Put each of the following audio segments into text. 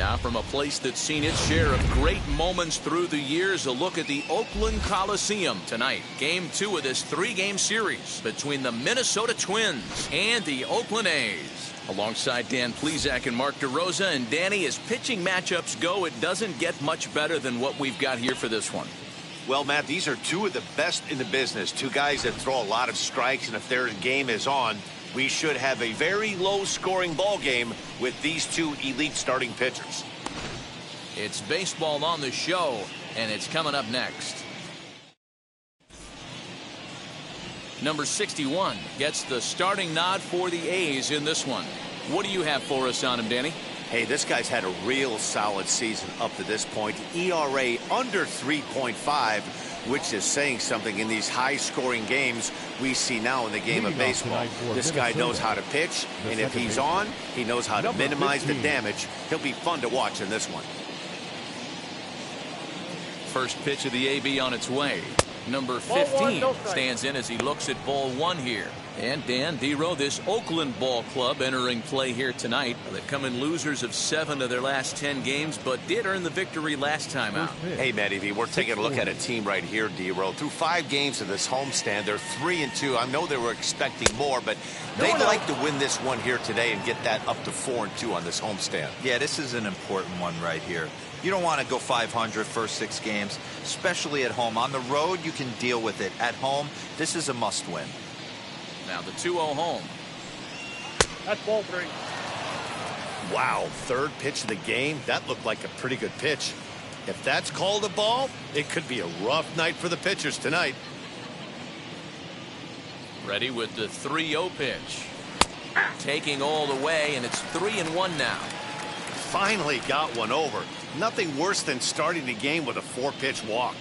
Now from a place that's seen its share of great moments through the years, a look at the Oakland Coliseum tonight. Game 2 of this 3-game series between the Minnesota Twins and the Oakland A's. Alongside Dan Plesac and Mark DeRosa, and Danny, as pitching matchups go, it doesn't get much better than what we've got here for this one. Well, Matt, these are two of the best in the business. Two guys that throw a lot of strikes, and if their game is on, we should have a very low-scoring ball game with these two elite starting pitchers. It's baseball on the show, and it's coming up next. Number 61 gets the starting nod for the A's in this one. What do you have for us on him, Danny? Hey, this guy's had a real solid season up to this point. ERA under 3.5, which is saying something in these high-scoring games we see now in the game of baseball. This guy knows how to pitch, and if he's on, he knows how to minimize the damage. He'll be fun to watch in this one. First pitch of the AB on its way. Number 15 stands in as he looks at ball 1 here. And Dan, D-Row, this Oakland ball club entering play here tonight. They've come in losers of 7 of their last 10 games, but did earn the victory last time out. Hey, Matty V, we're taking a look at a team right here, D-Row. Through 5 games of this homestand, they're 3-2. I know they were expecting more, but they'd like to win this one here today and get that up to 4-2 on this homestand. Yeah, this is an important one right here. You don't want to go 500 first 6 games, especially at home. On the road, you can deal with it. At home, this is a must-win. Now the 2-0 home. That's ball 3. Wow, third pitch of the game. That looked like a pretty good pitch. If that's called a ball, it could be a rough night for the pitchers tonight. Ready with the 3-0 pitch. Taking all the way, and it's 3-1 now. Finally got one over. Nothing worse than starting the game with a 4-pitch walk.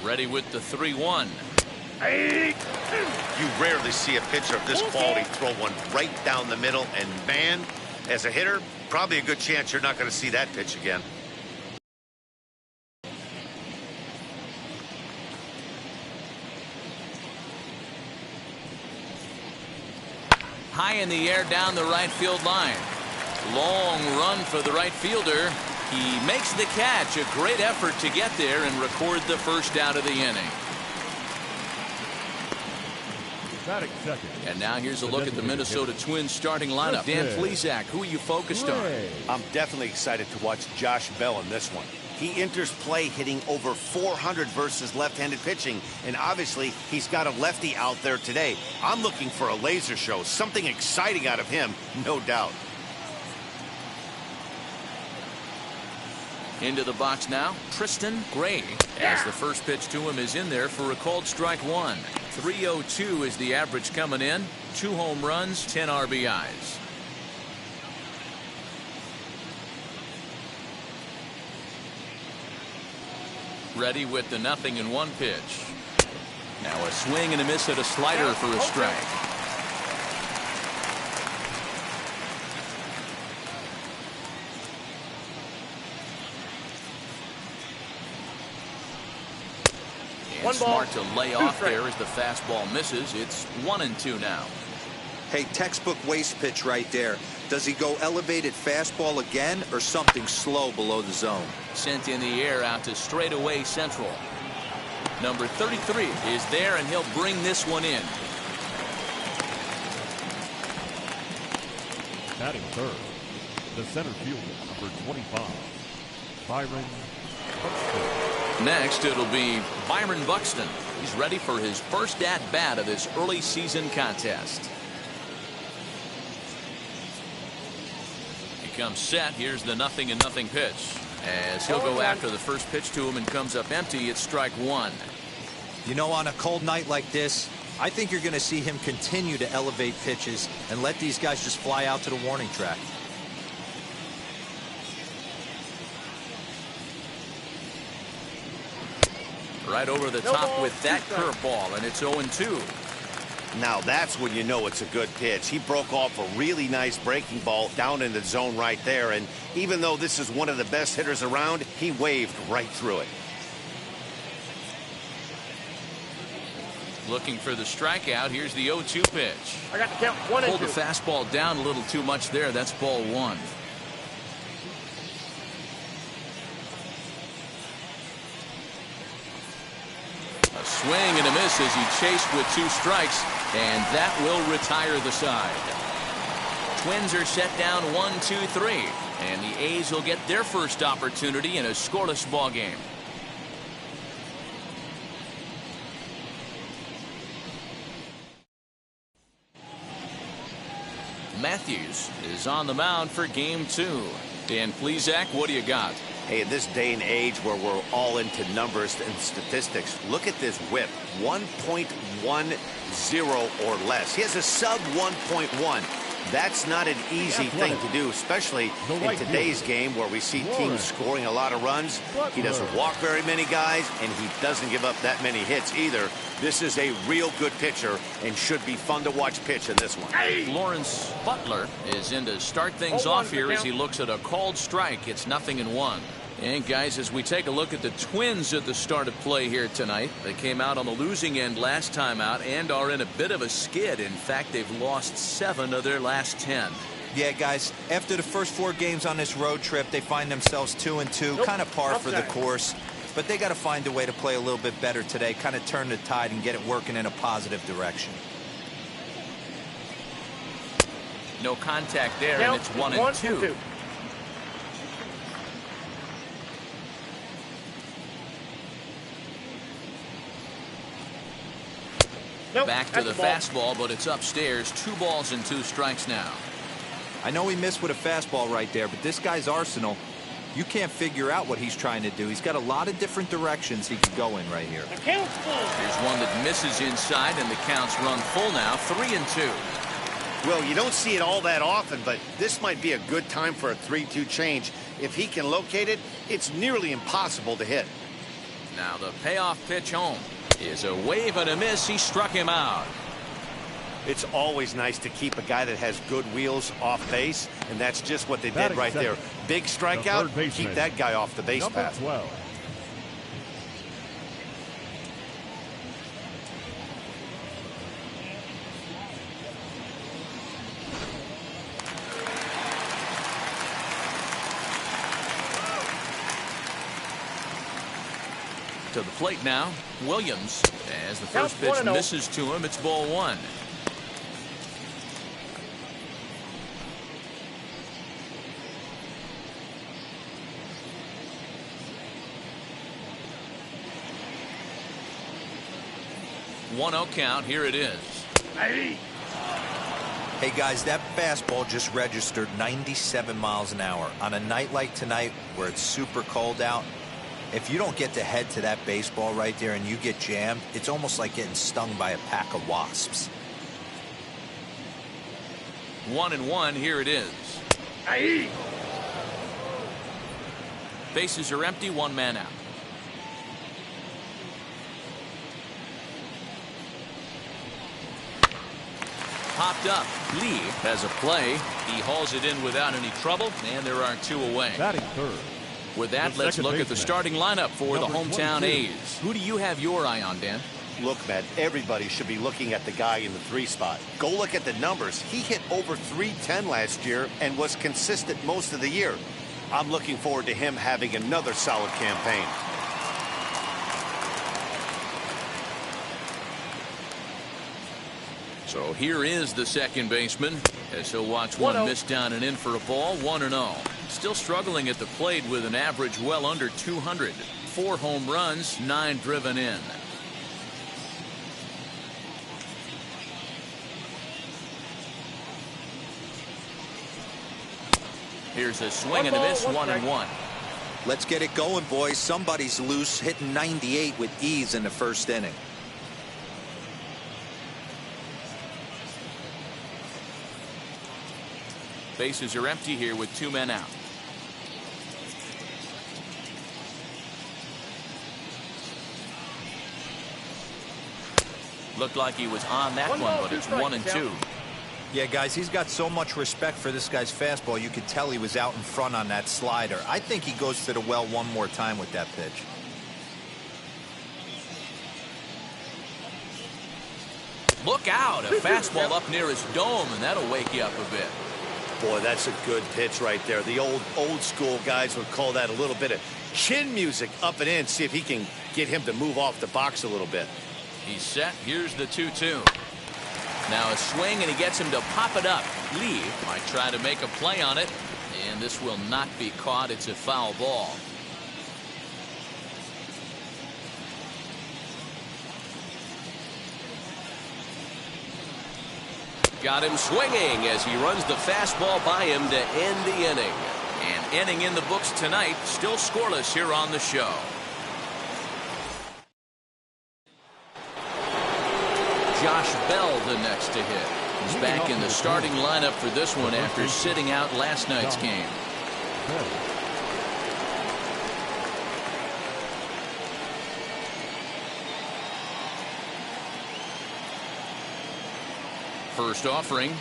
Ready with the 3-1. You rarely see a pitcher of this quality throw one right down the middle, and man, as a hitter, probably a good chance you're not going to see that pitch again. High in the air down the right field line. Long run for the right fielder. He makes the catch. A great effort to get there and record the first out of the inning. And now here's a look at the Minnesota Twins starting lineup. Dan Plesac, who are you focused on? I'm definitely excited to watch Josh Bell in this one. He enters play hitting over 400 versus left-handed pitching, and obviously he's got a lefty out there today. I'm looking for a laser show, something exciting out of him, no doubt. Into the box now, Tristan Gray, as the first pitch to him is in there for a called strike 1. 302 is the average coming in. 2 home runs, 10 RBIs. Ready with the 0-1 pitch. Now a swing and a miss at a slider for a strike. And smart to lay off there as the fastball misses. It's 1-2 now. Hey, textbook waste pitch right there. Does he go elevated fastball again or something slow below the zone? Sent in the air out to straightaway central. Number 33 is there, and he'll bring this one in. Batting third, the center fielder, number 25, Byron Buxton. Next, it'll be Byron Buxton. He's ready for his first at-bat of this early season contest. He comes set. Here's the 0-0 pitch. As he'll go after the first pitch to him and comes up empty, it's strike 1. You know, on a cold night like this, I think you're going to see him continue to elevate pitches and let these guys just fly out to the warning track. Right over the top with that curveball, and it's 0-2. Now that's when you know it's a good pitch. He broke off a really nice breaking ball down in the zone right there, and even though this is one of the best hitters around, he waved right through it. Looking for the strikeout. Here's the 0-2 pitch. I got the count. 1 and 2. Pulled the fastball down a little too much there. That's ball 1. A swing and a miss as he chased with 2 strikes, and that will retire the side. Twins are set down 1-2-3, and the A's will get their first opportunity in a scoreless ball game. Matthews is on the mound for game 2. Dan Plesac, what do you got? Hey, in this day and age where we're all into numbers and statistics, look at this whip. 1.10 or less. He has a sub 1.1. That's not an easy thing to do, especially in today's game where we see teams scoring a lot of runs. He doesn't walk very many guys, and he doesn't give up that many hits either. This is a real good pitcher and should be fun to watch pitch in this one. Lawrence Butler is in to start things off here as he looks at a called strike. It's 0-1. And guys, as we take a look at the Twins at the start of play here tonight, they came out on the losing end last time out and are in a bit of a skid. In fact, they've lost 7 of their last 10. Yeah, guys, after the first 4 games on this road trip, they find themselves 2-2, kind of par for the course. But they got to find a way to play a little bit better today, kind of turn the tide and get it working in a positive direction. No contact there, and it's 1-2. Back to the fastball, but it's upstairs. 2 balls and 2 strikes now. I know he missed with a fastball right there, but this guy's arsenal, you can't figure out what he's trying to do. He's got a lot of different directions he could go in right here. Here's one that misses inside, and the count's run full now. 3-2. Well, you don't see it all that often, but this might be a good time for a 3-2 change. If he can locate it, it's nearly impossible to hit. Now the payoff pitch home is a wave and a miss. He struck him out. It's always nice to keep a guy that has good wheels off base, and that's just what they did right there. Big strikeout, keep that guy off the base path. 12. To the plate now, Williams. As the first pitch misses to him, it's ball 1. One-0 count. Here it is. Hey guys, that fastball just registered 97 miles an hour. On a night like tonight where it's super cold out, if you don't get to head to that baseball right there and you get jammed, it's almost like getting stung by a pack of wasps. 1-1. Here it is. Bases are empty. 1 man out. Popped up. Lee has a play. He hauls it in without any trouble, and there are 2 away. Batting third. With that, let's look at the starting lineup for the hometown A's. Who do you have your eye on, Dan? Look, Matt, everybody should be looking at the guy in the 3 spot. Go look at the numbers. He hit over .310 last year and was consistent most of the year. I'm looking forward to him having another solid campaign. So here is the second baseman, as he'll watch one miss down and in for a ball. 1-0. Still struggling at the plate with an average well under 200. 4 home runs, 9 driven in. Here's a swing and a miss. 1-1. Let's get it going, boys. Somebody's loose, hitting 98 with ease in the first inning. Bases are empty here with 2 men out. Looked like he was on that one, but it's 1-2. Yeah, guys, he's got so much respect for this guy's fastball. You could tell he was out in front on that slider. I think he goes to the well one more time with that pitch. Look out, a fastball up near his dome, and that'll wake you up a bit. Boy, that's a good pitch right there. The old school guys would call that a little bit of chin music up and in. See if he can get him to move off the box a little bit. He's set. Here's the 2-2. Now a swing, and he gets him to pop it up. Lee might try to make a play on it, and this will not be caught. It's a foul ball. Got him swinging as he runs the fastball by him to end the inning. And inning in the books tonight, still scoreless here on the show. Josh Bell the next to hit. He's back in the starting lineup for this one after sitting out last night's game. First offering.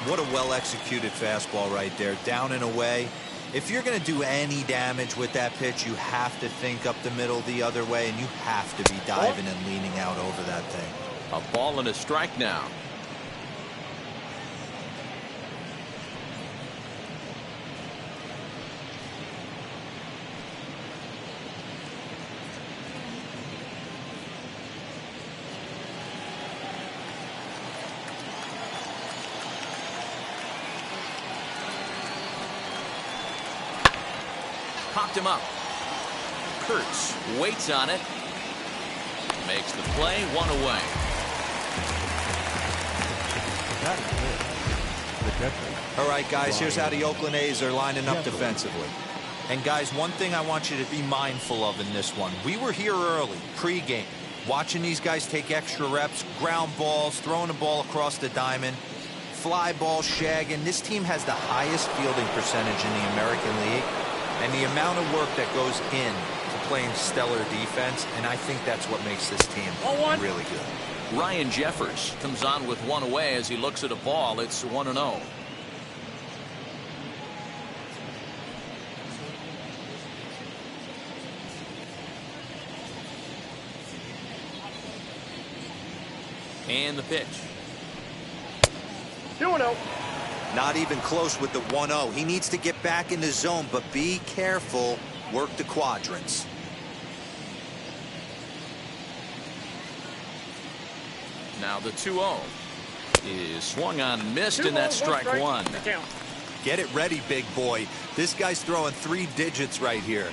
What a well-executed fastball right there. Down and away. If you're going to do any damage with that pitch, you have to think up the middle the other way, and you have to be diving and leaning out over that thing. A ball and a strike now. Popped him up. Kurtz waits on it. Makes the play, one away. All right, guys, here's how the Oakland A's are lining up defensively. And, guys, one thing I want you to be mindful of in this one. We were here early, pregame, watching these guys take extra reps, ground balls, throwing the ball across the diamond, fly ball, shagging. This team has the highest fielding percentage in the American League. And the amount of work that goes in to playing stellar defense, and I think that's what makes this team really good. Ryan Jeffers comes on with one away as he looks at a ball. It's 1-0. And the pitch. 2-0. Not even close with the 1-0. He needs to get back in the zone, but be careful. Work the quadrants. Now the 2-0 is swung on and missed, and that's strike one. Get it ready, big boy. This guy's throwing 3 digits right here.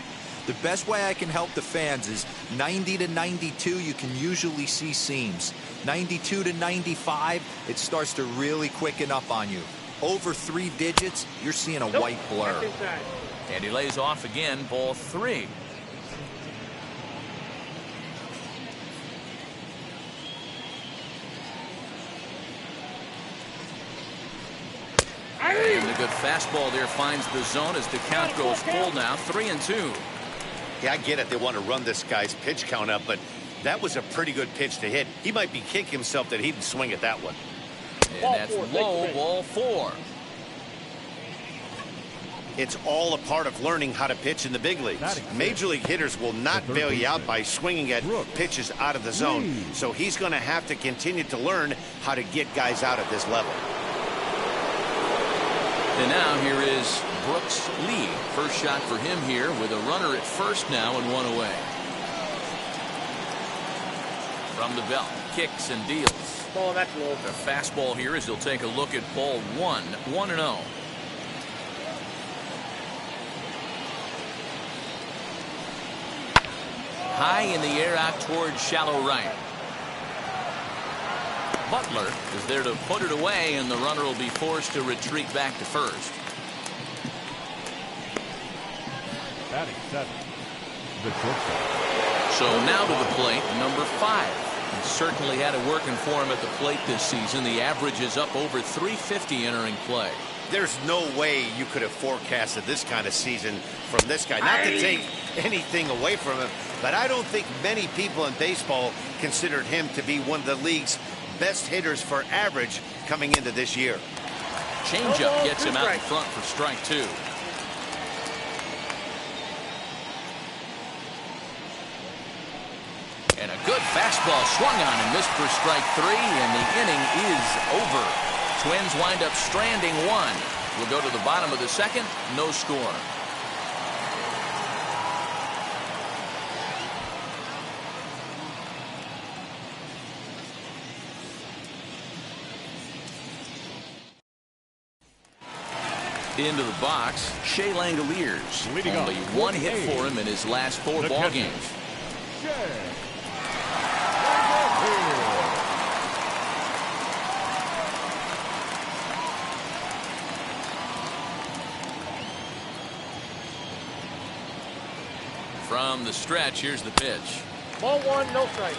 The best way I can help the fans is 90 to 92, you can usually see seams. 92 to 95, it starts to really quicken up on you. Over 3 digits, you're seeing a white blur. And he lays off again, ball 3. And the good fastball there finds the zone as the count goes full now, 3-2. Yeah, I get it. They want to run this guy's pitch count up, but that was a pretty good pitch to hit. He might be kicking himself that he didn't swing at that one. And that's low, ball 4. It's all a part of learning how to pitch in the big leagues. Major league hitters will not bail you out by swinging at pitches out of the zone. So he's going to have to continue to learn how to get guys out at this level. And now here is Brooks Lee. First shot for him here with a runner at first now and 1 away. From the belt, kicks and deals. Oh, that's low. The fastball here as he'll take a look at ball 1, 1-0. High in the air out towards shallow right. Butler is there to put it away, and the runner will be forced to retreat back to first. Batting 7, the shortstop. So now to the plate, number 5. He certainly had it working for him at the plate this season. The average is up over 350 entering play. There's no way you could have forecasted this kind of season from this guy. Not to take anything away from him, but I don't think many people in baseball considered him to be one of the league's best hitters for average coming into this year. Changeup gets him out in front for strike 2. And a good fastball fastball swung on and missed for strike 3, and the inning is over. Twins wind up stranding 1. We'll go to the bottom of the second. No score. Into the box, Shea Langoliers. Only one hit for him in his last 4 ball games. From the stretch, here's the pitch. Ball 1, no strike.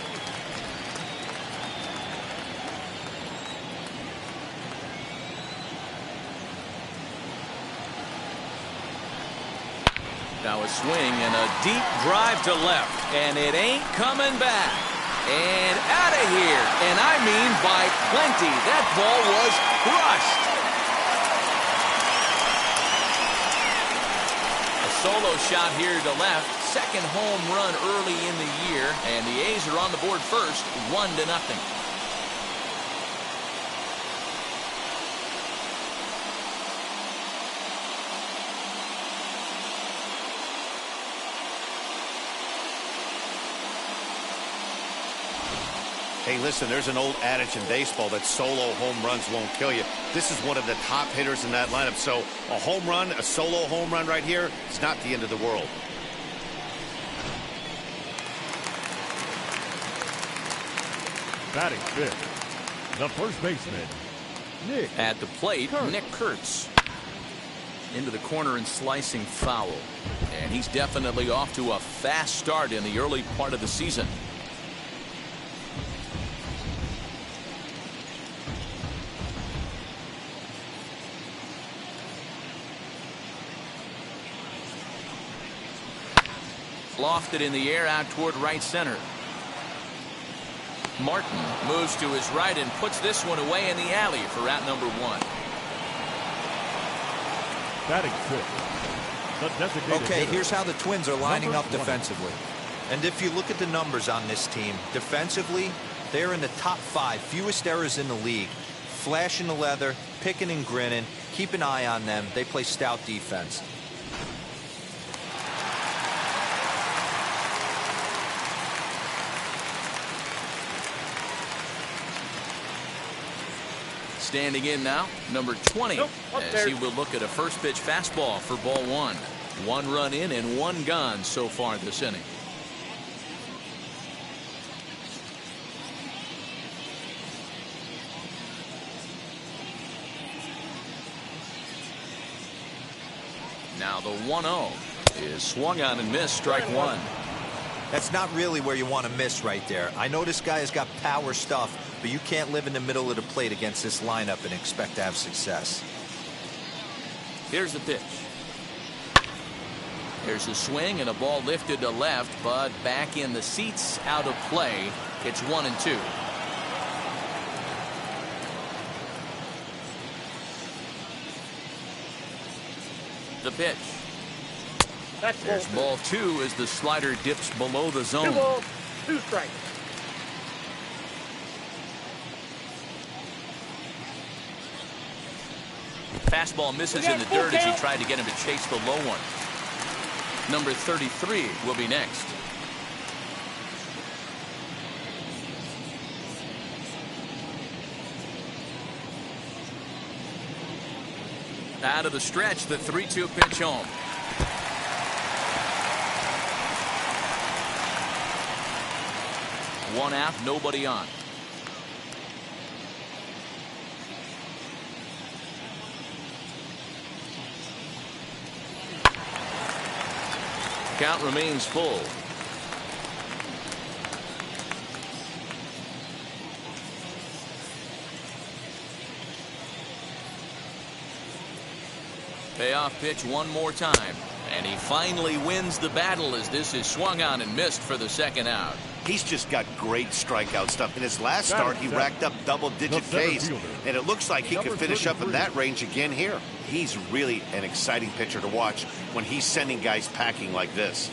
Now a swing and a deep drive to left, and it ain't coming back. And out of here, and I mean by plenty. That ball was crushed. A solo shot here to left. Second home run early in the year, and the A's are on the board first, 1-0. Hey, listen, there's an old adage in baseball that solo home runs won't kill you. This is one of the top hitters in that lineup. So a home run, a solo home run right here, is not the end of the world. Batting fifth, the first baseman, Nick. At the plate, Nick Kurtz. Into the corner and slicing foul. And he's definitely off to a fast start in the early part of the season. Lofted in the air out toward right center. Martin moves to his right and puts this one away in the alley for out number 1. Batting fifth, the designated Okay, hitter. here's how the Twins are lining Number up defensively. And if you look at the numbers on this team, defensively, they're in the top 5, fewest errors in the league. Flashing the leather, picking and grinning, keep an eye on them. They play stout defense. Standing in now, number 20, as he will look at a first pitch fastball for ball 1. 1 run in and 1 gone so far this inning. Now the 1-0 is swung on and missed, strike 1. That's not really where you want to miss right there. I know this guy has got power stuff, but you can't live in the middle of the plate against this lineup and expect to have success. Here's the pitch. There's a swing and a ball lifted to left, but back in the seats, out of play. It's 1-2. The pitch. There's ball 2 as the slider dips below the zone. 2 balls, 2 strikes. Fastball misses in the dirt as he tried to get him to chase the low one. Number 33 will be next. Out of the stretch, the 3-2 pitch home. One out, nobody on. Count remains full. Payoff pitch one more time, and he finally wins the battle as this is swung on and missed for the second out. He's just got great strikeout stuff. In his last start, he racked up double-digit Ks, and it looks like he could finish up in that range again here. He's really an exciting pitcher to watch when he's sending guys packing like this.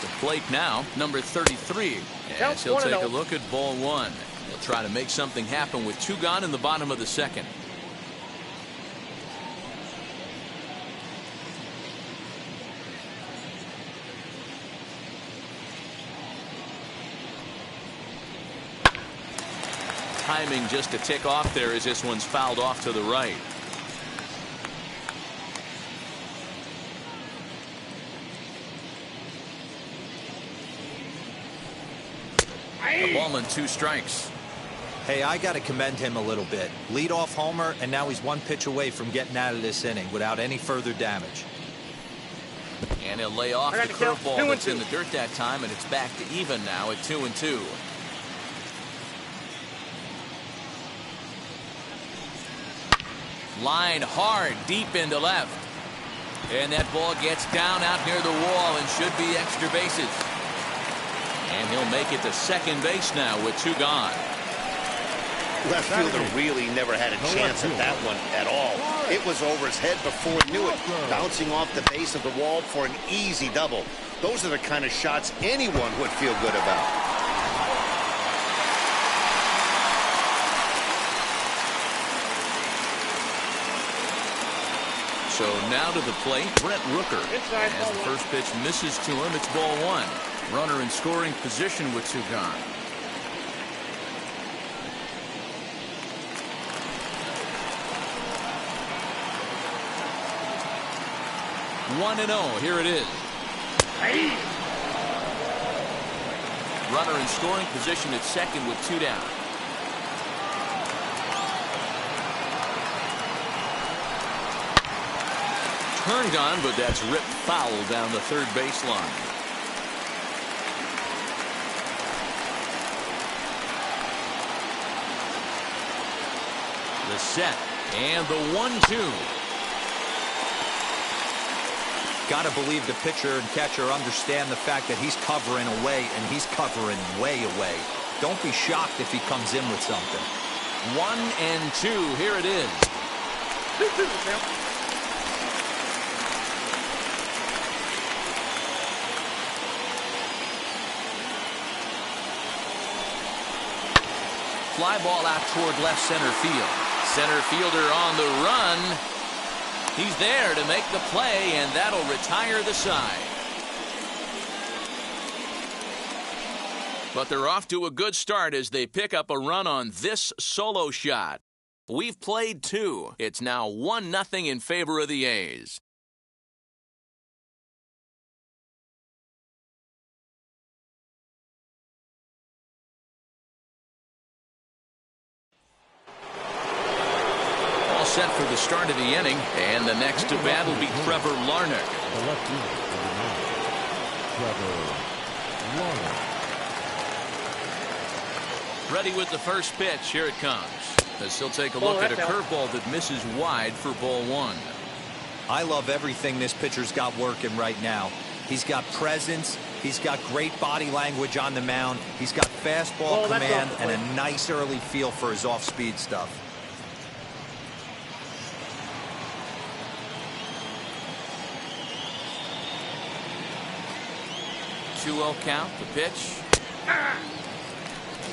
the plate now, number 33. As he'll take a look at ball one. He'll try to make something happen with 2 gone in the bottom of the second. Timing just a tick off there as this one's fouled off to the right. A ball and 2 strikes. Hey, I got to commend him a little bit. Leadoff homer, and now he's 1 pitch away from getting out of this inning without any further damage. And he'll lay off the curveball that's in the dirt that time, and it's back to even now at 2-2. Line hard deep into left. And that ball gets down out near the wall and should be extra bases. And he'll make it to second base now with 2 gone. Left fielder really never had a chance at that one at all. It was over his head before he knew it, bouncing off the base of the wall for an easy double. Those are the kind of shots anyone would feel good about. So now to the plate, Brent Rooker. As the first pitch misses to him, it's ball 1. Runner in scoring position with 2 gone. One and 0. Here it is. Runner in scoring position at second with 2 down. Turned on, but that's ripped foul down the third baseline. The set and the 1-2. Got to believe the pitcher and catcher understand the fact that he's covering away, and he's covering way away. Don't be shocked if he comes in with something. 1-2. Here it is. 2-2 now. Fly ball out toward left center field. Center fielder on the run. He's there to make the play, and that'll retire the side. But they're off to a good start as they pick up a run on this solo shot. We've played 2. It's now 1-0 in favor of the A's. Set for the start of the inning, and the next to bat will be Trevor Larnach. The left fielder Trevor Larnach. Ready with the first pitch. Here it comes. As he'll take a look at a curveball that misses wide for ball 1. I love everything this pitcher's got working right now. He's got presence. He's got great body language on the mound. He's got fastball command and a nice early feel for his off-speed stuff. 2-0 count, the pitch.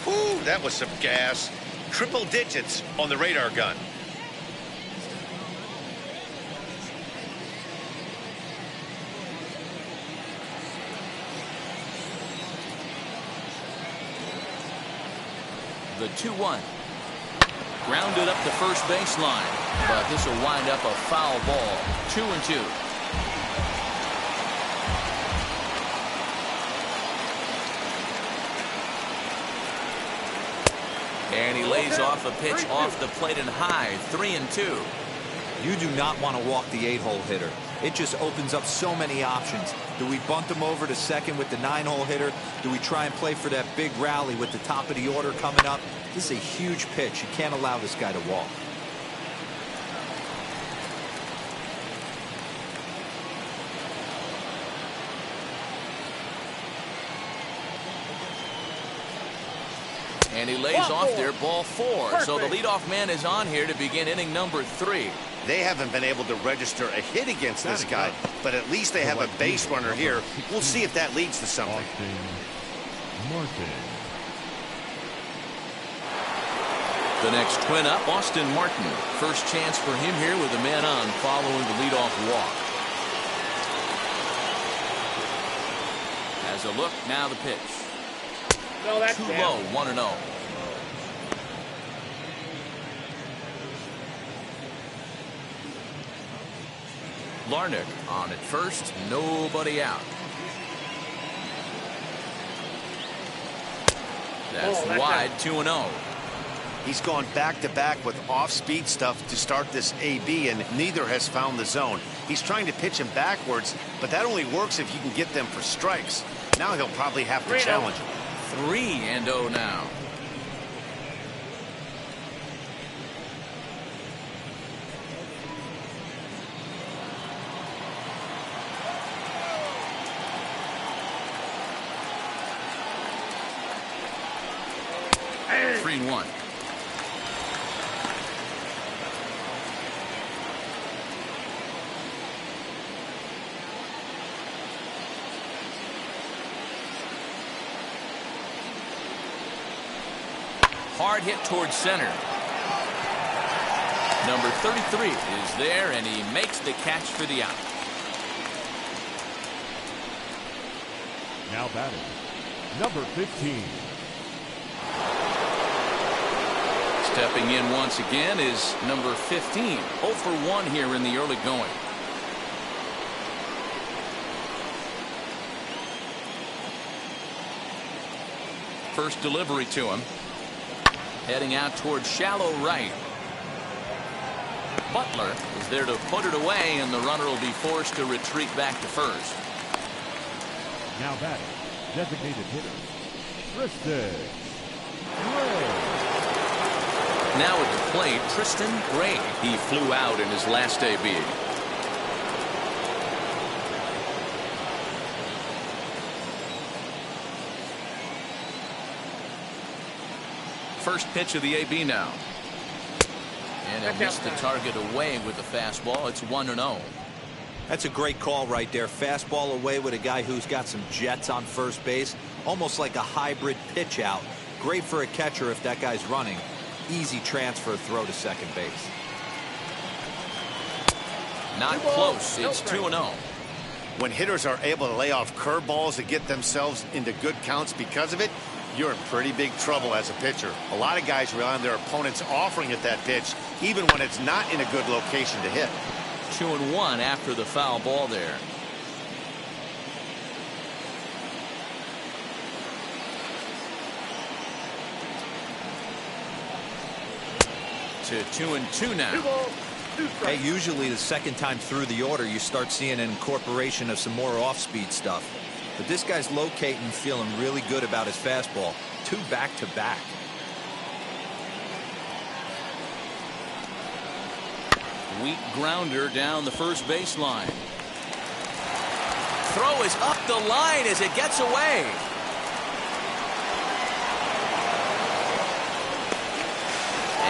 Ooh, that was some gas. Triple digits on the radar gun. The 2-1. Grounded up the first baseline, but this will wind up a foul ball. 2-2. And he lays off a pitch off the plate and high. 3-2. You do not want to walk the 8-hole hitter. It just opens up so many options. Do we bunt him over to second with the 9-hole hitter? Do we try and play for that big rally with the top of the order coming up? This is a huge pitch. You can't allow this guy to walk. And he lays off there, ball 4. So the leadoff man is on here to begin inning number 3. They haven't been able to register a hit against this guy, but at least they have a base runner here. We'll see if that leads to something. The next twin up, Austin Martin. First chance for him here with a man on following the leadoff walk. As a look, now the pitch. No, that's too down. low, 1-0. Larnach on at first, nobody out. That's wide, 2-0. He's gone back-to-back with off-speed stuff to start this AB, and neither has found the zone. He's trying to pitch him backwards, but that only works if you can get them for strikes. Now he'll probably have to challenge him. 3-0 now. Hey. 3-1. Hard hit towards center. Number 33 is there, and he makes the catch for the out. Now batting, number 15. Stepping in once again is number 15. 0 for 1 here in the early going. First delivery to him. Heading out towards shallow right. Butler is there to put it away, and the runner will be forced to retreat back to first. Now batting, designated hitter, Tristan Gray. Now at the plate, Tristan Gray. He flew out in his last AB. First pitch of the AB now. And he'll miss the target away with the fastball. It's 1-0. That's a great call right there. Fastball away with a guy who's got some jets on first base. Almost like a hybrid pitch out. Great for a catcher if that guy's running. Easy transfer throw to second base. Not close. It's 2-0. When hitters are able to lay off curveballs and get themselves into good counts because of it, you're in pretty big trouble as a pitcher. A lot of guys rely on their opponents offering at that pitch, even when it's not in a good location to hit. 2-1 after the foul ball there. To 2-2 now. 2 balls, 2 strikes. Hey, usually the second time through the order you start seeing an incorporation of some more off-speed stuff. But this guy's locating, feeling really good about his fastball. 2 back-to-back. Weak grounder down the first baseline. Throw is up the line as it gets away.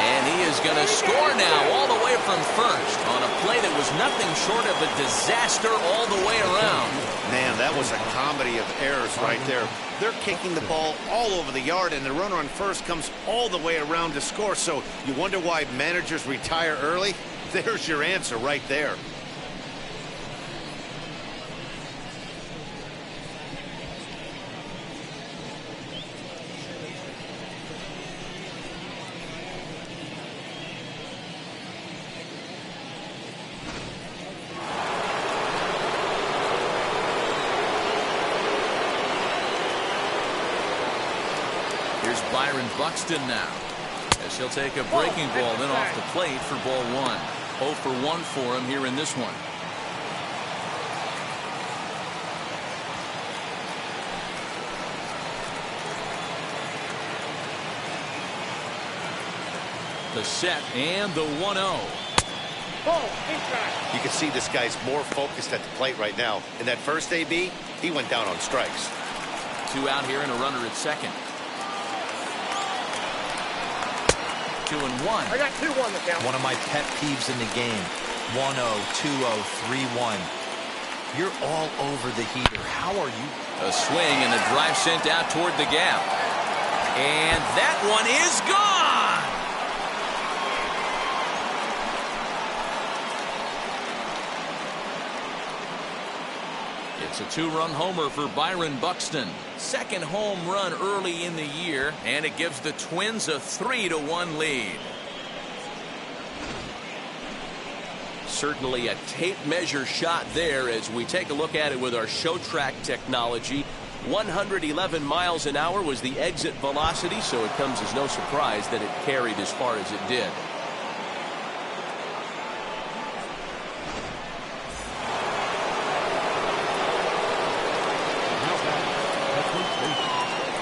And he is going to score now all the way from first on a play that was nothing short of a disaster all the way around. Man, that was a comedy of errors right there. They're kicking the ball all over the yard, and the runner on first comes all the way around to score. So you wonder why managers retire early? There's your answer right there. Here's Byron Buxton now, as he'll take a breaking ball then off the plate for ball 1. 0 for 1 for him here in this one. The set and the 1-0. Ball, inside. You can see this guy's more focused at the plate right now. In that first AB, he went down on strikes. 2 out here and a runner at second. 2-1. I got 2-1 the count. One of my pet peeves in the game. 1-0, 2-0, 3-1. You're all over the heater. How are you? A swing and a drive sent out toward the gap. And that one is gone. It's a two-run homer for Byron Buxton. Second home run early in the year, and it gives the Twins a 3-1 lead. Certainly a tape measure shot there as we take a look at it with our show track technology. 111 miles an hour was the exit velocity, so it comes as no surprise that it carried as far as it did.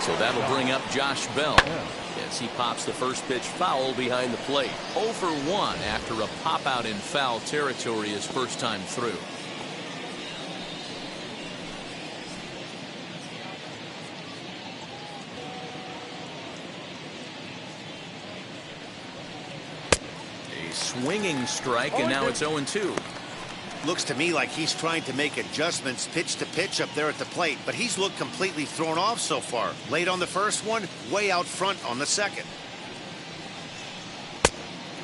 So that'll bring up Josh Bell as he pops the first pitch foul behind the plate. 0 for 1 after a pop out in foul territory his first time through. A swinging strike, and now it's 0-2. Looks to me like he's trying to make adjustments pitch to pitch up there at the plate, but he's looked completely thrown off so far. Late on the first one, way out front on the second.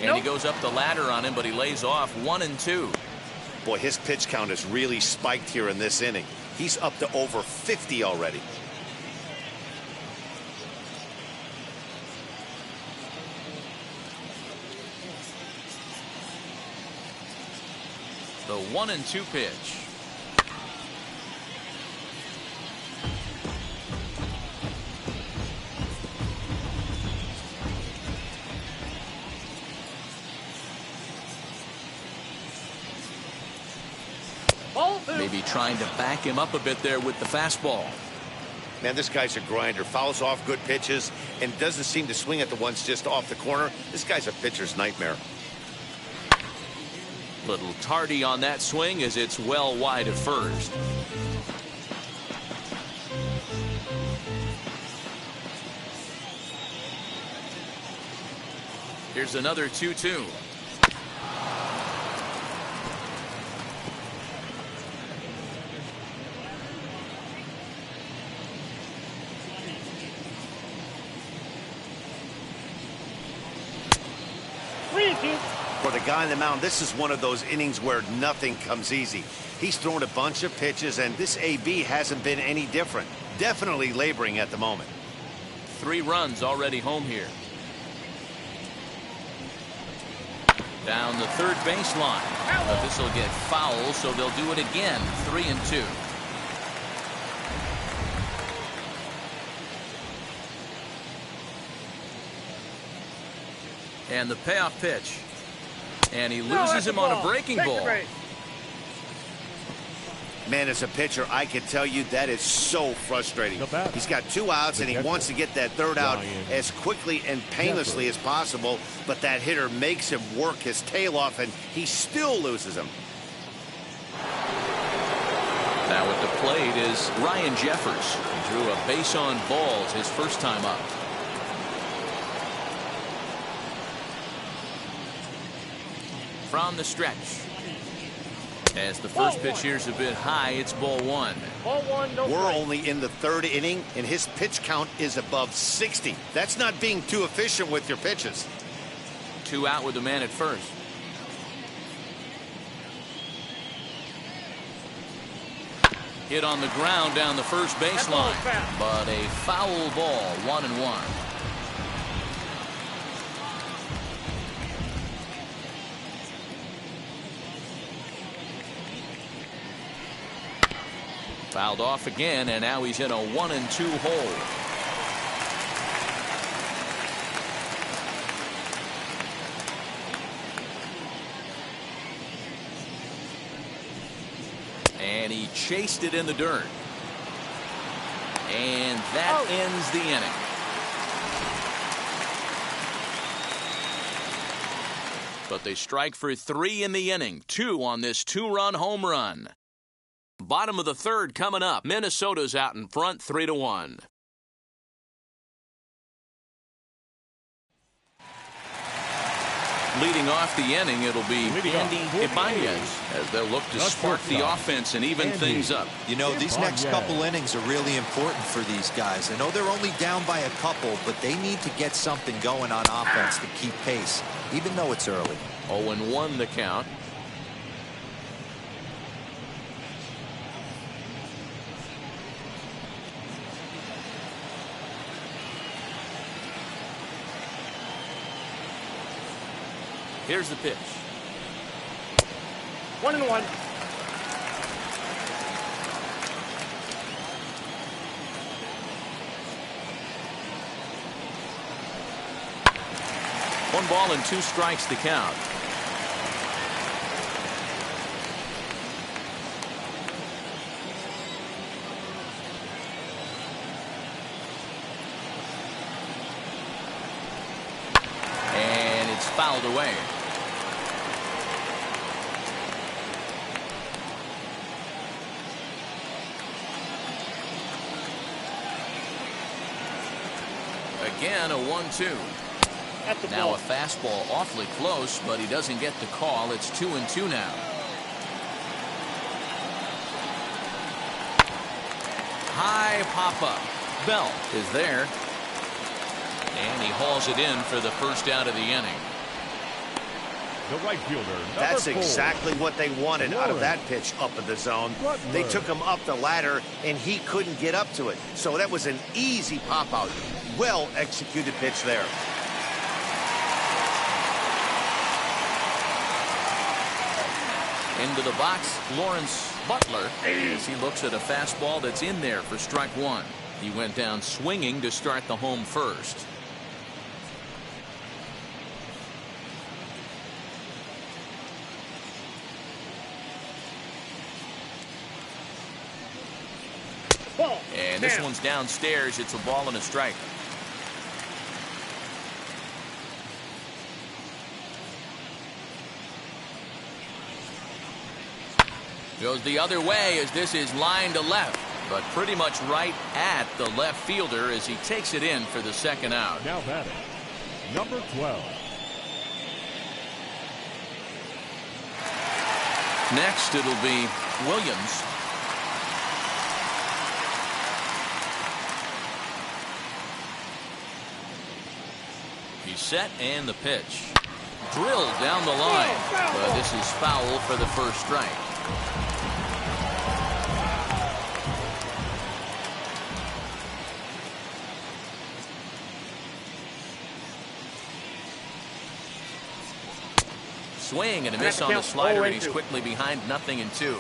And he goes up the ladder on him, but he lays off 1-2. Boy, his pitch count has really spiked here in this inning. He's up to over 50 already. The 1-2 pitch. Maybe trying to back him up a bit there with the fastball. Man, this guy's a grinder. Fouls off good pitches and doesn't seem to swing at the ones just off the corner. This guy's a pitcher's nightmare. Little tardy on that swing as it's well wide of first. Here's another 2-2. For the guy on the mound, this is one of those innings where nothing comes easy. He's thrown a bunch of pitches, and this AB hasn't been any different. Definitely laboring at the moment. 3 runs already home here. Down the third baseline. But this will get foul, so they'll do it again. 3-2. And the payoff pitch. And he loses him on a breaking ball. Man, as a pitcher, I can tell you that is so frustrating. He's got 2 outs, and he wants to get that third out as quickly and painlessly as possible, but that hitter makes him work his tail off, and he still loses him. Now at the plate is Ryan Jeffers. He drew a base on balls his first time up. From the stretch. As the first pitch here's a bit high, it's ball 1. Ball 1, no We're strike. only in the 3rd inning, and his pitch count is above 60. That's not being too efficient with your pitches. 2 out with the man at first. Hit on the ground down the first baseline, but a foul ball. 1-1. Fouled off again, and now he's in a 1-2 hole. And he chased it in the dirt. And that ends the inning. But they strike for 3 in the inning, 2 on this 2-run home run. Bottom of the 3rd coming up. Minnesota's out in front 3-1. Leading off the inning, it'll be Andy Ibanez as they'll look to spark the offense and even things up. You know, these next couple innings are really important for these guys. I know they're only down by a couple, but they need to get something going on offense to keep pace, even though it's early. 0-1 the count. Here's the pitch. 1-1. One ball and 2 strikes to count. And it's fouled away. Again, a 1-2. Now a fastball awfully close, but he doesn't get the call. It's 2-2 now. High pop-up. Bell is there. And he hauls it in for the first out of the inning. The right fielder. That's 4. exactly what they wanted out of that pitch up in the zone. They took him up the ladder, and he couldn't get up to it. So that was an easy pop-out. Well-executed pitch there. Into the box, Lawrence Butler, as he looks at a fastball that's in there for strike 1. He went down swinging to start the home first. And this one's downstairs. It's a ball and a strike. Goes the other way as this is line to left, but pretty much right at the left fielder as he takes it in for the second out. Now batting, number 12. Next, it'll be Williams. He's set and the pitch. Drilled down the line, but this is foul for the first strike. Swing and a miss on the slider, and he's quickly behind 0-2.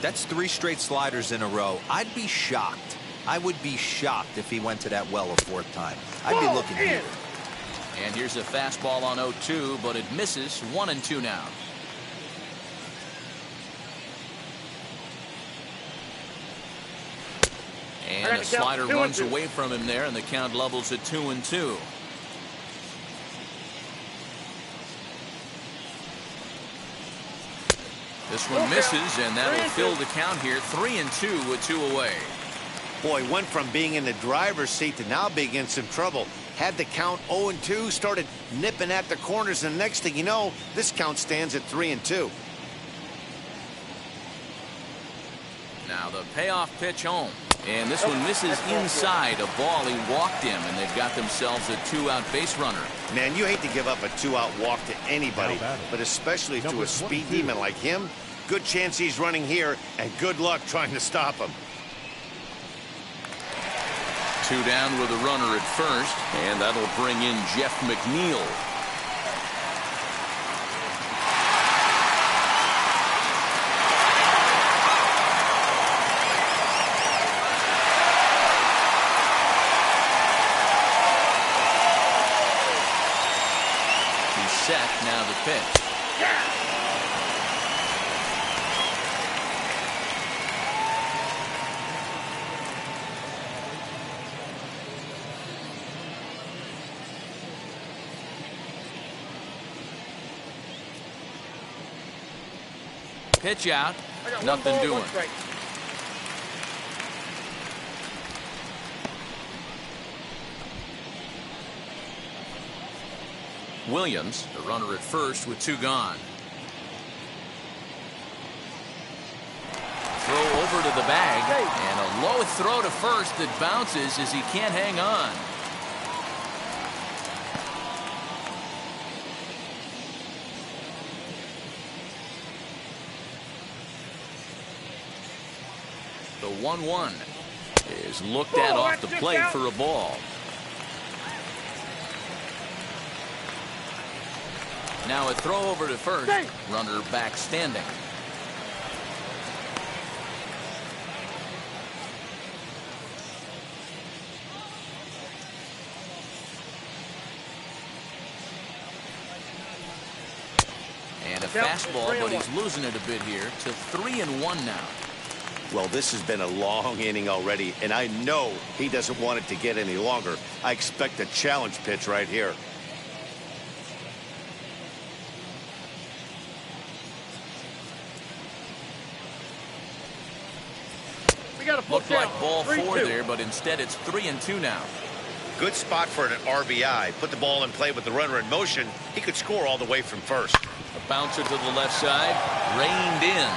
That's 3 straight sliders in a row. I'd be shocked. I would be shocked if he went to that well a 4th time. I'd be looking here. And here's a fastball on 0-2, but it misses. 1-2 now. And a slider runs away from him there, and the count levels at 2-2. This one misses, and that'll fill the count here. 3-2 with 2 away. Boy, went from being in the driver's seat to now being in some trouble. Had the count 0-2, started nipping at the corners, and the next thing you know, this count stands at 3-2. Now the payoff pitch home. And this one misses inside a ball. He walked him, and they've got themselves a 2-out base runner. Man, you hate to give up a 2-out walk to anybody, but especially to a speed demon like him. Good chance he's running here, and good luck trying to stop him. 2 down with a runner at first, and that'll bring in Jeff McNeil. He's set, now the pitch. Pitch out, nothing doing. Williams, the runner at first with 2 gone. Throw over to the bag, and a low throw to first that bounces as he can't hang on. The 1-1 is looked at off the plate for a ball. Now a throw over to first. Runner back standing. And a fastball, but he's losing it a bit here to 3-1 now. Well, this has been a long inning already, and I know he doesn't want it to get any longer. I expect a challenge pitch right here. Looked like ball 4 there, but instead it's 3-2 now. Good spot for an RBI. Put the ball in play with the runner in motion. He could score all the way from first. A bouncer to the left side, reined in.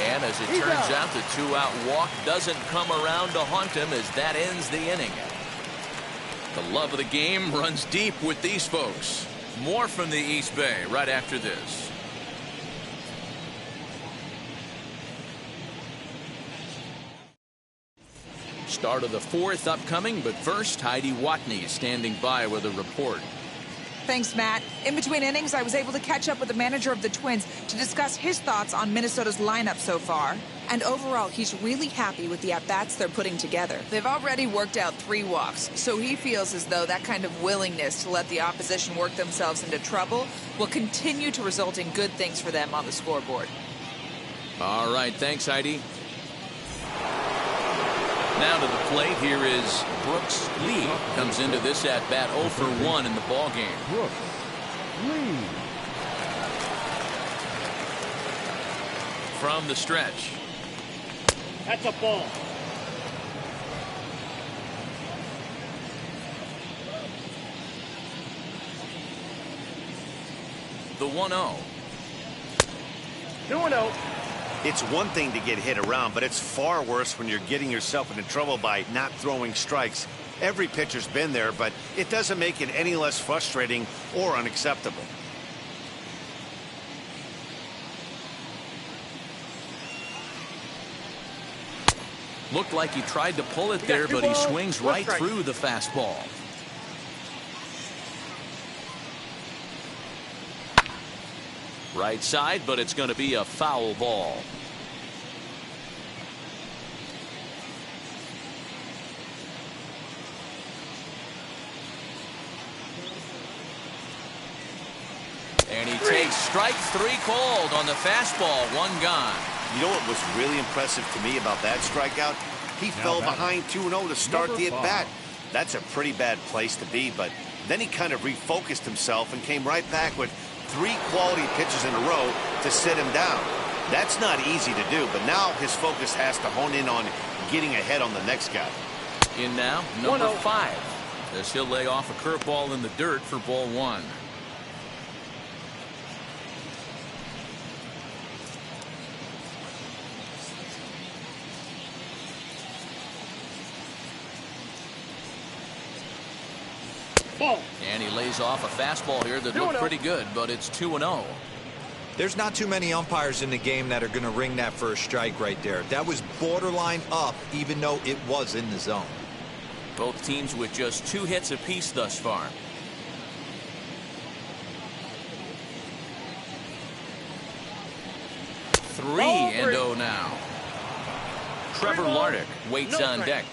And as it turns out, the 2-out walk doesn't come around to haunt him as that ends the inning. The love of the game runs deep with these folks. More from the East Bay right after this. Start of the 4th upcoming, but first, Heidi Watney standing by with a report. Thanks, Matt. In between innings, I was able to catch up with the manager of the Twins to discuss his thoughts on Minnesota's lineup so far. And overall, he's really happy with the at-bats they're putting together. They've already worked out 3 walks, so he feels as though that kind of willingness to let the opposition work themselves into trouble will continue to result in good things for them on the scoreboard. All right, thanks, Heidi. Now to the plate, here is Brooks Lee. Comes into this at-bat 0 for 1 in the ballgame. Brooks Lee. From the stretch. That's a ball. The 1-0. 2-0. It's one thing to get hit around, but it's far worse when you're getting yourself into trouble by not throwing strikes. Every pitcher's been there, but it doesn't make it any less frustrating or unacceptable. Looked like he tried to pull it there, but he swings right through the fastball. Right side, but it's going to be a foul ball. And he takes strike 3 called on the fastball. 1 gone. You know what was really impressive to me about that strikeout? He fell behind 2-0 to start the at-bat. That's a pretty bad place to be, but then he kind of refocused himself and came right back with 3 quality pitches in a row to sit him down. That's not easy to do, but now his focus has to hone in on getting ahead on the next guy. In now, number 5. As he'll lay off a curveball in the dirt for ball 1. And he lays off a fastball here that looked pretty good, but it's 2-0. There's not too many umpires in the game that are going to ring that first strike right there. That was borderline up, even though it was in the zone. Both teams with just 2 hits apiece thus far. 3-0 now. Trevor Lardick waits on deck.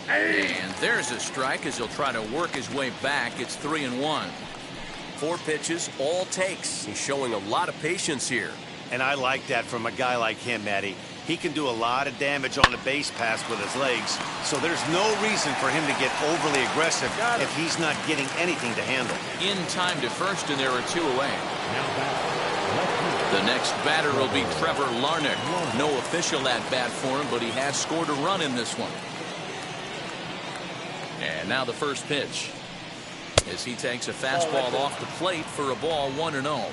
And there's a strike as he'll try to work his way back. It's 3-1. 4 pitches, all takes. He's showing a lot of patience here. And I like that from a guy like him, Matty. He can do a lot of damage on a base pass with his legs, so there's no reason for him to get overly aggressive if he's not getting anything to handle. In time to first, and there are 2 away. Now back The next batter will be Trevor Larnach. No official at-bat for him, but he has scored a run in this one. And now the first pitch, as he takes a fastball off the plate for a ball, 1-0.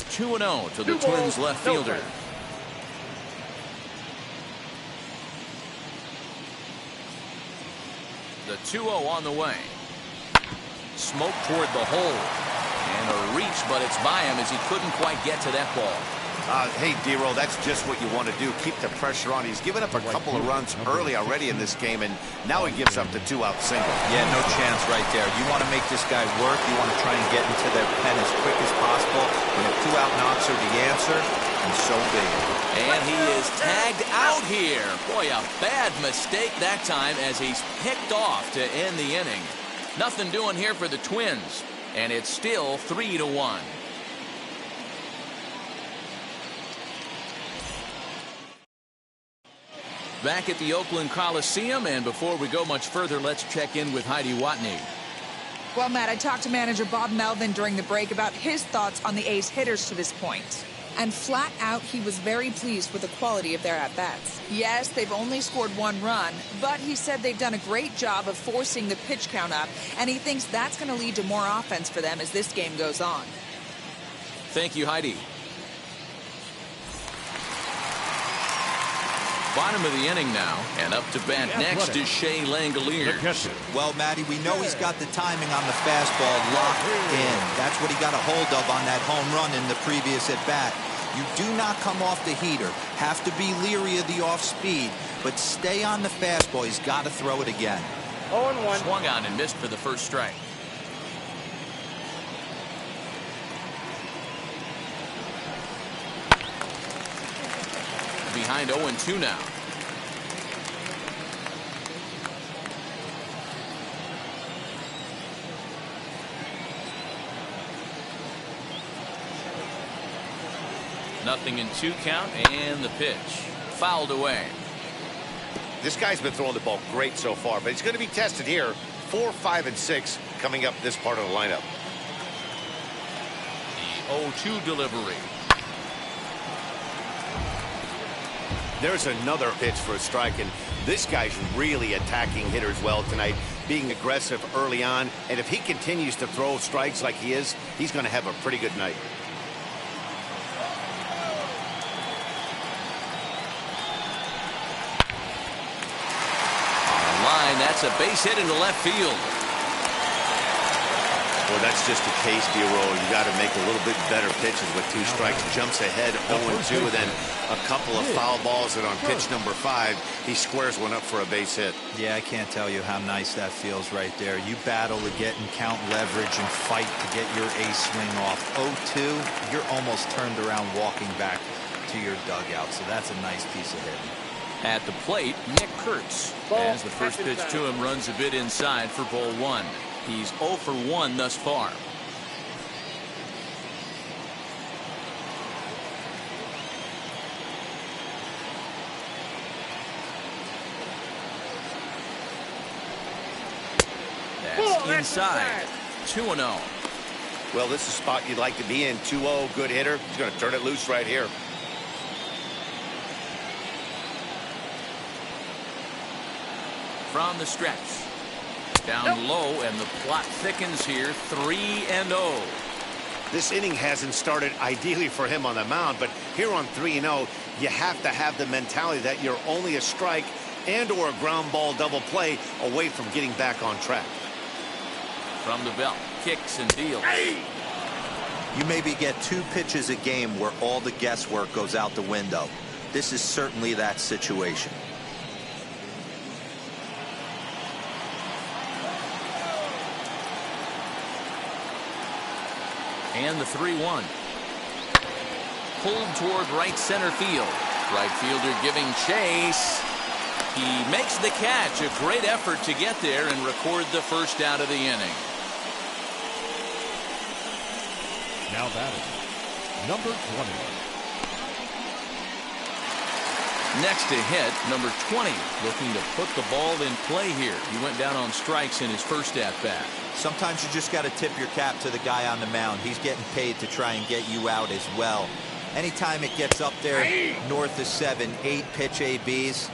Two and 0 to the Twins left fielder. The 2-0 on the way. Smoke toward the hole. And a reach, but it's by him as he couldn't quite get to that ball. Hey, D-Roll, that's just what you want to do. Keep the pressure on. He's given up a couple of runs early already in this game, and now he gives up the 2-out single. Yeah, no chance right there. You want to make this guy work. You want to try and get into their pen as quick as possible. And if 2-out knocks are the answer, and so be it. And he is tagged out here. Boy, a bad mistake that time as he's picked off to end the inning. Nothing doing here for the Twins, and it's still 3-1. Back at the Oakland Coliseum, and before we go much further, let's check in with Heidi Watney. Well, Matt, I talked to manager Bob Melvin during the break about his thoughts on the A's hitters to this point. And flat out, he was very pleased with the quality of their at-bats. Yes, they've only scored one run, but he said they've done a great job of forcing the pitch count up, and he thinks that's going to lead to more offense for them as this game goes on. Thank you, Heidi. Bottom of the inning now, and up to bat next is Shea Langoliers. Well, Matty, we know he's got the timing on the fastball locked in. That's what he got a hold of on that home run in the previous at-bat. You do not come off the heater. Have to be leery of the off-speed, but stay on the fastball. He's got to throw it again. 0-1. Swung on and missed for the first strike. Behind 0-2 now. Nothing in 2 count, and the pitch fouled away. This guy's been throwing the ball great so far, but he's going to be tested here. 4, 5, and 6 coming up this part of the lineup. The 0-2 delivery. There's another pitch for a strike, and this guy's really attacking hitters well tonight, being aggressive early on, and if he continues to throw strikes like he is, he's going to have a pretty good night. On the line, that's a base hit into left field. Well, that's just a case, D-Roll. You got to make a little bit better pitches with 2 strikes. Jumps ahead 0-2, then a couple of foul balls, and on pitch number 5, he squares one up for a base hit. Yeah, I can't tell you how nice that feels right there. You battle to get and count leverage and fight to get your ace swing off. 0-2, you're almost turned around walking back to your dugout, so that's a nice piece of hitting. At the plate, Nick Kurtz, as the first pitch to him runs a bit inside for ball 1. He's 0 for 1 thus far. That's inside. 2-0. Well, this is a spot you'd like to be in. 2-0, good hitter. He's going to turn it loose right here. From the stretch. Down low, and the plot thickens here. 3-0. This inning hasn't started ideally for him on the mound, but here on 3-0, you have to have the mentality that you're only a strike and or a ground ball double play away from getting back on track. From the belt, kicks and deals. You maybe get 2 pitches a game where all the guesswork goes out the window. This is certainly that situation. And the 3-1. Pulled toward right center field. Right fielder giving chase. He makes the catch. A great effort to get there and record the first out of the inning. Now batting, number 20. Next to hit, number 20, looking to put the ball in play here. He went down on strikes in his first at-bat. Sometimes you just got to tip your cap to the guy on the mound. He's getting paid to try and get you out as well. Anytime it gets up there north of 7, 8 pitch ABs,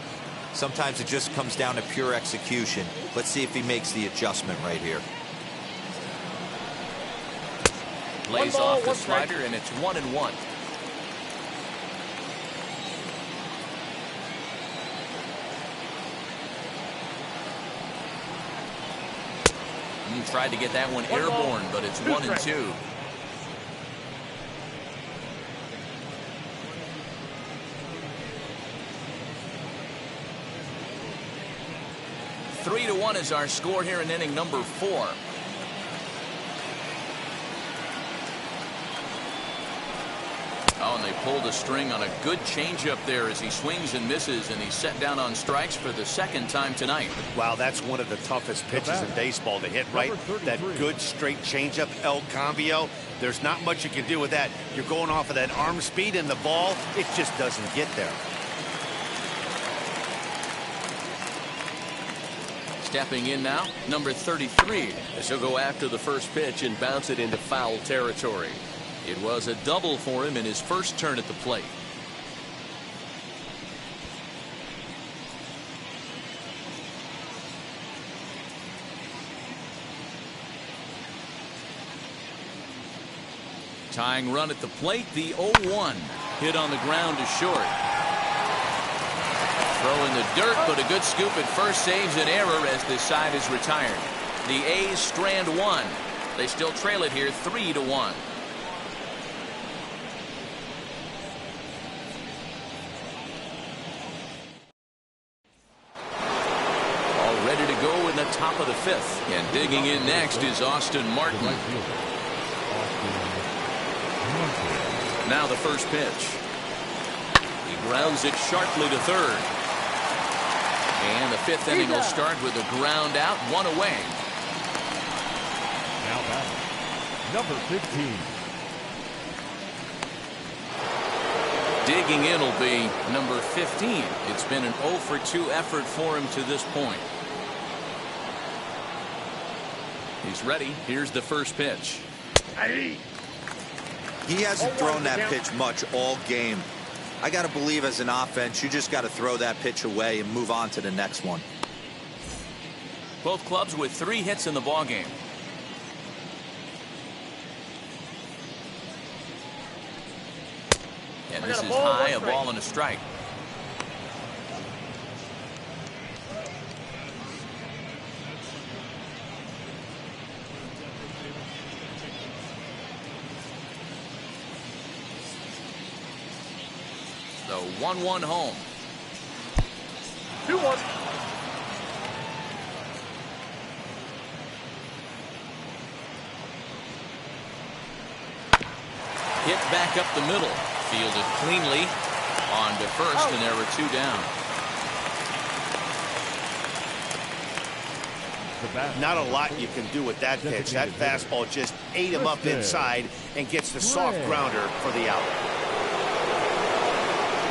sometimes it just comes down to pure execution. Let's see if he makes the adjustment right here. Lays off the slider, and it's 1-1. Tried to get that one airborne, but it's 1-2. Three to 1 is our score here in inning number 4. Oh, and they pulled a string on a good changeup there as he swings and misses, and he's set down on strikes for the second time tonight. Wow, that's one of the toughest pitches in baseball to hit, right? That good straight changeup, El Cambio. There's not much you can do with that. You're going off of that arm speed, and the ball, it just doesn't get there. Stepping in now, number 33. This will go after the first pitch and bounce it into foul territory. It was a double for him in his first turn at the plate. Tying run at the plate, the 0-1. Hit on the ground to short. Throw in the dirt, but a good scoop at first saves an error as this side is retired. The A's strand one. They still trail it here 3-1. Ready to go in the top of the 5th. And digging in next is Austin Martin. Now the first pitch. He grounds it sharply to third. And the 5th inning will start with a ground out, 1 away. Now batting, number 15. Digging in will be number 15. It's been an 0 for 2 effort for him to this point. He's ready. Here's the first pitch. He hasn't thrown that pitch much all game. I got to believe as an offense, you just got to throw that pitch away and move on to the next one. Both clubs with 3 hits in the ballgame. And this is high, a ball and a strike. The 1-1 home. 2-1. Hit back up the middle. Fielded cleanly on to first, and there were 2 down. Not a lot you can do with that pitch. That fastball just ate him up inside and gets the soft grounder for the out.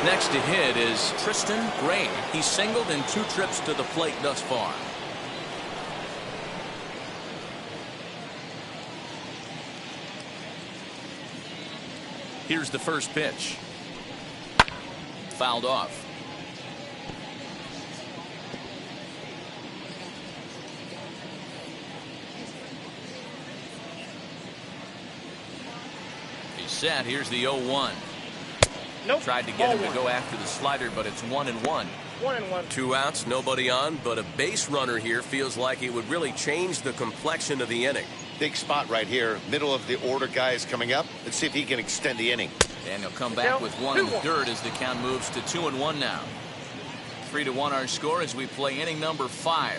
Next to hit is Tristan Gray. He's singled in 2 trips to the plate thus far. Here's the first pitch. Fouled off. He's set. Here's the 0-1. Nope. Tried to get him to go after the slider, but it's 1-1. 1-1. 2 outs, nobody on, but a base runner here feels like it would really change the complexion of the inning. Big spot right here. Middle of the order guy is coming up. Let's see if he can extend the inning. And he'll come back with 1 in the dirt as the count moves to 2-1 now. 3-1 our score as we play inning number 5.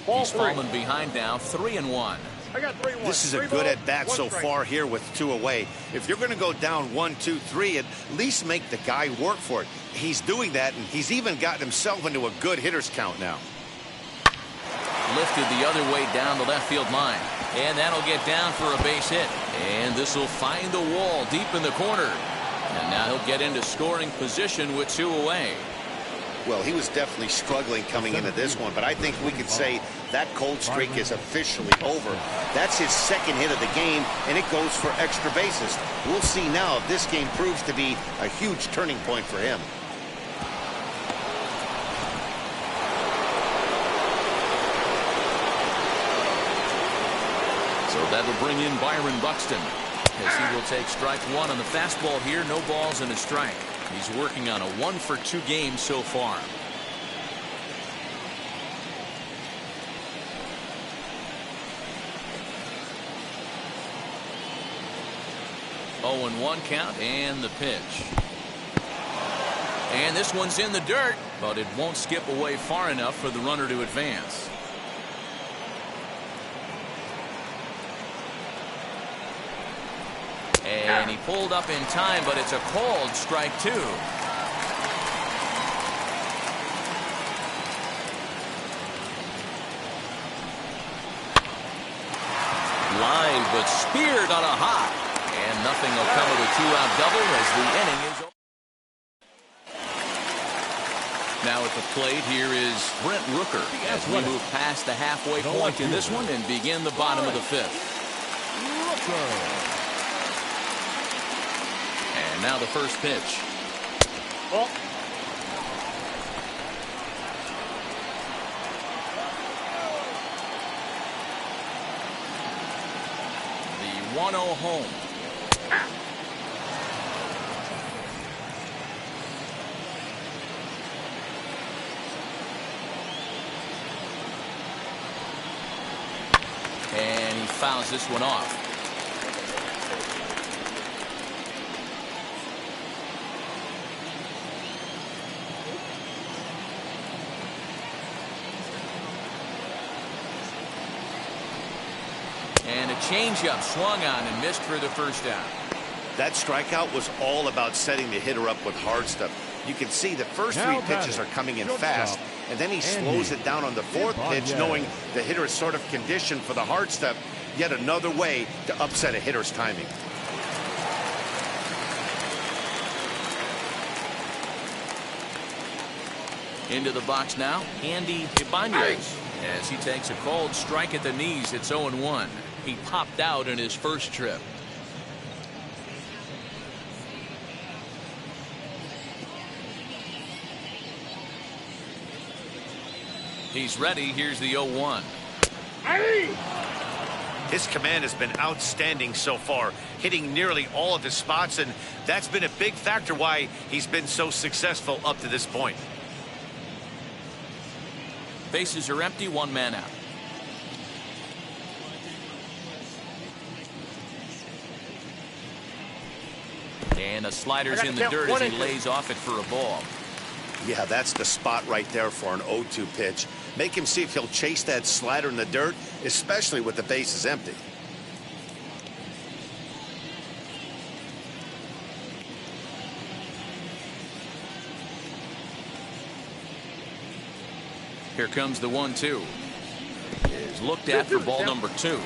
He's fallen behind now, 3-1. I got 3-1. This is a good at bat so far here with 2 away. If you're going to go down 1, 2, 3, at least make the guy work for it. He's doing that, and he's even gotten himself into a good hitter's count now. Lifted the other way down the left field line, and that'll get down for a base hit. And this will find the wall deep in the corner. And now he'll get into scoring position with 2 away. Well, he was definitely struggling coming into this one, but I think we could say that cold streak is officially over. That's his second hit of the game, and it goes for extra bases. We'll see now if this game proves to be a huge turning point for him. So that'll bring in Byron Buxton, as he will take strike 1 on the fastball here. No balls and a strike. He's working on a 1-for-2 game so far. Oh, and 1 count, and the pitch. And this one's in the dirt, but it won't skip away far enough for the runner to advance. And he pulled up in time, but it's a called strike 2. Line, but speared on a hop. And nothing will come of a 2-out double as the inning is over. Now at the plate, here is Brent Rooker as we move past the halfway point in this one and begin the bottom of the 5th. And now the first pitch. Ball. The 1-0 home. And he fouls this one off. And a changeup swung on and missed for the first out. That strikeout was all about setting the hitter up with hard stuff. You can see the first 3 pitches are coming in fast, and then he slows it down on the 4th pitch, knowing the hitter is sort of conditioned for the hard stuff. Yet another way to upset a hitter's timing. Into the box now, Andy Ibanez, as he takes a called strike at the knees. It's 0-1. He popped out in his first trip. He's ready. Here's the 0-1. His command has been outstanding so far, hitting nearly all of his spots, and that's been a big factor why he's been so successful up to this point. Bases are empty, 1 man out. And the slider's in the dirt as he lays off it for a ball. Yeah, that's the spot right there for an 0-2 pitch. Make him see if he'll chase that slider in the dirt, especially with the bases empty. Here comes the 1-2. Is looked at for ball number 2.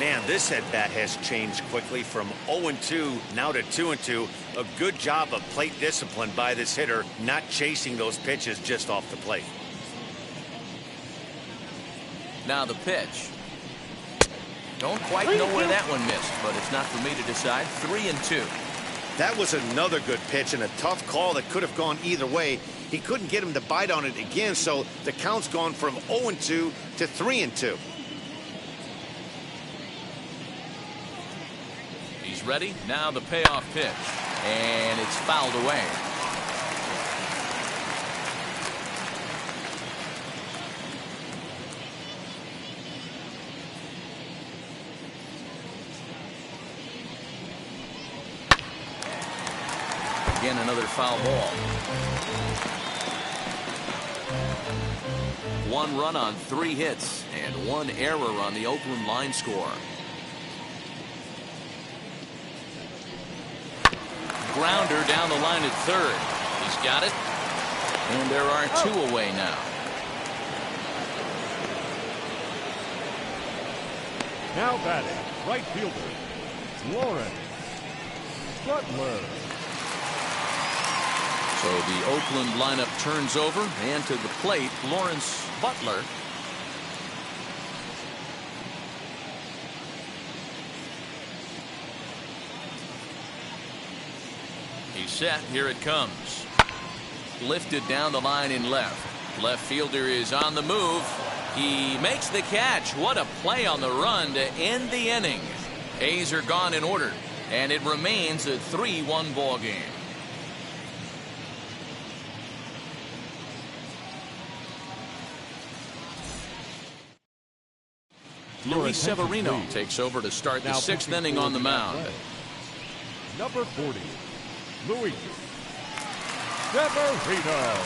Man, this at-bat has changed quickly from 0-2 now to 2-2. A good job of plate discipline by this hitter, not chasing those pitches just off the plate. Now the pitch. Don't quite know where that one missed, but it's not for me to decide. 3-2. That was another good pitch and a tough call that could have gone either way. He couldn't get him to bite on it again, so the count's gone from 0-2 to 3-2. He's ready. Now the payoff pitch. And it's fouled away. Again, another foul ball. 1 run on 3 hits and 1 error on the Oakland line score. Grounder down the line at third. He's got it. And there are 2 away now. Now batting, right fielder, Lawrence Butler. So the Oakland lineup turns over, and to the plate, Lawrence Butler. He's set. Here it comes. Lifted down the line in left. Left fielder is on the move. He makes the catch. What a play on the run to end the inning. A's are gone in order, and it remains a 3-1 ball game. Luis Severino takes over to start the 6th inning on the mound. Number 40, Luis Severino.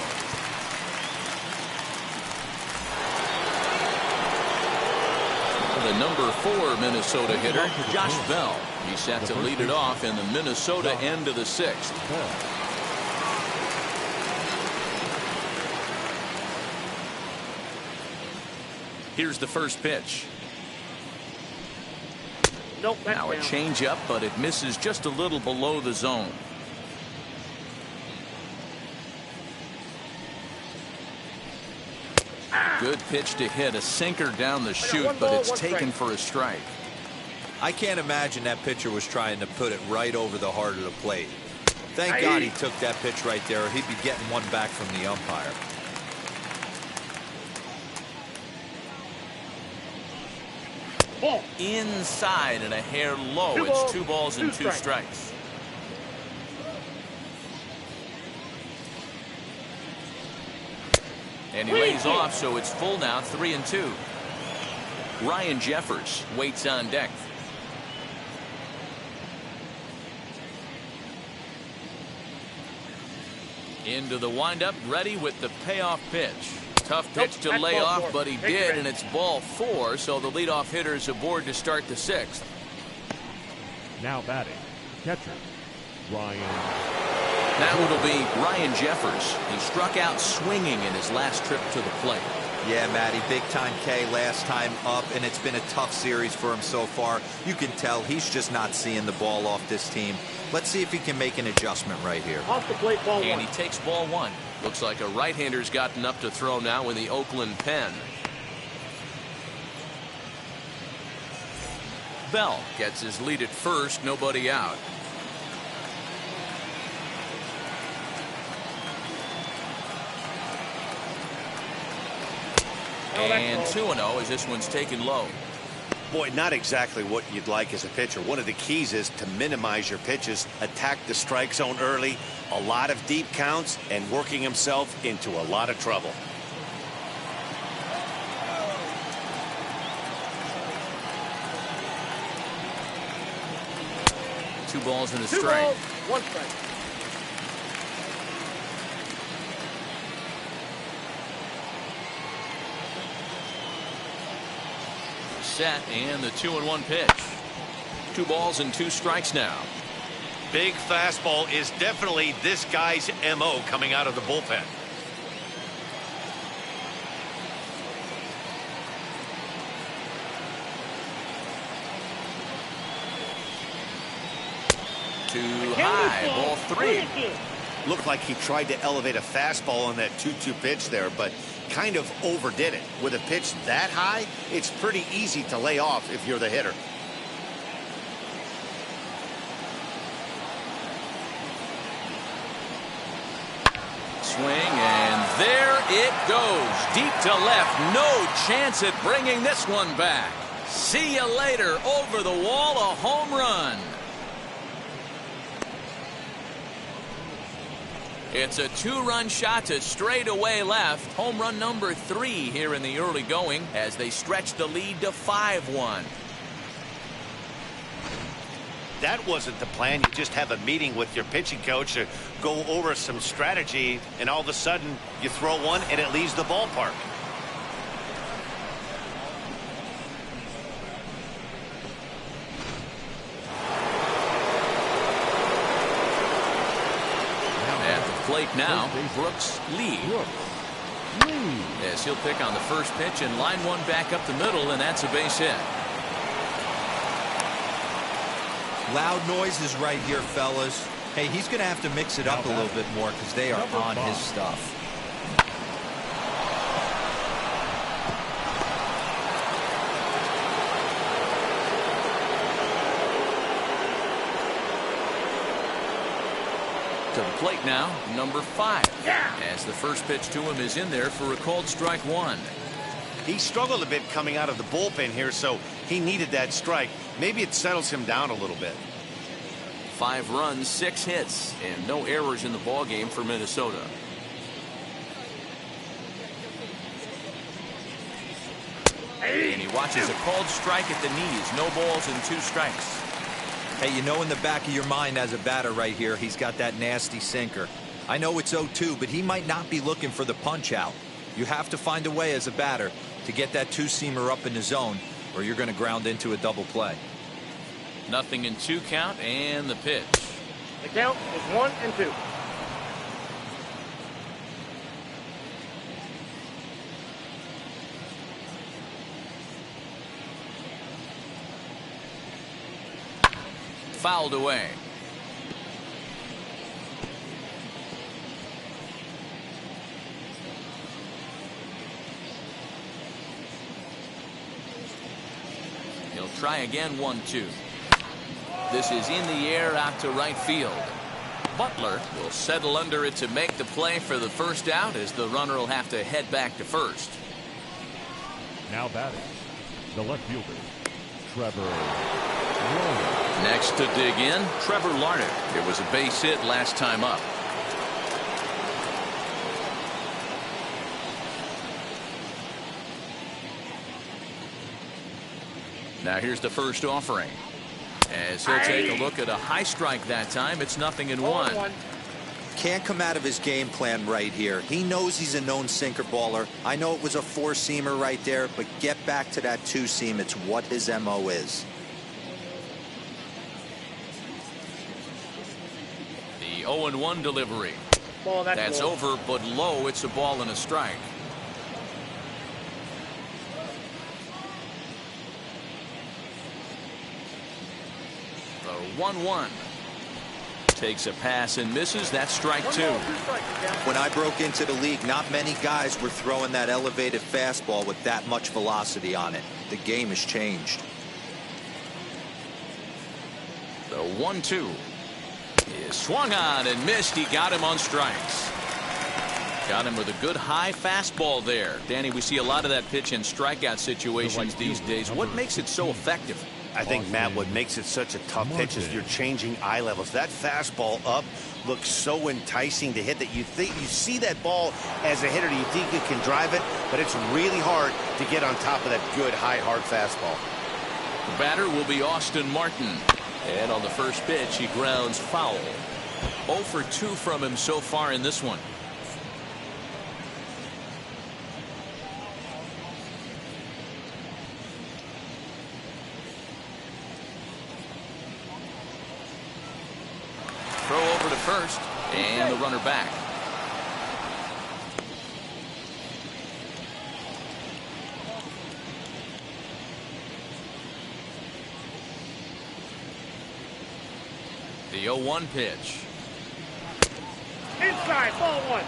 The number 4 Minnesota hitter, Josh Bell. He's set to lead it off in the Minnesota end of the 6th. Here's the first pitch. Nope, now a changeup, but it misses just a little below the zone. Good pitch to hit, a sinker down the chute, but it's taken for a strike. I can't imagine that pitcher was trying to put it right over the heart of the plate. Thank God he took that pitch right there, or he'd be getting one back from the umpire. Inside and a hair low. It's 2 balls and 2 strikes. And he lays off, so it's full now, 3-2. Ryan Jeffers waits on deck. Into the windup, ready with the payoff pitch. Tough pitch to lay off, but he did, and it's ball 4, so the leadoff hitter is aboard to start the 6th. Now batting, catcher, Ryan. Now it'll be Ryan Jeffers. He struck out swinging in his last trip to the plate. Yeah, Matty, big time K last time up, and it's been a tough series for him so far. You can tell he's just not seeing the ball off this team. Let's see if he can make an adjustment right here. Off the plate, ball 1. And he takes ball 1. Looks like a right-hander's gotten up to throw now in the Oakland pen. Bell gets his lead at first, nobody out. And 2-0 as this one's taken low. Boy, not exactly what you'd like as a pitcher. One of the keys is to minimize your pitches, attack the strike zone early, a lot of deep counts, and working himself into a lot of trouble. Two balls and a 2 strike. balls, 1 strike. Set, and the 2-1 pitch. 2 balls and 2 strikes now. Big fastball is definitely this guy's MO coming out of the bullpen. Too high, ball 3. Looked like he tried to elevate a fastball on that 2-2 pitch there, but kind of overdid it. With a pitch that high, it's pretty easy to lay off if you're the hitter. Swing, and there it goes. Deep to left. No chance at bringing this one back. See you later. Over the wall, a home run. It's a 2-run shot to straightaway left. Home run number 3 here in the early going as they stretch the lead to 5-1. That wasn't the plan. You just have a meeting with your pitching coach to go over some strategy, and all of a sudden you throw one and it leaves the ballpark. At the plate now, Brooks Lee. Yes, he'll pick on the first pitch and line one back up the middle, and that's a base hit. Loud noises right here, fellas. Hey, he's going to have to mix it up a little bit more because they are on his stuff. To the plate now, number 5. As the first pitch to him is in there for a called strike 1. He struggled a bit coming out of the bullpen here, so he needed that strike. Maybe it settles him down a little bit. 5 runs, 6 hits, and no errors in the ballgame for Minnesota. And he watches a called strike at the knees. No balls and 2 strikes. Hey, you know in the back of your mind as a batter right here, he's got that nasty sinker. I know it's 0-2, but he might not be looking for the punch out. You have to find a way as a batter to get that 2-seamer up in the zone, or you're going to ground into a double play. 0-2 count, and the pitch. The count is 1-2. Fouled away. He'll try again. 1-2. This is in the air out to right field. Butler will settle under it to make the play for the first out, as the runner will have to head back to first. Now batting, the left fielder, Trevor Larned. Next to dig in, Trevor Larned. It was a base hit last time up. Now here's the first offering. As he'll take a look at a high strike that time, it's 0-1. Can't come out of his game plan right here. He knows he's a known sinker baller. I know it was a 4-seamer right there, but get back to that 2-seam. It's what his MO is. The 0-1 delivery. Ball, that's over, but low. It's a ball and a strike. The 1-1. Takes a pass and misses. That's strike 2. When I broke into the league, not many guys were throwing that elevated fastball with that much velocity on it. The game has changed. The 1-2 is swung on and missed. He got him on strikes. Got him with a good high fastball there. Danny, we see a lot of that pitch in strikeout situations these days. What makes it so effective? I think, Matt, what makes it such a tough pitch is you're changing eye levels. That fastball up looks so enticing to hit that you think you see that ball as a hitter. You think you can drive it, but it's really hard to get on top of that good high hard fastball. The batter will be Austin Martin. And on the first pitch, he grounds foul. 0 for 2 from him so far in this one. Throw over to first, and the runner back. The 0-1 pitch. Inside, ball 1.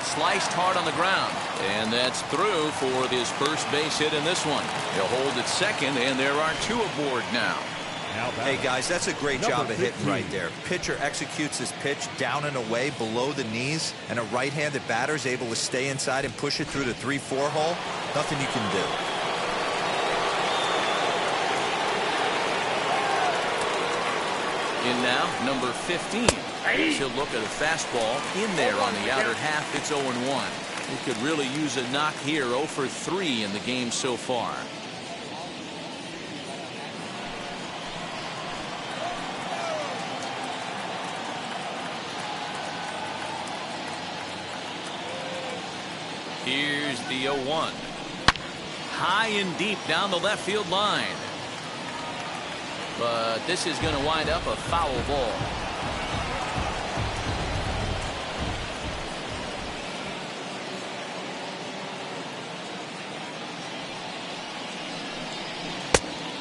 Sliced hard on the ground, and that's through for his first base hit in this one. He'll hold at second, and there are 2 aboard now. Hey guys, that's a great job of hitting right there. Pitcher executes his pitch down and away below the knees, and a right-handed batter is able to stay inside and push it through the 3-4 hole. Nothing you can do. In now, number 15. She'll look at a fastball in there on the outer half. It's 0-1. He could really use a knock here. 0 for 3 in the game so far. Here's the 0-1. High and deep down the left field line. But this is going to wind up a foul ball.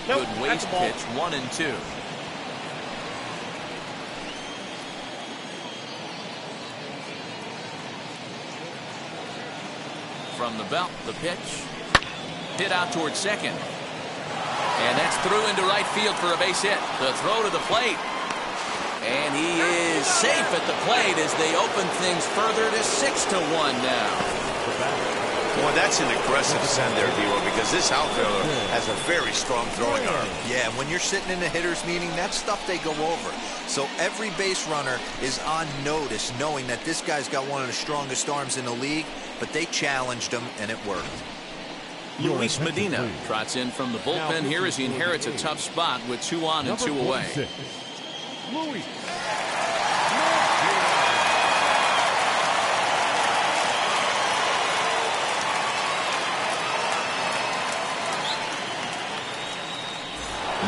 Good waste pitch, 1-2. From the belt, the pitch. Hit out towards second. And that's through into right field for a base hit. The throw to the plate. And he is safe at the plate as they open things further to 6-1 now. Boy, that's an aggressive send there, D-Roy, because this outfielder has a very strong throwing arm. Yeah, when you're sitting in a hitter's meeting, that's stuff they go over. So every base runner is on notice, knowing that this guy's got one of the strongest arms in the league, but they challenged him, and it worked. Luis Medina trots in from the bullpen here as he inherits a tough spot with 2 on and 2 away. Luis.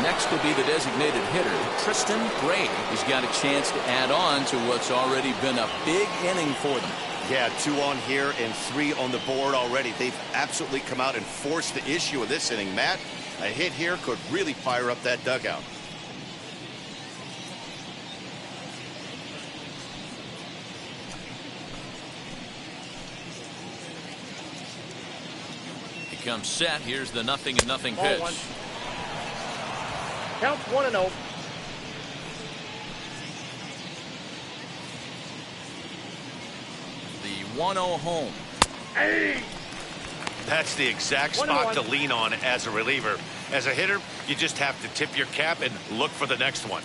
Next will be the designated hitter, Tristan Gray. He's got a chance to add on to what's already been a big inning for them. Yeah, 2 on here and 3 on the board already. They've absolutely come out and forced the issue of this inning. Matt, a hit here could really fire up that dugout. He comes set. Here's the 0-0 pitch. Ball 1. Counts 1-0. The 1-0 home. Hey! That's the exact spot to lean on as a reliever. As a hitter, you just have to tip your cap and look for the next one.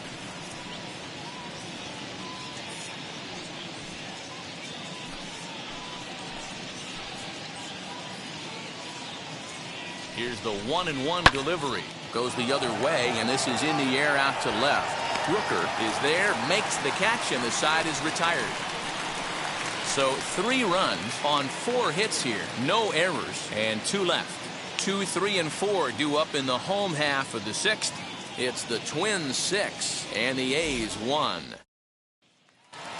Here's the 1-1 delivery. Goes the other way, and this is in the air out to left. Rooker is there, makes the catch, and the side is retired. So 3 runs on 4 hits here. No errors, and 2 left. 2, 3, and 4 due up in the home half of the 6th. It's the Twins 6 and the A's 1.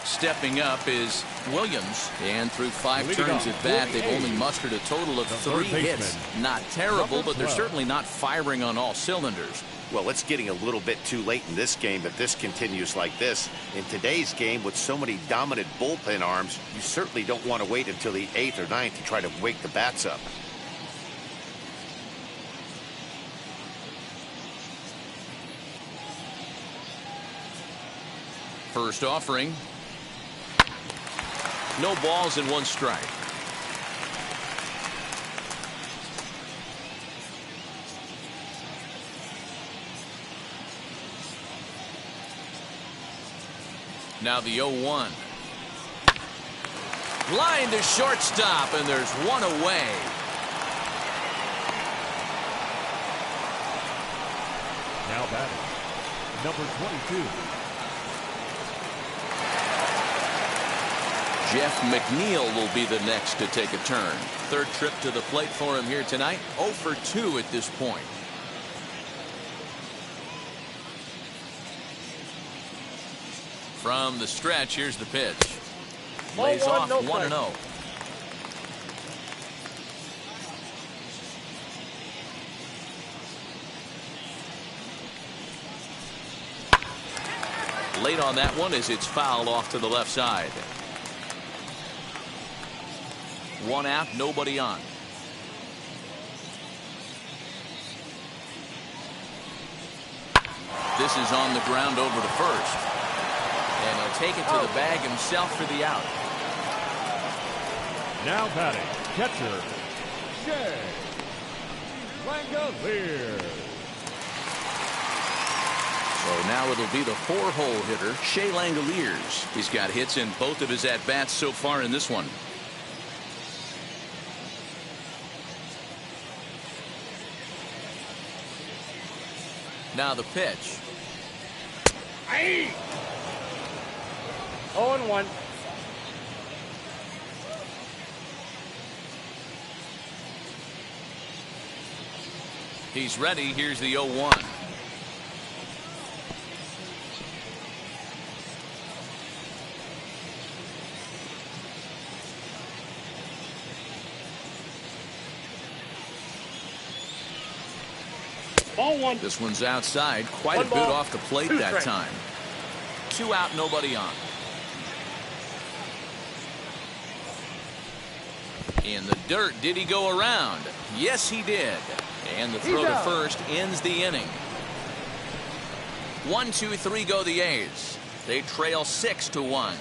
Stepping up is Williams, and through 5 turns at bat, they've only mustered a total of 3 hits. Not terrible, but they're certainly not firing on all cylinders. Well, it's getting a little bit too late in this game if this continues like this. In today's game, with so many dominant bullpen arms, you certainly don't want to wait until the 8th or 9th to try to wake the bats up. First offering. No balls and 1 strike. Now the 0-1. Line to shortstop, and there's 1 away. Now batting, number 22. Jeff McNeil will be the next to take a turn. 3rd trip to the plate for him here tonight. 0 for 2 at this point. From the stretch, here's the pitch. Lays off 1-0. Late on that one as it's fouled off to the left side. 1 out, nobody on. This is on the ground over to first. And he'll take it to the bag himself for the out. Now batting, catcher, Shea Langoliers. So now it'll be the 4-hole hitter, Shea Langoliers. He's got hits in both of his at-bats so far in this one. Now the pitch. 0-1. He's ready. Here's the 0-1. Ball one. This one's outside. Quite One a bit ball, off the plate two that strikes. time. 2 out, nobody on. In the dirt, did he go around? Yes, he did. And the throw to first ends the inning. 1, 2, 3 go the A's. They trail 6-1.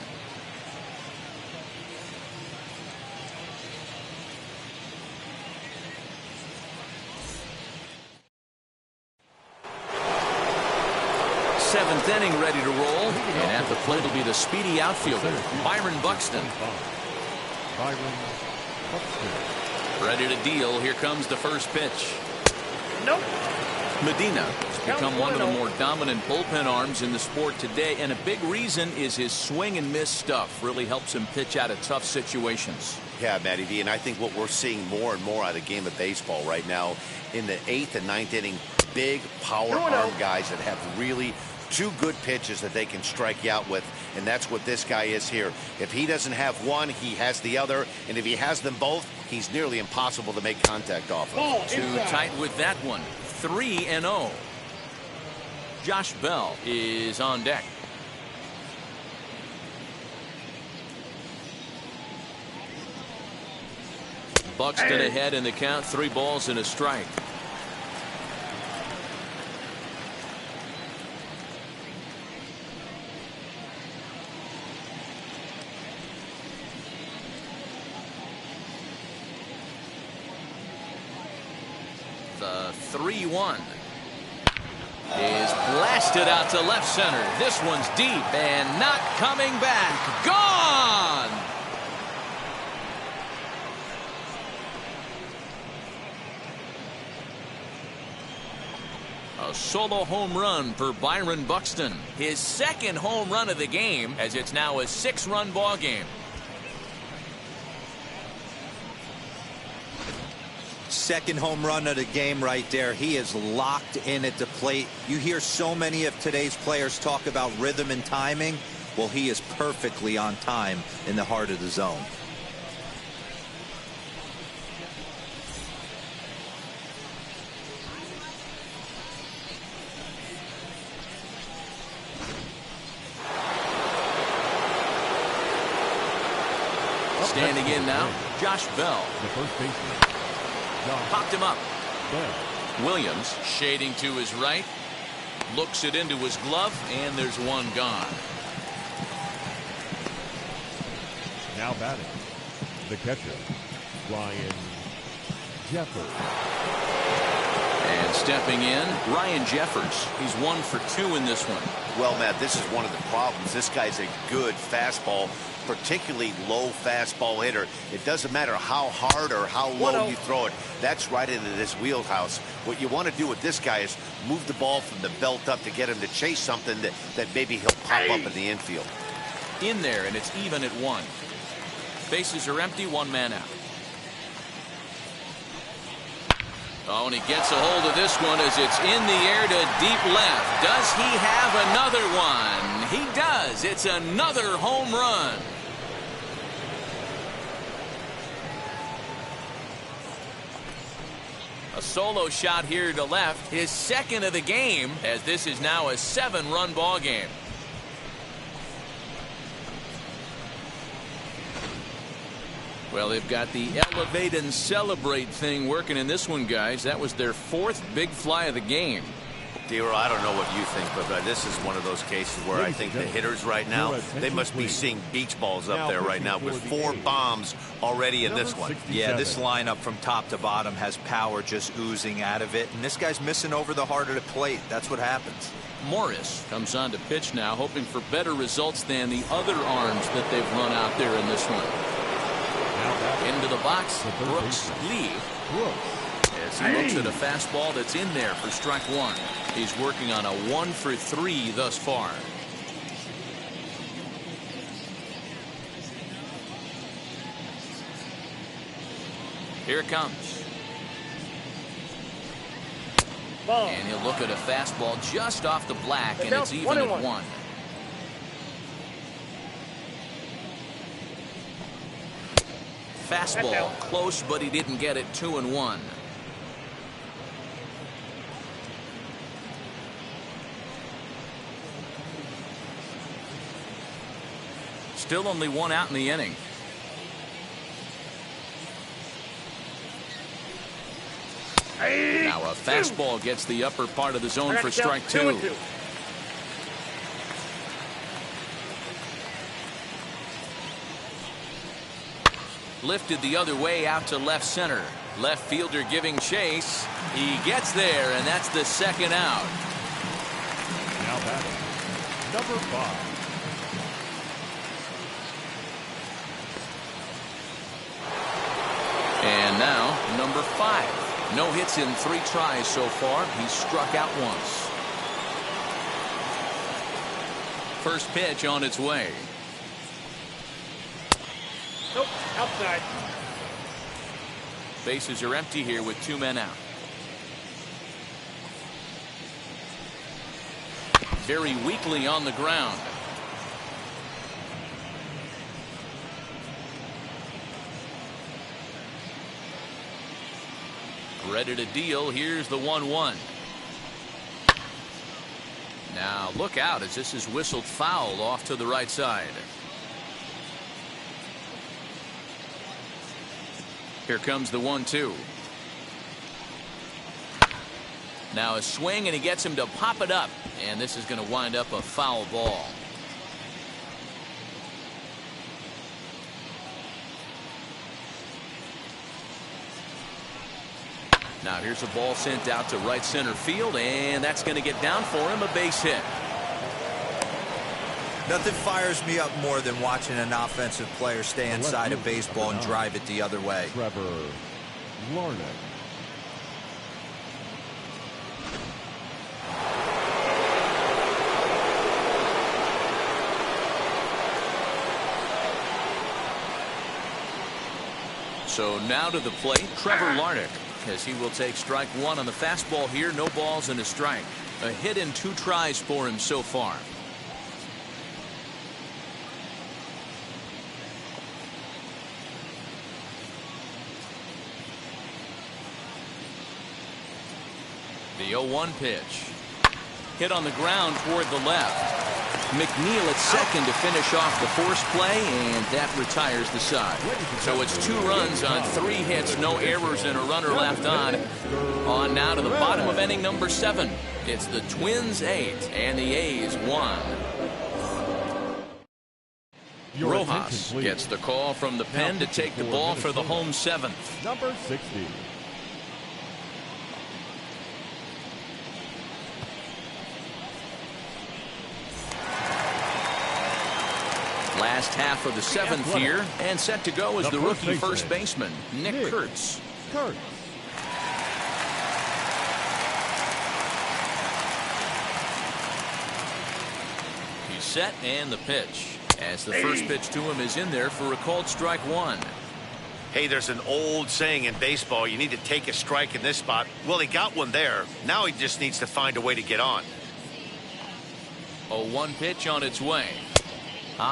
Seventh inning ready to roll. And at the plate will be the speedy outfielder, Byron Buxton. Byron Buxton. Ready to deal. Here comes the first pitch. Nope. Medina has become one of the more dominant bullpen arms in the sport today, and a big reason is his swing and miss stuff. Really helps him pitch out of tough situations. Yeah, Matty V, and I think what we're seeing more and more out of the game of baseball right now in the 8th and 9th inning, big power arm guys that have really 2 good pitches that they can strike you out with, and that's what this guy is here. If he doesn't have one, he has the other, and if he has them both, he's nearly impossible to make contact off of. Too tight with that one. 3-0. Josh Bell is on deck. Buxton ahead in the count. 3 balls and a strike. The 3-1 is blasted out to left center. This one's deep and not coming back. Gone! A solo home run for Byron Buxton. His 2nd home run of the game, as it's now a 6-run ball game. Second home run of the game right there. He is locked in at the plate. You hear so many of today's players talk about rhythm and timing. Well, he is perfectly on time in the heart of the zone. Standing in now, Josh Bell. The first baseman. Popped him up. Bell. Williams shading to his right. Looks it into his glove, and there's one gone. Now batting. The catcher, Ryan Jeffers. And stepping in, Ryan Jeffers. He's 1 for 2 in this one. Well, Matt, this is one of the problems. This guy's a good fastball, particularly low fastball hitter. It doesn't matter how hard or how low you throw it. That's right into this wheelhouse. What you want to do with this guy is move the ball from the belt up to get him to chase something that maybe he'll pop up in the infield. In there, and it's even at 1. Bases are empty, 1 man out. Oh, and he gets a hold of this one as it's in the air to deep left. Does he have another one? He does. It's another home run. A solo shot here to left. His 2nd of the game, as this is now a 7-run ball game. Well, they've got the elevate and celebrate thing working in this one, guys. That was their 4th big fly of the game. Dero, I don't know what you think, but this is one of those cases where I think the hitters right now, they must be seeing beach balls up there right now with 4 bombs already in this one. Yeah, this lineup from top to bottom has power just oozing out of it, and this guy's missing over the heart of the plate. That's what happens. Morris comes on to pitch now, hoping for better results than the other arms that they've run out there in this one. Into the box, Brooks Lee. As he looks at a fastball that's in there for strike 1. He's working on a 1 for 3 thus far. Here it comes. Ball. And he'll look at a fastball just off the black, and it's even at 1. Fastball close, but he didn't get it. 2-1. still only one out in the inning. Now a fastball gets the upper part of the zone for strike 2. Lifted the other way out to left center. Left fielder giving chase. He gets there, and that's the second out. Now batting, number 5. And now number 5. No hits in 3 tries so far. He's struck out once. First pitch on its way. Nope, outside. Bases are empty here with 2 men out. Very weakly on the ground. Ready to deal. Here's the 1-1. Now look out as this is whistled foul off to the right side. Here comes the 1-2. Now a swing, and he gets him to pop it up, and this is going to wind up a foul ball. Now here's a ball sent out to right center field, and that's going to get down for him, a base hit. Nothing fires me up more than watching an offensive player stay inside a baseball and drive it the other way. Trevor Larnach. So now to the plate, Trevor Larnach, as he will take strike 1 on the fastball here. No balls and a strike. A hit in 2 tries for him so far. The 0-1 pitch. Hit on the ground toward the left. McNeil at second to finish off the force play, and that retires the side. So it's 2 runs on 3 hits, no errors, and a runner left on. On now to the bottom of inning number 7. It's the Twins 8 and the A's 1. Rojas gets the call from the pen to take the ball for the home 7th. Number 60. Last half of the 7th here, and set to go is the rookie first baseman, Nick Kurtz. He's set, and the pitch. As the first pitch to him is in there for a called strike 1. Hey, there's an old saying in baseball, you need to take a strike in this spot. Well, he got one there. Now he just needs to find a way to get on. 0-1 pitch on its way.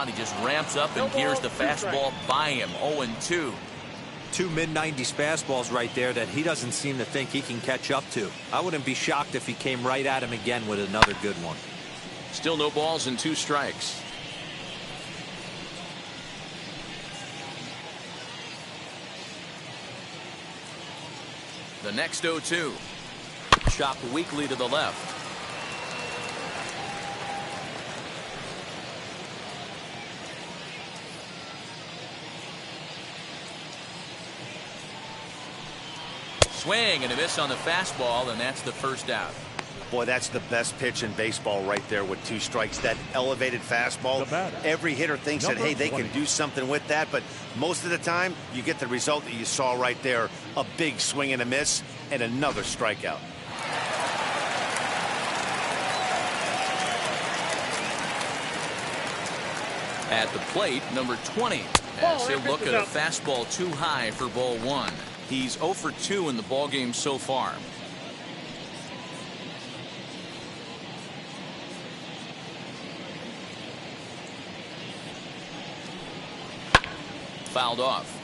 He just ramps up and gears the fastball by him. 0-2. 2 mid-90s fastballs right there that he doesn't seem to think he can catch up to. I wouldn't be shocked if he came right at him again with another good one. Still no balls and 2 strikes. The next 0-2. Chopped weakly to the left. Swing and a miss on the fastball, and that's the first out. Boy, that's the best pitch in baseball right there with 2 strikes. That elevated fastball. Every hitter thinks that, hey, they can do something with that, but most of the time you get the result that you saw right there. A big swing and a miss and another strikeout. At the plate, number 20, as he'll look at a fastball too high for ball 1. He's 0 for 2 in the ballgame so far. Fouled off.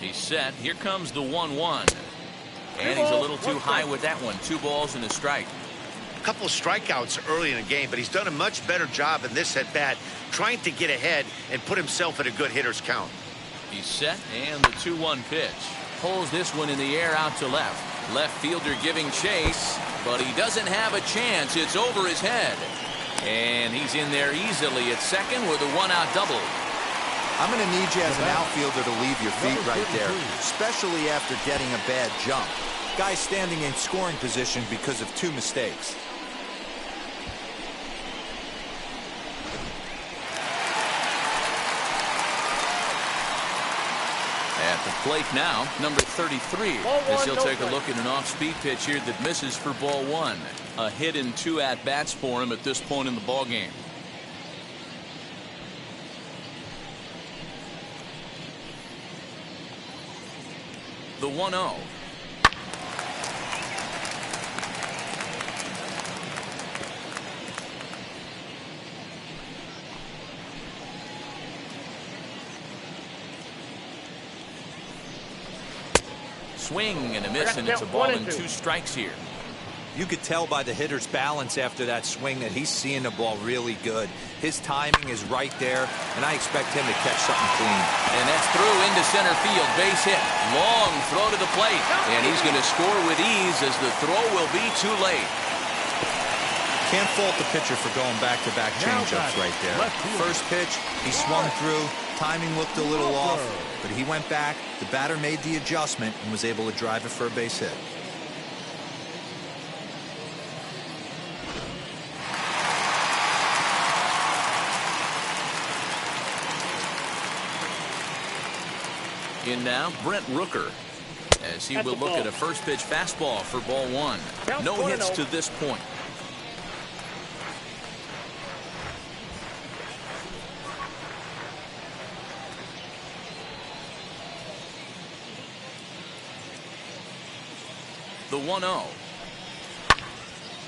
He's set. Here comes the 1-1. And he's a little too high with that one. 2 balls and a strike. A couple of strikeouts early in the game, but he's done a much better job in this at bat, trying to get ahead and put himself in a good hitter's count. He's set, and the 2-1 pitch. Pulls this one in the air out to left. Left fielder giving chase, but he doesn't have a chance. It's over his head. And he's in there easily at second with a 1-out double. I'm going to need you as an outfielder to leave your feet right there, especially after getting a bad jump. Guy's standing in scoring position because of 2 mistakes. At the plate now, number 33. As he'll take a look at an off-speed pitch here that misses for ball 1. A hit and 2 at-bats for him at this point in the ballgame. The 1-0. Swing and a miss, and it's a ball and 2 strikes here. You could tell by the hitter's balance after that swing that he's seeing the ball really good. His timing is right there, and I expect him to catch something clean. And that's through into center field. Base hit. Long throw to the plate. And he's going to score with ease as the throw will be too late. Can't fault the pitcher for going back-to-back changeups right there. First pitch, he swung through. Timing looked a little off, but he went back. The batter made the adjustment and was able to drive it for a base hit. In now, Brent Rooker, as he will look at a first pitch fastball for ball 1. No hits to this point. The 1-0.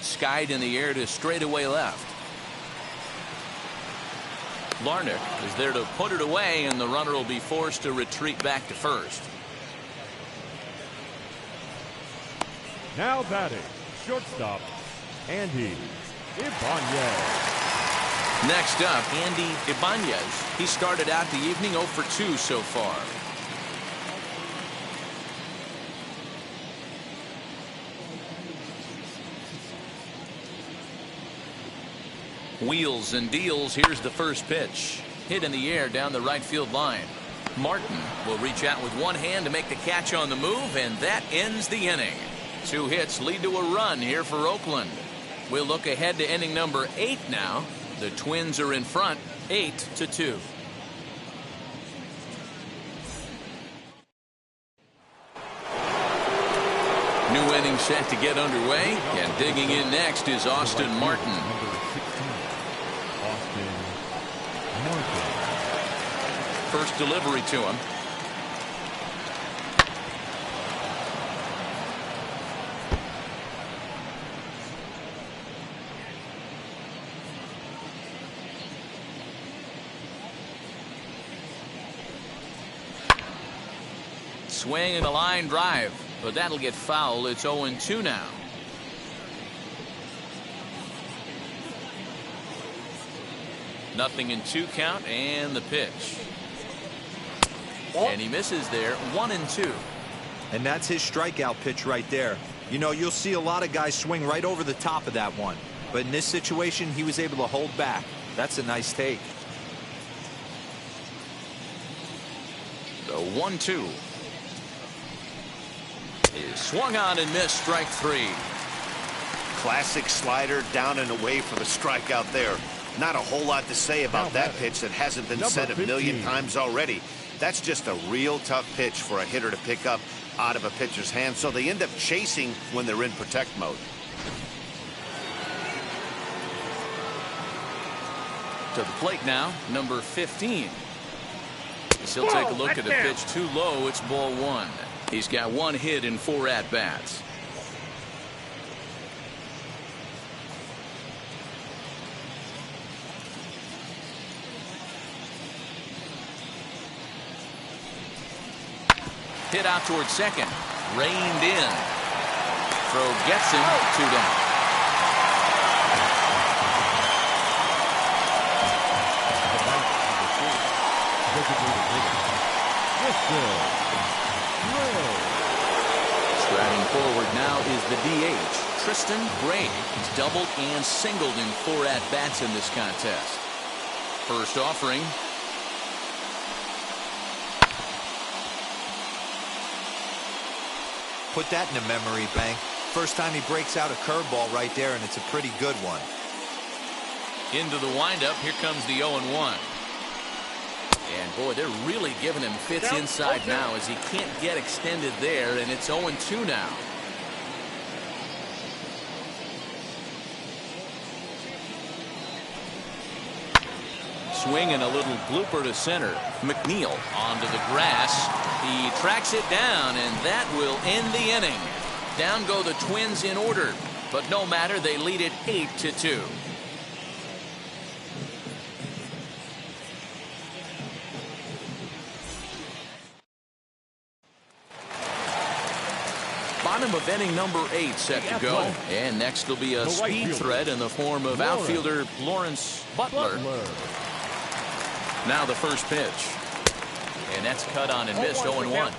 Skied in the air to straightaway left. Larnach is there to put it away, and the runner will be forced to retreat back to first. Now batting, shortstop, Andy Ibanez. Next up, Andy Ibanez. He started out the evening 0 for 2 so far. Wheels and deals. Here's the first pitch. Hit in the air down the right field line. Martin will reach out with one hand to make the catch on the move, and that ends the inning. 2 hits lead to a run here for Oakland. We'll look ahead to inning number 8 now. The Twins are in front, 8-2. New inning set to get underway, and digging in next is Austin Martin. First delivery to him. Swing and a line drive, but that'll get foul. It's 0-2 now. Nothing in 2 count, and the pitch. And he misses there, 1-2. And that's his strikeout pitch right there. You know, you'll see a lot of guys swing right over the top of that one. But in this situation, he was able to hold back. That's a nice take. The 1-2 is swung on and missed, strike 3. Classic slider down and away for the strikeout there. Not a whole lot to say about that pitch that hasn't been said a million times already. That's just a real tough pitch for a hitter to pick up out of a pitcher's hand, so they end up chasing when they're in protect mode. To the plate now, number 15. He'll take a look at a pitch too low. It's ball 1. He's got 1 hit in 4 at-bats. Hit out towards second. Reined in. Throw gets him. 2 down. Striding forward now is the DH, Tristan Gray. He's doubled and singled in 4 at-bats in this contest. First offering. Put that in a memory bank. First time he breaks out a curveball right there, and it's a pretty good one. Into the windup. Here comes the 0-1. And boy, they're really giving him fits inside now as he can't get extended there, and it's 0-2 now. Swing and a little blooper to center. McNeil onto the grass. He tracks it down, and that will end the inning. Down go the Twins in order, but no matter, they lead it 8-2. Bottom of inning number 8 set to go. And next will be a speed threat in the form of outfielder Lawrence Butler. Now the first pitch. And that's cut on and missed. 0-1.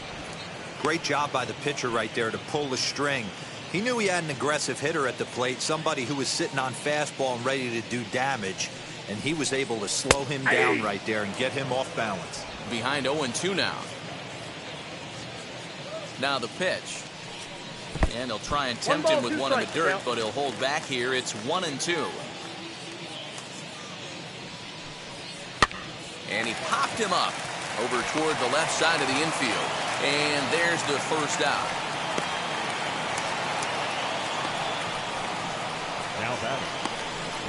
Great job by the pitcher right there to pull the string. He knew he had an aggressive hitter at the plate, somebody who was sitting on fastball and ready to do damage, and he was able to slow him down right there and get him off balance. Behind 0-2 now. Now the pitch. And they'll try and tempt him with one in the dirt, but he'll hold back here. It's 1-2. And he popped him up over toward the left side of the infield. And there's the first out. Now batting,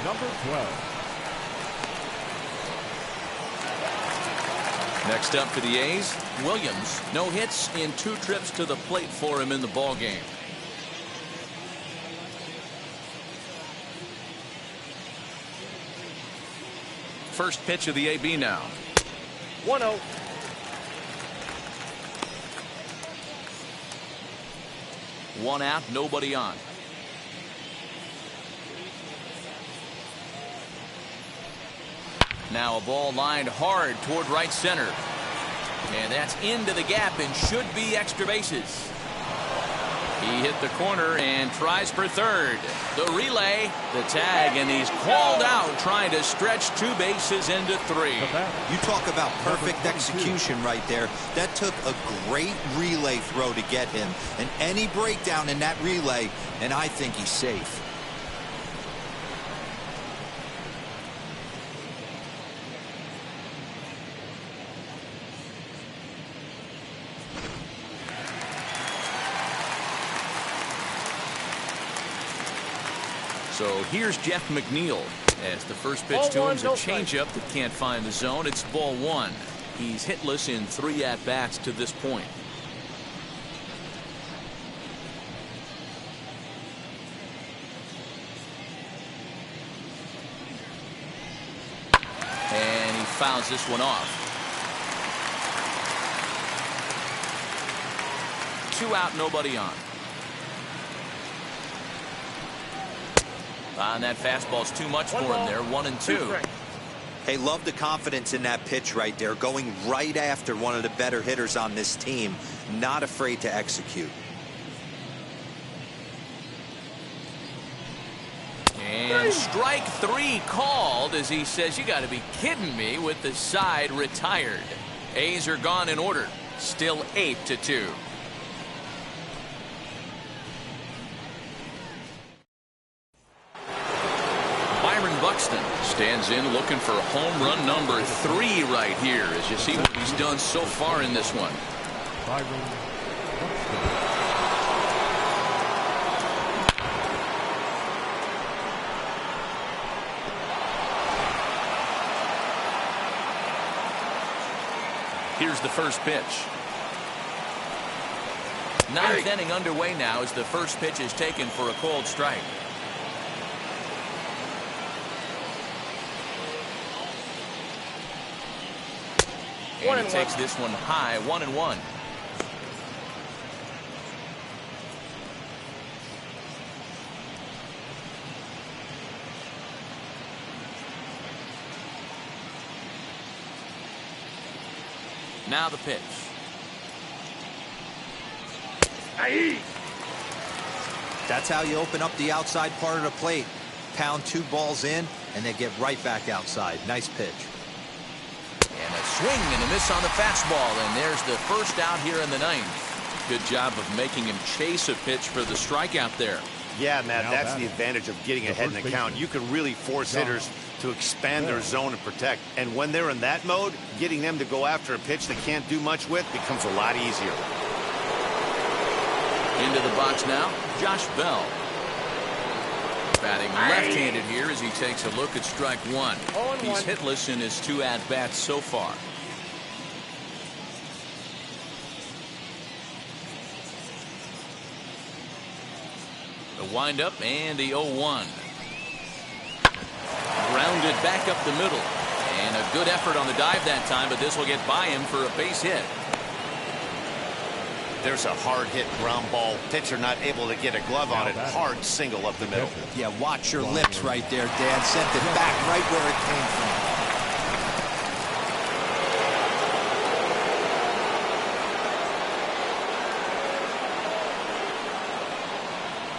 number 12. Next up for the A's, Williams. No hits in 2 trips to the plate for him in the ballgame. First pitch of the AB now. 1-0. One out, nobody on. Now a ball lined hard toward right center. And that's into the gap and should be extra bases. He hit the corner and tries for third. The relay, the tag, and he's called out trying to stretch 2 bases into 3. You talk about perfect execution right there. That took a great relay throw to get him. And any breakdown in that relay, and I think he's safe. So here's Jeff McNeil as the first pitch to him is a changeup that can't find the zone. It's ball 1. He's hitless in 3 at-bats to this point. And he fouls this one off. 2 out, nobody on. And that fastball's too much for him there. 1-2. Hey, love the confidence in that pitch right there. Going right after one of the better hitters on this team. Not afraid to execute. And strike 3 called as he says, you got to be kidding me, with the side retired. A's are gone in order. Still 8-2. Buxton stands in looking for home run number 3 right here as you see what he's done so far in this one. Here's the first pitch. 9th inning underway now as the first pitch is taken for a called strike. And he takes this one high. 1-1. Now the pitch. That's how you open up the outside part of the plate. Pound 2 balls in, and they get right back outside. Nice pitch. And a swing and a miss on the fastball, and there's the first out here in the 9th. Good job of making him chase a pitch for the strikeout there. Yeah, Matt, that's the advantage of getting ahead in the count. You can really force hitters to expand their zone and protect. And when they're in that mode, getting them to go after a pitch they can't do much with becomes a lot easier. Into the box now, Josh Bell. Batting left-handed here as he takes a look at strike 1. He's hitless in his 2 at-bats so far. The windup and the 0-1. Grounded back up the middle. And a good effort on the dive that time, but this will get by him for a base hit. There's a hard hit ground ball. Pitcher not able to get a glove on it. Hard single up the middle. Yeah, watch your lips right there, Dan. Sent it back right where it came from.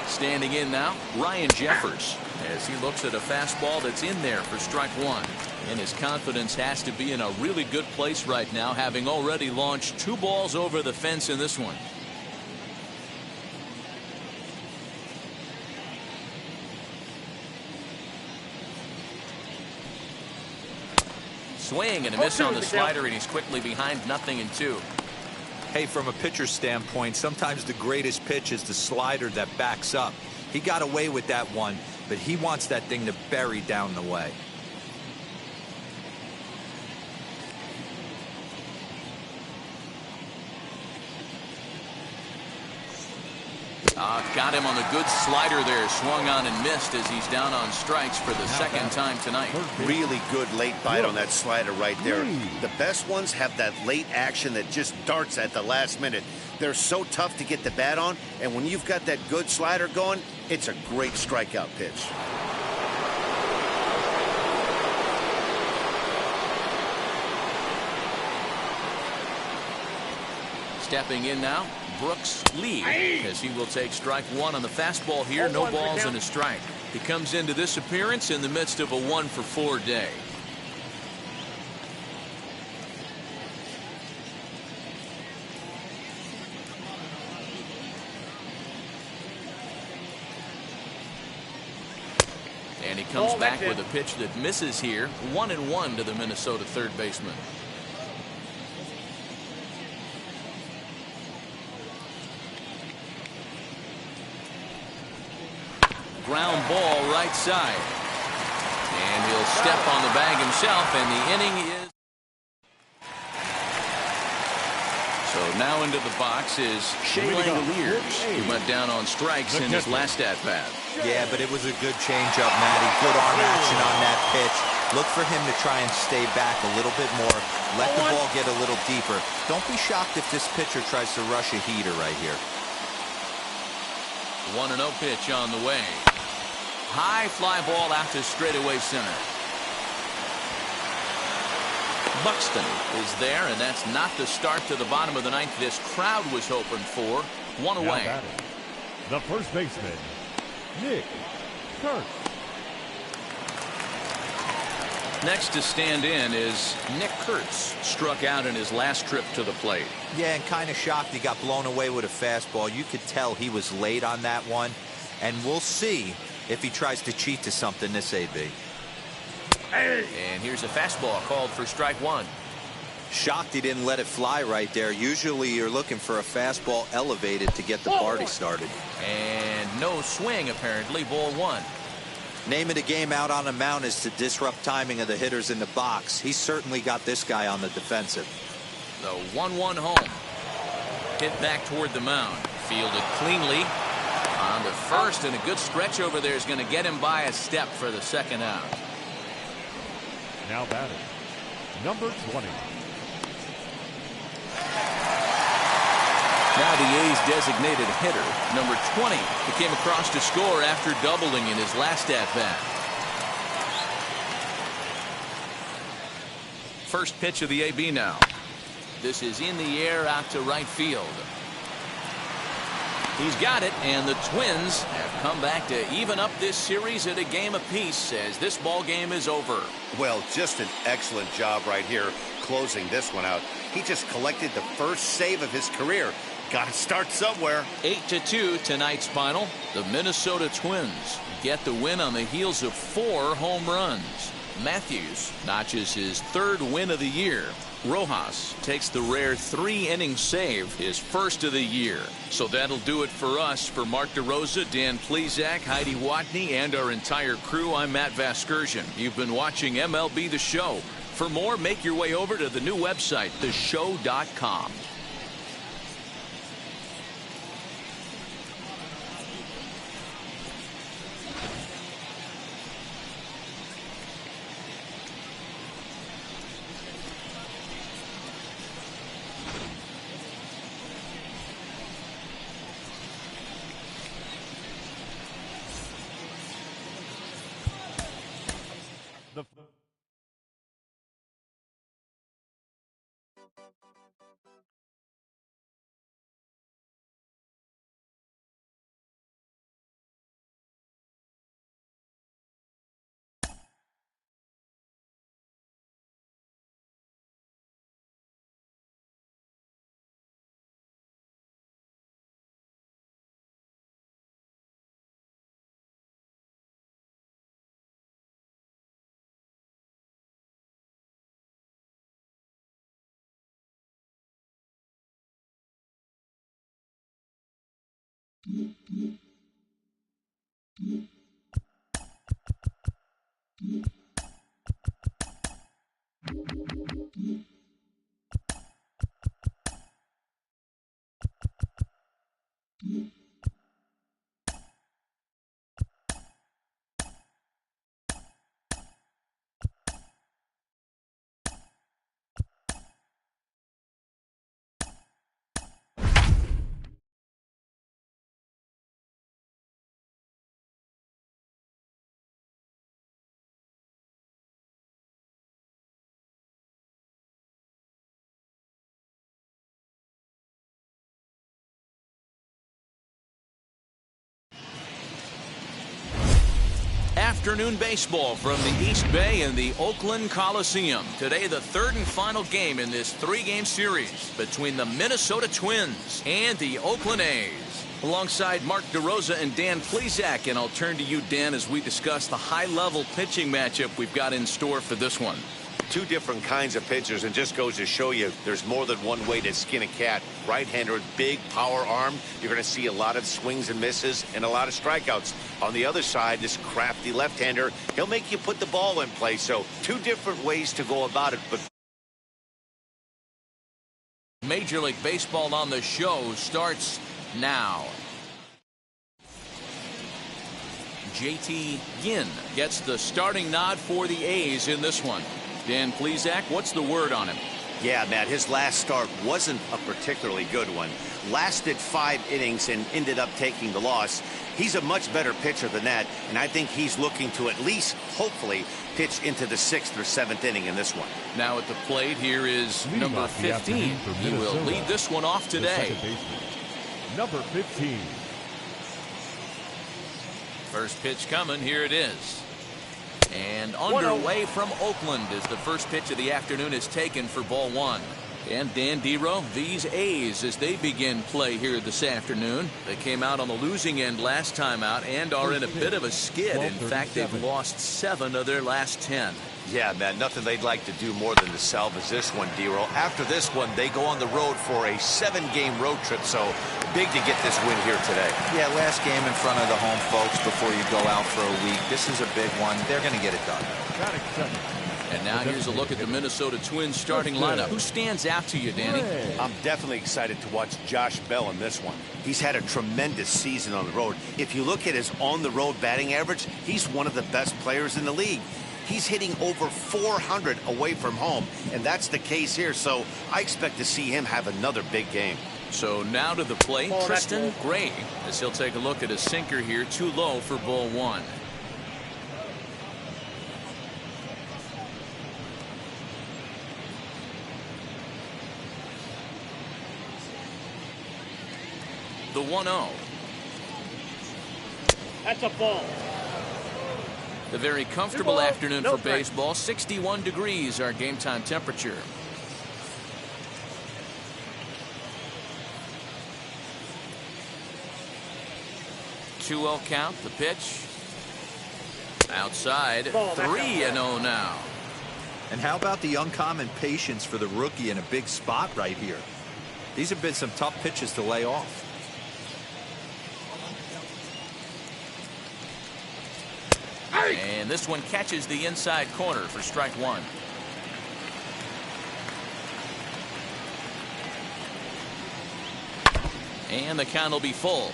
Standing in now, Ryan Jeffers, as he looks at a fastball that's in there for strike 1. And his confidence has to be in a really good place right now, having already launched 2 balls over the fence in this one. Swing and a miss on the slider, and he's quickly behind 0-2. Hey, from a pitcher's standpoint, sometimes the greatest pitch is the slider that backs up. He got away with that one, but he wants that thing to bury down the way. Got him on the good slider there. Swung on and missed as he's down on strikes for the second time tonight. Really good late bite on that slider right there. The best ones have that late action that just darts at the last minute. They're so tough to get the bat on, and when you've got that good slider going, it's a great strikeout pitch. Stepping in now, Brooks Lee, as he will take strike 1 on the fastball here. No balls and a strike. He comes into this appearance in the midst of a 1-for-4 day. And he comes back with a pitch that misses here. 1-1 to the Minnesota third baseman. Ground ball right side. And he'll step on the bag himself, and the inning is. So now into the box is Shea Langoliers, who went down on strikes in his last at-bat. Yeah, but it was a good changeup, Matty. Good arm action on that pitch. Look for him to try and stay back a little bit more. Let the ball get a little deeper. Don't be shocked if this pitcher tries to rush a heater right here. 1-0 pitch on the way. High fly ball out to straightaway center. Buxton is there, and that's not the start to the bottom of the 9th this crowd was hoping for. 1 away. The first baseman, Nick Kurtz. Next to stand in is Nick Kurtz. Struck out in his last trip to the plate. Yeah, and kind of shocked he got blown away with a fastball. You could tell he was late on that one. And we'll see if he tries to cheat to something this AB. And here's a fastball called for strike 1. Shocked he didn't let it fly right there. Usually you're looking for a fastball elevated to get the party started. And no swing, apparently. Ball 1. Name of the game out on the mound is to disrupt timing of the hitters in the box. He certainly got this guy on the defensive. The 1-1 home. Hit back toward the mound. Fielded cleanly. On to first, and a good stretch over there is going to get him by a step for the second out. Now batting, number 20. Now the A's designated hitter, number 20, who came across to score after doubling in his last at-bat. First pitch of the AB now. This is in the air out to right field. He's got it, and the Twins have come back to even up this series at a game apiece as this ball game is over. Well, just an excellent job right here closing this one out. He just collected the first save of his career. Got to start somewhere. 8-2 tonight's final. The Minnesota Twins get the win on the heels of 4 home runs. Matthews notches his 3rd win of the year. Rojas takes the rare 3-inning save, his first of the year. So that'll do it for us. For Mark DeRosa, Dan Plesac, Heidi Watney, and our entire crew, I'm Matt Vasgersian. You've been watching MLB The Show. For more, make your way over to the new website, theshow.com. Afternoon baseball from the East Bay and the Oakland Coliseum. Today, the 3rd and final game in this 3-game series between the Minnesota Twins and the Oakland A's. Alongside Mark DeRosa and Dan Plesac, and I'll turn to you, Dan, as we discuss the high-level pitching matchup we've got in store for this one. 2 different kinds of pitchers, and just goes to show you there's more than one way to skin a cat. Right-hander with big power arm. You're going to see a lot of swings and misses and a lot of strikeouts. On the other side, this crafty left-hander, he'll make you put the ball in play. So 2 different ways to go about it. But Major League Baseball on the show starts now. JT Ginn gets the starting nod for the A's in this one. Dan Plesac, what's the word on him? yeah, Matt, his last start wasn't a particularly good one. Lasted 5 innings and ended up taking the loss. He's a much better pitcher than that, and I think he's looking to at least, hopefully, pitch into the 6th or 7th inning in this one. Now at the plate, here is number 15. He will lead this one off today. Number 15. First pitch coming. Here it is. And underway from Oakland as the first pitch of the afternoon is taken for ball 1. And Dan Dero, these A's as they begin play here this afternoon. They came out on the losing end last time out and are in a bit of a skid. In fact, they've lost 7 of their last 10. Yeah, man, nothing they'd like to do more than to salvage this one, Dero. After this one, they go on the road for a 7-game road trip, so big to get this win here today. Yeah, last game in front of the home folks before you go out for a week. This is a big one. They're going to get it done. And now here's a look at the Minnesota Twins starting lineup. Who stands out to you, Danny? I'm definitely excited to watch Josh Bell in this one. He's had a tremendous season on the road. If you look at his on-the-road batting average, he's one of the best players in the league. He's hitting over 400 away from home, and that's the case here, so I expect to see him have another big game. So now to the plate, Tristan Gray, as he'll take a look at a sinker here, too low for ball 1. The 1-0. That's a ball. A very comfortable afternoon for baseball. 61 degrees our game time temperature. 2-0 count. The pitch. Outside. 3-0 now. And how about the uncommon patience for the rookie in a big spot right here? These have been some tough pitches to lay off. And this one catches the inside corner for strike one. And the count will be full.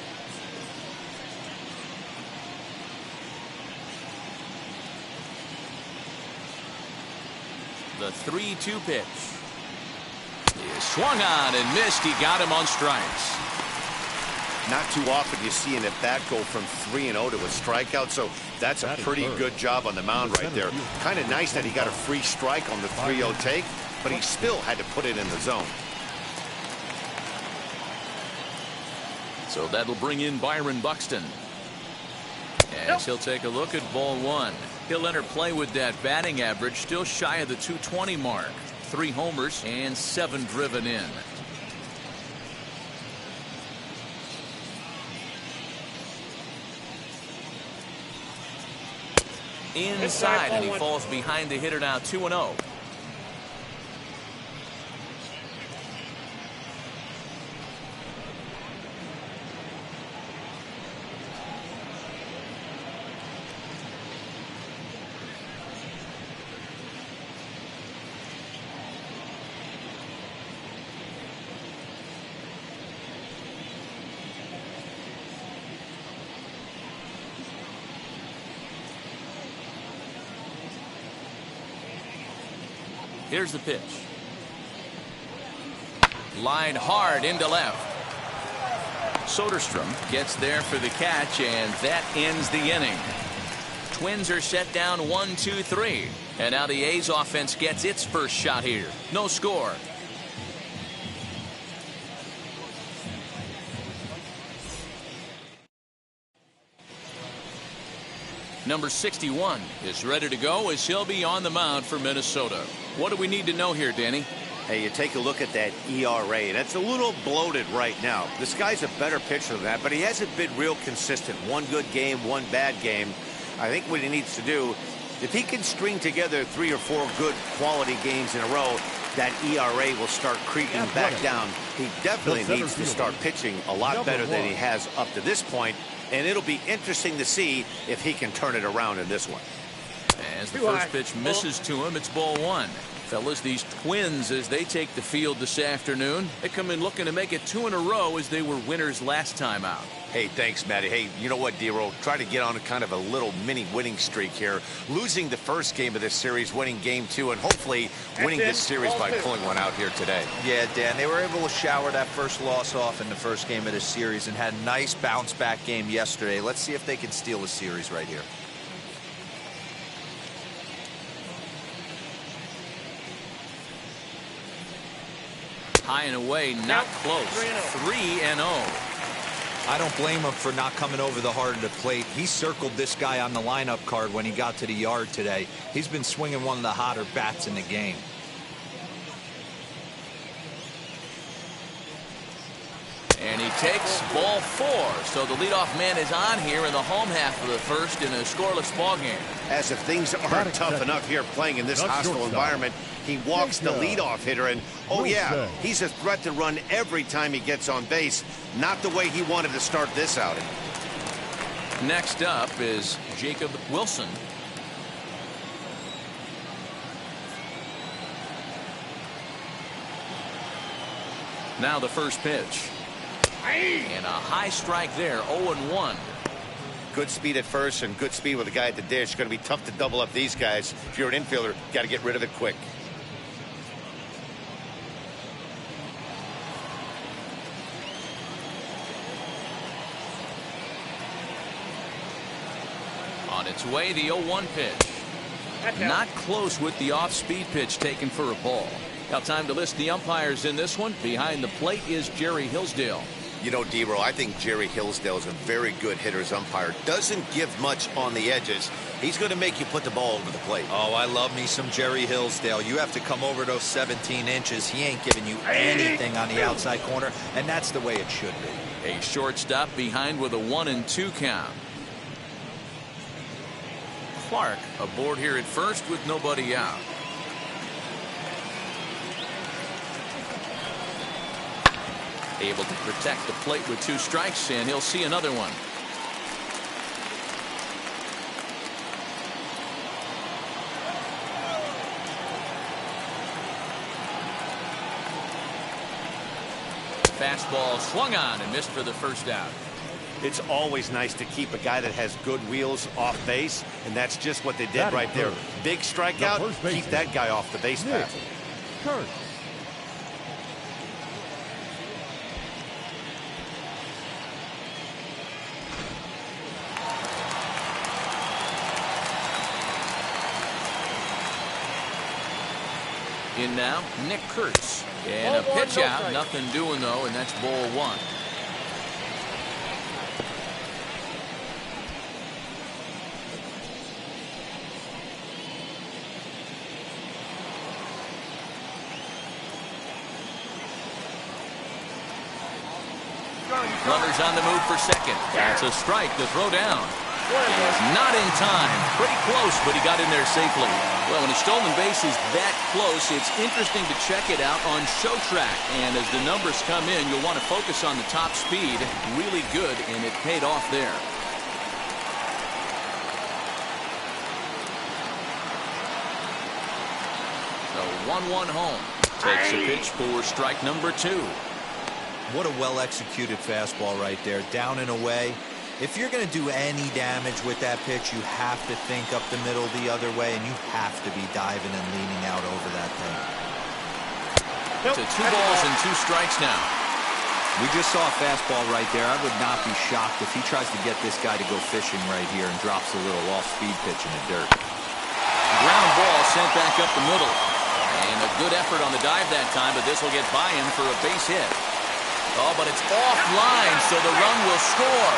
The 3-2 pitch. He swung on and missed. He got him on strikes. Not too often you see an at-bat go from 3-0 to a strikeout, so that's a pretty good job on the mound right there. Kind of nice that he got a free strike on the 3-0 take, but he still had to put it in the zone. So that'll bring in Byron Buxton. As he'll take a look at ball one. He'll enter play with that batting average still shy of the 220 mark. 3 homers and 7 driven in. Inside, and he falls behind the hitter now. 2-0. Here's the pitch. Line hard into left. Soderstrom gets there for the catch, and that ends the inning. Twins are set down 1-2-3. And now the A's offense gets its first shot here. No score. Number 61 is ready to go as he'll be on the mound for Minnesota. What do we need to know here, Danny? Hey, you take a look at that ERA. That's a little bloated right now. This guy's a better pitcher than that, but he hasn't been real consistent. One good game, one bad game. I think what he needs to do, if he can string together 3 or 4 good quality games in a row, that ERA will start creeping back down. He definitely needs to start pitching a lot better than he has up to this point. And it'll be interesting to see if he can turn it around in this one. As the first pitch misses to him, it's ball one. Fellas, these Twins, as they take the field this afternoon, they come in looking to make it 2 in a row as they were winners last time out. Hey, thanks, Matty. Hey, you know what, D-Roll? Try to get on kind of a little mini winning streak here. Losing the first game of this series, winning game 2, and hopefully winning this series by pulling one out here today. Yeah, Dan, they were able to shower that first loss off in the first game of this series and had a nice bounce-back game yesterday. Let's see if they can steal the series right here. High and away, not close. 3-0. I don't blame him for not coming over the heart of the plate. He circled this guy on the lineup card when he got to the yard today. He's been swinging one of the hotter bats in the game. And he takes ball 4. So the leadoff man is on here in the home half of the first in a scoreless ball game. As if things aren't tough enough here playing in this hostile environment, he walks the leadoff hitter, and oh yeah, he's a threat to run every time he gets on base. Not the way he wanted to start this outing. Next up is Jacob Wilson. Now the first pitch. And a high strike there, 0-1. Good speed at first and good speed with the guy at the dish. Going to be tough to double up these guys. If you're an infielder, got to get rid of it quick. On its way, the 0-1 pitch. Not close with the off-speed pitch taken for a ball. Now time to list the umpires in this one. Behind the plate is Jerry Hillsdale. You know, D-Row, I think Jerry Hillsdale is a very good hitter's umpire. Doesn't give much on the edges. He's going to make you put the ball over the plate. Oh, I love me some Jerry Hillsdale. You have to come over those 17 inches. He ain't giving you anything on the outside corner, and that's the way it should be. A shortstop behind with a 1-2 count. Clark aboard here at first with nobody out. Able to protect the plate with 2 strikes, and he'll see another one. Fastball swung on and missed for the first out. It's always nice to keep a guy that has good wheels off base, and that's just what they did right there. Big strikeout, keep that guy off the base path. Kurt. In now, Nick Kurtz. And a pitch out, nothing doing though, and that's ball 1. Runners on the move for second. That's a strike to throw down. He's not in time. Pretty close, but he got in there safely. Well, when a stolen base is that close, it's interesting to check it out on show track. And as the numbers come in, you'll want to focus on the top speed. Really good, and it paid off there. The 1-1 home. Takes a pitch for strike number 2. What a well-executed fastball right there. Down and away. If you're going to do any damage with that pitch, you have to think up the middle the other way, and you have to be diving and leaning out over that thing. To 2 balls and 2 strikes now. We just saw a fastball right there. I would not be shocked if he tries to get this guy to go fishing right here and drops a little off-speed pitch in the dirt. Ground ball sent back up the middle. And a good effort on the dive that time, but this will get by him for a base hit. Oh, but it's offline, so the run will score.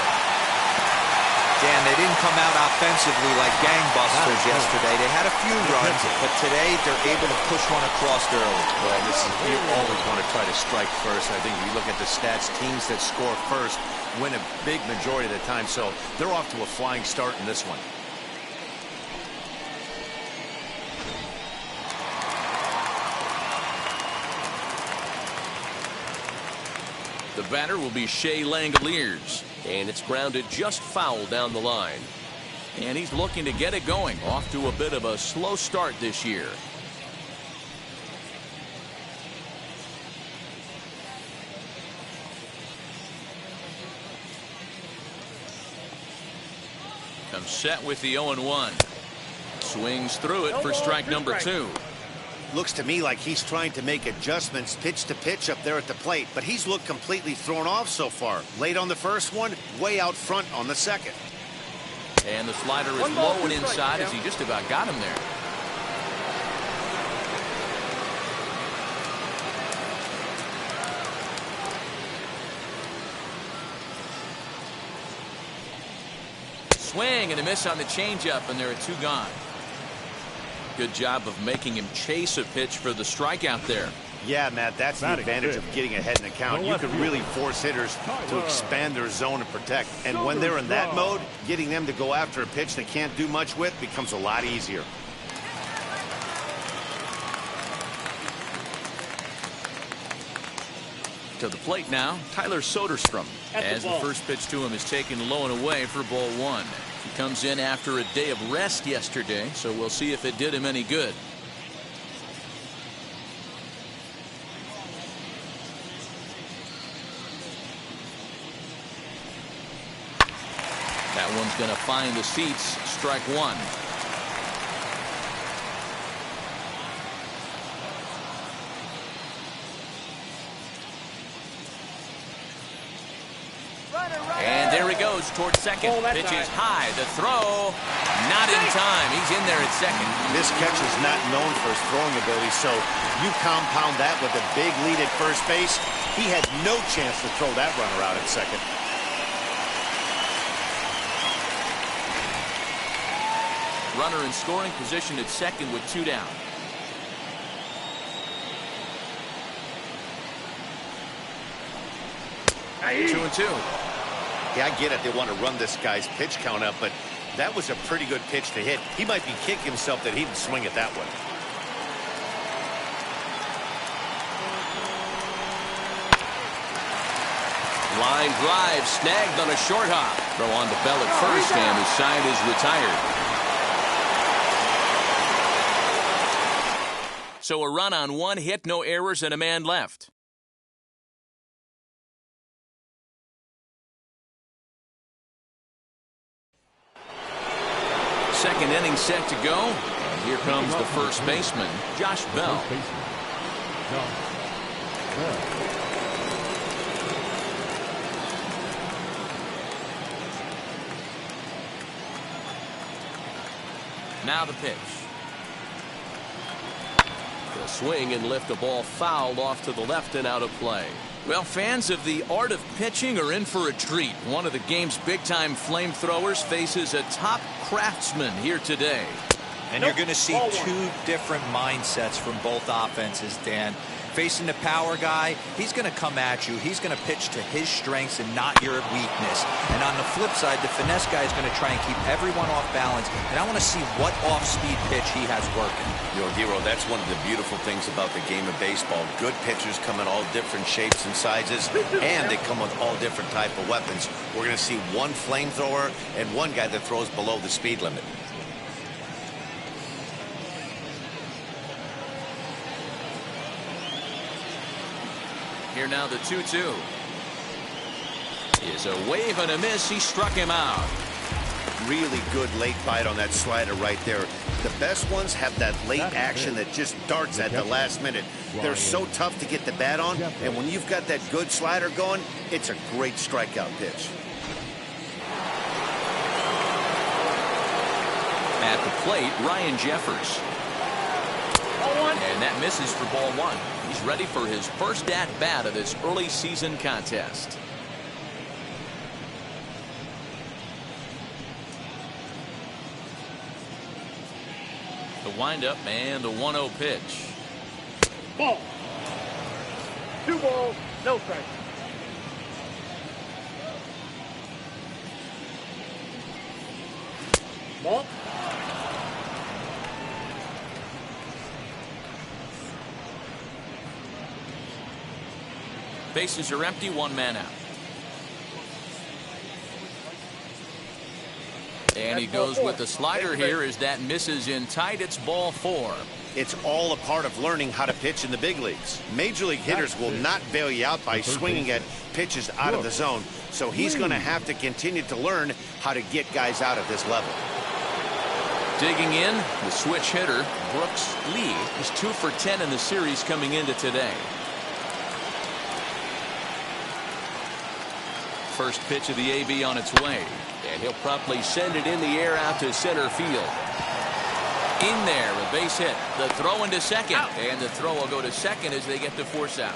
Dan, they didn't come out offensively like gangbusters yesterday. They had a few runs, but today they're able to push one across early. Well, you always want to try to strike first. I think if you look at the stats, teams that score first win a big majority of the time, so they're off to a flying start in this one. The batter will be Shea Langoliers. And it's grounded just foul down the line. And he's looking to get it going. Off to a bit of a slow start this year. Comes set with the 0-1. Swings through it for strike number 2. Looks to me like he's trying to make adjustments pitch to pitch up there at the plate, but he's looked completely thrown off so far. Late on the first one, way out front on the second. And the slider is low and inside as he just about got him there. Swing and a miss on the changeup, and there are 2 gone. Good job of making him chase a pitch for the strikeout there. Yeah, Matt, that's the advantage of getting ahead in the count. You can really force hitters to expand their zone and protect. And when they're in that mode, getting them to go after a pitch they can't do much with becomes a lot easier. To the plate now, Tyler Soderstrom. As the first pitch to him is taken low and away for ball 1. He comes in after a day of rest yesterday, so we'll see if it did him any good. That one's going to find the seats. Strike 1. And there he goes towards second. Oh, that Pitch is time. high. The throw, not in time. He's in there at second. This catcher's not known for his throwing ability, so you compound that with a big lead at first base. He had no chance to throw that runner out at second. Runner in scoring position at second with 2 down. Aye. 2-2. Yeah, I get it. They want to run this guy's pitch count up, but that was a pretty good pitch to hit. He might be kicking himself that he didn't swing it that way. Line drive snagged on a short hop. Throw on the bell at first, and the side is retired. So a run on 1 hit, no errors, and a man left. Second inning set to go. And here comes the first baseman, Josh Bell. Now the pitch. The swing and lift a ball fouled off to the left and out of play. Well, fans of the art of pitching are in for a treat. One of the game's big-time flamethrowers faces a top craftsman here today. And you're going to see two different mindsets from both offenses, Dan. Facing the power guy, he's going to come at you. He's going to pitch to his strengths and not your weakness. And on the flip side, the finesse guy is going to try and keep everyone off balance. And I want to see what off-speed pitch he has working. Yo, Hero, that's one of the beautiful things about the game of baseball. Good pitchers come in all different shapes and sizes, and they come with all different type of weapons. We're going to see one flamethrower and one guy that throws below the speed limit. Here now the 2-2. Is a wave and a miss. He struck him out. Really good late bite on that slider right there. The best ones have that late action that just darts at the last minute. They're so tough to get the bat on, and when you've got that good slider going, it's a great strikeout pitch. At the plate, Ryan Jeffers. And that misses for ball 1. He's ready for his first at-bat of this early season contest. The windup and the 1-0 pitch. Ball. 2 balls, no strikes. Ball. Bases are empty, 1 man out. And he goes with the slider here as that misses in tight. It's ball 4. It's all a part of learning how to pitch in the big leagues. Major league hitters will not bail you out by swinging at pitches out of the zone. So he's going to have to continue to learn how to get guys out at this level. Digging in, the switch hitter, Brooks Lee, is 2 for 10 in the series coming into today. First pitch of the AB on its way, and he'll promptly send it in the air out to center field. In there, a base hit. The throw into second, and the throw will go to second as they get the force out.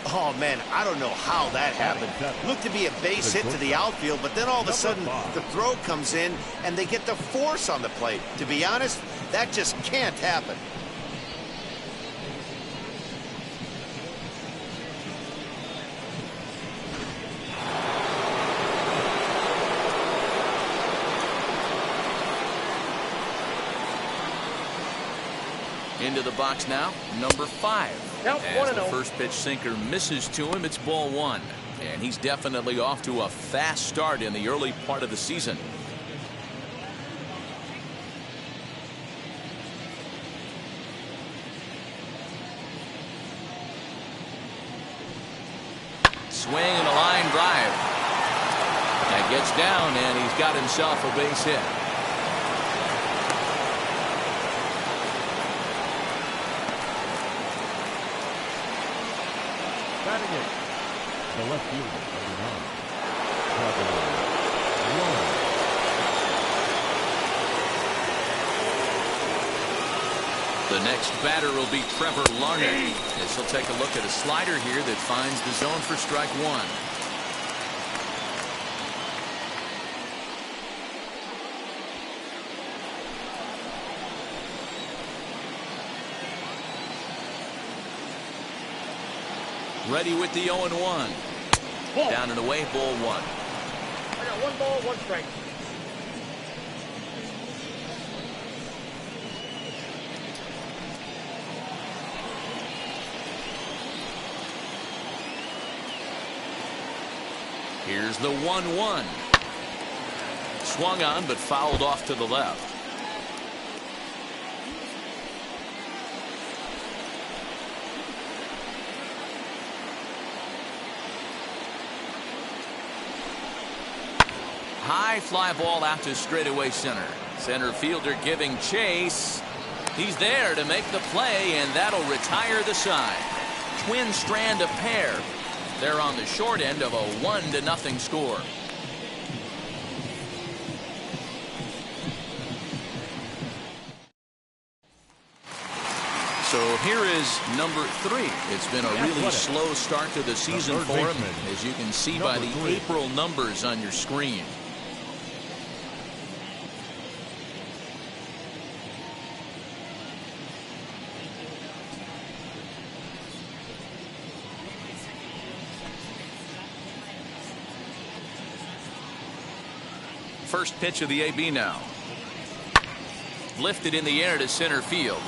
Oh, man, I don't know how that happened. Looked to be a base hit to the outfield, but then all of a sudden the throw comes in and they get the force on the plate. To be honest, that just can't happen. Into the box now, number 5. Yep, As the first pitch sinker misses to him, it's ball 1. And he's definitely off to a fast start in the early part of the season. Swing and a line drive. That gets down, and he's got himself a base hit. The left fielder, 39. Trevor Lawrence. The next batter will be Trevor Larned. This will take a look at a slider here that finds the zone for strike one. Ready with the 0-1. Ball. Down and away, ball one. I got 1 ball, 1 strike. Here's the 1-1. Swung on, but fouled off to the left. High fly ball out to straightaway center. Center fielder giving chase. He's there to make the play, and that'll retire the side. Twins strand a pair. They're on the short end of a 1-0 score. So here is number 3. It's been a really slow start to the season for him, as you can see by the April numbers on your screen. First pitch of the AB now. Lifted in the air to center field.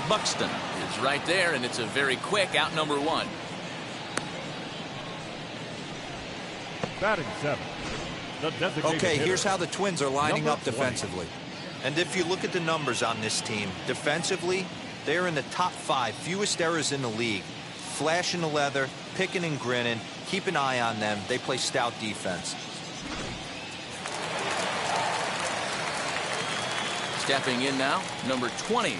Buxton is right there, and it's a very quick out, number 1. Batting 7. The designated Okay, hitter. here's how the Twins are lining Number up 20. defensively. And if you look at the numbers on this team, defensively, they're in the top 5 fewest errors in the league. Flashing the leather, picking and grinning, keep an eye on them. They play stout defense. Stepping in now, number 20.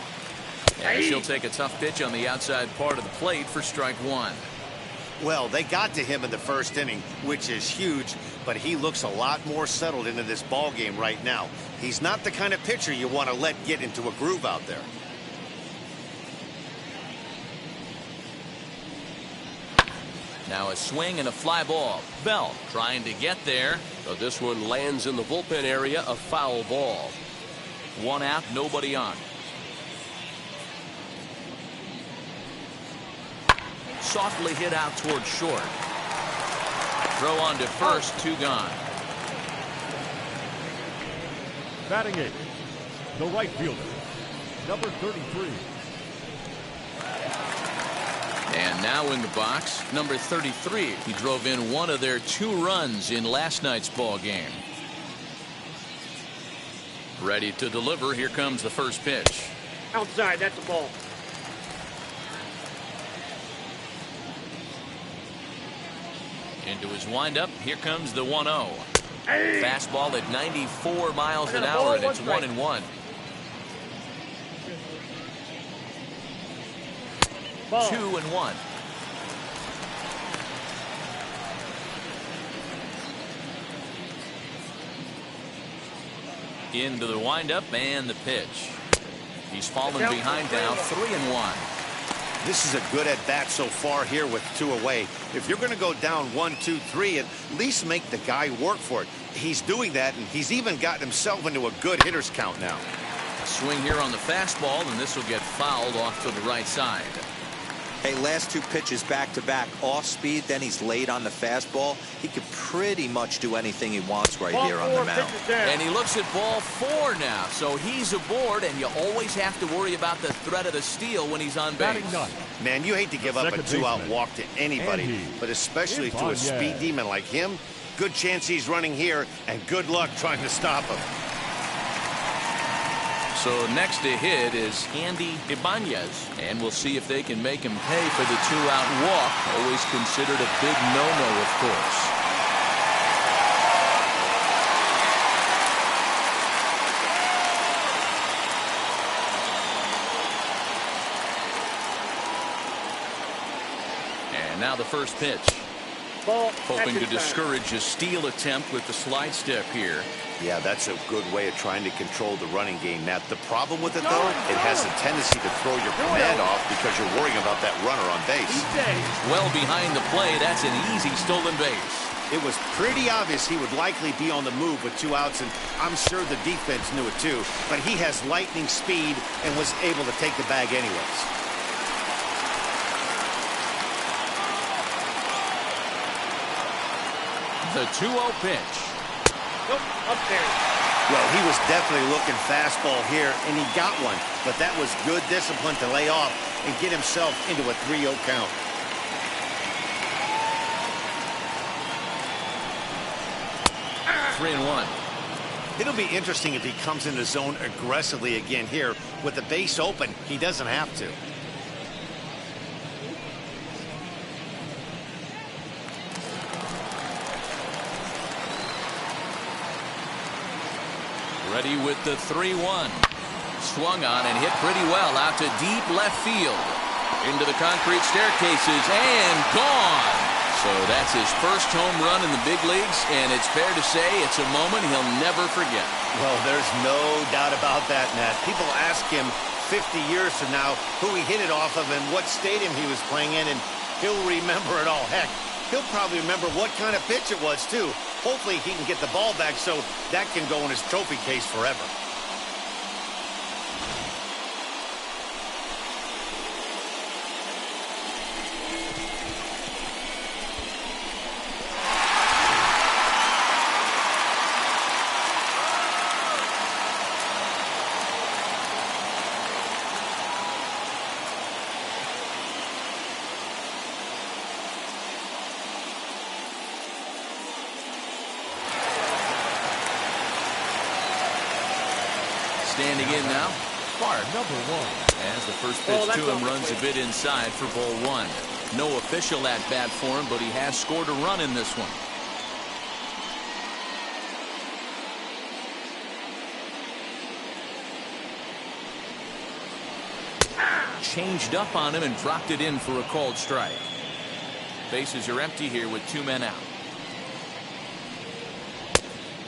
And she'll take a tough pitch on the outside part of the plate for strike 1. Well, they got to him in the first inning, which is huge, but he looks a lot more settled into this ball game right now. He's not the kind of pitcher you want to let get into a groove out there. Now a swing and a fly ball. Bell trying to get there. So this one lands in the bullpen area, a foul ball. 1 out, nobody on. Softly hit out toward short. Throw on to first, 2 gone. Batting 8. The right fielder. Number 33. And now in the box, number 33. He drove in one of their 2 runs in last night's ball game. Ready to deliver. Here comes the first pitch. Outside, that's a ball. Into his windup. Here comes the 1-0. Hey. Fastball at 94 miles I an got a hour, ball, and it's 1 strike. 1-1. Ball. 2-1. Into the windup and the pitch. He's fallen behind now, 3-1. This is a good at-bat so far here with 2 away. If you're going to go down 1, 2, 3, at least make the guy work for it. He's doing that, and he's even gotten himself into a good hitter's count now. A swing here on the fastball, and this will get fouled off to the right side. Hey, last 2 pitches back-to-back, off speed, then he's late on the fastball. He could pretty much do anything he wants right Ball here on 4, the mound. pitches down. And he looks at ball 4 now, so he's aboard, and you always have to worry about the threat of the steal when he's on base. Batting 9. Man, you hate to give up a Second 2-out baseman. walk to anybody, Andy but especially to a Ibanez. speed demon like him. Good chance he's running here, and good luck trying to stop him. So next to hit is Andy Ibanez, and we'll see if they can make him pay for the 2-out walk. Always considered a big no-no, of course. And now the first pitch. Ball. Hoping to That's inside. discourage a steal attempt with the slide step here. Yeah, that's a good way of trying to control the running game, Matt. The problem with it, though, it has a tendency to throw your command off because you're worrying about that runner on base. Well behind the play, that's an easy stolen base. It was pretty obvious he would likely be on the move with 2 outs, and I'm sure the defense knew it too. But he has lightning speed and was able to take the bag anyways. The 2-0 pitch. Nope, up there. Well, he was definitely looking fastball here, and he got one. But that was good discipline to lay off and get himself into a 3-0 count. Three and one. It'll be interesting if he comes in the zone aggressively again here. With the base open, he doesn't have to. Ready with the 3-1. Swung on and hit pretty well out to deep left field. Into the concrete staircases and gone. So that's his first home run in the big leagues, and it's fair to say it's a moment he'll never forget. Well, there's no doubt about that, Matt. People ask him 50 years from now who he hit it off of and what stadium he was playing in, and he'll remember it all. Heck, he'll probably remember what kind of pitch it was, too. Hopefully he can get the ball back so that can go in his trophy case forever. Standing in now, Clark. Number 1. As the first pitch to him runs a bit inside for ball 1. No official at bat for him, but he has scored a run in this one. Changed up on him and dropped it in for a called strike. Bases are empty here with 2 men out.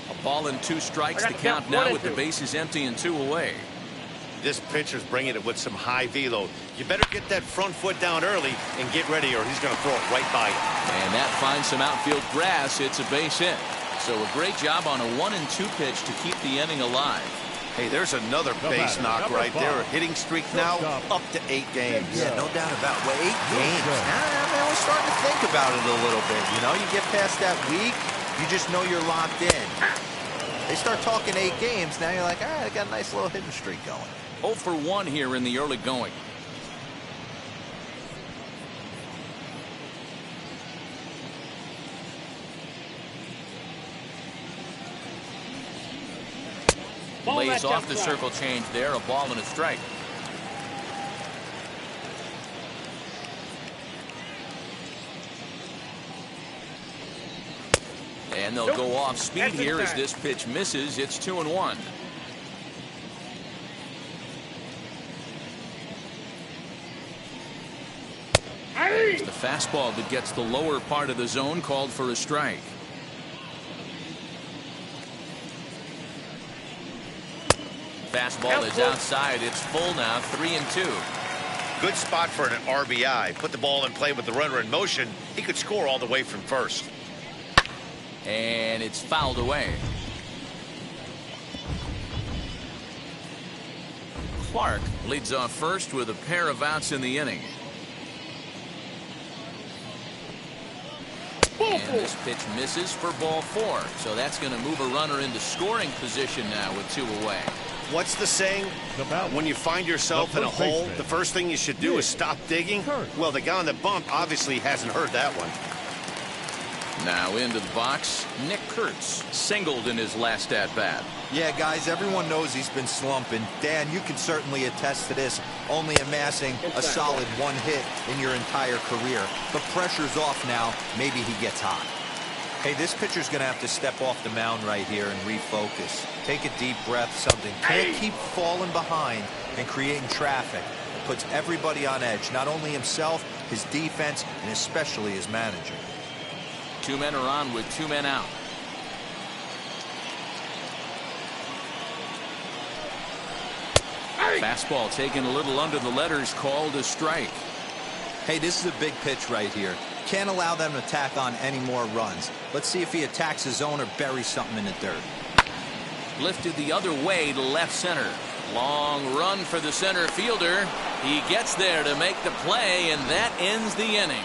A ball and 2 strikes to count now with the bases empty and 2 away. This pitcher's bringing it with some high velo. You better get that front foot down early and get ready or he's going to throw it right by you. And that finds some outfield grass. It's a base hit. So a great job on a 1-2 pitch to keep the inning alive. Hey, there's another base knock right there. A hitting streak now up to 8 games. Yeah, no doubt about it. Well, 8 games. Now we're starting to think about it a little bit. You know, you get past that week, you just know you're locked in. They start talking 8 games, now you're like, all right, I got a nice little hitting streak going. 0 for 1 here in the early going. Lays off the circle change there, a ball and a strike. And they'll go off speed here as this pitch misses. It's 2-1. It's the fastball that gets the lower part of the zone, called for a strike. Fastball is outside. It's full now, 3-2. Good spot for an RBI. Put the ball in play with the runner in motion. He could score all the way from first. And it's fouled away. Clark leads off first with a pair of outs in the inning. And this pitch misses for ball 4. So that's going to move a runner into scoring position now with 2 away. What's the saying? When you find yourself in a hole, the first thing you should do is stop digging. Well, the guy on the bump obviously hasn't heard that one. Now into the box, Nick Kurtz singled in his last at-bat. Yeah, guys, everyone knows he's been slumping. Dan, you can certainly attest to this, only amassing a solid 1 hit in your entire career. But pressure's off now. Maybe he gets hot. Hey, this pitcher's going to have to step off the mound right here and refocus. Take a deep breath, something. Can't keep falling behind and creating traffic. puts everybody on edge, not only himself, his defense, and especially his manager. 2 men are on with 2 men out. Fastball taken a little under the letters, called a strike. Hey, this is a big pitch right here. Can't allow them to tack on any more runs. Let's see if he attacks his zone or buries something in the dirt. Lifted the other way to left center. Long run for the center fielder. He gets there to make the play, and that ends the inning.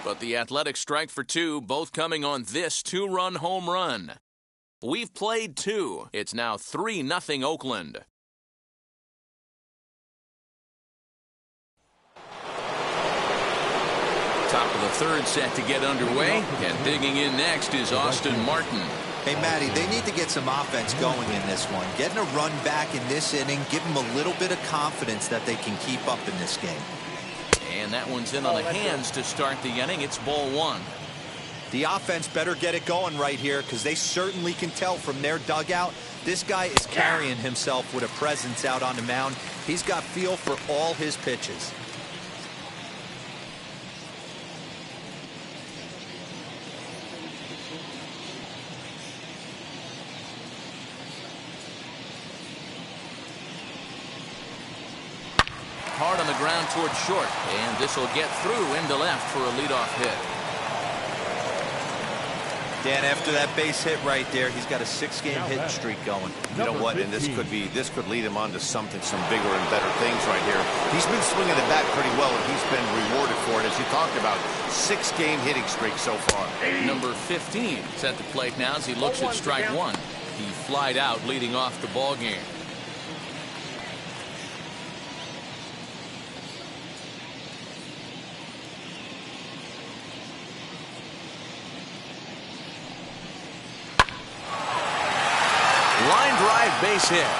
But the Athletics strike for 2, both coming on this 2-run home run. We've played 2. It's now 3-0 Oakland. Top of the 3rd set to get underway, and digging in next is Austin Martin. Hey, Matty, they need to get some offense going in this one. Getting a run back in this inning, give them a little bit of confidence that they can keep up in this game. And that one's in on the hands to start the inning. It's ball 1. The offense better get it going right here, because they certainly can tell from their dugout this guy is carrying himself with a presence out on the mound. He's got feel for all his pitches. Hard on the ground towards short, and this will get through into left for a leadoff hit. Dan, after that base hit right there, he's got a 6-game hit streak going. You know what? And this could lead him on to some bigger and better things right here. He's been swinging the bat pretty well, and he's been rewarded for it, as you talked about. 6-game hitting streak so far. Number 15 is at the plate now as he looks at strike 1. He flied out, leading off the ball game. Line drive, base hit.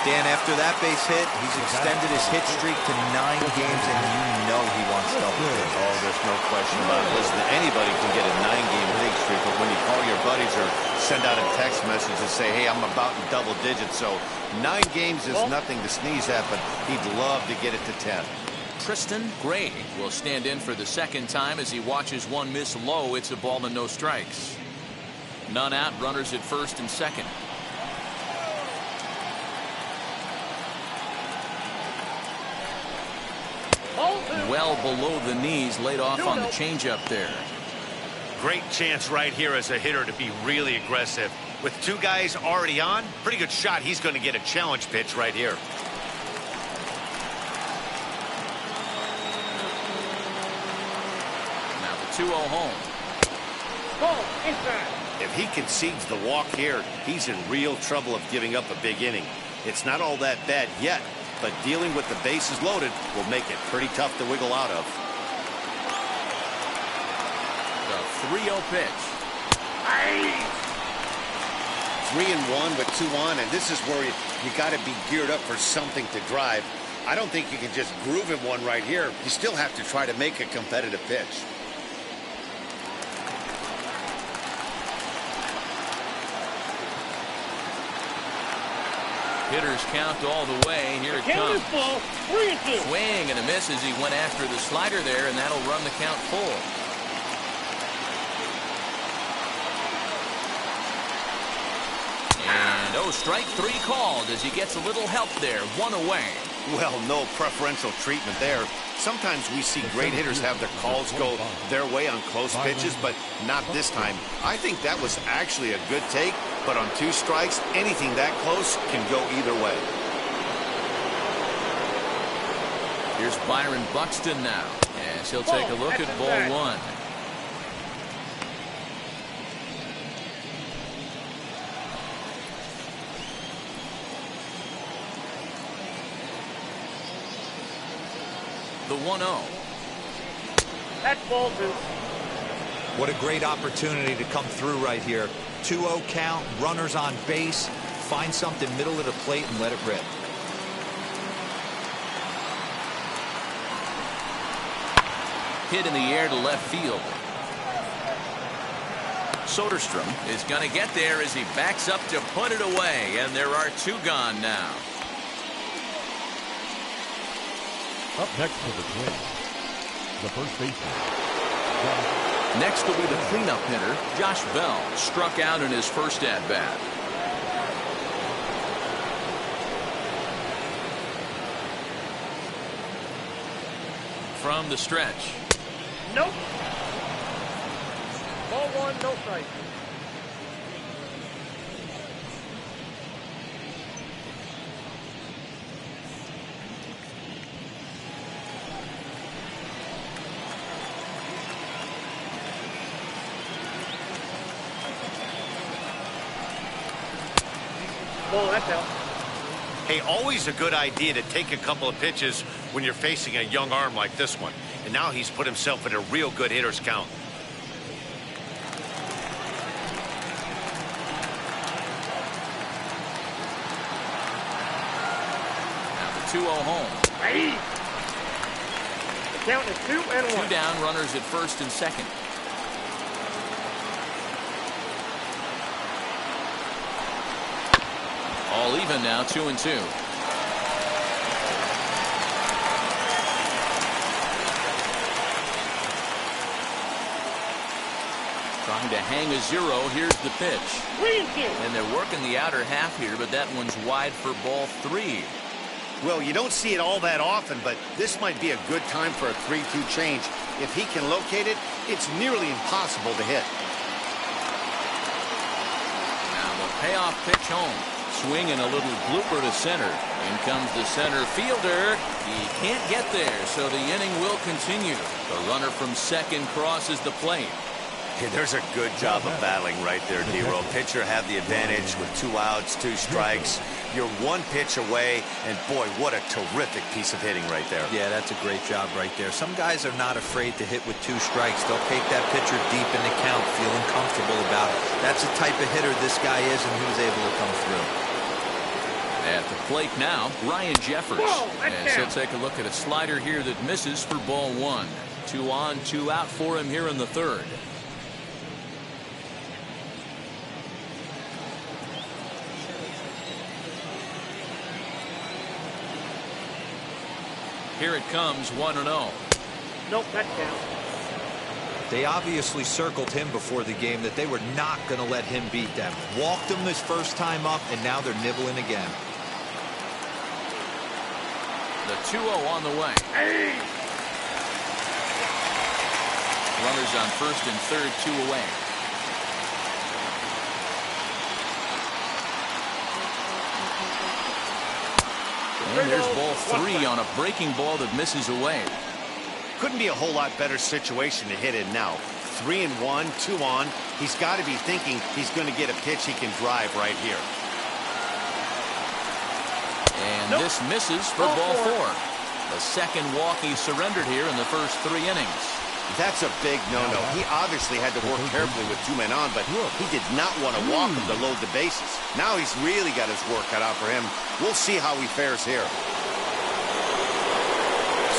Dan, after that base hit, he's extended his hit streak to 9 games, and you know he wants double digits. Oh, there's no question about it. Listen, anybody can get a 9-game hitting streak, but when you call your buddies or send out a text message and say, hey, I'm about in double digits, so 9 games is nothing to sneeze at, but he'd love to get it to 10. Tristan Gray will stand in for the 2nd time as he watches one miss low. It's a ball and no strikes. None out, runners at 1st and 2nd. Well below the knees, laid off on the changeup there. Great chance right here as a hitter to be really aggressive. With 2 guys already on, pretty good shot. He's going to get a challenge pitch right here. Now the 2-0 home. Ball inside. If he concedes the walk here, he's in real trouble of giving up a big inning. It's not all that bad yet, but dealing with the bases loaded will make it pretty tough to wiggle out of. The 3-0 pitch. 3-1 with 2 on, and this is where you got to be geared up for something to drive. I don't think you can just groove him one right here. You still have to try to make a competitive pitch. Hitters count all the way. Here it comes. Ball, 3-2. Swing and a miss as he went after the slider there, and that'll run the count full. And strike 3 called as he gets a little help there. 1 away. Well, no preferential treatment there. Sometimes we see great hitters have their calls go their way on close pitches, but not this time. I think that was actually a good take, but on 2 strikes, anything that close can go either way. Here's Byron Buxton now, as he'll take a look at ball 1. The 1-0. That's ball 2. What a great opportunity to come through right here. 2-0 count, runners on base. Find something middle of the plate and let it rip. Hit in the air to left field. Soderstrom is going to get there as he backs up to put it away, and there are 2 gone now. Up next for the Twins, the first baseman. Next will be the cleanup hitter, Josh Bell, struck out in his first at-bat. From the stretch. Nope. Ball 1, no strike. Ball, that's out. Hey, always a good idea to take a couple of pitches when you're facing a young arm like this one. And now he's put himself in a real good hitter's count. Now the 2-0 home. Hey. The count is 2-1. 2 down, runners at first and second. All even now, 2-2. Trying to hang a 0. Here's the pitch. 3-2. And they're working the outer half here, but that one's wide for ball 3. Well, you don't see it all that often, but this might be a good time for a 3-2 change. If he can locate it, it's nearly impossible to hit. Now the payoff pitch home. Swing and a little blooper to center. In comes the center fielder. He can't get there, so the inning will continue. The runner from second crosses the plate. Hey, there's a good job of battling right there, D-Row. Pitcher had the advantage with 2 outs, 2 strikes. You're 1 pitch away, and boy, what a terrific piece of hitting right there. Yeah, that's a great job right there. Some guys are not afraid to hit with 2 strikes. They'll take that pitcher deep in the count, feeling comfortable about it. That's the type of hitter this guy is, and he was able to come through. At the plate now, Ryan Jeffers. As he'll take a look at a slider here that misses for ball 1. 2 on, 2 out for him here in the third. Here it comes, 1-0. Nope, that's down. They obviously circled him before the game that they were not going to let him beat them. Walked him his first time up, and now they're nibbling again. The 2-0 on the way. Hey. Runners on first and third, 2 away. And there's ball 3 on a breaking ball that misses away. Couldn't be a whole lot better situation to hit in now. 3-1, 2 on. He's got to be thinking he's going to get a pitch he can drive right here. And this misses for ball 4. The second walk he surrendered here in the first 3 innings. That's a big no-no. He obviously had to work carefully with 2 men on, but he did not want to walk him to load the bases. Now he's really got his work cut out for him. We'll see how he fares here.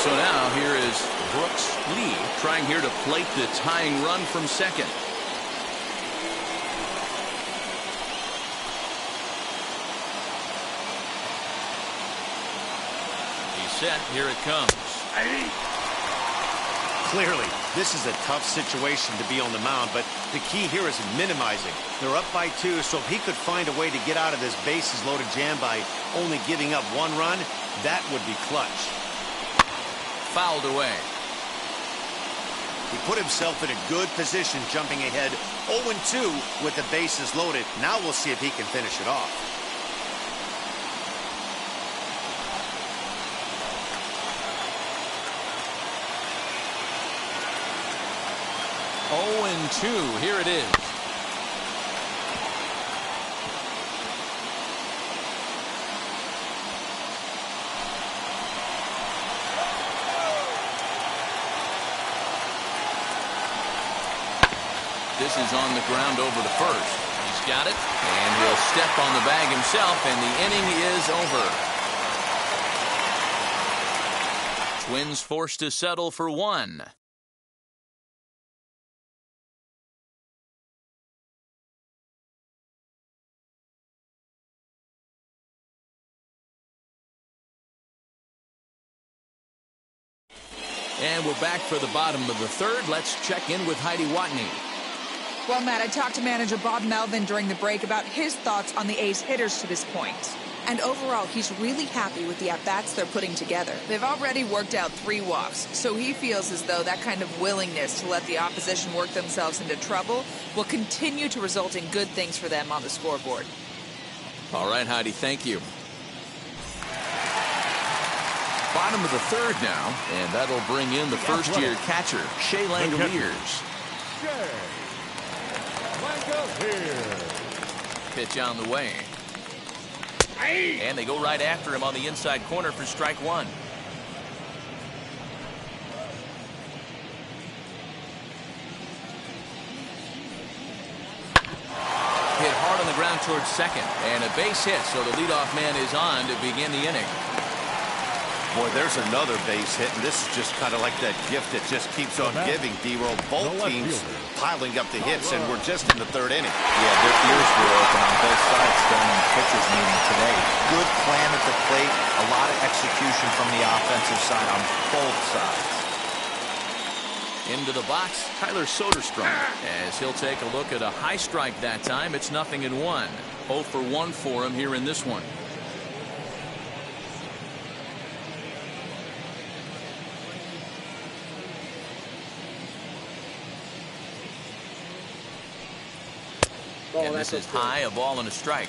So now here is Brooks Lee trying here to plate the tying run from second. He's set. Here it comes. Clearly, this is a tough situation to be on the mound, but the key here is minimizing. They're up by 2, so if he could find a way to get out of this bases-loaded jam by only giving up 1 run, that would be clutch. Fouled away. He put himself in a good position jumping ahead 0-2 with the bases loaded. Now we'll see if he can finish it off. And 2. Here it is. This is on the ground over to first. He's got it, and he'll step on the bag himself, and the inning is over. Twins forced to settle for 1. And we're back for the bottom of the third. Let's check in with Heidi Watney. Well, Matt, I talked to manager Bob Melvin during the break about his thoughts on the A's hitters to this point. And overall, he's really happy with the at-bats they're putting together. They've already worked out 3 walks, so he feels as though that kind of willingness to let the opposition work themselves into trouble will continue to result in good things for them on the scoreboard. All right, Heidi, thank you. Bottom of the third now, and that'll bring in the first-year catcher, Shea Langoliers. Pitch on the way. And they go right after him on the inside corner for strike 1. Hit hard on the ground towards second, and a base hit, so the leadoff man is on to begin the inning. Boy, there's another base hit, and this is just kind of like that gift that just keeps on giving, D-Roll. Both teams piling up the hits, and we're just in the third inning. Yeah, their ears were open on both sides during the pitchers meeting today. Good plan at the plate, a lot of execution from the offensive side on both sides. Into the box, Tyler Soderstrom, as he'll take a look at a high strike that time. It's 0-1. 0 for 1 for him here in this one. And this is high, a ball and a strike.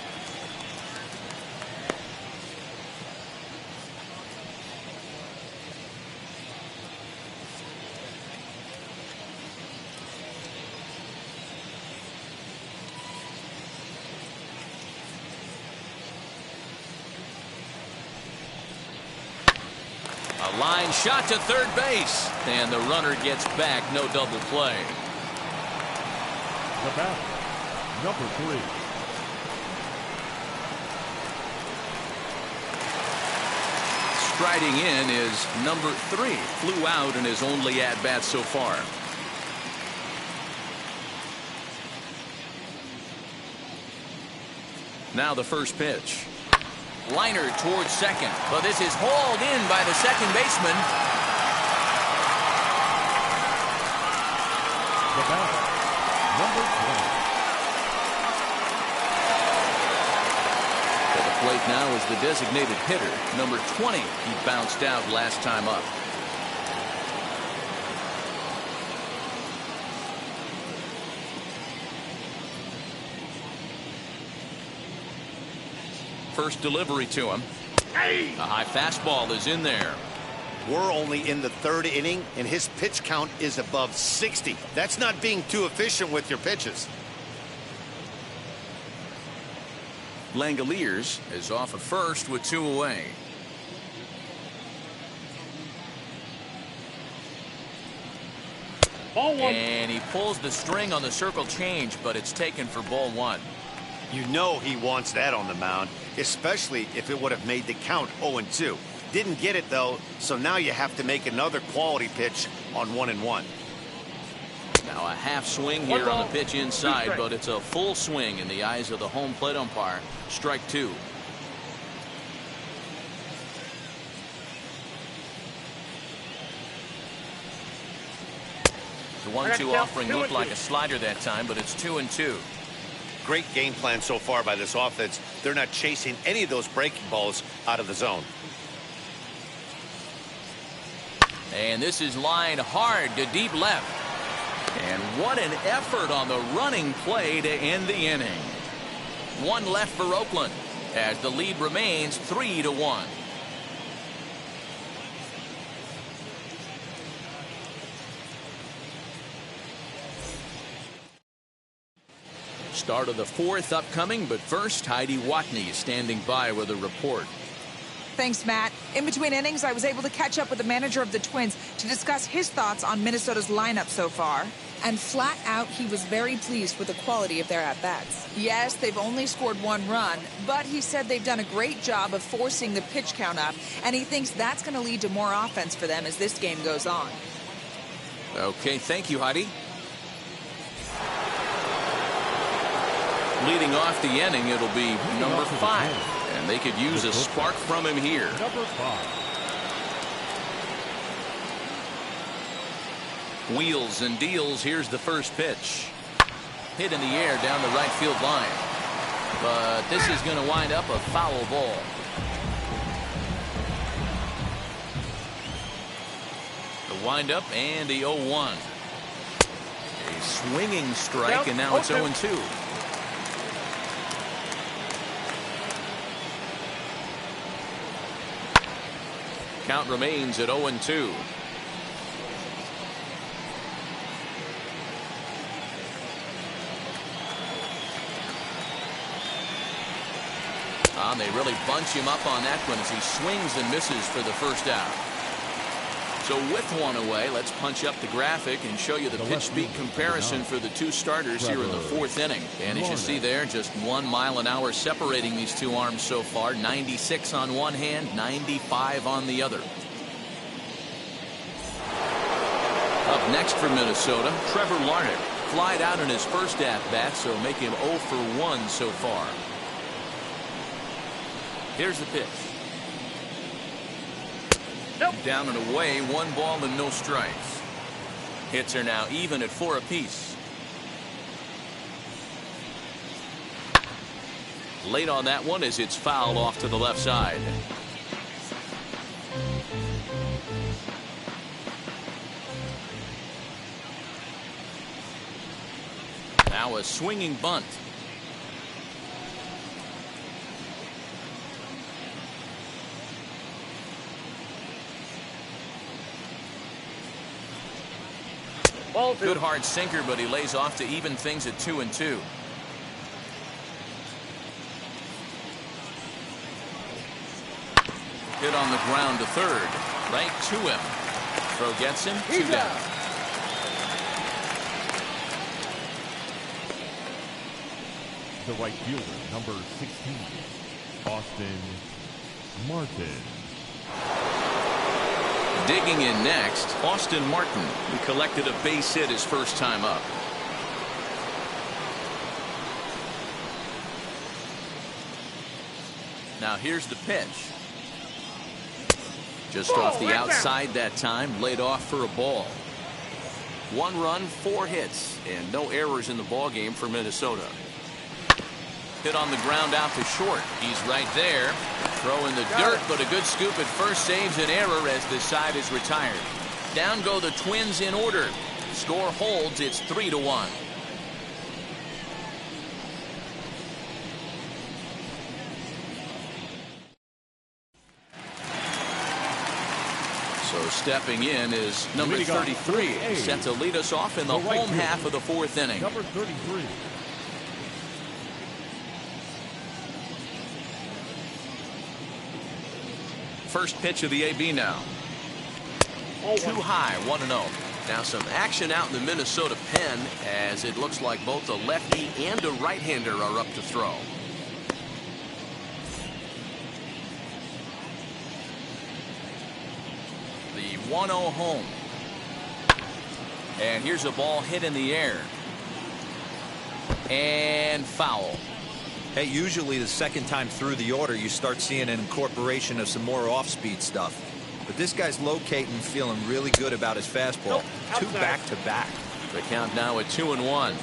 A line shot to third base, and the runner gets back. No double play. The batter, number 3. Striding in is number 3. Flew out in his only at-bat so far. Now the first pitch. Liner towards second, but this is hauled in by the second baseman. The batter, number 20. At the plate now is the designated hitter, number 20. He bounced out last time up. First delivery to him. A high fastball is in there. We're only in the third inning, and his pitch count is above 60. That's not being too efficient with your pitches. Langoliers is off at first with 2 away. Ball 1. And he pulls the string on the circle change, but it's taken for ball 1. You know he wants that on the mound, especially if it would have made the count 0-2. Didn't get it, though, so now you have to make another quality pitch on 1-1. Now a half swing here on the pitch inside, but it's a full swing in the eyes of the home plate umpire. Strike 2. The 1-2 offering looked like a slider that time, but it's 2-2. Great game plan so far by this offense. They're not chasing any of those breaking balls out of the zone. And this is lined hard to deep left. And what an effort on the running play to end the inning. 1 left for Oakland as the lead remains 3-1. Start of the 4th upcoming, but first, Heidi Watney standing by with a report. Thanks, Matt. In between innings, I was able to catch up with the manager of the Twins to discuss his thoughts on Minnesota's lineup so far. And flat out, he was very pleased with the quality of their at-bats. Yes, they've only scored 1 run, but he said they've done a great job of forcing the pitch count up, and he thinks that's going to lead to more offense for them as this game goes on. Okay, thank you, Heidi. Leading off the inning, it'll be number 5, and they could use a spark from him here. Number 5. Wheels and deals. Here's the first pitch. Hit in the air down the right field line. But this is going to wind up a foul ball. The windup and the 0-1. A swinging strike, and now it's 0-2. Count remains at 0-2. They really bunch him up on that one as he swings and misses for the first out. So with one away, let's punch up the graphic and show you the pitch speed comparison for the two starters here in the fourth inning. And as you see there, just 1 mile an hour separating these two arms so far. 96 on one hand, 95 on the other. Up next for Minnesota, Trevor Larnach. Flied out in his first at-bat, so make him 0 for 1 so far. Here's the pitch. Nope. Down and away, 1 ball and no strikes. Hits are now even at 4 apiece. Late on that one as it's fouled off to the left side. Now a swinging bunt. Good hard sinker, but he lays off to even things at 2-2. Hit on the ground to third. Right to him. Throw gets him. 2 down. The right fielder, number 16, Austin Martin. Digging in next, Austin Martin, who collected a base hit his first time up. Now here's the pitch. Just off the outside that time, laid off for a ball. 1 run, 4 hits, and no errors in the ball game for Minnesota. Hit on the ground out to short. He's right there. Throw in the dirt, but a good scoop at first saves an error as the side is retired. Down go the Twins in order. Score holds. It's 3-1. So stepping in is number 33, set to lead us off in the home half of the fourth inning. Number 33. First pitch of the AB now. Too high, 1-0. Now some action out in the Minnesota pen as it looks like both a lefty and a right-hander are up to throw. The 1-0 home. And here's a ball hit in the air. And foul. Hey, usually the second time through the order, you start seeing an incorporation of some more off-speed stuff. But this guy's locating, feeling really good about his fastball. 2 back-to-back. The count now at 2-1.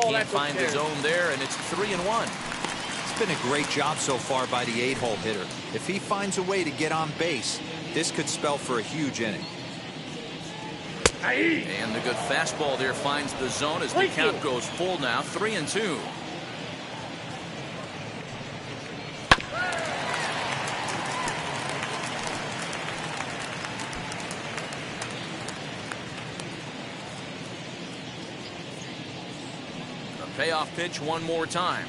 Can't find the zone there, and it's 3-1. It's been a great job so far by the 8-hole hitter. If he finds a way to get on base, this could spell for a huge inning. And the good fastball there finds the zone as the count goes full now. 3-2. A payoff pitch one more time.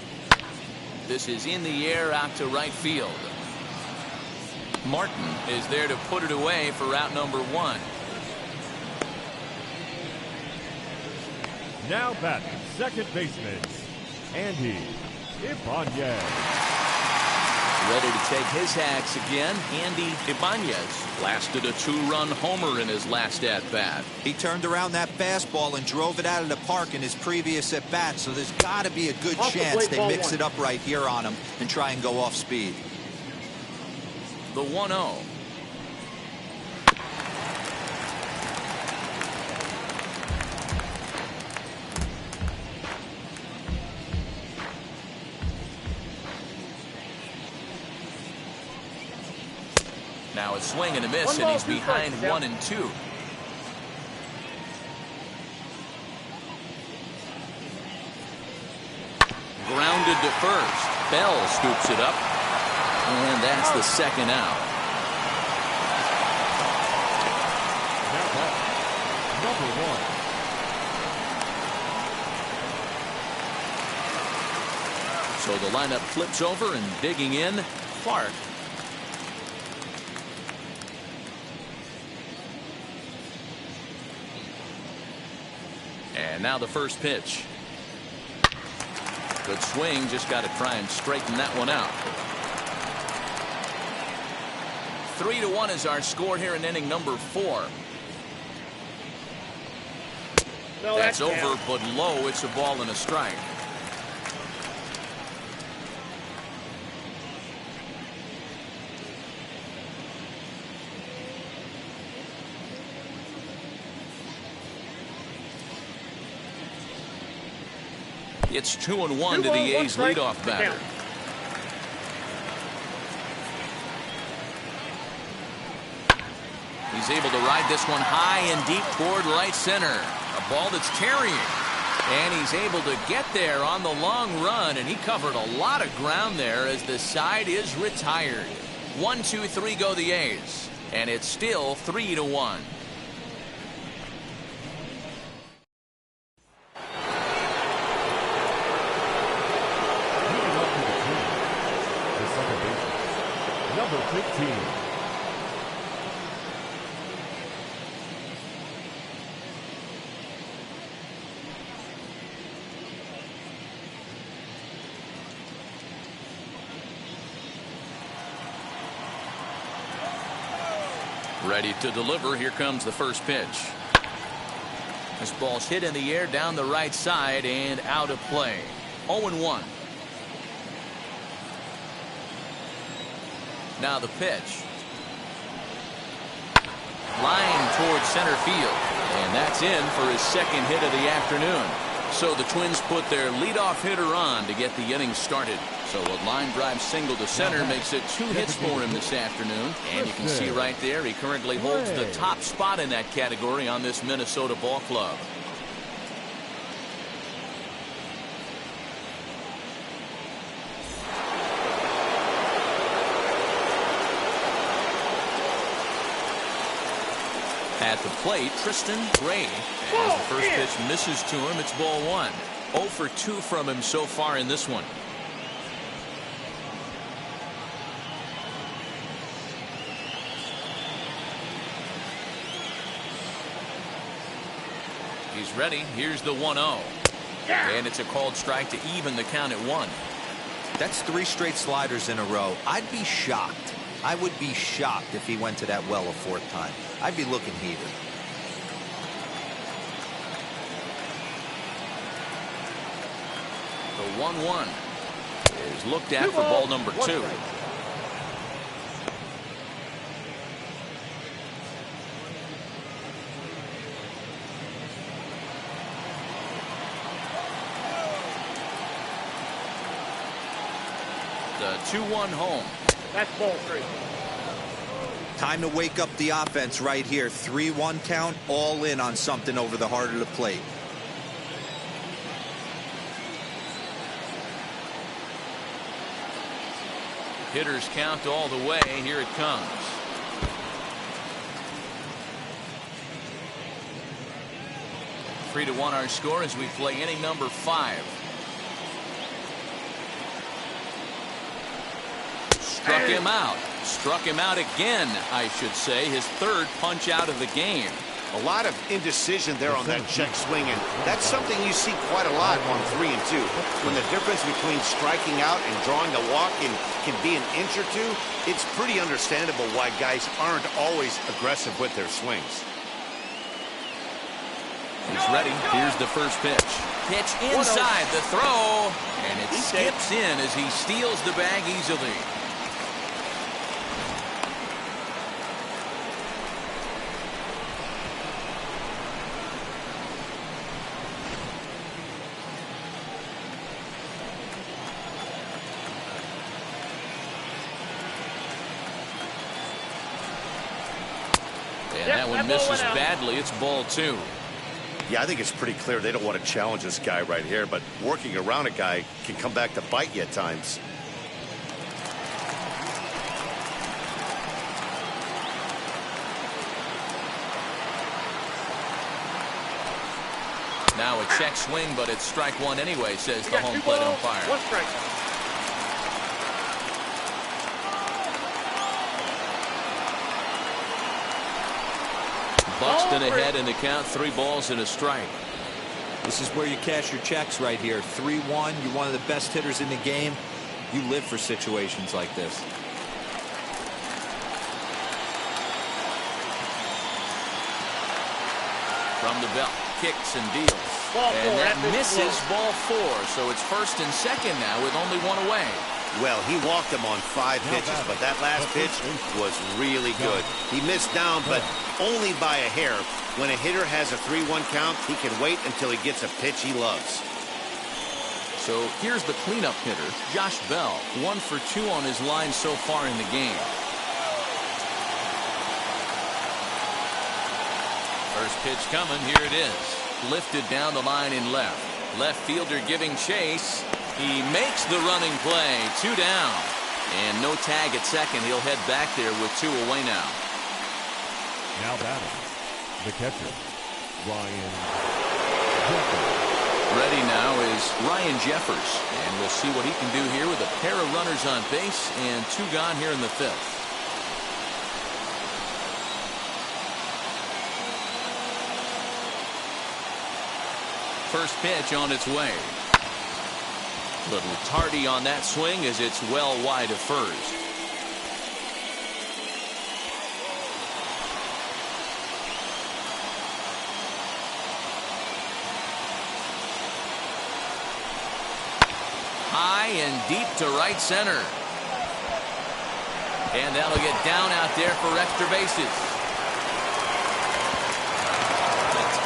This is in the air out to right field. Martin is there to put it away for out number 1. Now batting, second baseman, Andy Ibanez. Ready to take his hacks again, Andy Ibanez lasted a 2-run homer in his last at-bat. He turned around that fastball and drove it out of the park in his previous at-bat, so there's got to be a good chance they mix it up right here on him and try and go off speed. The 1-0. Now a swing and a miss, and he's behind 1-2. Grounded to first. Bell scoops it up, and that's the second out. Number 1. So the lineup flips over, and digging in, Clark. And now the first pitch. Good swing, just got to try and straighten that one out. 3-1 is our score here in inning number 4. No, that's over, down. but low. It's a ball and a strike. It's 2-1 to the A's leadoff batter. He's able to ride this one high and deep toward right center. A ball that's carrying. And he's able to get there on the long run, and he covered a lot of ground there as the side is retired. 1-2-3 go the A's, and it's still 3-1. Number 15. Ready to deliver. Here comes the first pitch. This ball's hit in the air down the right side and out of play. 0-1. Now the pitch. Line towards center field. And that's in for his second hit of the afternoon. So the Twins put their leadoff hitter on to get the inning started. So a line drive single to center makes it 2 hits for him this afternoon. And you can see right there he currently holds the top spot in that category on this Minnesota ball club. At the plate, Tristan Gray. As the first pitch misses to him, it's ball 1. 0 for 2 from him so far in this one. He's ready. Here's the 1-0. And it's a called strike to even the count at 1. That's 3 straight sliders in a row. I'd be shocked. I would be shocked if he went to that well a 4th time. I'd be looking heated. The 1-1 is looked at for ball number 2. The 2-1 home. That's ball 3. Time to wake up the offense right here. 3-1 count, all in on something over the heart of the plate. Hitters count all the way. Here it comes. Three to 1 our score as we play inning number 5. Struck him out. Struck him out again, I should say. His 3rd punch out of the game. A lot of indecision there on that check swing, and that's something you see quite a lot on 3 and 2. When the difference between striking out and drawing a walk can be an inch or 2, it's pretty understandable why guys aren't always aggressive with their swings. He's ready. Here's the first pitch. Pitch inside the throw, and it skips in as he steals the bag easily. And that one misses badly. It's ball 2. Yeah, I think it's pretty clear they don't want to challenge this guy right here, but working around a guy can come back to bite you at times. Now a check swing, but it's strike 1 anyway, says the home plate umpire. 1 strike. Buxton ahead in the count, 3 balls and a strike. This is where you cash your checks right here. 3-1. You're one of the best hitters in the game. You live for situations like this. From the belt, kicks and deals. And that misses ball 4. So it's first and second now with only 1 away. Well, he walked him on 5 pitches, but that last pitch was really good. He missed down, but only by a hair. When a hitter has a 3-1 count, he can wait until he gets a pitch he loves. So here's the cleanup hitter, Josh Bell, 1 for 2 on his line so far in the game. First pitch coming, here it is. Lifted down the line in left. Left fielder giving chase. He makes the running play. 2 down. And no tag at second. He'll head back there with 2 away now. Now batting, the catcher, Ryan Jeffers. Ready now is Ryan Jeffers. And we'll see what he can do here with a pair of runners on base and 2 gone here in the 5th. First pitch on its way. Little tardy on that swing as it's well wide of first. High and deep to right center. And that'll get down out there for extra bases.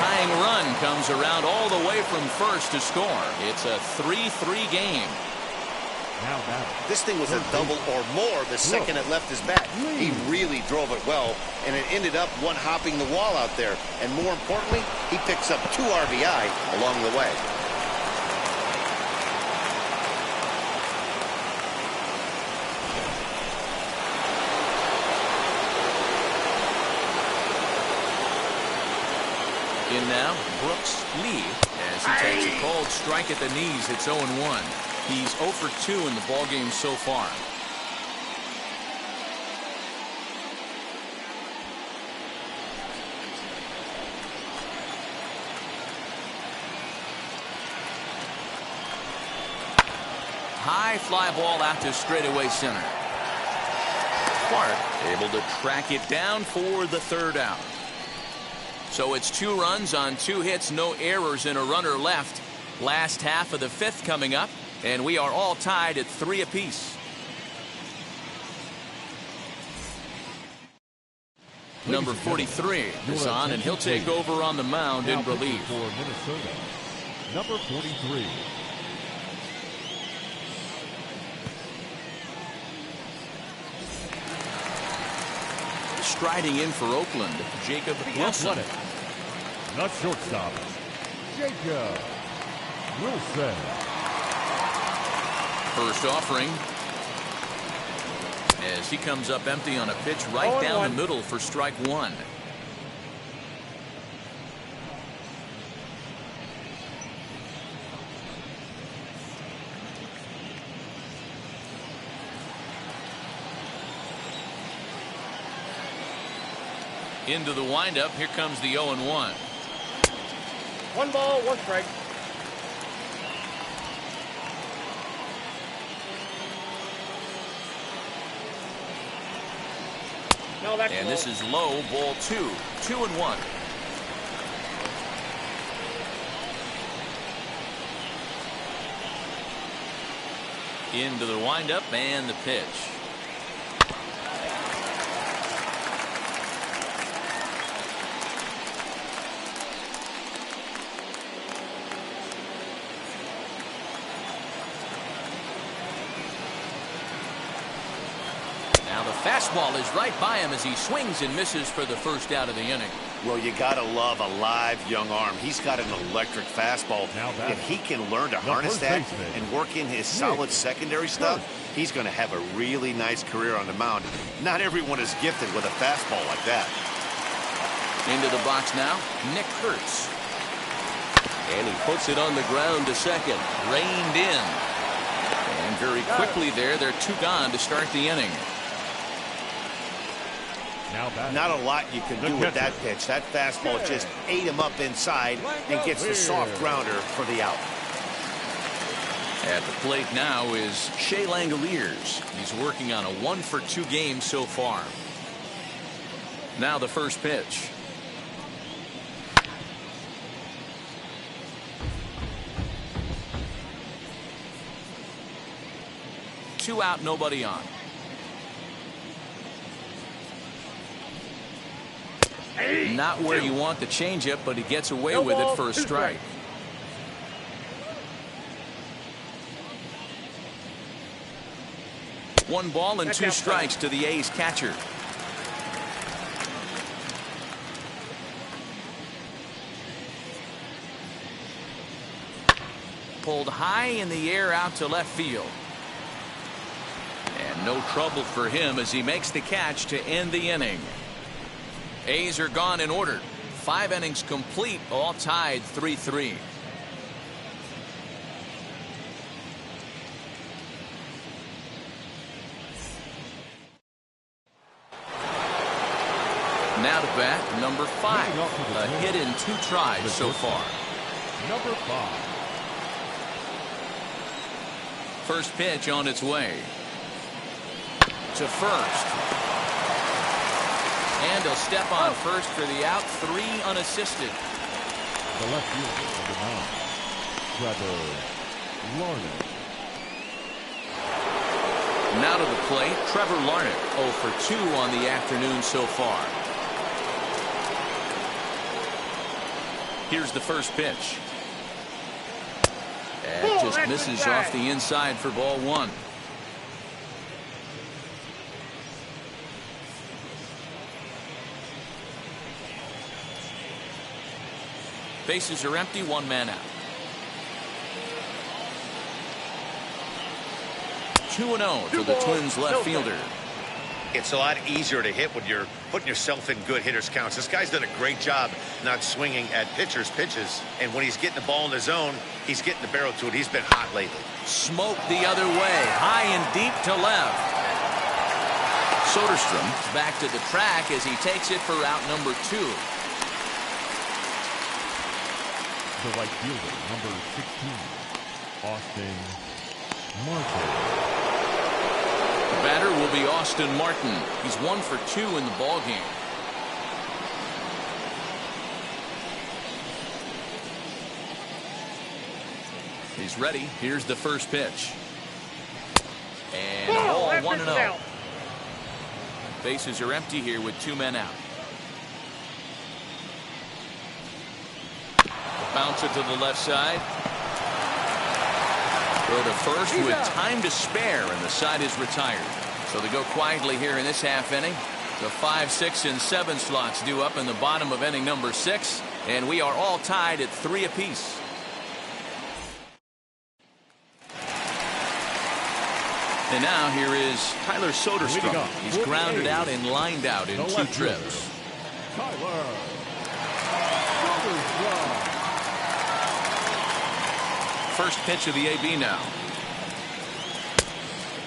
Tying run comes around all the way from first to score. It's a 3-3 game. This thing was a double or more the second it left his bat. He really drove it well, and it ended up one hopping the wall out there. And more importantly, he picks up 2 RBI along the way. In now, Brooks Lee, as he takes a cold strike at the knees. It's 0-1. He's 0 for 2 in the ballgame so far. High fly ball out to straightaway center. Clark able to track it down for the 3rd out. So it's 2 runs on 2 hits, no errors, and a runner left. Last half of the 5th coming up, and we are all tied at 3 apiece. Number 43 is on, and he'll take over on the mound in relief. For Minnesota, number 43. Striding in for Oakland, Jacob Wilson. Not shortstop, Jacob Wilson. First offering as he comes up empty on a pitch right down the middle for strike 1. Into the windup. Here comes the 0-1. 1 ball, 1 strike. No, that's and low. This is low, ball 2. 2-1. Into the windup and the pitch. Fastball is right by him as he swings and misses for the first out of the inning. Well, you gotta love a live young arm. He's got an electric fastball. If he can learn to harness that and work in his solid secondary stuff, he's going to have a really nice career on the mound. Not everyone is gifted with a fastball like that. Into the box now, Nick Kurtz. And he puts it on the ground to second. Reined in. And very quickly there, they're 2 gone to start the inning. Not a lot you can do with that pitch. That fastball just ate him up inside and gets the soft grounder for the out. At the plate now is Shea Langoliers. He's working on a 1-for-2 game so far. Now the first pitch. Two out, nobody on. Not where you want the changeup, but he gets away with it for a strike. One ball and 2 strikes to the A's catcher. Pulled high in the air out to left field. And no trouble for him as he makes the catch to end the inning. A's are gone in order. 5 innings complete, all tied 3-3. Now to bat, number 5. A hit in 2 tries so far. Number 5. First pitch on its way. To first. And he'll step on first for the out. 3 unassisted. The left fielder on the mound, Trevor Larned. Now to the plate, Trevor Larned, 0 for 2 on the afternoon so far. Here's the first pitch. And just misses off the inside for ball 1. Bases are empty, 1 man out. 2-0 to the Twins left fielder. It's a lot easier to hit when you're putting yourself in good hitters counts. This guy's done a great job not swinging at pitchers' pitches. And when he's getting the ball in the zone, he's getting the barrel to it. He's been hot lately. Smoked the other way, high and deep to left. Soderstrom back to the track as he takes it for out number 2. The right fielder, number 16, Austin Martin. The batter will be Austin Martin. He's 1 for 2 in the ball game. He's ready. Here's the first pitch. And ball 1-0. Bases are empty here with 2 men out. Bounce it to the left side. Go to first with time to spare, and the side is retired. So they go quietly here in this half inning. The 5, 6, and 7 slots due up in the bottom of inning number 6, and we are all tied at 3 apiece. And now here is Tyler Soderstrom. He's grounded out and lined out in 2 trips. Tyler Soderstrom. First pitch of the AB now.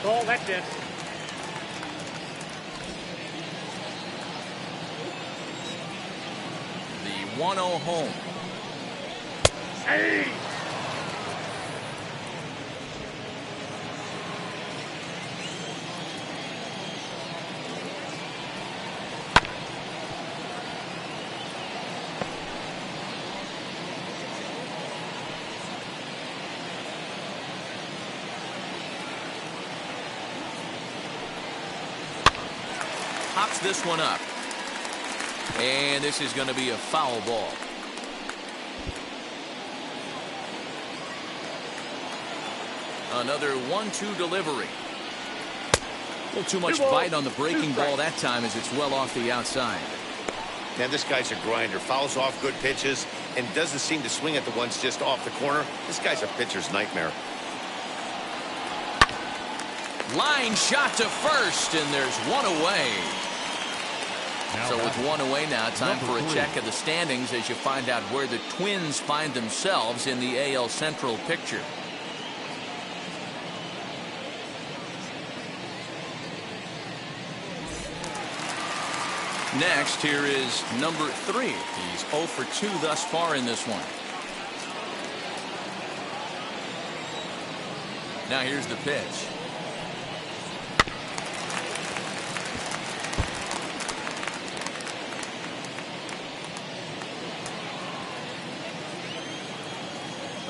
Oh, that's it. The 1-0 home. Hey! Pops this one up. And this is going to be a foul ball. Another 1-2 delivery. A little too much bite on the breaking ball that time as it's well off the outside. Man, this guy's a grinder. Fouls off good pitches and doesn't seem to swing at the ones just off the corner. This guy's a pitcher's nightmare. Line shot to first, and there's one away. So with one away now, time for a check of the standings as you find out where the Twins find themselves in the AL Central picture. Next, here is number 3. He's 0 for 2 thus far in this one. Now here's the pitch.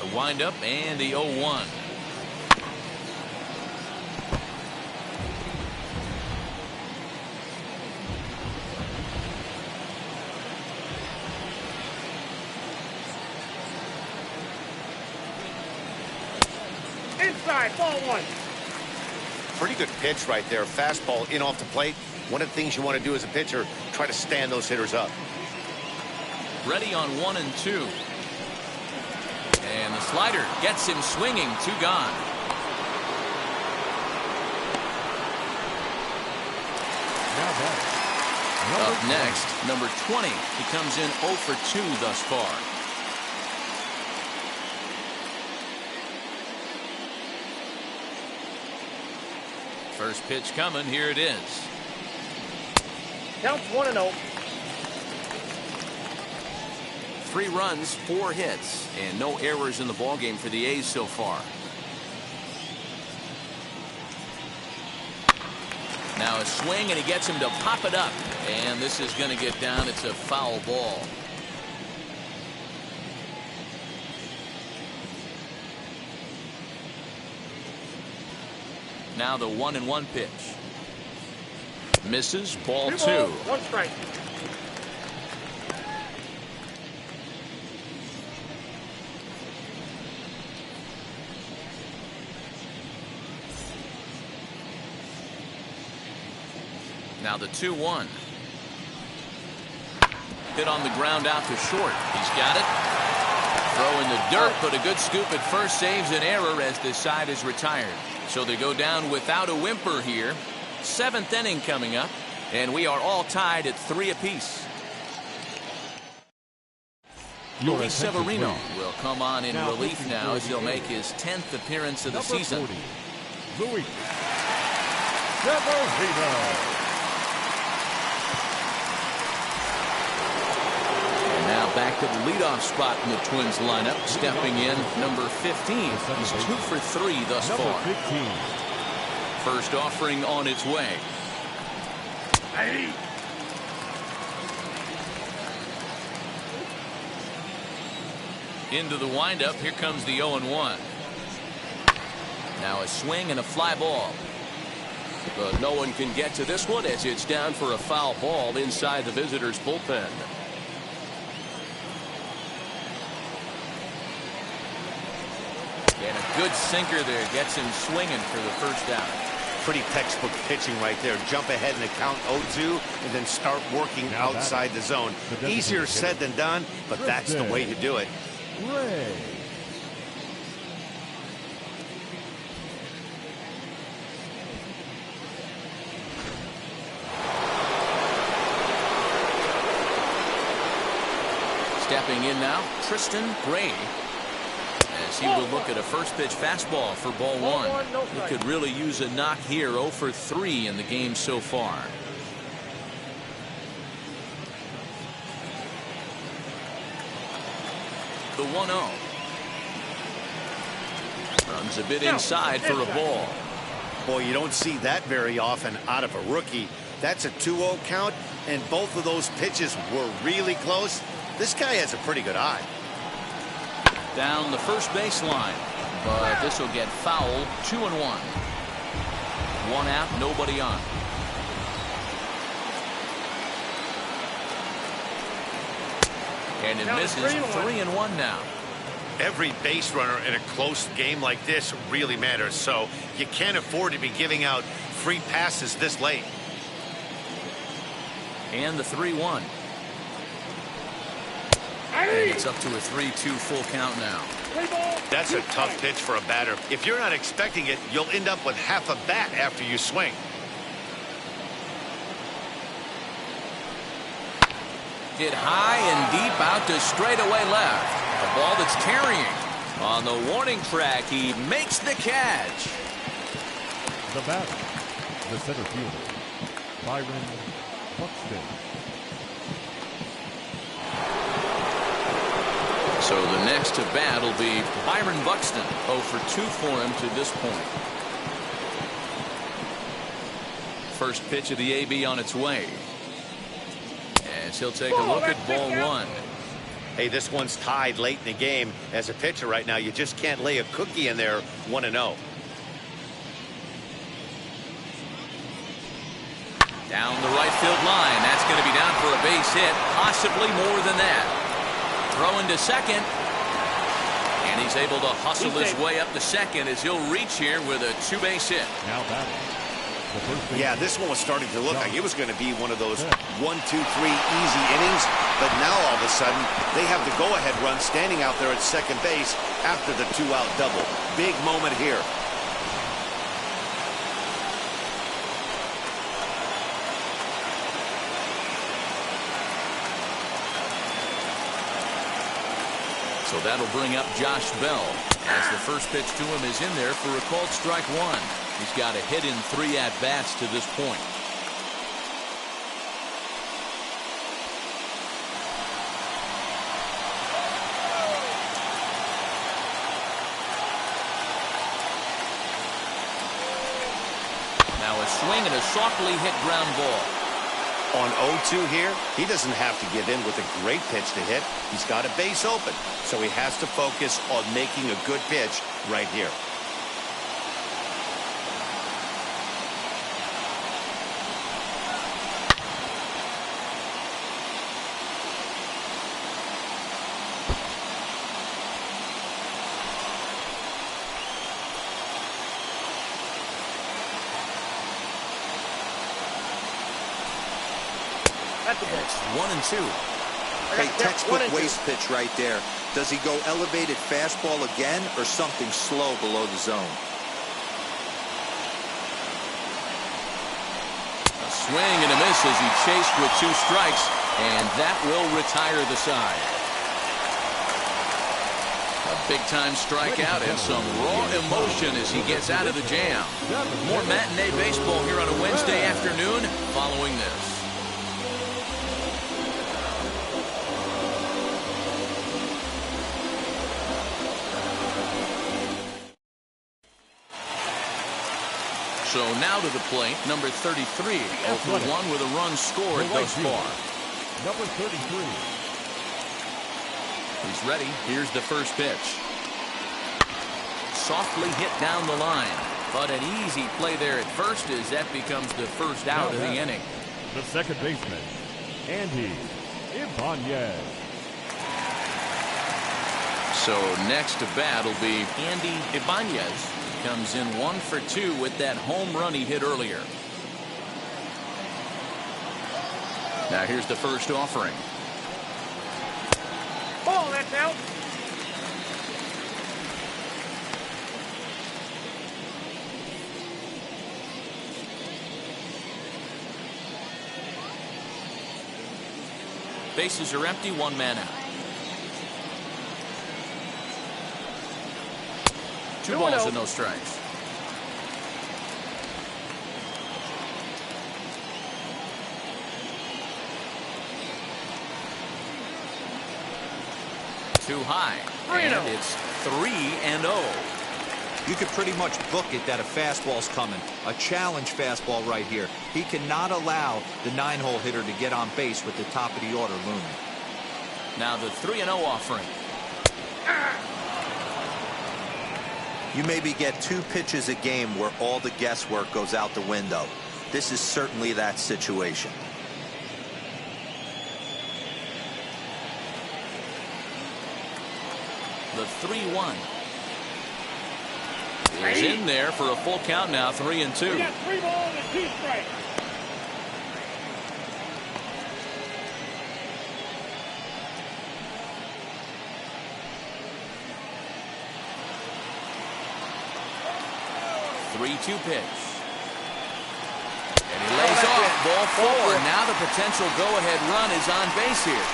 The windup and the 0-1. Inside, ball 1. Pretty good pitch right there. Fastball in off the plate. One of the things you want to do as a pitcher, try to stand those hitters up. Ready on 1 and 2. And the slider gets him swinging. 2 gone. Up next, number 20. He comes in 0 for 2 thus far. First pitch coming. Here it is. Counts 1-0. 3 runs, 4 hits, and no errors in the ballgame for the A's so far. Now a swing, and he gets him to pop it up. And this is going to get down. It's a foul ball. Now the 1-1 pitch. Misses. Ball 2. 1 strike. Now the 2-1. Hit on the ground out to short. He's got it. Throw in the dirt, but a good scoop at first saves an error as this side is retired. So they go down without a whimper here. 7th inning coming up, and we are all tied at 3 apiece. Luis Severino will come on in relief now as he'll make his 10th appearance of the season. 40, Luis Severino. Now back to the leadoff spot in the Twins lineup. Stepping in, number 15. He's 2 for 3 thus far. 15. First offering on its way. Into the windup. Here comes the 0-1. Now a swing and a fly ball. But no one can get to this one as it's down for a foul ball inside the visitors' bullpen. And a good sinker there gets him swinging for the first out. Pretty textbook pitching right there. Jump ahead in the count 0-2 and then start working outside the zone. Easier said than done, but that's the way you do it. Ray. Stepping in now, Tristan Gray. As he will look at a first pitch fastball for ball 1. He could really use a knock here. 0 for 3 in the game so far. The 1-0. Runs a bit inside for a ball. Boy, you don't see that very often out of a rookie. That's a 2-0 count, and both of those pitches were really close. This guy has a pretty good eye. Down the first baseline, but this will get fouled. 2-1. 1 out, nobody on. And it misses. 3-1 now. Every base runner in a close game like this really matters, so you can't afford to be giving out free passes this late. And the 3-1. And it's up to a 3-2 full count now. That's a tough pitch for a batter. If you're not expecting it, you'll end up with half a bat after you swing. Hit high and deep out to straightaway left. A ball that's carrying. On the warning track, he makes the catch. The batter, the center fielder, Byron Buxton. So the next to bat will be Byron Buxton. 0 for 2 for him to this point. First pitch of the AB on its way. As he'll take a look at ball 1. Hey, this one's tied late in the game. As a pitcher right now, you just can't lay a cookie in there 1-0. Down the right field line. That's going to be down for a base hit. Possibly more than that. Throwing to second. And he's able to hustle his way up to second as he'll reach here with a 2-base hit. Now batting. Yeah, this one was starting to look like it was going to be one of those 1, 2, 3 easy innings. But now all of a sudden, they have the go-ahead run standing out there at second base after the 2-out double. Big moment here. So that'll bring up Josh Bell as the first pitch to him is in there for a called strike 1. He's got a hit in 3 at-bats to this point. Now a swing and a softly hit ground ball. On 0-2 here, he doesn't have to give in with a great pitch to hit. He's got a base open, so he has to focus on making a good pitch right here. It's 1-2. Hey, textbook waste pitch right there. Does he go elevated fastball again or something slow below the zone? A swing and a miss as he chased with 2 strikes, and that will retire the side. A big-time strikeout and some raw emotion as he gets out of the jam. More matinee baseball here on a Wednesday afternoon following this. So now to the plate, number 33, 0 for 1 with a run scored thus far. Number 33. He's ready. Here's the first pitch. Softly hit down the line, but an easy play there at first as that becomes the first out of the inning. The second baseman, Andy Ibanez. So next to bat will be Andy Ibanez. Comes in 1 for 2 with that home run he hit earlier. Now here's the first offering. Ball, that's out. Bases are empty, 1 man out. 2 balls and no strikes. Too high. And it's 3-0. You could pretty much book it that a fastball's coming. A challenge fastball right here. He cannot allow the 9-hole hitter to get on base with the top of the order looming. Now the 3-0 offering. You maybe get 2 pitches a game where all the guesswork goes out the window. This is certainly that situation. The 3-1. is in there for a full count now, 3-2. We got 3 balls and 2 strikes. Three-two pitch. And he lays off. Ball 4. Now the potential go-ahead run is on base here.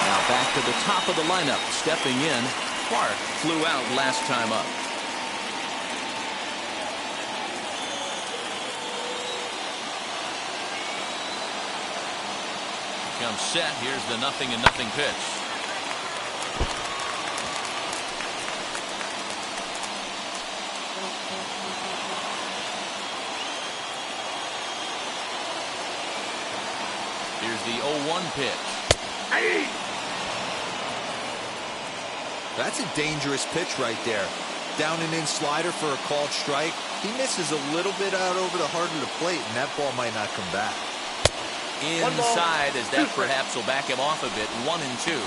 Now back to the top of the lineup. Stepping in, Clark flew out last time up. Comes set. Here's the 0-0 pitch. Here's the 0-1 pitch. That's a dangerous pitch right there. Down and in slider for a called strike. He misses a little bit out over the heart of the plate, and that ball might not come back. Inside, as that perhaps will back him off a bit. 1-2.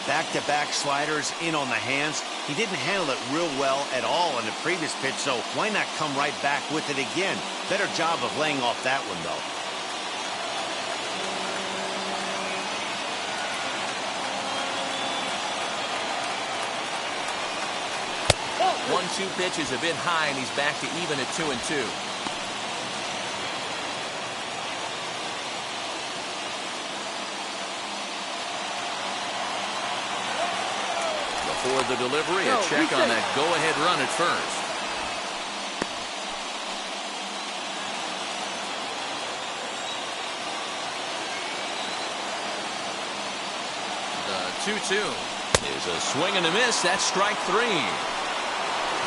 Back-to-back sliders in on the hands. He didn't handle it real well at all in the previous pitch, so why not come right back with it again? Better job of laying off that one, though. 1-2 pitch is a bit high, and he's back to even at 2-2. Before the delivery, a check on that go-ahead run at first. The 2-2 is a swing and a miss. That's strike 3.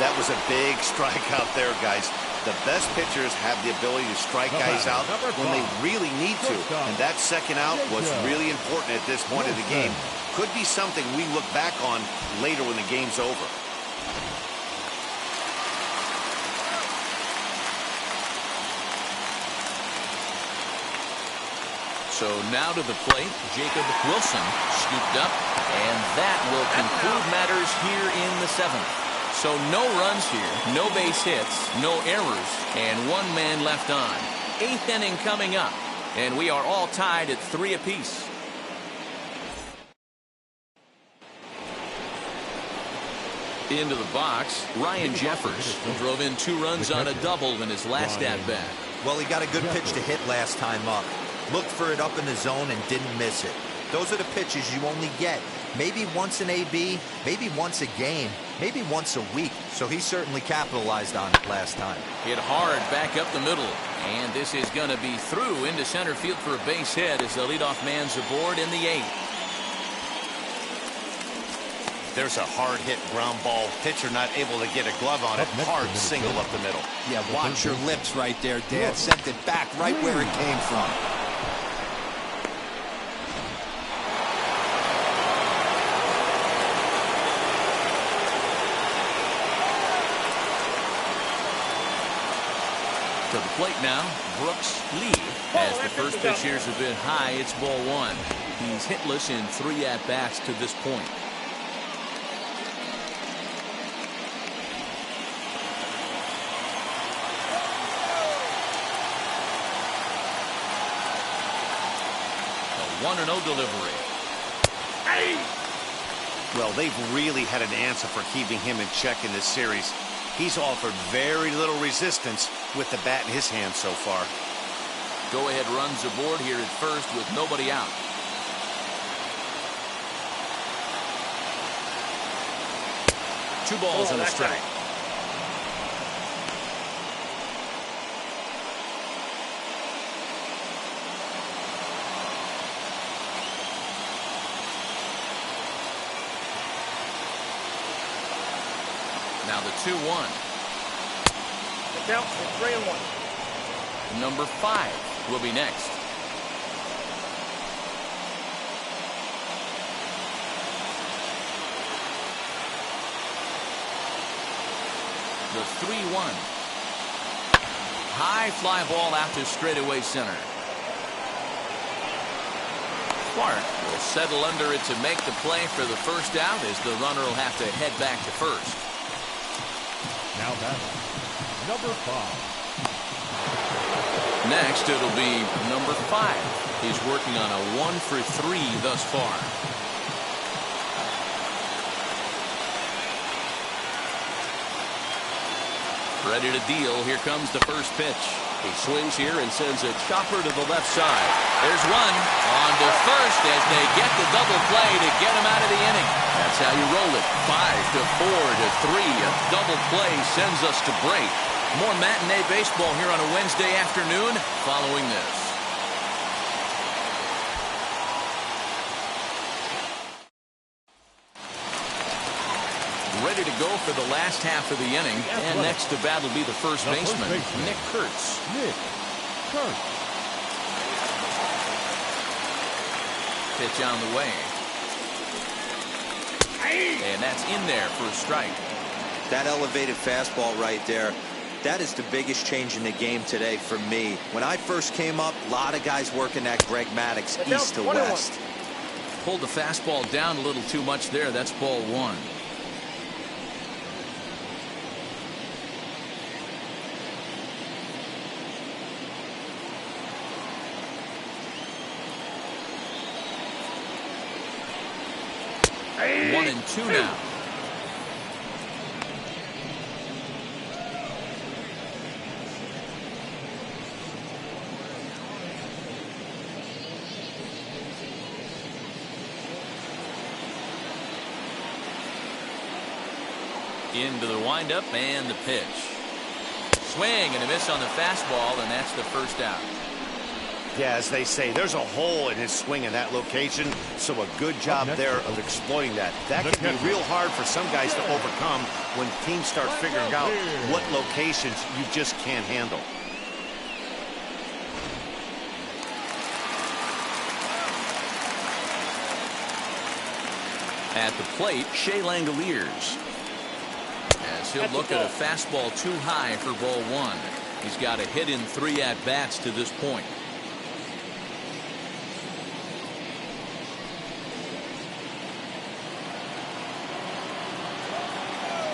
That was a big strikeout there, guys. The best pitchers have the ability to strike guys out when they really need to. And that second out was really important at this point of the game. Could be something we look back on later when the game's over. So now to the plate, Jacob Wilson scooped up, and that will conclude matters here in the 7th. So no runs here, no base hits, no errors, and 1 man left on. 8th inning coming up, and we are all tied at 3 apiece. Into the box, Ryan Jeffers drove in 2 runs on a double in his last at-bat. Well, he got a good pitch to hit last time up. Looked for it up in the zone and didn't miss it. Those are the pitches you only get maybe once an AB, maybe once a game, maybe once a week. So he certainly capitalized on it last time. Hit hard back up the middle. And this is going to be through into center field for a base hit as the leadoff man's aboard in the 8th. There's a hard hit ground ball. Pitcher not able to get a glove on it. Hard single up the middle. Yeah, watch your lips right there, Dad. Sent it back right where it came from. To the plate now, Brooks Lee. As the first pitch here's a bit high, it's ball 1. He's hitless in 3 at-bats to this point. A 1-0 delivery. Well, they've really had an answer for keeping him in check in this series. He's offered very little resistance with the bat in his hand so far. Go-ahead runs aboard here at first with nobody out. Two balls and a strike. Now the 2-1. The count is 3-1. Number 5 will be next. The 3-1. High fly ball out to straightaway center. Clark will settle under it to make the play for the first out, as the runner will have to head back to first. Now batting, number 5. Next, it'll be number 5. He's working on a 1-for-3 thus far. Ready to deal. Here comes the first pitch. He swings here and sends a chopper to the left side. There's one on to first as they get the double play to get him out of the inning. That's how you roll it. 5-4-3. A double play sends us to break. More matinee baseball here on a Wednesday afternoon following this. Ready to go for the last half of the inning. And next to bat will be the first baseman, Nick Kurtz. Nick Kurtz. Pitch on the way. And that's in there for a strike. That elevated fastball right there, that is the biggest change in the game today for me. When I first came up, a lot of guys working that Greg Maddux east to west. Pulled the fastball down a little too much there. That's ball 1. Hey. 1-2 now. Into the windup and the pitch. Swing and a miss on the fastball, and that's the first out. Yeah, as they say, there's a hole in his swing in that location, so a good job there of exploiting that. That can be real hard for some guys to overcome when teams start figuring out what locations you just can't handle. At the plate, Shea Langoliers. As he'll look at a fastball too high for ball 1. He's got a hit in 3 at-bats to this point.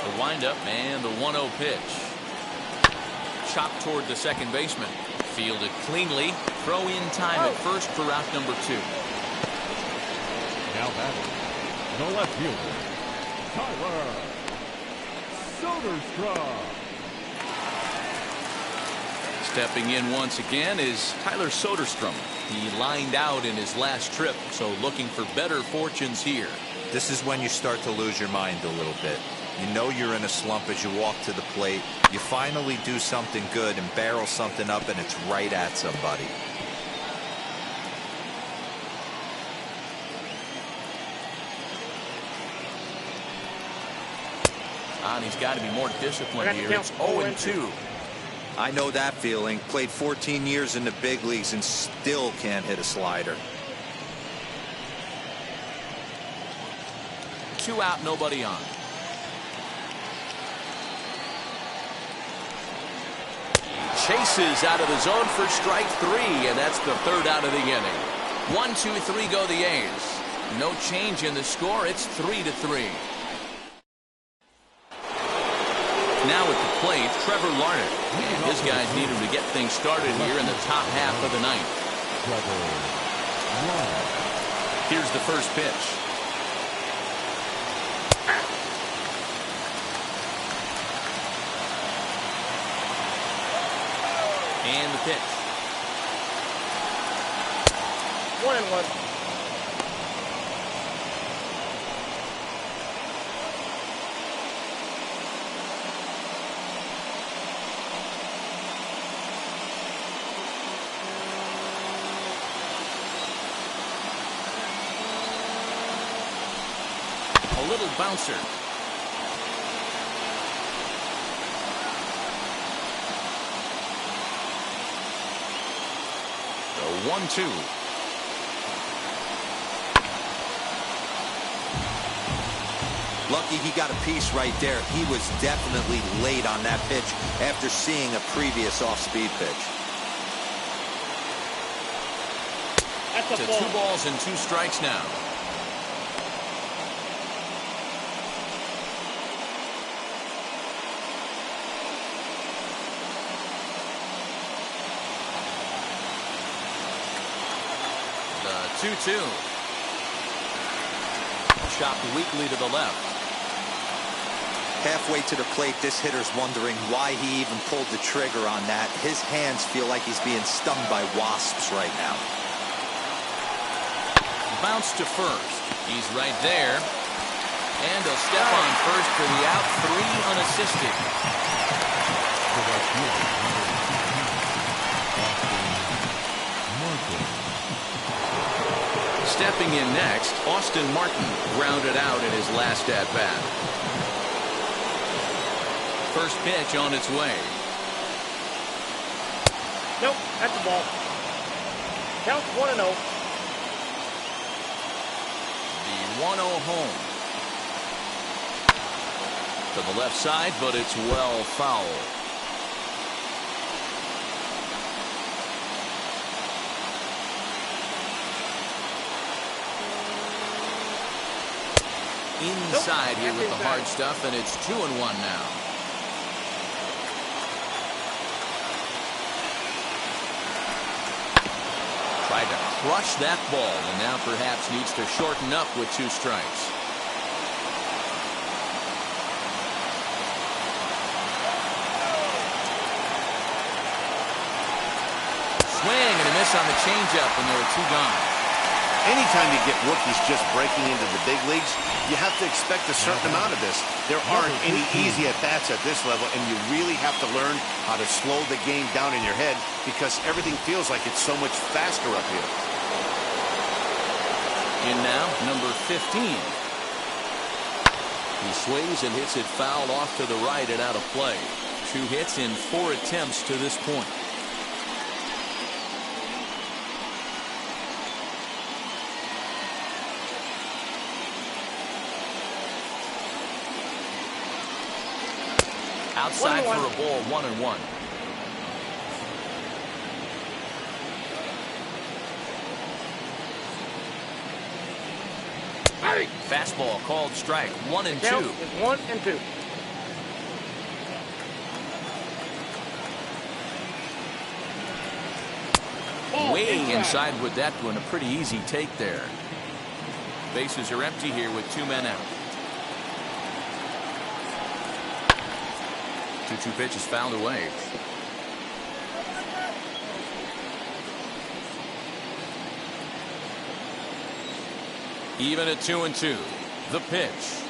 The windup and the 1-0 pitch. Chopped toward the second baseman. Fielded cleanly. Throw in time at first for out number 2. Now batting, the left fielder, Tyler Soderstrom. Stepping in once again is Tyler Soderstrom. He lined out in his last trip, so looking for better fortunes here. This is when you start to lose your mind a little bit. You know you're in a slump as you walk to the plate. You finally do something good and barrel something up, and it's right at somebody. And he's got to be more disciplined here. It's 0-2. I know that feeling. Played 14 years in the big leagues and still can't hit a slider. 2 out, nobody on. Chases out of the zone for strike 3, and that's the 3rd out of the inning. 1-2-3 go the A's. No change in the score. It's 3-3. Now at the plate, Trevor Larned. And his guys need him to get things started here in the top half of the 9th. Here's the first pitch. And the pitch. 1-1. A little bouncer. The 1-2. Lucky he got a piece right there. He was definitely late on that pitch after seeing a previous off-speed pitch. To 2 balls and 2 strikes now. The 2-2. Chopped weakly to the left. Halfway to the plate, this hitter's wondering why he even pulled the trigger on that. His hands feel like he's being stung by wasps right now. Bounce to first. He's right there. And he'll step on first for the out. 3 unassisted. Stepping in next, Austin Martin grounded out in his last at-bat. First pitch on its way. Nope, that's the ball. Count 1-0. The 1-0 home. To the left side, but it's well foul. Inside here with the hard stuff, and it's 2-1 now. Tried to crush that ball, and now perhaps needs to shorten up with 2 strikes. Swing and a miss on the changeup, and there are 2 gone. Anytime you get rookies just breaking into the big leagues, you have to expect a certain amount of this. There aren't any easy at-bats at this level, and you really have to learn how to slow the game down in your head because everything feels like it's so much faster up here. In now, number 15. He swings and hits it foul off to the right and out of play. 2 hits in 4 attempts to this point. Outside for a ball, 1-1. Fastball called strike, 1-2. Count is 1-2. Way inside with that one, a pretty easy take there. Bases are empty here with 2 men out. 2-2 pitch is fouled away. Even at 2-2. The pitch.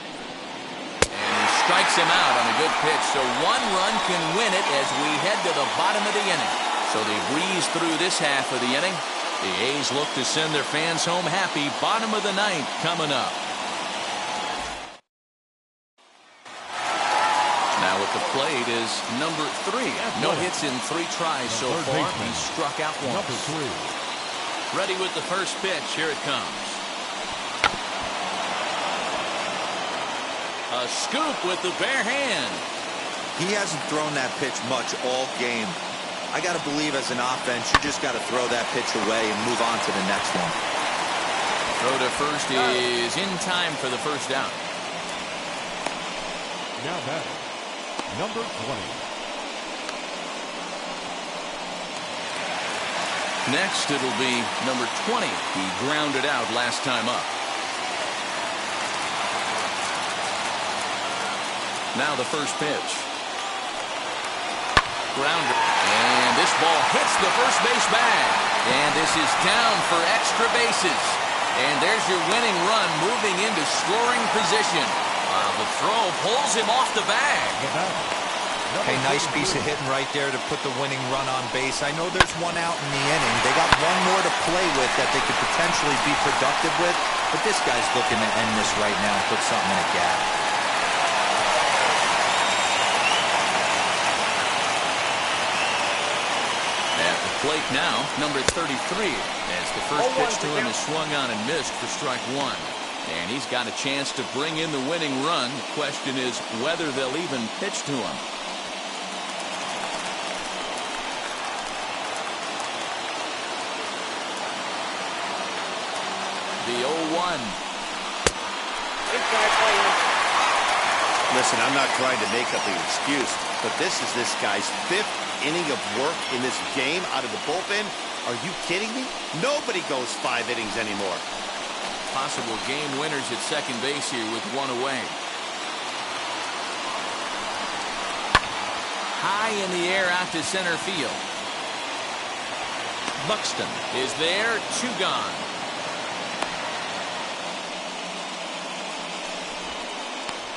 And he strikes him out on a good pitch. So 1 run can win it as we head to the bottom of the inning. So they breeze through this half of the inning. The A's look to send their fans home happy. Bottom of the 9th coming up. Now at the plate is number 3. No hits in 3 tries so far. He's struck out once. Number 3. Ready with the first pitch. Here it comes. A scoop with the bare hand. He hasn't thrown that pitch much all game. I got to believe as an offense, you just got to throw that pitch away and move on to the next one. Throw to first is in time for the first out. Now batting, number 20. Next, it'll be number 20. He grounded out last time up. Now the first pitch. Grounder. And this ball hits the first base bag. And this is down for extra bases. And there's your winning run moving into scoring position. The throw pulls him off the bag. Hey, nice piece of hitting right there to put the winning run on base. I know there's 1 out in the inning. They got 1 more to play with that they could potentially be productive with. But this guy's looking to end this right now and put something in a gap. At the plate now, number 33. As the first pitch to him is swung on and missed for strike 1. And he's got a chance to bring in the winning run. The question is whether they'll even pitch to him. The 0-1. Inside play. Listen, I'm not trying to make up an excuse, but this is this guy's 5th inning of work in this game out of the bullpen. Are you kidding me? Nobody goes 5 innings anymore. Possible game winners at second base here with one away. High in the air out to center field. Buxton is there, 2 gone.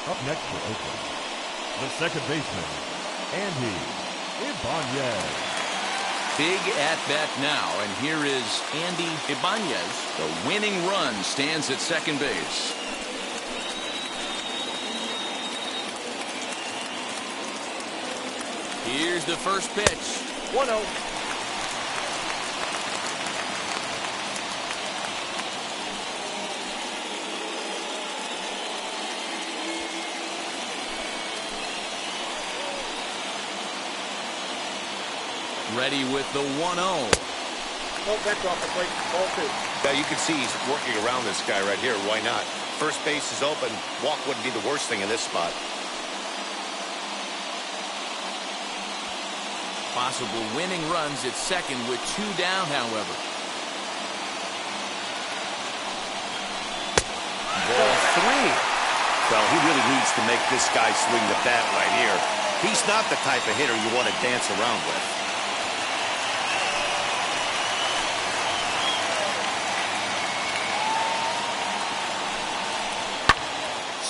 Up next for Oakland, the second baseman, Andy Ibanez. Big at bat now, and here is Andy Ibanez. The winning run stands at second base. Here's the first pitch. 1-0. Ready with the 1-0. No, that's off the plate. Ball 2. Now you can see he's working around this guy right here. Why not? First base is open. Walk wouldn't be the worst thing in this spot. Possible winning runs at second with 2 down, however. Ball 3. Well, he really needs to make this guy swing the bat right here. He's not the type of hitter you want to dance around with.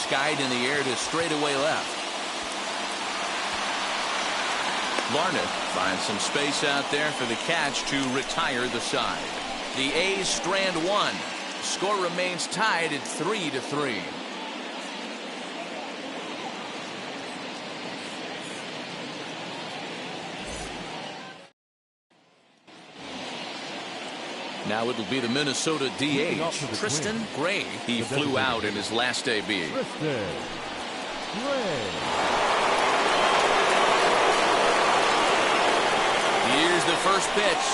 Skied in the air to straightaway left. Larned finds some space out there for the catch to retire the side. The A's strand 1. Score remains tied at 3-3. Now it'll be the Minnesota DH, Tristan Gray. He flew out in his last debut. Tristan Gray. Here's the first pitch.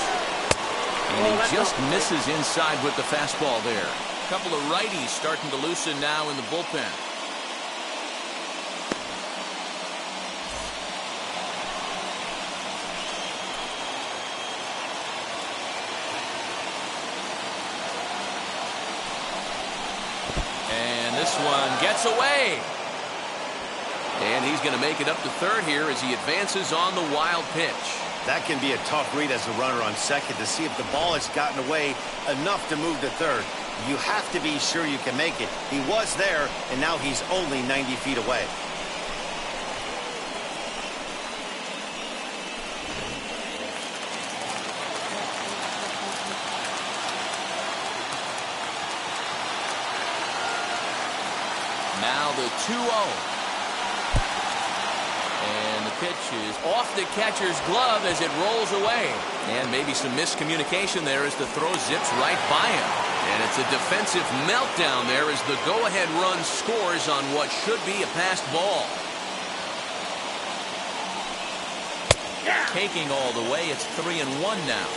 And he just misses inside with the fastball there. A couple of righties starting to loosen now in the bullpen. This one gets away. And he's going to make it up to third here as he advances on the wild pitch. That can be a tough read as a runner on second to see if the ball has gotten away enough to move to third. You have to be sure you can make it. He was there, and now he's only 90 feet away. Now the 2-0. And the pitch is off the catcher's glove as it rolls away. And maybe some miscommunication there as the throw zips right by him. And it's a defensive meltdown there as the go-ahead run scores on what should be a passed ball. Taking all the way, it's 3-1 now.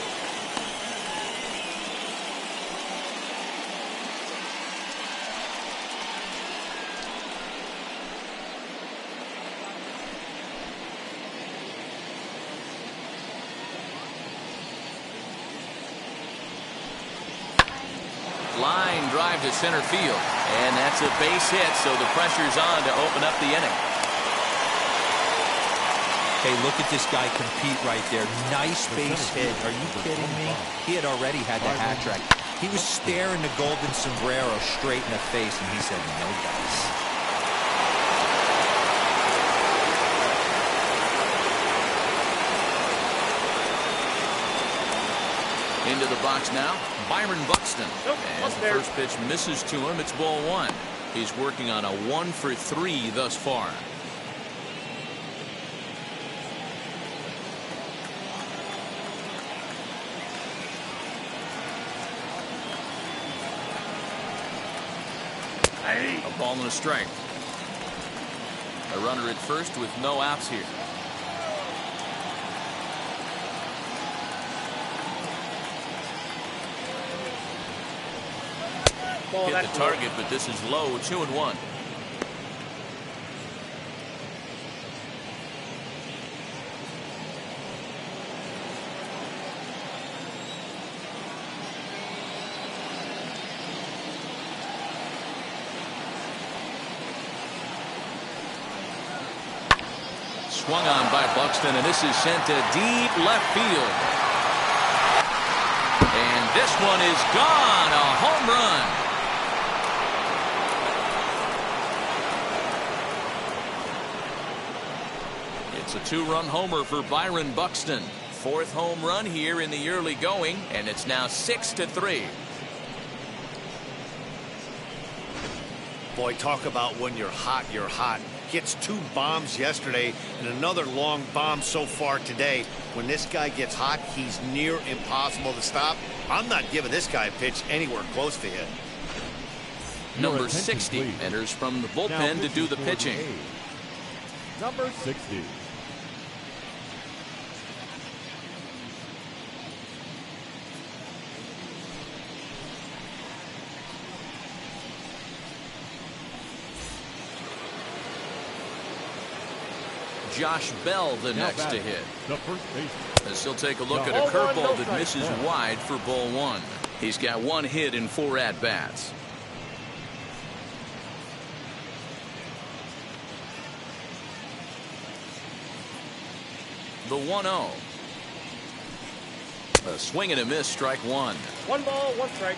Line drive to center field. And that's a base hit, so the pressure's on to open up the inning. Hey, look at this guy compete right there. Nice base hit. Are you kidding me? He had already had the hat trick. He was staring the golden sombrero straight in the face, and he said, no dice. Into the box now, Byron Buxton. As the first pitch misses to him, it's ball 1. He's working on a 1-for-3 thus far. A ball and a strike. A runner at first with no outs here. Fastball. Hit the target, but this is low, 2-1. Swung on by Buxton, and this is sent to deep left field. And this one is gone, a home run. It's a 2-run homer for Byron Buxton. 4th home run here in the early going, and it's now 6-3. Boy, talk about when you're hot, you're hot. Gets 2 bombs yesterday and another long bomb so far today. When this guy gets hot, he's near impossible to stop. I'm not giving this guy a pitch anywhere close to hit. Number 60 enters from the bullpen to do the pitching. Number 60. Josh Bell the next to hit. The first baseman. As he'll take a look at a curveball that misses wide for ball 1. He's got 1 hit in 4 at-bats. The 1-0. A swing and a miss, strike 1. 1 ball, 1 strike.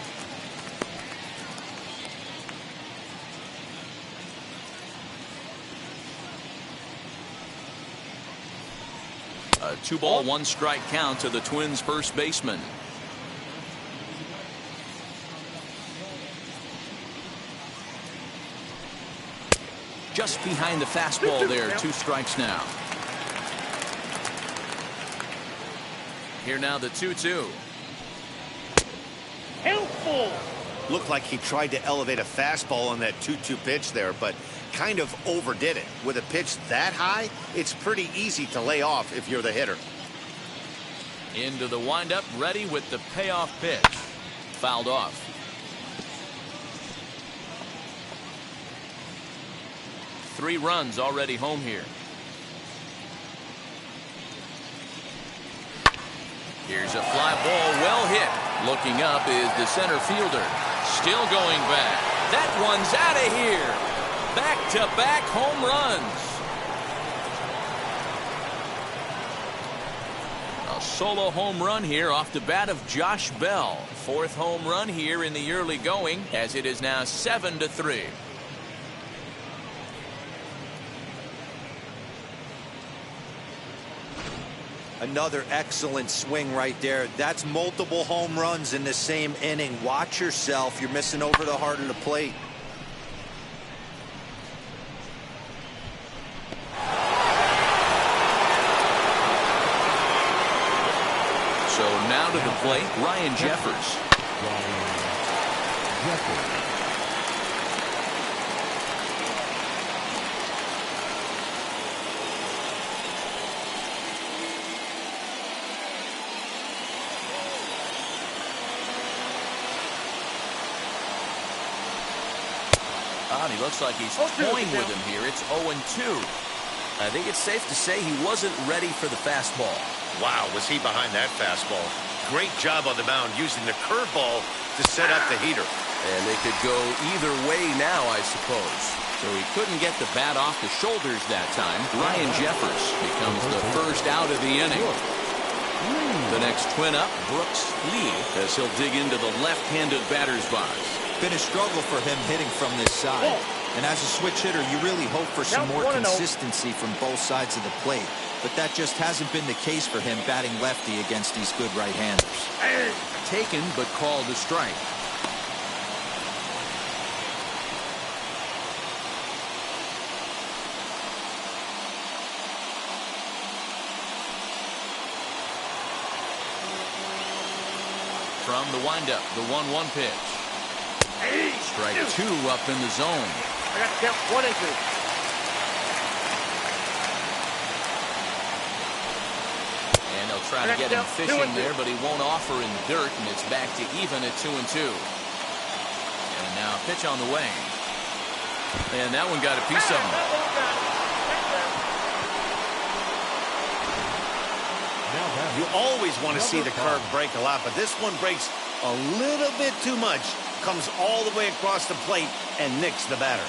A 2-ball, 1 strike count to the Twins' first baseman. Just behind the fastball there, 2 strikes now. Here now the 2-2. Helpful. Looked like he tried to elevate a fastball on that 2-2 pitch there, but kind of overdid it. With a pitch that high, it's pretty easy to lay off if you're the hitter. Into the windup, ready with the payoff pitch. Fouled off. Three runs already home here. Here's a fly ball, well hit. Looking up is the center fielder. Still going back. That one's out of here. Back-to-back home runs. A solo home run here off the bat of Josh Bell. 4th home run here in the early going, as it is now 7-3. Another excellent swing right there. That's multiple home runs in the same inning. Watch yourself. You're missing over the heart of the plate. So now to the plate, Ryan Jeffers. He looks like he's toying with him here. It's 0-2. I think it's safe to say he wasn't ready for the fastball. Wow, was he behind that fastball. Great job on the mound using the curveball to set up the heater. And they could go either way now, I suppose. So he couldn't get the bat off the shoulders that time. Ryan Jeffers becomes the first out of the inning. The next twin up, Brooks Lee, as he'll dig into the left-handed batter's box. Been a struggle for him hitting from this side. And as a switch hitter, you really hope for some more consistency from both sides of the plate. But that just hasn't been the case for him batting lefty against these good right-handers. Taken, but called a strike. From the windup, the 1-1 pitch. Strike 2 up in the zone. I got to count 1 and 2. And they'll try to get him fishing there, but he won't offer in dirt, and it's back to even at 2-2. And now pitch on the way. And that one got a piece of him. You always want to see the curve break a lot, but this one breaks a little bit too much. Comes all the way across the plate and nicks the batter.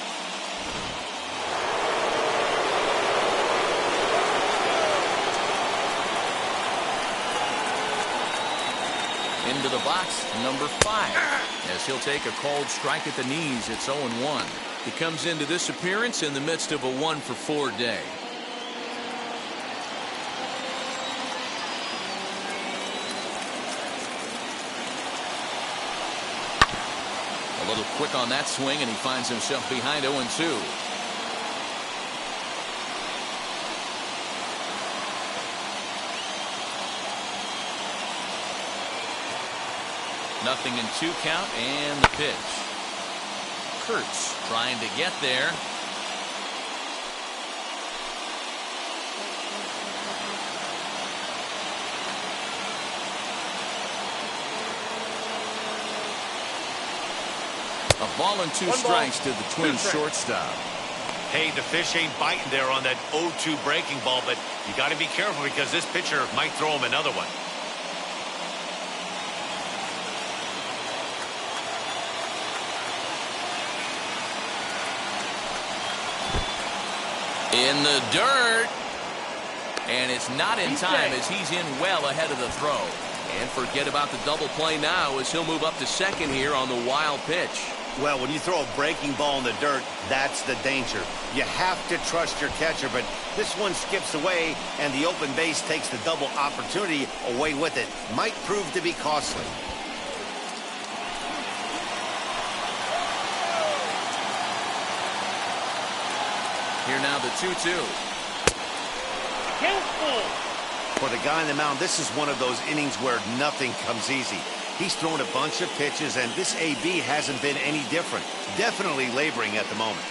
Into the box, number 5. As he'll take a called strike at the knees, it's 0-1. He comes into this appearance in the midst of a 1-for-4 day. A little quick on that swing, and he finds himself behind 0-2. Nothing in 2 count, and the pitch. Kurtz trying to get there. A ball and 2 strikes to the Twins shortstop. Hey, the fish ain't biting there on that 0-2 breaking ball, but you got to be careful because this pitcher might throw him another one. In the dirt. And it's not in time as he's in well ahead of the throw. And forget about the double play now as he'll move up to second here on the wild pitch. Well, when you throw a breaking ball in the dirt, that's the danger. You have to trust your catcher, but this one skips away, and the open base takes the double opportunity away with it. Might prove to be costly. Here now the 2-2. For the guy on the mound, this is one of those innings where nothing comes easy. He's thrown a bunch of pitches, and this AB hasn't been any different. Definitely laboring at the moment.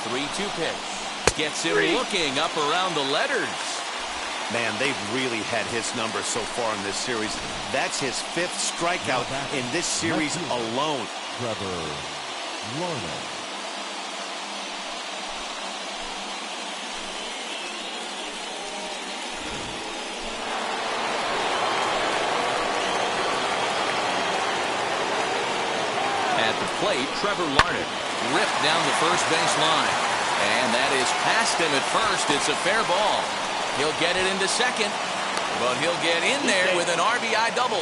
Three-two pitch. Gets him looking up around the letters. Man, they've really had his number so far in this series. That's his 5th strikeout in this series alone. Trevor Larned. At the plate, Trevor Larned ripped down the first base line. And that is past him at first. It's a fair ball. He'll get it into second, but he'll get in there with an RBI double.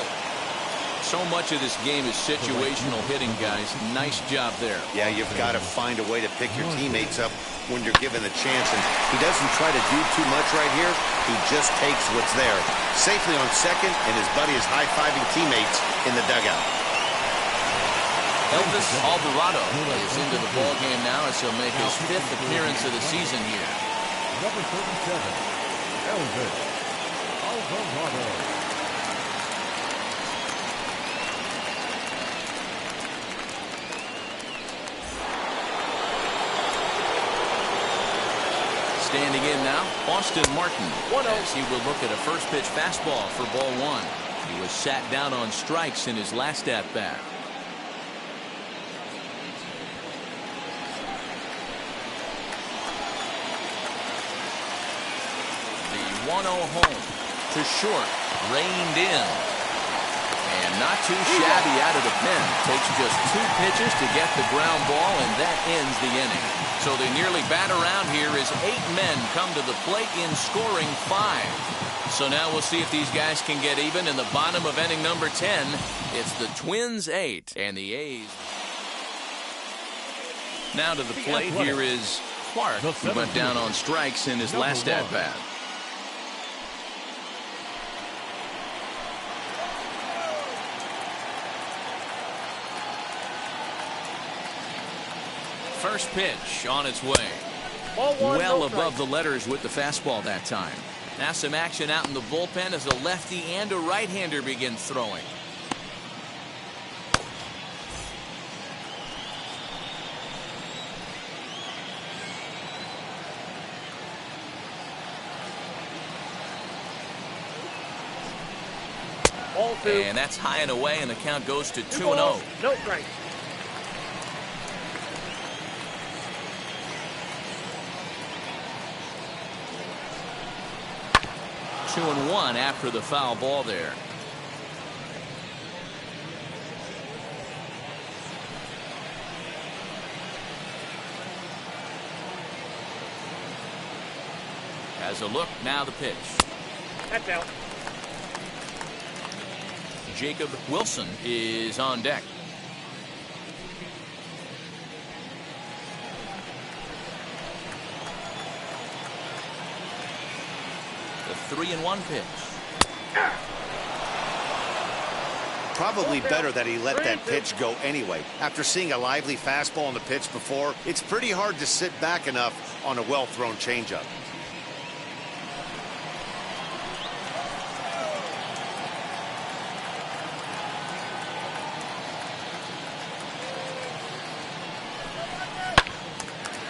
So much of this game is situational hitting, guys. Nice job there. Yeah, you've got to find a way to pick your teammates up when you're given the chance. And he doesn't try to do too much right here. He just takes what's there. Safely on second, and his buddy is high-fiving teammates in the dugout. Elvis Alvarado is into the ballgame now as he'll make his 5th appearance of the season here. Number 37. Elvis Alvarado. Standing in now, Austin Martin, as he will look at a first pitch fastball for ball 1. He was sat down on strikes in his last at-bat. The 1-0 home to short, reined in. And not too shabby out of the pen. Takes just 2 pitches to get the ground ball, and that ends the inning. So they nearly bat around here as 8 men come to the plate in scoring 5. So now we'll see if these guys can get even in the bottom of inning number 10. It's the Twins 8 and the A's. Now to the plate, here is Clark, who went down on strikes in his last at-bat. First pitch on its way. Well above the letters with the fastball that time. Now some action out in the bullpen as a lefty and a right-hander begin throwing. Ball 2. And that's high and away, and the count goes to 2-0. No strike. 2-1 after the foul ball there. Has a look, now the pitch. That's out. Jacob Wilson is on deck. The 3-1 pitch. Probably better that he let that pitch go anyway. After seeing a lively fastball on the pitch before, it's pretty hard to sit back enough on a well-thrown changeup.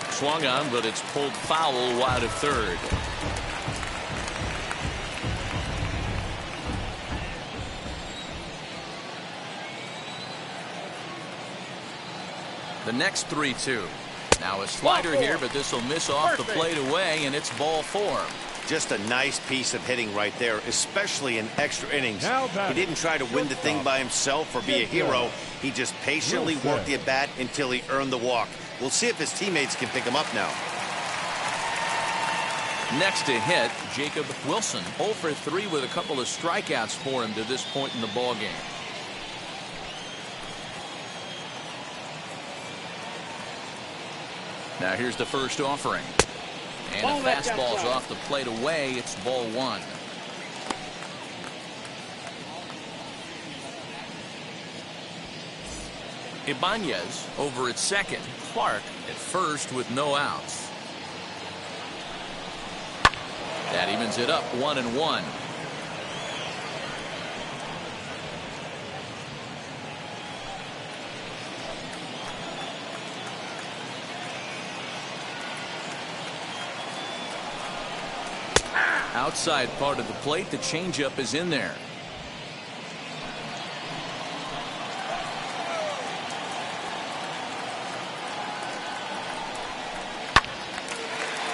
Swung on, but it's pulled foul wide of third. The next 3-2. Now a slider here, but this will miss off the plate away, and it's ball 4. Just a nice piece of hitting right there, especially in extra innings. He didn't try to win the thing by himself or be a hero. He just patiently worked the at-bat until he earned the walk. We'll see if his teammates can pick him up now. Next to hit, Jacob Wilson. 0 for 3 with a couple of strikeouts for him to this point in the ballgame. Now here's the first offering. And the fastball's off the plate away. It's ball 1. Ibanez over at second. Clark at first with no outs. That evens it up 1-1. Outside part of the plate, the changeup is in there.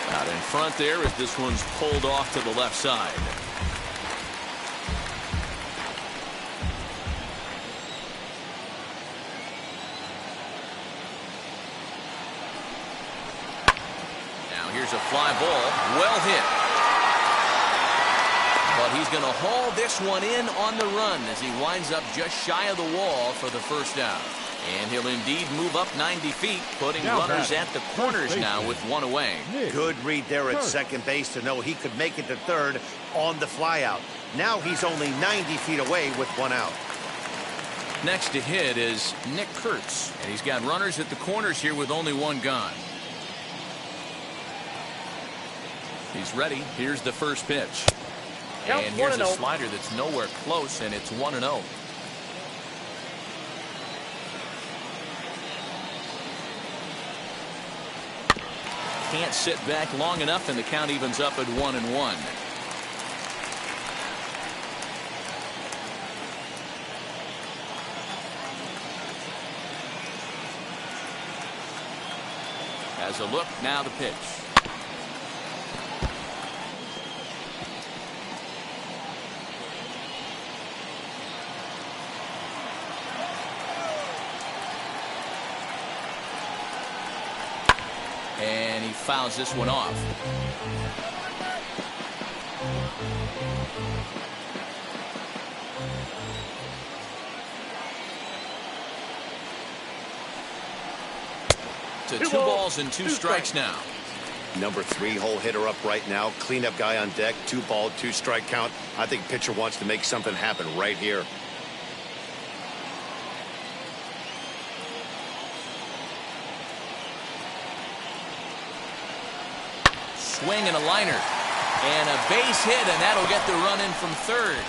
Out in front there as this one's pulled off to the left side. Now here's a fly ball, well hit. But he's going to haul this one in on the run as he winds up just shy of the wall for the first out. And he'll indeed move up 90 feet, putting runners at the corners now with one away. Good read there at second base to know he could make it to third on the flyout. Now he's only 90 feet away with one out. Next to hit is Nick Kurtz, and he's got runners at the corners here with only one gone. He's ready. Here's the first pitch. And here's a slider that's nowhere close, and it's 1-0. Can't sit back long enough, and the count evens up at 1-1. Has a look, now the pitch. And he fouls this one off. To 2 balls and 2 strikes now. Number 3 hole hitter up right now. Cleanup guy on deck. 2 ball, 2 strike count. I think pitcher wants to make something happen right here. Swing and a liner. And a base hit, and that'll get the run in from third.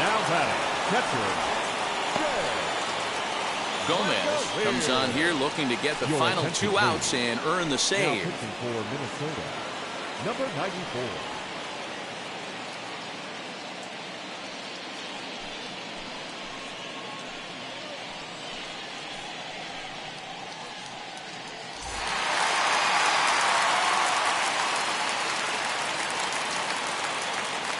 Now batting, catcher. Gomez comes on here looking to get the final 2 outs and earn the save. Now pitching for Minnesota, Number 94.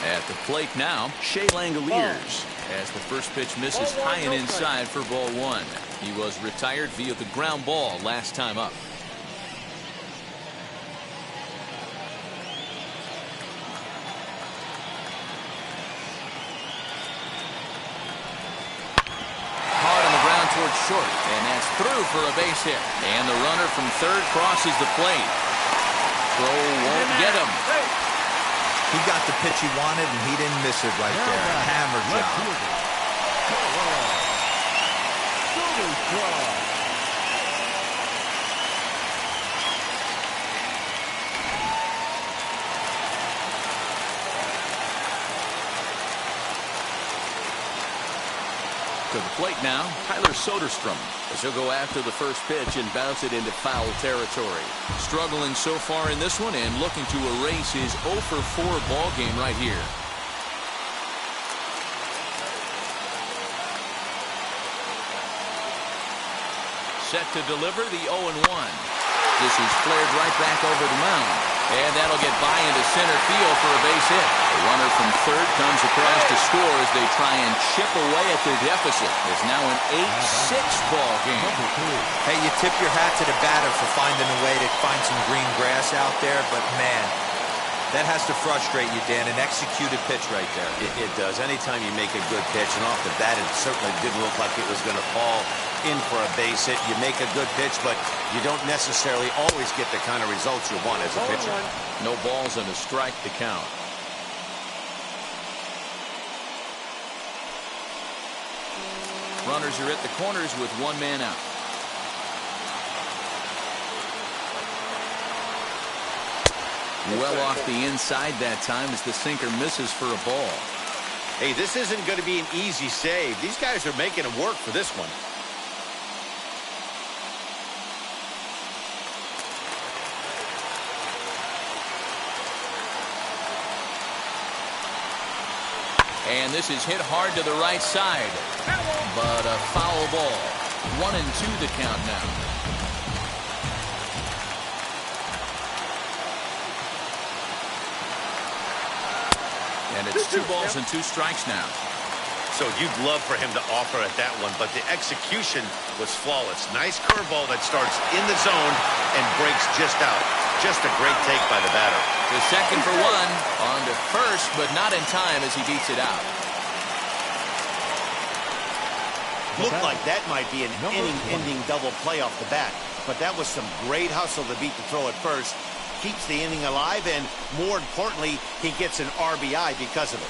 At the plate now, Shea Langoliers, as the first pitch misses high and inside for ball one. He was retired via the ground ball last time up. Hard on the ground towards short, and that's through for a base hit. And the runner from third crosses the plate. Throw won't get him. He got the pitch he wanted, and he didn't miss it right there. Hammer job. To the plate now, Tyler Soderstrom, as he'll go after the first pitch and bounce it into foul territory. Struggling so far in this one and looking to erase his 0 for 4 ball game right here. Set to deliver the 0-1. This is flared right back over the mound. And that'll get by into center field for a base hit. The runner from third comes across to score as they try and chip away at their deficit. It's now an 8-6 ball game. Hey, you tip your hat to the batter for finding a way to find some green grass out there, but man, that has to frustrate you, Dan. An executed pitch right there. It does. Anytime you make a good pitch, and off the bat, it certainly didn't look like it was going to fall in for a base hit. You make a good pitch, but you don't necessarily always get the kind of results you want as a pitcher. No balls and a strike to count. Runners are at the corners with one man out. Well off the inside that time as the sinker misses for a ball. Hey, this isn't going to be an easy save. These guys are making it work for this one. And this is hit hard to the right side. But a foul ball. 1-2 the count now. And it's 2 balls and 2 strikes now. So you'd love for him to offer at that one, but the execution was flawless. Nice curveball that starts in the zone and breaks just out. Just a great take by the batter. To second for 1. On to first, but not in time as he beats it out. Looked like that might be an inning-ending double play off the bat, but that was some great hustle to beat the throw at first. Keeps the inning alive, and more importantly, he gets an RBI because of it.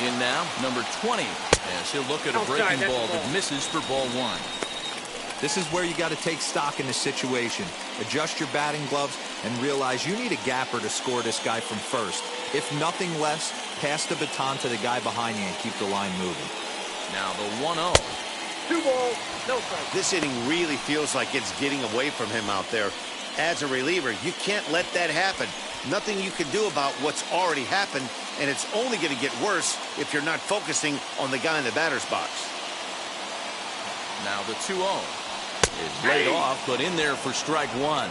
In now, number 20, as he'll look at a breaking ball that misses for ball 1. This is where you got to take stock in the situation. Adjust your batting gloves and realize you need a gapper to score this guy from first. If nothing less, pass the baton to the guy behind you and keep the line moving. Now the 1-0. 2 balls, no strikes. This inning really feels like it's getting away from him out there. As a reliever, you can't let that happen. Nothing you can do about what's already happened, and it's only going to get worse if you're not focusing on the guy in the batter's box. Now the 2-0. It's laid off, but in there for strike 1.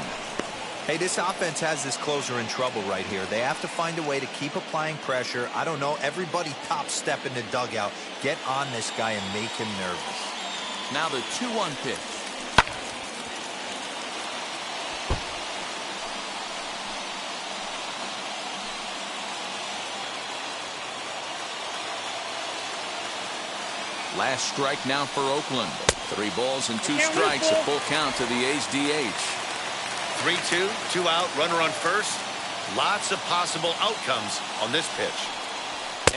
Hey, this offense has this closer in trouble right here. They have to find a way to keep applying pressure. I don't know, everybody top step in the dugout. Get on this guy and make him nervous. Now the 2-1 pitch. Last strike now for Oakland. 3 balls and 2 strikes, a full count to the A's DH. 3-2, 2 out, runner on first. Lots of possible outcomes on this pitch.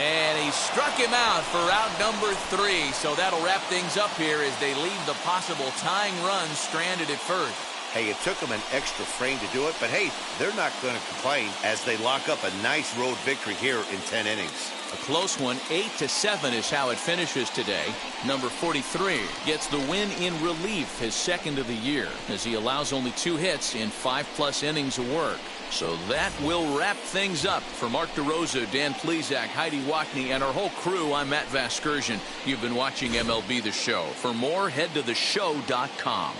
And he struck him out for out number 3. So that'll wrap things up here as they leave the possible tying run stranded at first. Hey, it took them an extra frame to do it, but hey, they're not going to complain as they lock up a nice road victory here in 10 innings. A close one, 8-7 is how it finishes today. Number 43 gets the win in relief, his second of the year, as he allows only 2 hits in 5+ innings of work. So that will wrap things up. For Mark DeRosa, Dan Plesac, Heidi Wackney, and our whole crew, I'm Matt Vasgersian. You've been watching MLB The Show. For more, head to theshow.com.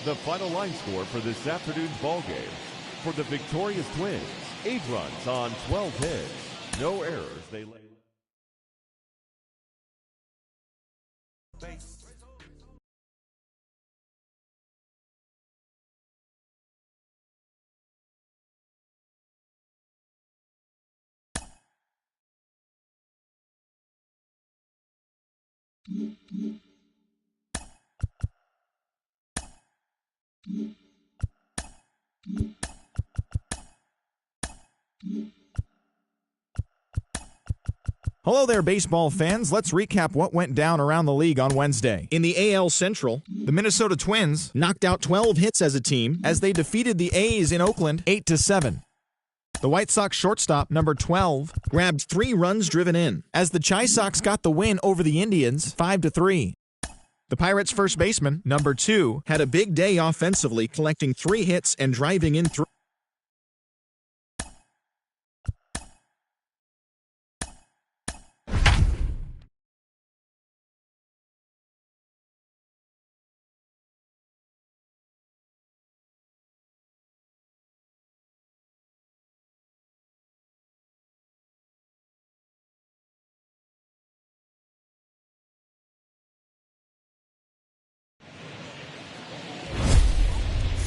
The final line score for this afternoon's ball game. For the victorious Twins, 8 runs on 12 hits. No errors. They lay. Hello there, baseball fans. Let's recap what went down around the league on Wednesday. In the AL Central, the Minnesota Twins knocked out 12 hits as a team as they defeated the A's in Oakland 8-7. The White Sox shortstop, number 12, grabbed 3 runs driven in as the Chi Sox got the win over the Indians 5-3. The Pirates' first baseman, number 2, had a big day offensively, collecting 3 hits and driving in 3.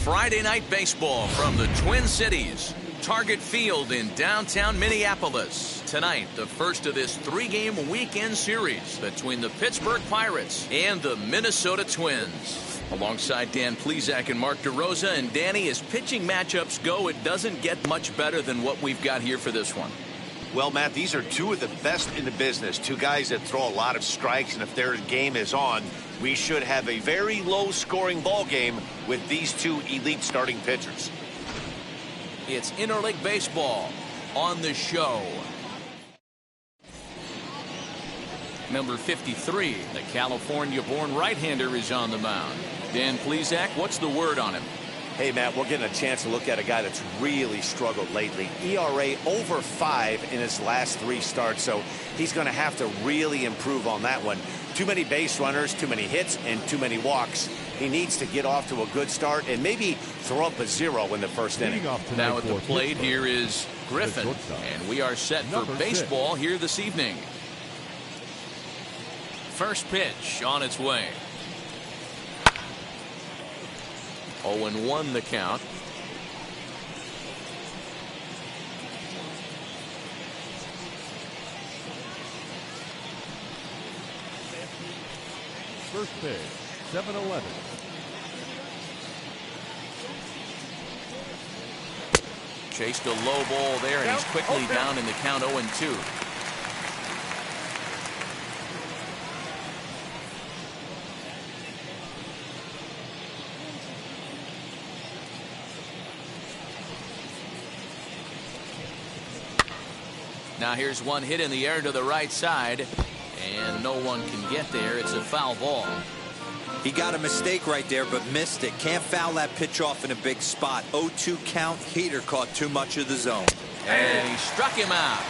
Friday night baseball from the Twin Cities. Target Field in downtown Minneapolis. Tonight, the first of this 3-game weekend series between the Pittsburgh Pirates and the Minnesota Twins. Alongside Dan Plesac and Mark DeRosa, and Danny, as pitching matchups go, it doesn't get much better than what we've got here for this one. Well, Matt, these are 2 of the best in the business. 2 guys that throw a lot of strikes, and if their game is on, we should have a very low-scoring ball game with these 2 elite starting pitchers. It's interleague baseball on the show. Number 53, the California-born right-hander, is on the mound. Dan Plesac, what's the word on him? Hey, Matt, we're getting a chance to look at a guy that's really struggled lately. ERA over 5 in his last 3 starts, so he's going to have to really improve on that one. Too many base runners, too many hits, and too many walks. He needs to get off to a good start and maybe throw up a 0 in the first inning. Now at the plate here is Griffin, and we are set for baseball here this evening. First pitch on its way. 0-1 the count. First pitch, 7-11. Chased a low ball there, and he's quickly down in the count. 0-2. Now here's one hit in the air to the right side, and no one can get there. It's a foul ball. He got a mistake right there, but missed it. Can't foul that pitch off in a big spot. 0-2 count. Heater caught too much of the zone. And he struck him out.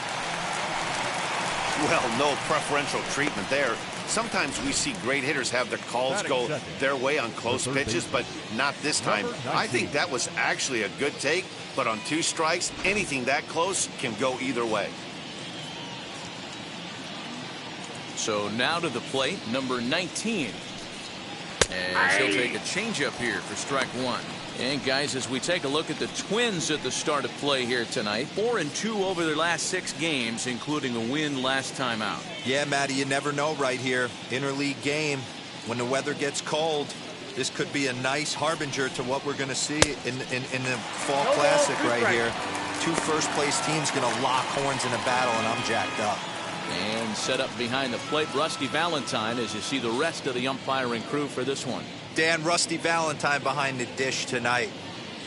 Well, no preferential treatment there. Sometimes we see great hitters have their calls go their way on close pitches, but not this time. I think that was actually a good take, but on 2 strikes, anything that close can go either way. So now to the plate, number 19. As he'll take a changeup here for strike one. And guys, as we take a look at the Twins at the start of play here tonight, 4-2 over their last 6 games, including a win last time out. Yeah, Matty, you never know right here. Interleague game, when the weather gets cold, this could be a nice harbinger to what we're going to see in the Fall Classic right here. 2 first-place teams going to lock horns in a battle, and I'm jacked up. And set up behind the plate, Rusty Valentine, as you see the rest of the umpiring crew for this one. Dan, Rusty Valentine behind the dish tonight.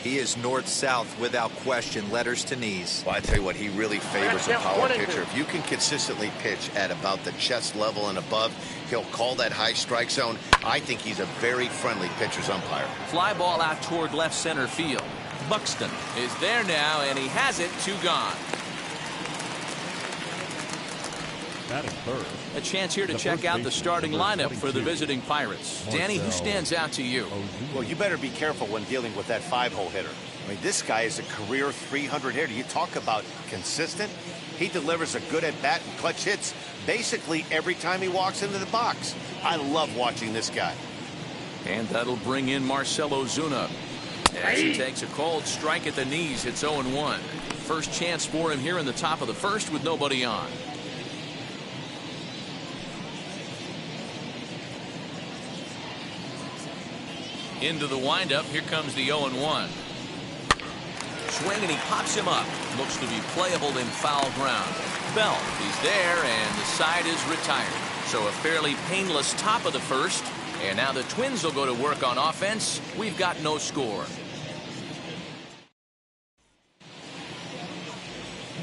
He is north-south without question, letters to knees. Well, I tell you what, he really favors a power pitcher. If you can consistently pitch at about the chest level and above, he'll call that high strike zone. I think he's a very friendly pitcher's umpire. Fly ball out toward left center field. Buxton is there now, and he has it. 2 gone. Batting third. A chance here to check out the starting lineup for the visiting Pirates. Danny, who stands out to you? Well, you better be careful when dealing with that 5-hole hitter. I mean, this guy is a career 300 hitter. You talk about consistent. He delivers a good at-bat and clutch hits basically every time he walks into the box. I love watching this guy. And that'll bring in Marcell Ozuna. As he takes a cold strike at the knees, it's 0-1. First chance for him here in the top of the first with nobody on. Into the windup. Here comes the 0-1. Swing, and he pops him up. Looks to be playable in foul ground. Bell, he's there, and the side is retired. So a fairly painless top of the first. And now the Twins will go to work on offense. We've got no score.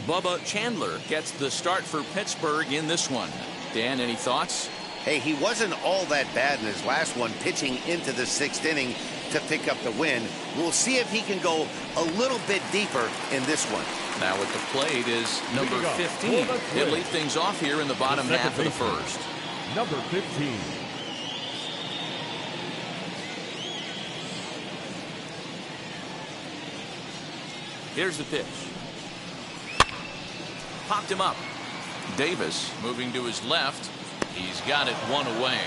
Bubba Chandler gets the start for Pittsburgh in this one. Dan, any thoughts? Hey, he wasn't all that bad in his last one, pitching into the 6th inning to pick up the win. We'll see if he can go a little bit deeper in this one. Now at the plate is number 15. He'll lead things off here in the bottom half of the first. Number 15. Here's the pitch. Popped him up. Davis moving to his left. He's got it 1 away.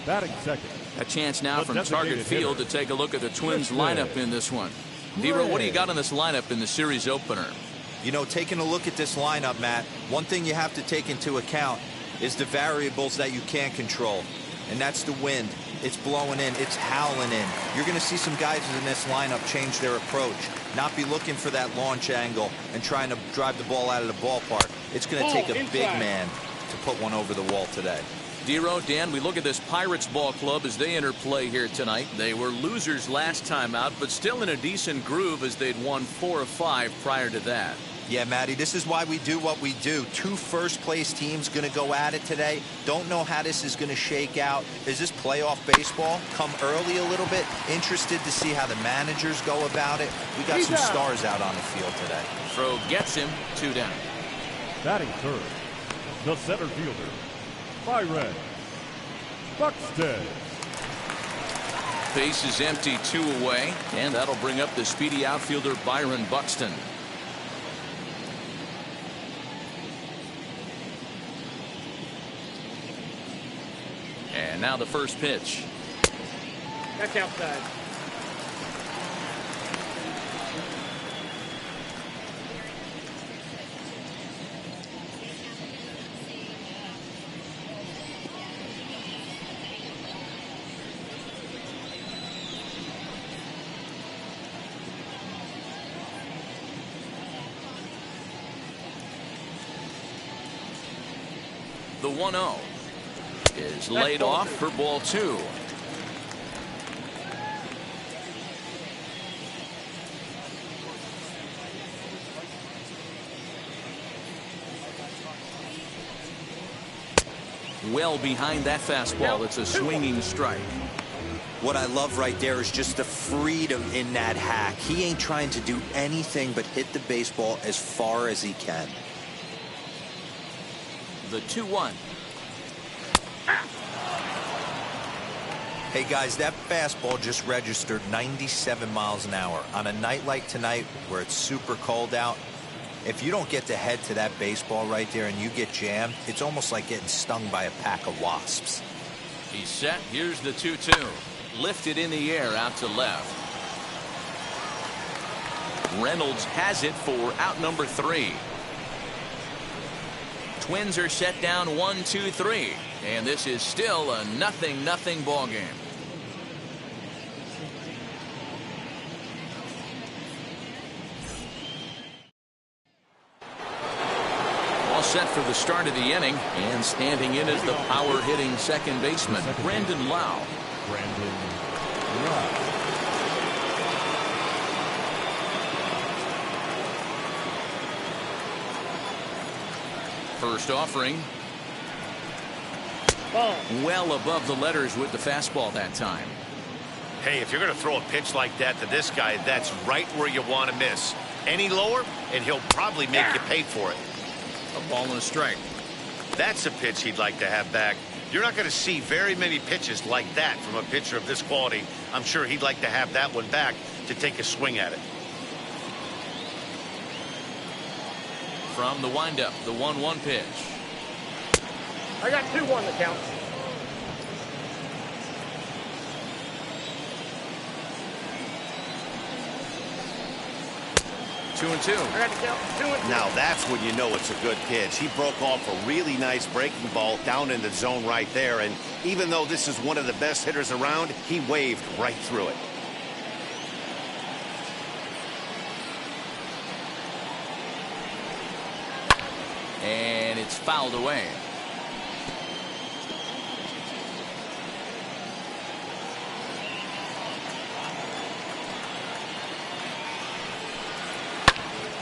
Batting second. A chance now from target field to take a look at the Twins lineup in this one. Dero, what do you got on this lineup in the series opener? You know, taking a look at this lineup, Matt, one thing you have to take into account is the variables that you can't control. And that's the wind. It's blowing in. It's howling in. You're going to see some guys in this lineup change their approach. Not be looking for that launch angle and trying to drive the ball out of the ballpark. It's going to take a big man to put one over the wall today. Dero, Dan, we look at this Pirates ball club as they enter play here tonight. They were losers last time out, but still in a decent groove as they'd won 4 of 5 prior to that. Yeah, Matty, this is why we do what we do. 2 first-place teams going to go at it today. Don't know how this is going to shake out. Is this playoff baseball? Come early a little bit. Interested to see how the managers go about it. We got some stars out on the field today. Throw gets him. 2 down. Batting third, the center fielder, Byron Buxton. Base is empty, 2 away, and that'll bring up the speedy outfielder Byron Buxton. And now the first pitch. That's outside. The 1-0 is laid off for ball 2. Well behind that fastball. It's a swinging strike. What I love right there is just the freedom in that hack. He ain't trying to do anything but hit the baseball as far as he can. The 2-1. Hey guys, that fastball just registered 97 miles an hour. On a night like tonight where it's super cold out, If you don't get to head to that baseball right there and you get jammed, it's almost like getting stung by a pack of wasps. He's set. Here's the 2-2. Lifted in the air out to left. Reynolds has it for out number 3. Twins are set down 1-2-3. And this is still a 0-0 ball game. All set for the start of the inning, and standing in is the power hitting second baseman, Brandon Lau. First offering. Well above the letters with the fastball that time. Hey, if you're going to throw a pitch like that to this guy, that's right where you want to miss. Any lower, and he'll probably make you pay for it. A ball and a strike. That's a pitch he'd like to have back. You're not going to see very many pitches like that from a pitcher of this quality. I'm sure he'd like to have that one back to take a swing at it. From the windup, the 1-1 pitch. I got 2-1 to count. 2-2. I got to count 2-2. Now that's when you know it's a good pitch. He broke off a really nice breaking ball down in the zone right there. And even though this is one of the best hitters around, he waved right through it. And it's fouled away.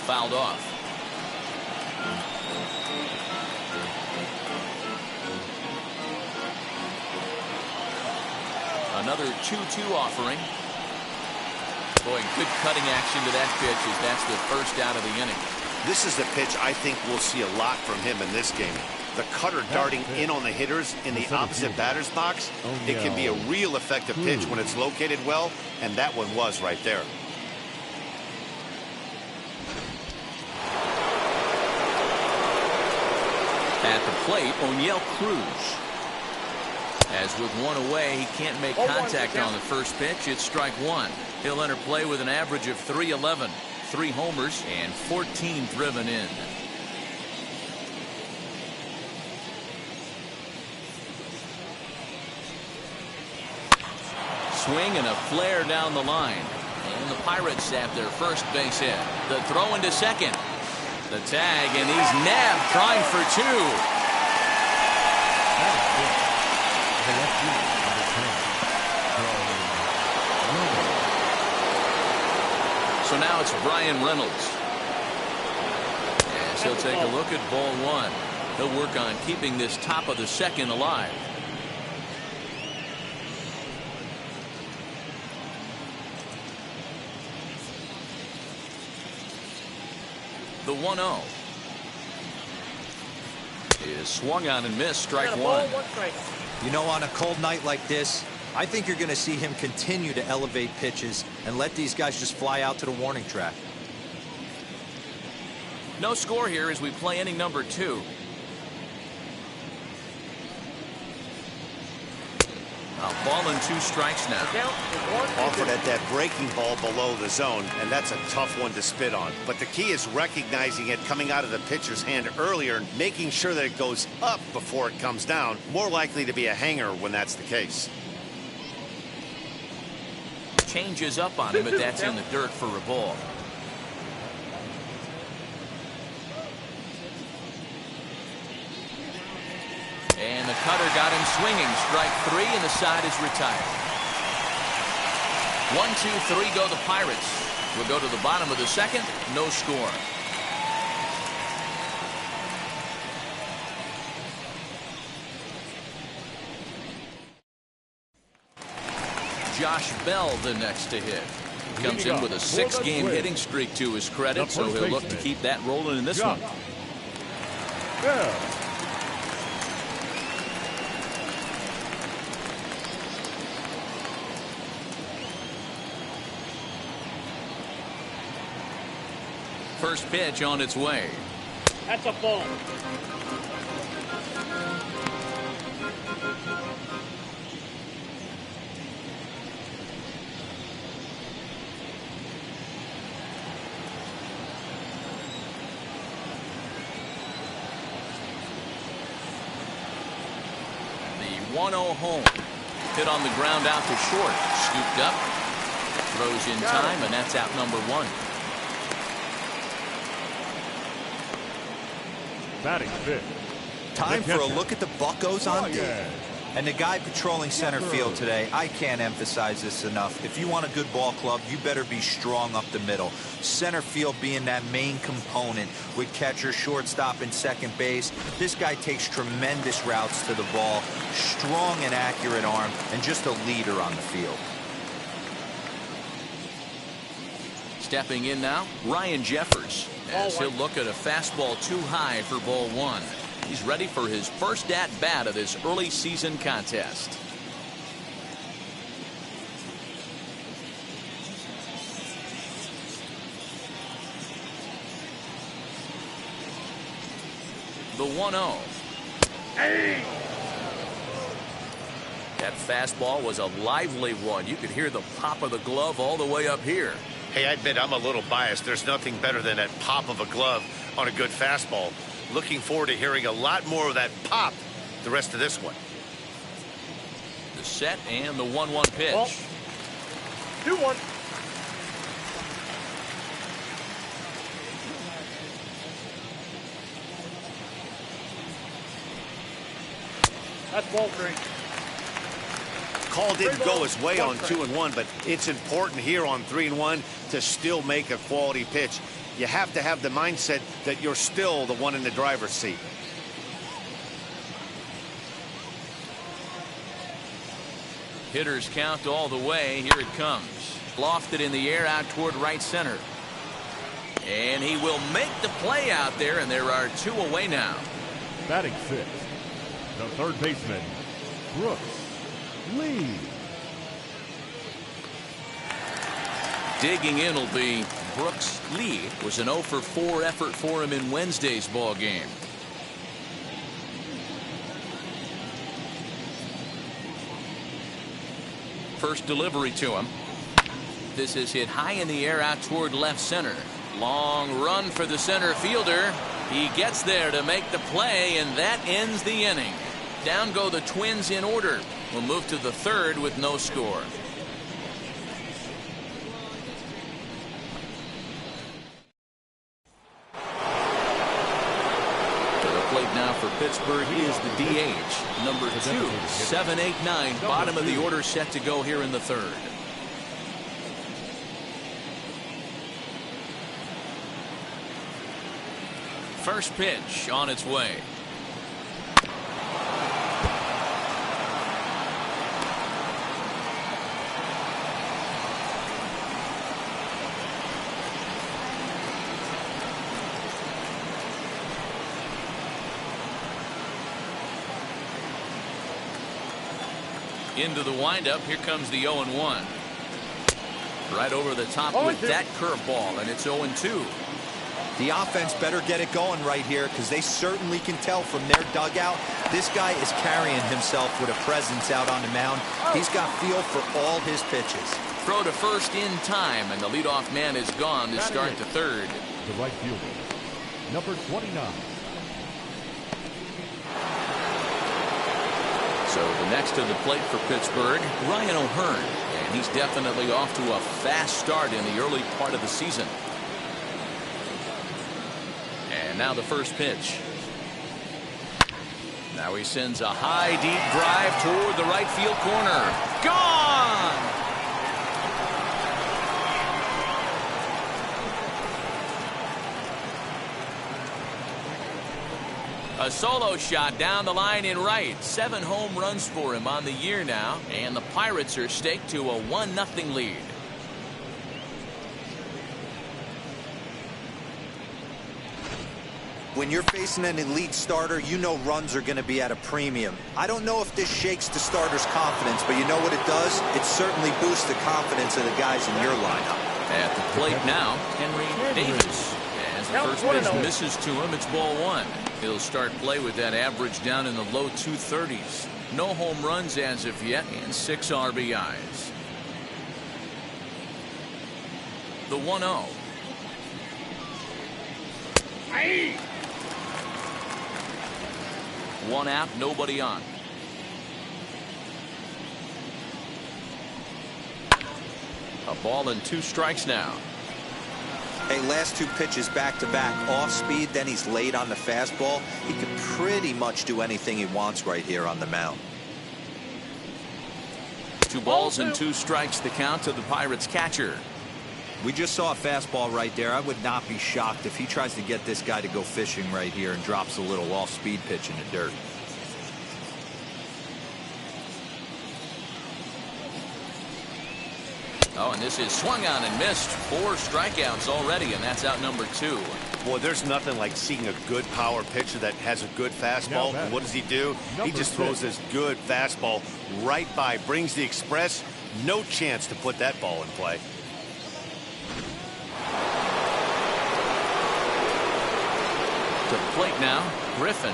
Fouled off. Another 2-2 offering. Boy, good cutting action to that pitch as that's the first out of the inning. This is the pitch I think we'll see a lot from him in this game. The cutter darting in on the hitters in the opposite batter's box. It can be a real effective pitch when it's located well, and that one was right there. At the plate, O'Neill Cruz. As with one away, he can't make contact on the first pitch. It's strike one. He'll enter play with an average of .311, 3 homers, and 14 driven in. Swing and a flare down the line. And the Pirates have their first base hit. The throw into second. The tag, and he's nabbed, trying for 2. So now it's Brian Reynolds. As he'll take a look at ball one. He'll work on keeping this top of the second alive. The 1-0 is swung on and missed. Strike one. You know, on a cold night like this, I think you're going to see him continue to elevate pitches and let these guys just fly out to the warning track. No score here as we play inning number 2. A ball and 2 strikes now. Offered at that breaking ball below the zone, and that's a tough one to spit on. But the key is recognizing it coming out of the pitcher's hand earlier and making sure that it goes up before it comes down. More likely to be a hanger when that's the case. Changes up on him, but that's in the dirt for a ball. And the cutter got him swinging. Strike 3, and the side is retired. 1, 2, 3 go the Pirates. We'll go to the bottom of the second. No score. Josh Bell the next to hit. Comes in with a 6-game hitting streak to his credit, so he'll look to keep that rolling in this one. First pitch on its way. That's a ball. The 1-0 home. Hit on the ground out to short. Scooped up. Throws in time, and that's out number 1. Batting fifth. Time for a look at the Buccos on D. And the guy patrolling center field today, I can't emphasize this enough. If you want a good ball club, you better be strong up the middle. Center field being that main component with catcher, shortstop, and second base. This guy takes tremendous routes to the ball, strong and accurate arm, and just a leader on the field. Stepping in now, Ryan Jeffers, as he'll look at a fastball too high for ball 1. He's ready for his first at-bat of this early season contest. The 1-0. Hey! That fastball was a lively one. You could hear the pop of the glove all the way up here. Hey, I admit I'm a little biased. There's nothing better than that pop of a glove on a good fastball. Looking forward to hearing a lot more of that pop the rest of this one. The set and the 1-1 pitch. Ball. 2-1. That's ball 3. Call didn't go his way on 2-1, but it's important here on 3-1 to still make a quality pitch. You have to have the mindset that you're still the one in the driver's seat. Hitters count all the way. Here it comes. Lofted in the air out toward right center. And he will make the play out there, and there are 2 away now. Batting fifth, the third baseman, Brooks Lee. Digging in will be Brooks Lee. Was an 0 for 4 effort for him in Wednesday's ball game. First delivery to him. This is hit high in the air out toward left center. Long run for the center fielder. He gets there to make the play, and that ends the inning. Down go the Twins in order. We'll move to the third with no score. To the plate now for Pittsburgh is the DH. Number 2, 7, 8, 9. Bottom of the order set to go here in the third. First pitch on its way. Into the windup. Here comes the 0-1. Right over the top with that curveball, and it's 0-2. The offense better get it going right here, because they certainly can tell from their dugout this guy is carrying himself with a presence out on the mound. He's got feel for all his pitches. Throw to first in time, and the leadoff man is gone to start the third. The right fielder, number 29. So the next to the plate for Pittsburgh, Ryan O'Hearn, and he's definitely off to a fast start in the early part of the season. And now the first pitch. Now he sends a high, deep drive toward the right field corner. Gone! A solo shot down the line in right. 7 home runs for him on the year now, and the Pirates are staked to a 1-0 lead. When you're facing an elite starter, you know runs are going to be at a premium. I don't know if this shakes the starter's confidence, but you know what it does? It certainly boosts the confidence of the guys in your lineup. At the plate now, Henry Davis. As the Count first 1-0. pitch misses to him, it's ball one. He'll start play with that average down in the low 230s. No home runs as of yet and 6 RBIs. The 1-0. One out, nobody on. A ball and 2 strikes now. Hey, last 2 pitches back-to-back, off speed, then he's late on the fastball. He can pretty much do anything he wants right here on the mound. 2 balls and 2 strikes, the count to the Pirates catcher. We just saw a fastball right there. I would not be shocked if he tries to get this guy to go fishing right here and drops a little off-speed pitch in the dirt. Oh, and this is swung on and missed. 4 strikeouts already, and that's out number 2. Boy, there's nothing like seeing a good power pitcher that has a good fastball. And what does he do? He just throws this good fastball right by, brings the express. No chance to put that ball in play. To the plate now, Griffin.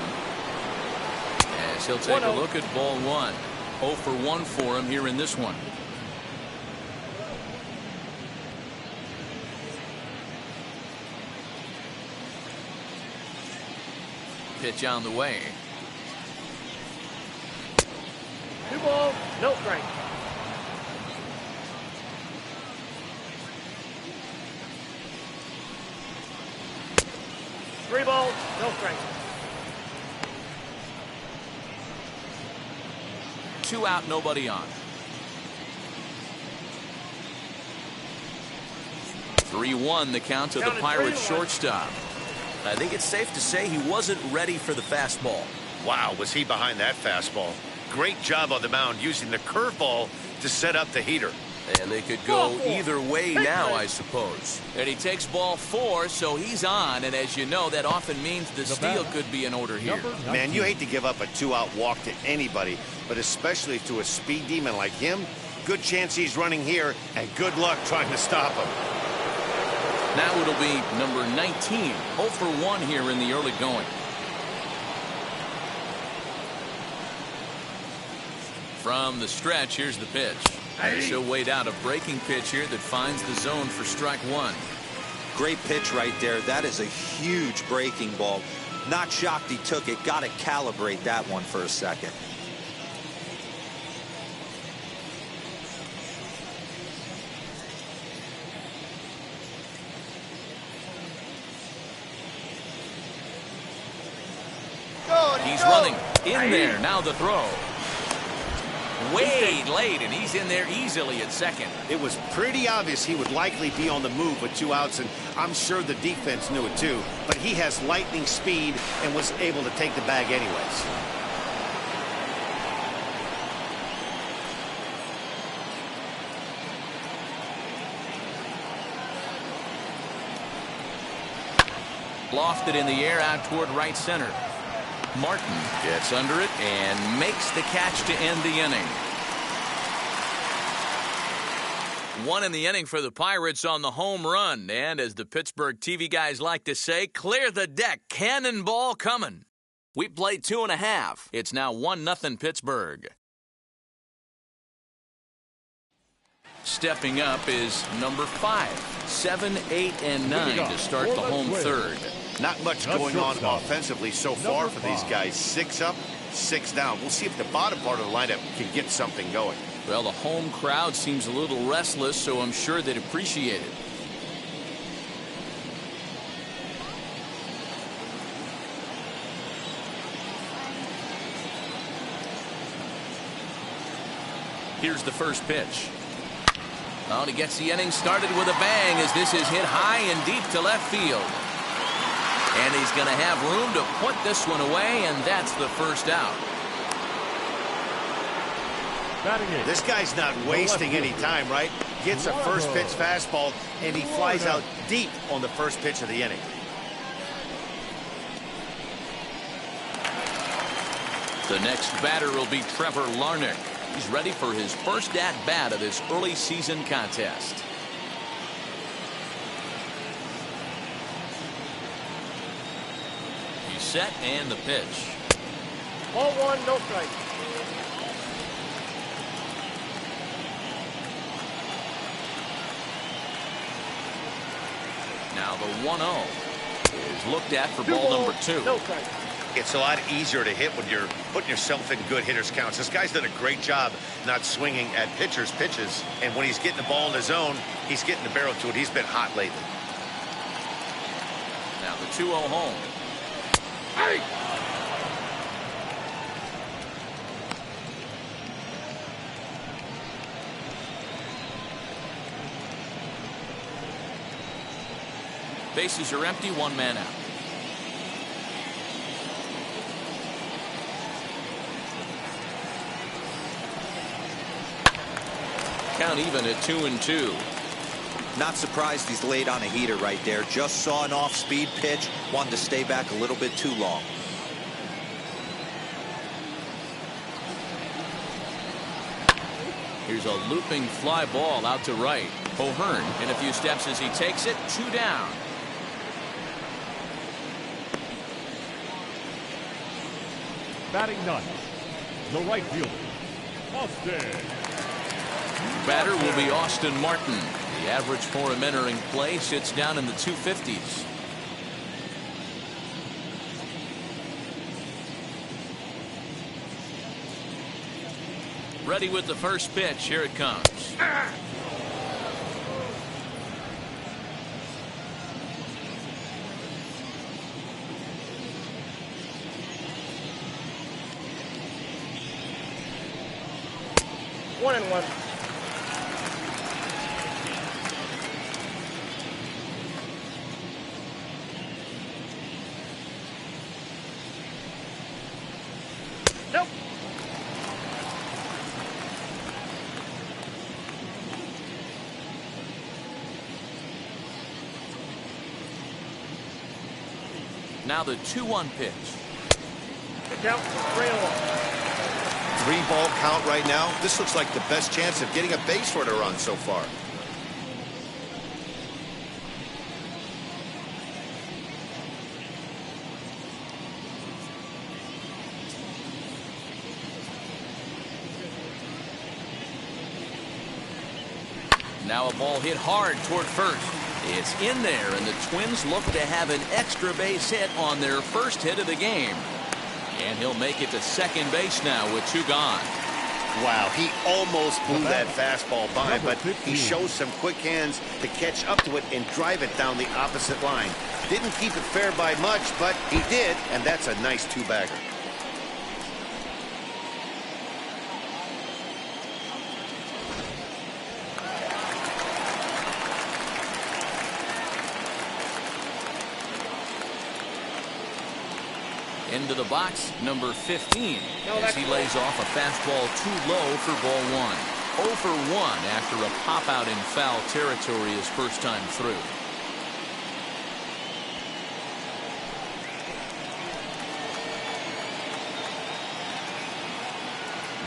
As he'll take a look at ball 1. 0 for 1 for him here in this one. Pitch on the way. 2 balls, no strike. Three balls, no strike. 2 out, nobody on. 3-1 the count to the Pirates shortstop. I think it's safe to say he wasn't ready for the fastball. Wow, was he behind that fastball. Great job on the mound using the curveball to set up the heater. And they could go either way now, I suppose. And he takes ball 4, so he's on. And as you know, that often means the steal could be in order here. Man, you hate to give up a 2-out walk to anybody, but especially to a speed demon like him. Good chance he's running here, and good luck trying to stop him. Now it'll be number 19. 0 for 1 here in the early going. From the stretch, here's the pitch. She'll wait out a breaking pitch here that finds the zone for strike 1. Great pitch right there. That is a huge breaking ball. Not shocked he took it. Got to calibrate that one for a second. He's running in there. Now the throw. Way late, and he's in there easily at second. It was pretty obvious he would likely be on the move with 2 outs, and I'm sure the defense knew it too. But he has lightning speed and was able to take the bag anyways. Lofted in the air out toward right center. Martin gets under it and makes the catch to end the inning. 1 in the inning for the Pirates on the home run. And as the Pittsburgh TV guys like to say, clear the deck. Cannonball coming. We played 2.5. It's now 1-0 Pittsburgh. Stepping up is number 5. 7, 8, and 9 to start the home third. Not much going on offensively so far for these guys. 6 up, 6 down. We'll see if the bottom part of the lineup can get something going. Well, the home crowd seems a little restless, so I'm sure they'd appreciate it. Here's the first pitch. Oh, and he gets the inning started with a bang as this is hit high and deep to left field. And he's going to have room to put this one away, and that's the first out. This guy's not wasting any time, right? Gets a first pitch fastball, and he flies out deep on the first pitch of the inning. The next batter will be Trevor Larnach. He's ready for his first at-bat of this early season contest. set and the pitch. Ball one, no strike. Now the 1-0 is looked at for ball number 2. No strike. It's a lot easier to hit when you're putting yourself in good hitters counts. This guy's done a great job not swinging at pitchers' pitches. And when he's getting the ball in the zone, he's getting the barrel to it. He's been hot lately. Now the 2-0 home. Hey! Bases are empty, 1 man out. Count even at 2-2. Not surprised he's laid on a heater right there. Just saw an off-speed pitch. Wanted to stay back a little bit too long. Here's a looping fly ball out to right. O'Hearn in a few steps as he takes it. 2 down. Batting ninth, the right fielder, Austin. Batter will be Austin Martin. The average for him entering play sits down in the 250s. Ready with the first pitch. Here it comes. 1-1. Nope. Now the 2-1 pitch. The count, 3-1. 3-ball count right now. This looks like the best chance of getting a base runner run so far. Now a ball hit hard toward first. It's in there, and the Twins look to have an extra base hit on their first hit of the game. And he'll make it to second base now with 2 gone. Wow, he almost blew that fastball by, but he shows some quick hands to catch up to it and drive it down the opposite line. Didn't keep it fair by much, but he did, and that's a nice 2-bagger. Into the box, number 15, as he lays off a fastball too low for ball 1. 0 for 1 after a pop out in foul territory his first time through.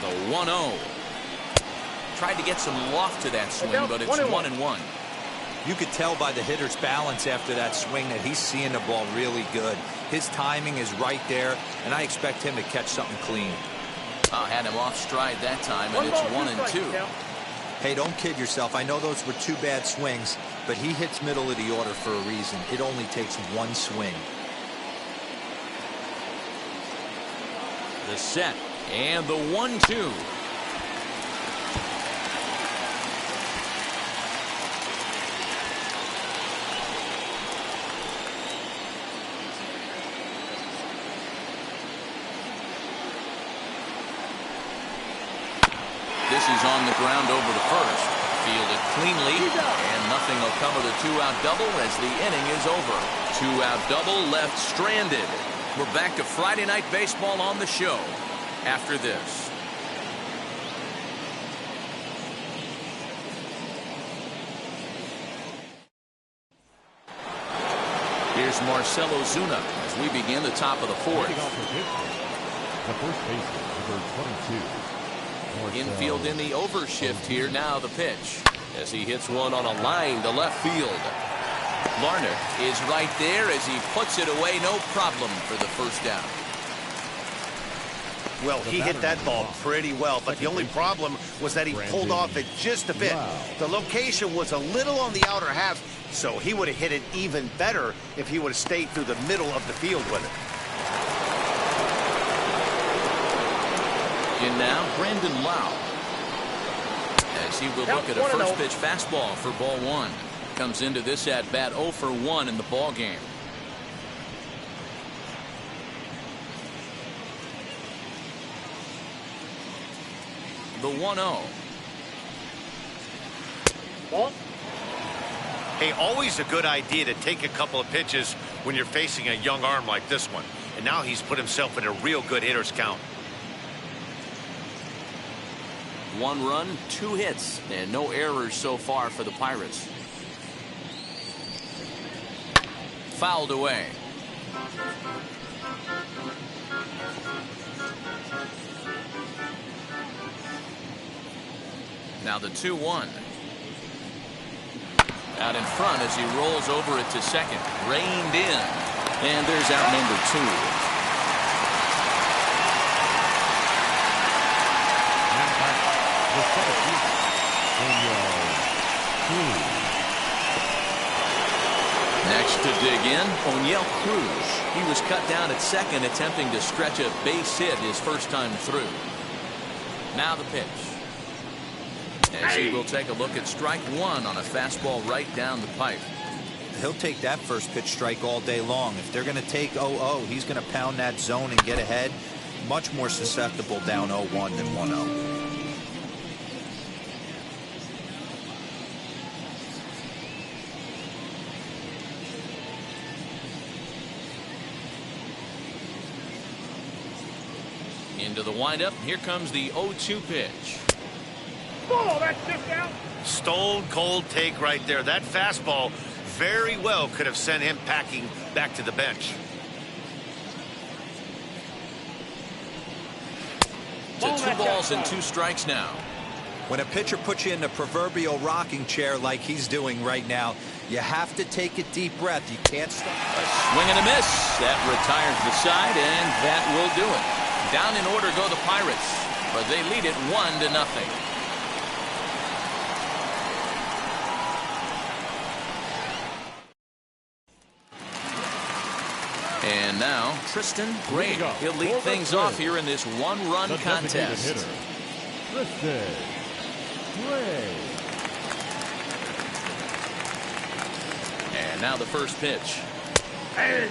The 1-0. Tried to get some loft to that swing, but it's 1-1. You could tell by the hitter's balance after that swing that he's seeing the ball really good. His timing is right there, and I expect him to catch something clean. Had him off stride that time, and it's 1-2. Hey, don't kid yourself. I know those were 2 bad swings, but he hits middle of the order for a reason. It only takes 1 swing. The set, and the 1-2. This is on the ground over to first. Fielded cleanly, and nothing will come of the 2-out double as the inning is over. 2-out double left stranded. We're back to Friday Night Baseball on the show after this. Here's Marcell Ozuna as we begin the top of the 4th. The first baseman, number 22. Infield in the overshift here. Now the pitch as he hits one on a line to left field. Larnach is right there as he puts it away. No problem for the first down. Well, he hit that ball pretty well, but the only problem was that he pulled off it just a bit. The location was a little on the outer half, so he would have hit it even better if he would have stayed through the middle of the field with it. In now, Brandon Lau. As he will look at a first pitch fastball for ball one. Comes into this at bat 0 for 1 in the ball game. The 1-0. Ball. Hey, always a good idea to take a couple of pitches when you're facing a young arm like this one. And now he's put himself in a real good hitter's count. 1 run, 2 hits, and no errors so far for the Pirates. Fouled away. Now the 2-1. Out in front as he rolls over it to second. Reined in. And there's out number 2. Next to dig in, O'Neill Cruz. He was cut down at second, attempting to stretch a base hit his first time through. Now the pitch. As he will take a look at strike 1 on a fastball right down the pipe. He'll take that first pitch strike all day long. If they're going to take 0-0, he's going to pound that zone and get ahead. Much more susceptible down 0-1 than 1-0. Into the windup. Here comes the 0-2 pitch. Oh, that's just out. Stone cold take right there. That fastball very well could have sent him packing back to the bench. To 2 balls and 2 strikes now. When a pitcher puts you in the proverbial rocking chair like he's doing right now, you have to take a deep breath. You can't stop. A swing and a miss. That retires the side, and that will do it. Down in order go the Pirates, but they lead it 1-0. And now Tristan Gray. He'll lead things off here in this 1-run contest. Hitter, Tristan Gray. And now the first pitch. Hey.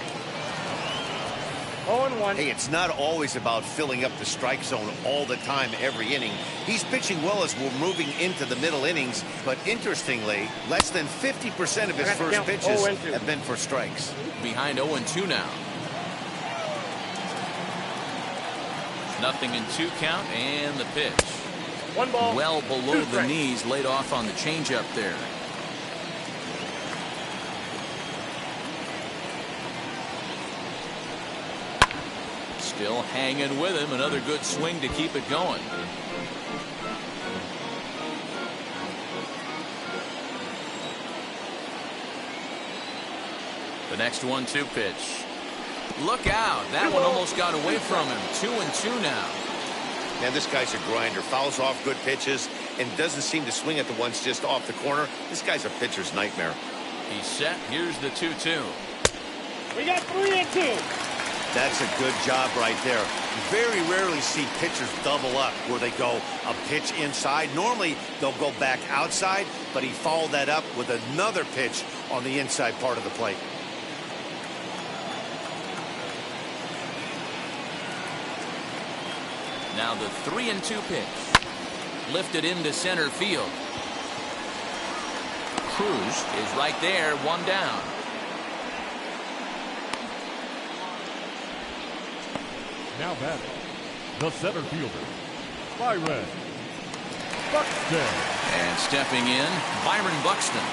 0-1. Hey, it's not always about filling up the strike zone all the time every inning. He's pitching well as we're moving into the middle innings, but interestingly, less than 50% of his first pitches have been for strikes. Behind 0-2 now. 0-2 count, and the pitch. 1 ball. Well below 2 the strikes. knees, laid off on the changeup there. Still hanging with him. Another good swing to keep it going. The next 1-2 pitch. Look out. That one almost got away from him. 2-2 now. Man, this guy's a grinder. Fouls off good pitches and doesn't seem to swing at the ones just off the corner. This guy's a pitcher's nightmare. He's set. Here's the 2-2. We got 3-2. That's a good job right there. Very rarely see pitchers double up where they go a pitch inside. Normally they'll go back outside, but he followed that up with another pitch on the inside part of the plate. Now the 3-2 pitch. Lifted into center field. Cruz is right there, 1 down. Now batting, the center fielder, Byron Buxton. And stepping in, Byron Buxton.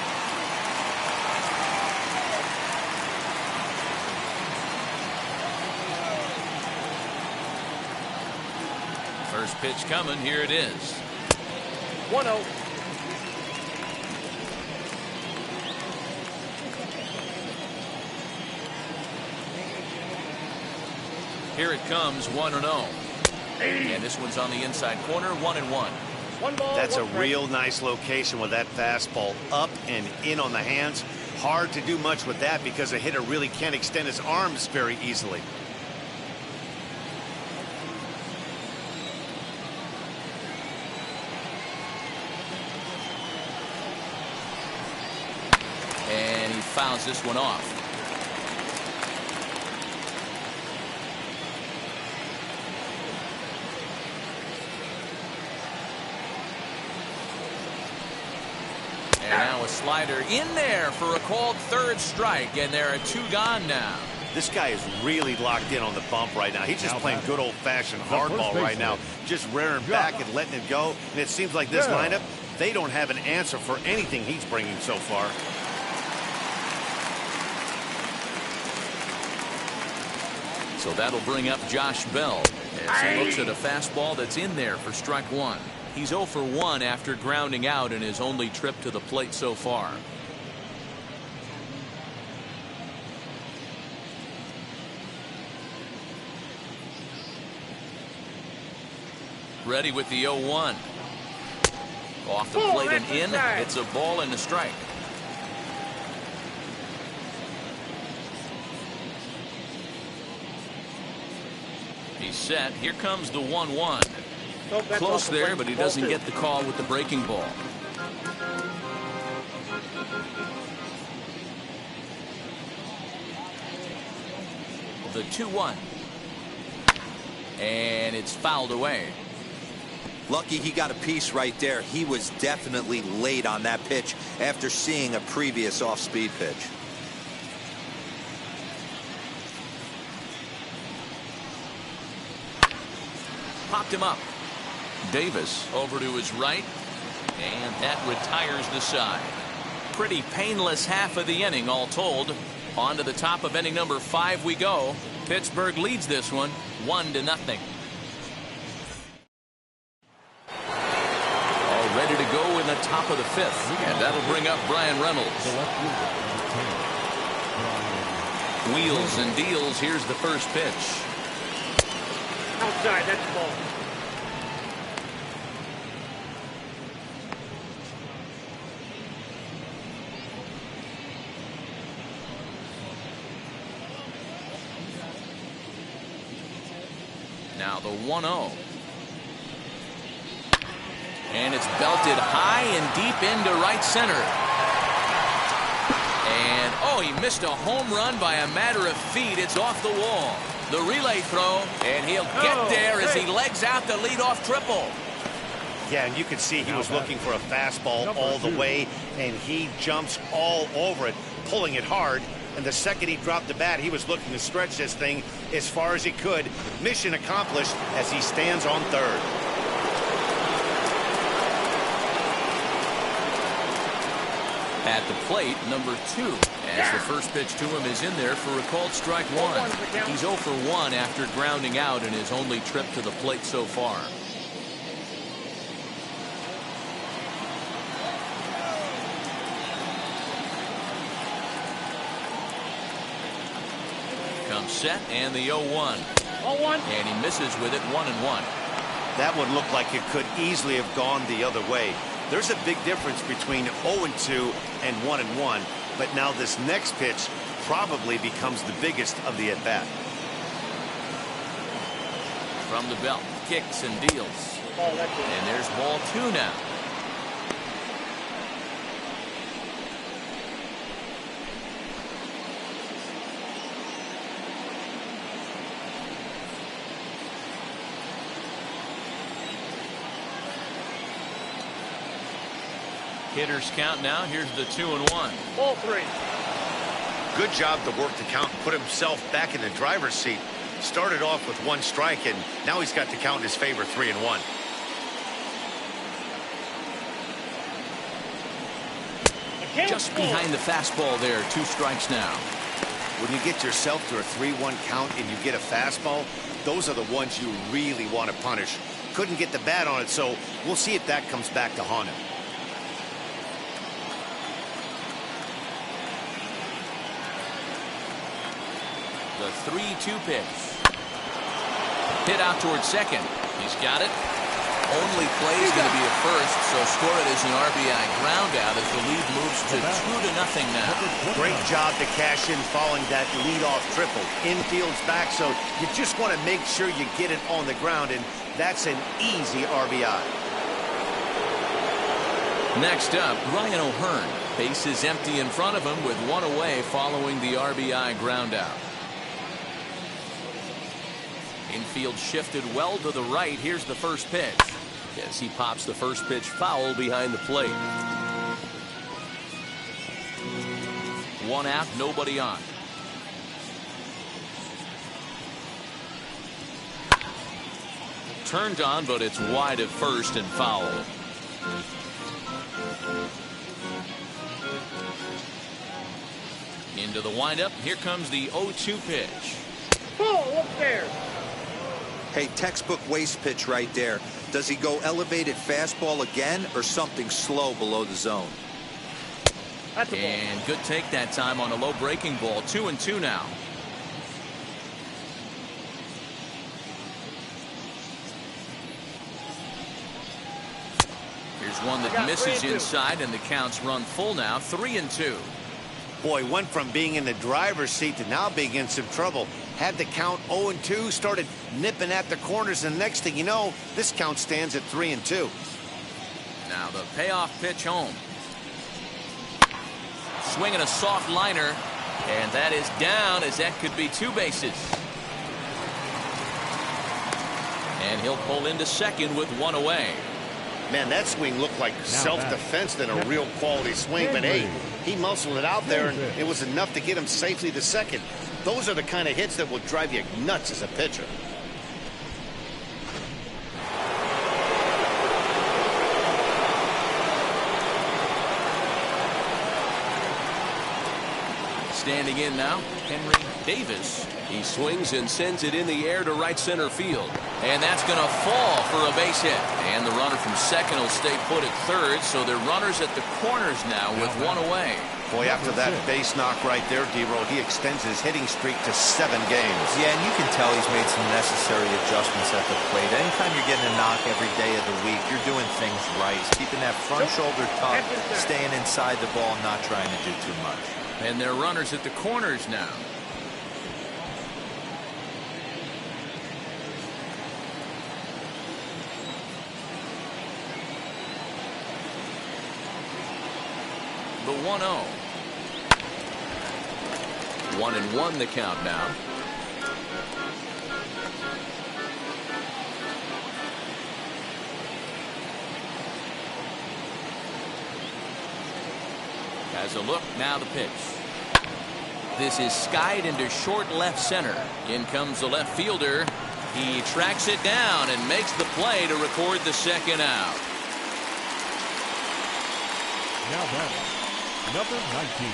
First pitch coming. Here it is. 1-0. Here it comes, 1-0. And this one's on the inside corner, 1-1. One ball. That's a one strike. real nice location with that fastball up and in on the hands. Hard to do much with that because a hitter really can't extend his arms very easily. And he fouls this one off. And now a slider in there for a called third strike, and there are 2 gone now. This guy is really locked in on the bump right now. He's just playing good old-fashioned hardball right now, just rearing back and letting it go. And it seems like this lineup, they don't have an answer for anything he's bringing so far. So that'll bring up Josh Bell as he looks at a fastball that's in there for strike 1. He's 0 for 1 after grounding out in his only trip to the plate so far. Ready with the 0-1. Off the plate and in. It's a ball and a strike. He's set. Here comes the 1-1. Close there, but he doesn't get the call with the breaking ball. The 2-1. And it's fouled away. Lucky he got a piece right there. He was definitely late on that pitch after seeing a previous off-speed pitch. Popped him up. Davis over to his right, and that retires the side. Pretty painless half of the inning all told. On to the top of inning number 5 we go. Pittsburgh leads this one 1-0. All ready to go in the top of the 5th, and that'll bring up Brian Reynolds. Wheels and deals. Here's the first pitch. Outside, that's the ball. Now the 1-0. And it's belted high and deep into right center. And, oh, he missed a home run by a matter of feet. It's off the wall. The relay throw, and he'll get there as he legs out the leadoff triple. Yeah, and you can see he was looking for a fastball all the way, and he jumps all over it, pulling it hard. And the second he dropped the bat, he was looking to stretch this thing as far as he could. Mission accomplished as he stands on third. At the plate, number 2. As the first pitch to him is in there for a called strike 1. He's 0 for 1 after grounding out in his only trip to the plate so far. Comes set and the 0-1. And he misses with it 1-1. That one looked like it could easily have gone the other way. There's a big difference between 0-2 and 1-1, but now this next pitch probably becomes the biggest of the at-bat. From the belt, kicks and deals. And there's ball 2 now. Hitters count now. Here's the 2-1. Ball 3. Good job to work the count and put himself back in the driver's seat. Started off with 1 strike, and now he's got the count in his favor, 3-1. Just behind the fastball there. 2 strikes now. When you get yourself to a 3-1 count and you get a fastball, those are the ones you really want to punish. Couldn't get the bat on it, so we'll see if that comes back to haunt him. The 3-2 pitch. Hit out towards second. He's got it. Only play is going to be a first, so score it as an RBI ground out as the lead moves to 2-0 now. Great job to cash in following that leadoff triple. Infield's back, so you just want to make sure you get it on the ground, and that's an easy RBI. Next up, Ryan O'Hearn. Base is empty in front of him with one away following the RBI ground out. Infield shifted well to the right. Here's the first pitch. As he pops the first pitch foul behind the plate. One out, nobody on. Turned on, but it's wide at first and foul. Into the windup. Here comes the 0-2 pitch. Oh, up there. Hey, textbook waste pitch right there. Does he go elevated fastball again or something slow below the zone? That's a ball. And good take that time on a low breaking ball. 2-2 now. Here's one that misses inside, and the count's run full now. 3-2. Boy, went from being in the driver's seat to now being in some trouble. Had the count 0-2, started nipping at the corners, and next thing you know, this count stands at 3-2. Now the payoff pitch home. Swinging a soft liner, and that is down, as that could be two bases. And he'll pull into second with one away. Man, that swing looked like self-defense than a real quality swing, but hey, he muscled it out there, and it was enough to get him safely to second. Those are the kind of hits that will drive you nuts as a pitcher. Standing in now, Henry Davis. He swings and sends it in the air to right center field. And that's going to fall for a base hit. And the runner from second will stay put at third, so they're runners at the corners now with one away. Boy, after that base knock right there, D-Roll, he extends his hitting streak to 7 games. Yeah, and you can tell he's made some necessary adjustments at the plate. Anytime you're getting a knock every day of the week, you're doing things right. He's keeping that front shoulder tucked, staying inside the ball, not trying to do too much. And they're runners at the corners now. The 1-0. 1-1 the count now. Has a look, now the pitch. This is skied into short left center. In comes the left fielder. He tracks it down and makes the play to record the second out. Now batting, number 19.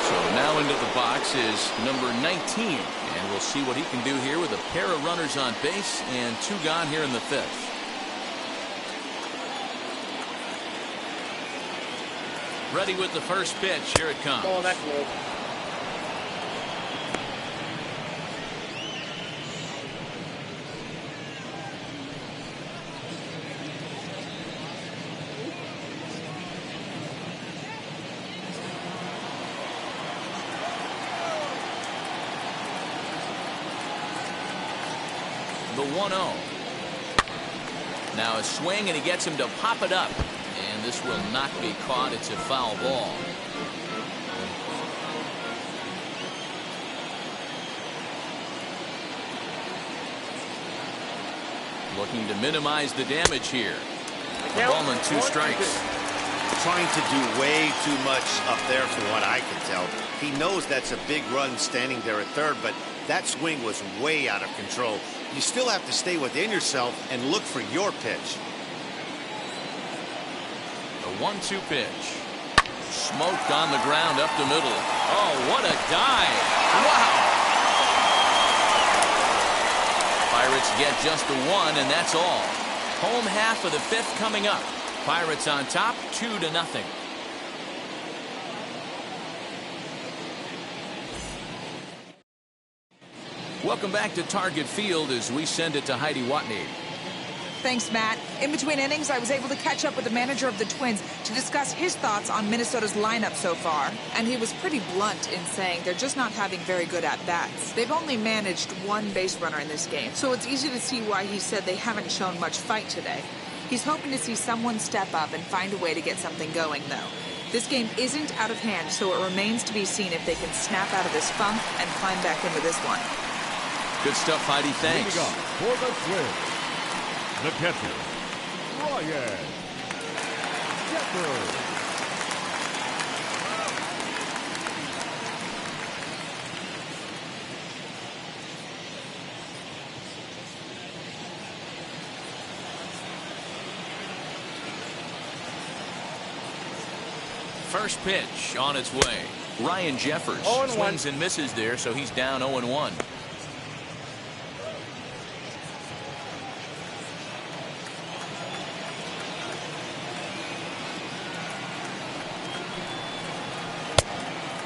So now into the box is number 19, and we'll see what he can do here with a pair of runners on base and 2 gone here in the 5th. Ready with the first pitch. Here it comes. Oh, that's low. The 1-0. Now a swing, and he gets him to pop it up. And this will not be caught. It's a foul ball. Looking to minimize the damage here. A ball and 2 strikes. Trying to do way too much up there from what I can tell. He knows that's a big run standing there at third, but that swing was way out of control. You still have to stay within yourself and look for your pitch. The 1-2 pitch. Smoked on the ground up the middle. Oh, what a dive. Wow. Pirates get just the 1, and that's all. Home half of the 5th coming up. Pirates on top, 2-0. Welcome back to Target Field as we send it to Heidi Watney. Thanks, Matt. In between innings, I was able to catch up with the manager of the Twins to discuss his thoughts on Minnesota's lineup so far. And he was pretty blunt in saying they're just not having very good at-bats. They've only managed one base runner in this game, so it's easy to see why he said they haven't shown much fight today. He's hoping to see someone step up and find a way to get something going, though. This game isn't out of hand, so it remains to be seen if they can snap out of this funk and climb back into this one. Good stuff, Heidi. Thanks. Leading off for the Twins, the catcher, Ryan Jeffers. First pitch on its way. Ryan Jeffers swings and misses there, so he's down 0-1.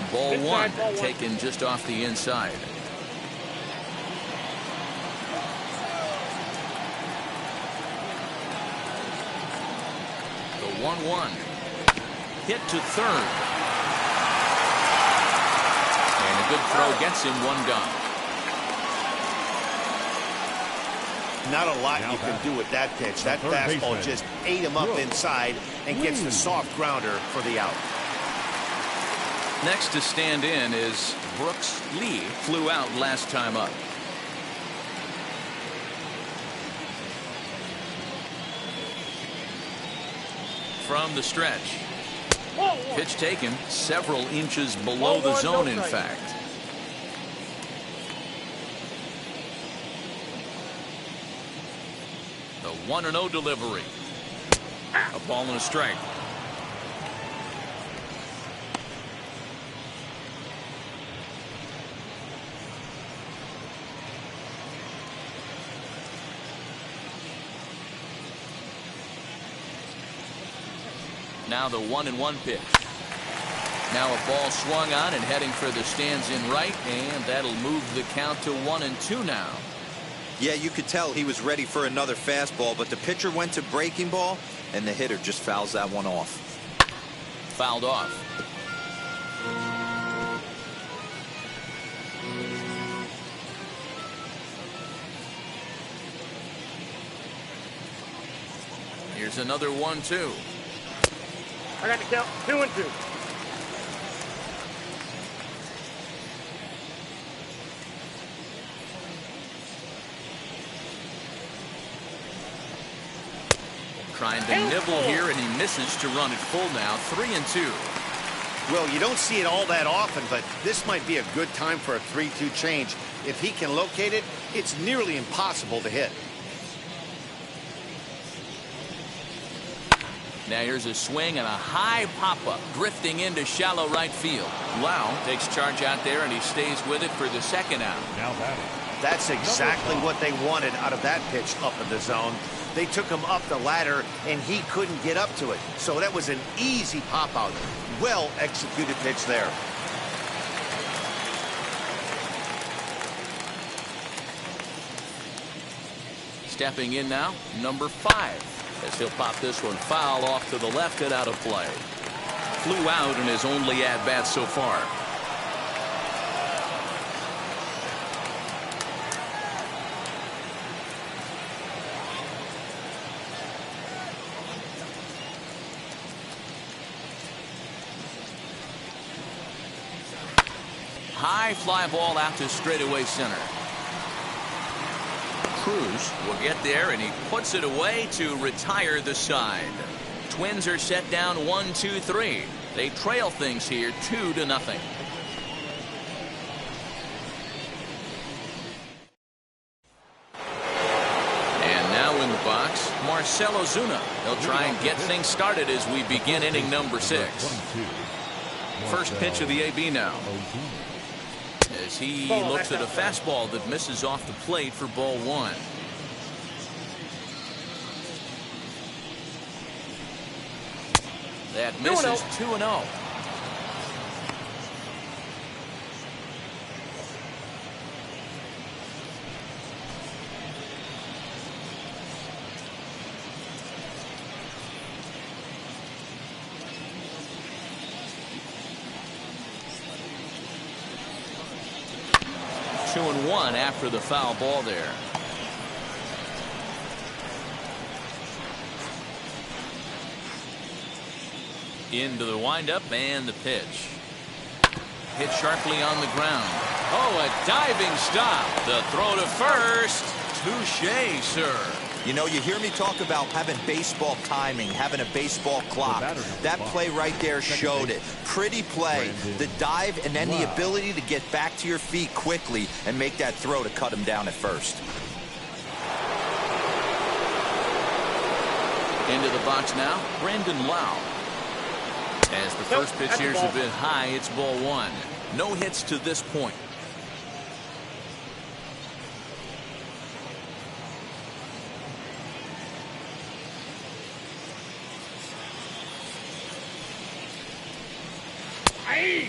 Ball one, taken just off the inside. The 1-1. Hit to third. And a good throw gets him one down. Not a lot you can do with that pitch. That fastball just ate him up inside and gets the soft grounder for the out. Next to stand in is Brooks Lee. Flew out last time up. From the stretch. Pitch taken several inches below the zone, in fact. The 1-0 delivery. A ball and a strike. Now the 1-1 pitch. Now a ball swung on and heading for the stands in right, and that'll move the count to 1-2 now. Yeah, you could tell he was ready for another fastball, but the pitcher went to breaking ball, and the hitter just fouls that one off. Fouled off. Here's another 1-2. I got to count 2-2. Trying to nibble here, and he misses to run it full now. 3-2. Well, you don't see it all that often, but this might be a good time for a 3-2 change. If he can locate it, it's nearly impossible to hit. Now here's a swing and a high pop-up drifting into shallow right field. Lau takes charge out there, and he stays with it for the second out. Now batting. That's exactly what they wanted out of that pitch up in the zone. They took him up the ladder, and he couldn't get up to it. So that was an easy pop-out. Well-executed pitch there. Stepping in now, number 5. As he'll pop this one foul off to the left and out of play. Flew out in his only at-bat so far. High fly ball out to straightaway center. Cruz will get there, and he puts it away to retire the side. Twins are set down 1-2-3. They trail things here 2-0. And now in the box, Marcell Ozuna. He'll try and get things started as we begin inning number 6. First pitch of the AB now. As he looks at a fastball that misses off the plate for ball 1. That misses 2-0. 2-1 after the foul ball there. Into the windup and the pitch. Hit sharply on the ground. Oh, a diving stop. The throw to first. Touche, sir. You know, you hear me talk about having baseball timing, having a baseball clock. That play right there showed it. Pretty play. The dive and then the ability to get back to your feet quickly and make that throw to cut him down at first. Into the box now, Brandon Lau. As the first pitch here's a bit high, it's ball one. No hits to this point.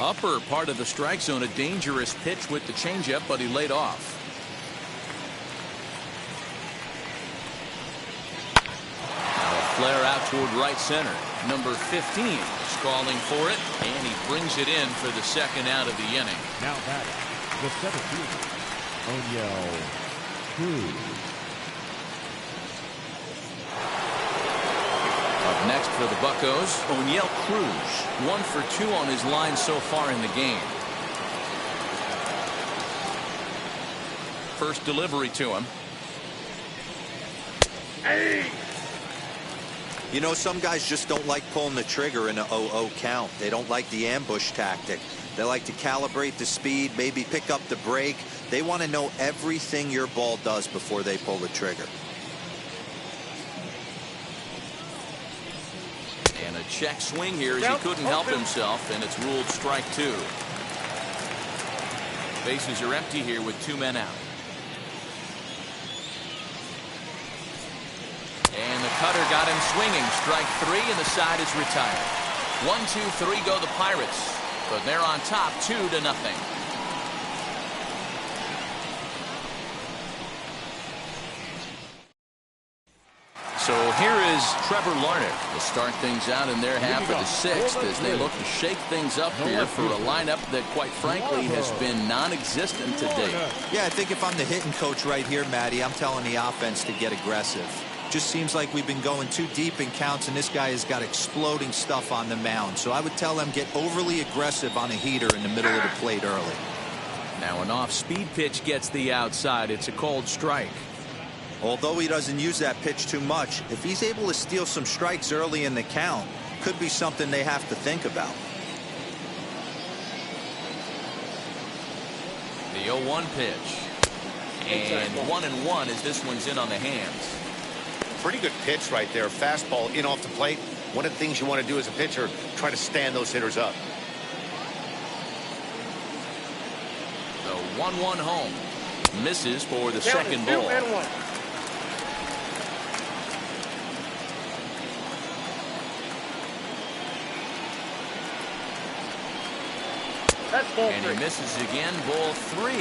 Upper part of the strike zone, a dangerous pitch with the changeup, but he laid off. Now a flare out toward right center. Number 15 is calling for it, and he brings it in for the second out of the inning. Now batting, the 17th, O'Neill Cruz. Up next for the Buccos, O'Neill Cruz. 1 for 2 on his line so far in the game. First delivery to him. You know, some guys just don't like pulling the trigger in an 0-0 count. They don't like the ambush tactic. They like to calibrate the speed, maybe pick up the brake. They want to know everything your ball does before they pull the trigger. And a check swing here as he couldn't help himself, and it's ruled strike 2. Bases are empty here with 2 men out. And the cutter got him swinging. Strike 3, and the side is retired. 1, 2, 3 go the Pirates, but they're on top 2-0. So here is Trevor Larnach to start things out in their half of the 6th as they look to shake things up here for a lineup that, quite frankly, has been non-existent to date. Yeah, I think if I'm the hitting coach right here, Matty, I'm telling the offense to get aggressive. Just seems like we've been going too deep in counts, and this guy has got exploding stuff on the mound. So I would tell them get overly aggressive on a heater in the middle of the plate early. Now an off-speed pitch gets the outside. It's a cold strike. Although he doesn't use that pitch too much, if he's able to steal some strikes early in the count, could be something they have to think about. The 0-1 pitch. And 1-1 as this one's in on the hands. Pretty good pitch right there. Fastball in off the plate. One of the things you want to do as a pitcher, try to stand those hitters up. The 1-1 home. Misses for the second ball. And he misses again. Ball 3.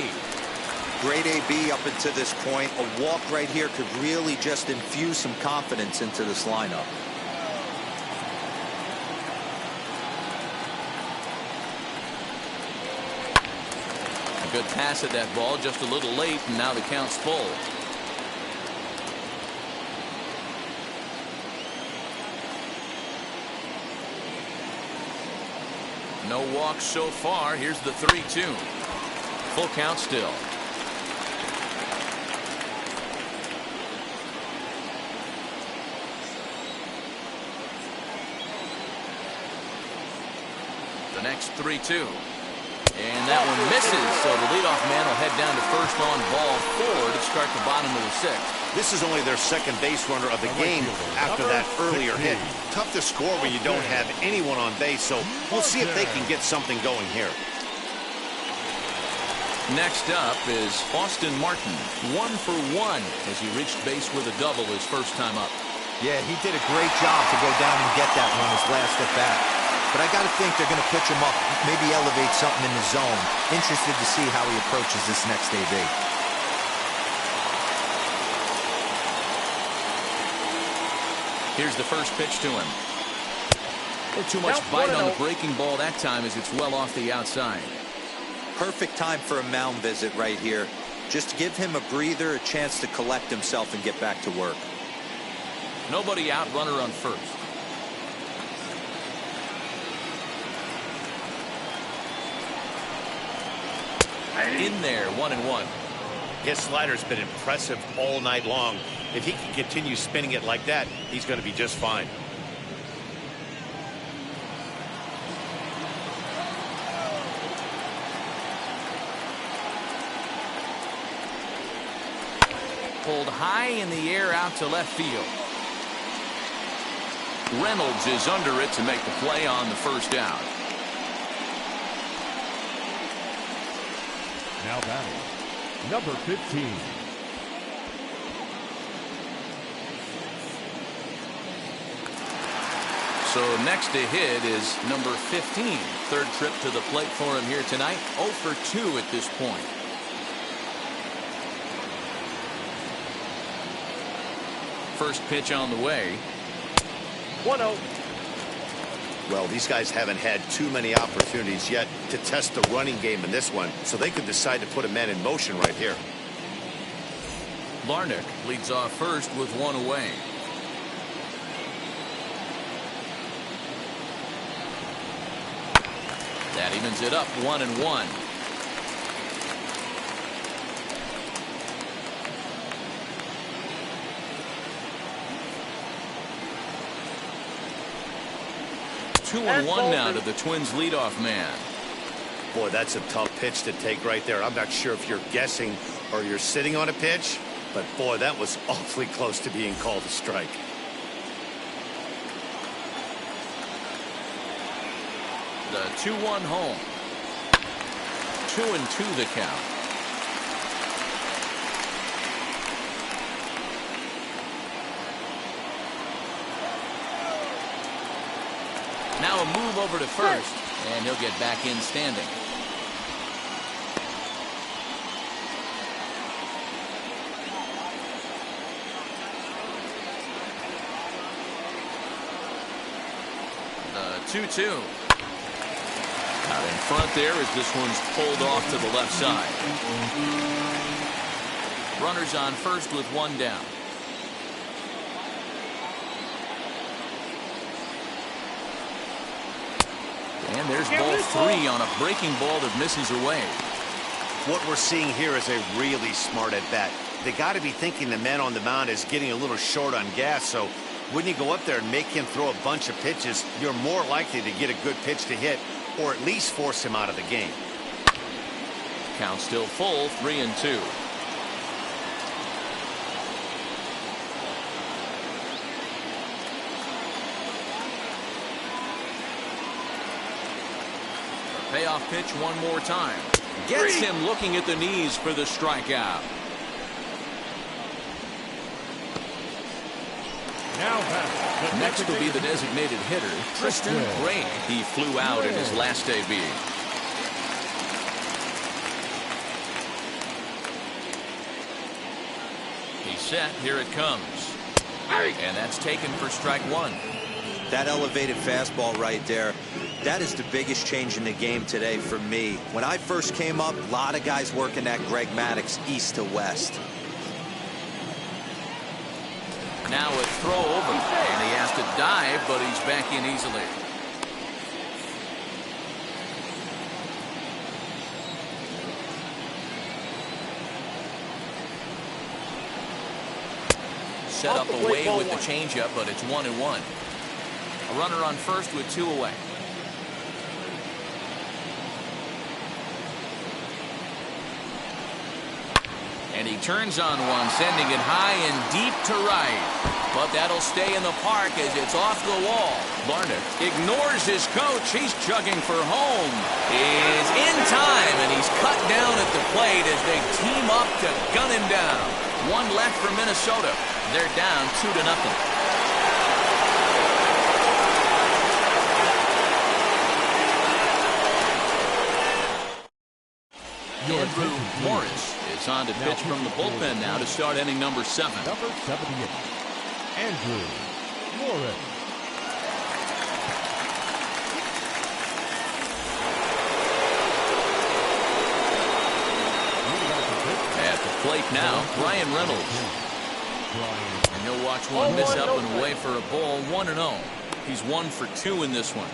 Great AB up until this point. A walk right here could really just infuse some confidence into this lineup. A good pass at that ball, just a little late, and now the count's full. No walks so far. Here's the 3-2. Full count still. The next 3-2. And that one misses, so the leadoff man will head down to first on ball 4 to start the bottom of the 6th. This is only their second base runner of the game after that earlier hit. Tough to score when you don't have anyone on base, so we'll see if they can get something going here. Next up is Austin Martin, 1 for 1 as he reached base with a double his first time up. Yeah, he did a great job to go down and get that one his last at bat. But I got to think they're going to pitch him up, maybe elevate something in the zone. Interested to see how he approaches this next AB. Here's the first pitch to him. A little too much bite on the breaking ball that time as it's well off the outside. perfect time for a mound visit right here. Just give him a breather, a chance to collect himself and get back to work. Nobody out, runner on first. In there, 1-1. His slider's been impressive all night long. If he can continue spinning it like that, he's going to be just fine. Pulled high in the air out to left field. Reynolds is under it to make the play on the first out. Now batting, number 15. So next to hit is number 15. Third trip to the plate for him here tonight. 0 for 2 at this point. First pitch on the way. 1-0. Well, these guys haven't had too many opportunities yet to test the running game in this one, so they could decide to put a man in motion right here. Larnach leads off first with one away. That evens it up, 1-1. Two and one now to the Twins leadoff man. Boy, that's a tough pitch to take right there. I'm not sure if you're guessing or you're sitting on a pitch, but boy, that was awfully close to being called a strike. The 2-1 home. 2-2 the count. Now a move over to first, and he'll get back in standing. The 2-2. Out in front there as this one's pulled off to the left side. Runners on first with one down. And there's ball 3 on a breaking ball that misses away. What we're seeing here is a really smart at bat. They got to be thinking the man on the mound is getting a little short on gas, so when you go up there and make him throw a bunch of pitches, you're more likely to get a good pitch to hit or at least force him out of the game. Count still full, 3-2. Payoff pitch one more time. Gets him looking at the knees for the strikeout. Now next will be the designated hitter, Tristan Gray. He flew out in his last AB. He's set. Here it comes. And that's taken for strike one. That elevated fastball right there, that is the biggest change in the game today for me. When I first came up, a lot of guys working that Greg Maddux east to west. Now a throw over, and he has to dive, but he's back in easily. Set up away with the changeup, but it's 1-1. A runner on first with two away. And he turns on one, sending it high and deep to right. But that'll stay in the park as it's off the wall. Larnach ignores his coach. He's chugging for home. Is in time, and he's cut down at the plate as they team up to gun him down. One left for Minnesota. They're down 2-0. Andrew Morris is on to pitch from the bullpen now to start inning number 7. Number 78, Andrew Morris. Now, Brian Reynolds. And he'll watch one miss up and away for a ball, 1-0. He's 1 for 2 in this one.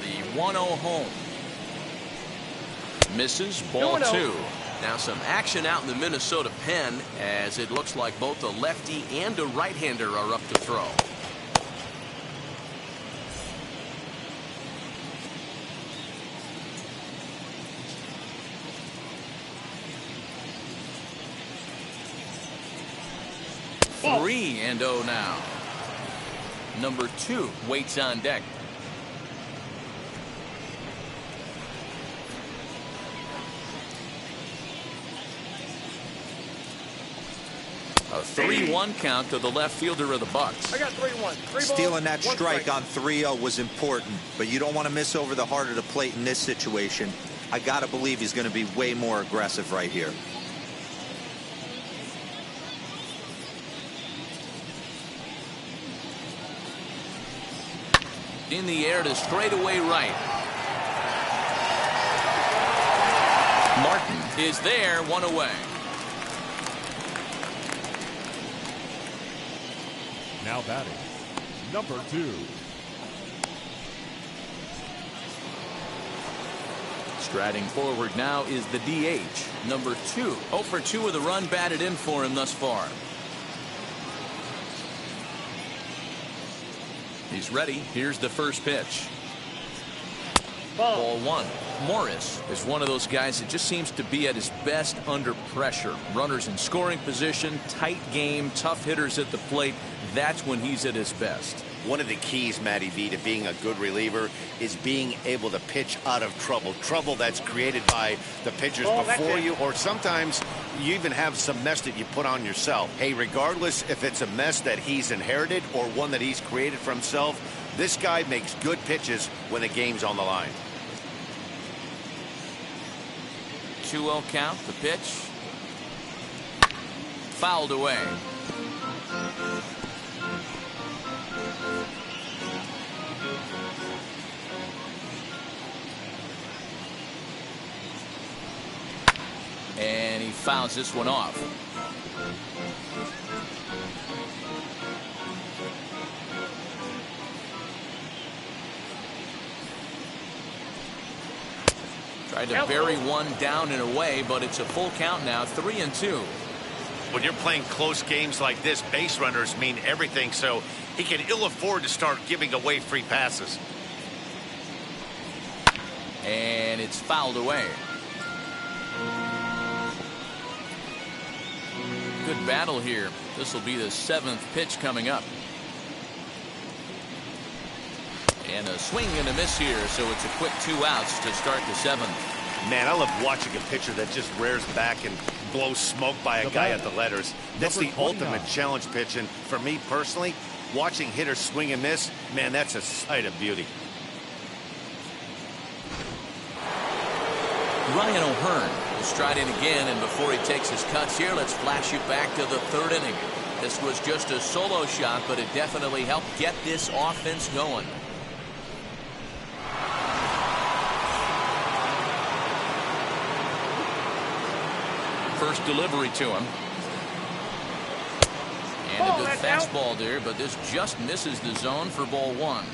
The 1-0 home. Misses, ball 2. Now some action out in the Minnesota pen as it looks like both a lefty and a right-hander are up to throw. Oh. 3-0 now. Number 2 waits on deck. A 3-1 count to the left fielder of the Bucks. I got 3-1. Stealing that strike on 3-0 was important, but you don't want to miss over the heart of the plate in this situation. I got to believe he's going to be way more aggressive right here. In the air to straightaway right. Martin is there, 1 away. Now batting, number 2. Striding forward now is the DH, number 2. 0 for 2 with a run batted in for him thus far. He's ready. Here's the first pitch. Ball 1. Morris is one of those guys that just seems to be at his best under pressure. Runners in scoring position, tight game, tough hitters at the plate. That's when he's at his best. One of the keys, Matty V, to being a good reliever is being able to pitch out of trouble. Trouble that's created by the pitchers before you, or sometimes you even have some mess that you put on yourself. Hey, regardless if it's a mess that he's inherited or one that he's created for himself, this guy makes good pitches when the game's on the line. 2-0 count, the pitch. Fouled away. And he fouls this one off. Tried to bury one down and away, but it's a full count now, 3-2. When you're playing close games like this, base runners mean everything, so he can ill afford to start giving away free passes. And it's fouled away. Good battle here. This will be the 7th pitch coming up. And a swing and a miss here, so it's a quick 2 outs to start the 7th. Man, I love watching a pitcher that just rears back and blows smoke by a guy at the letters. That's the ultimate challenge pitch, and for me personally, watching hitters swing and miss, man, that's a sight of beauty. Ryan O'Hearn will stride in again, and before he takes his cuts here, let's flash you back to the 3rd inning. This was just a solo shot, but it definitely helped get this offense going. First delivery to him. And a good fastball there, but this just misses the zone for ball 1.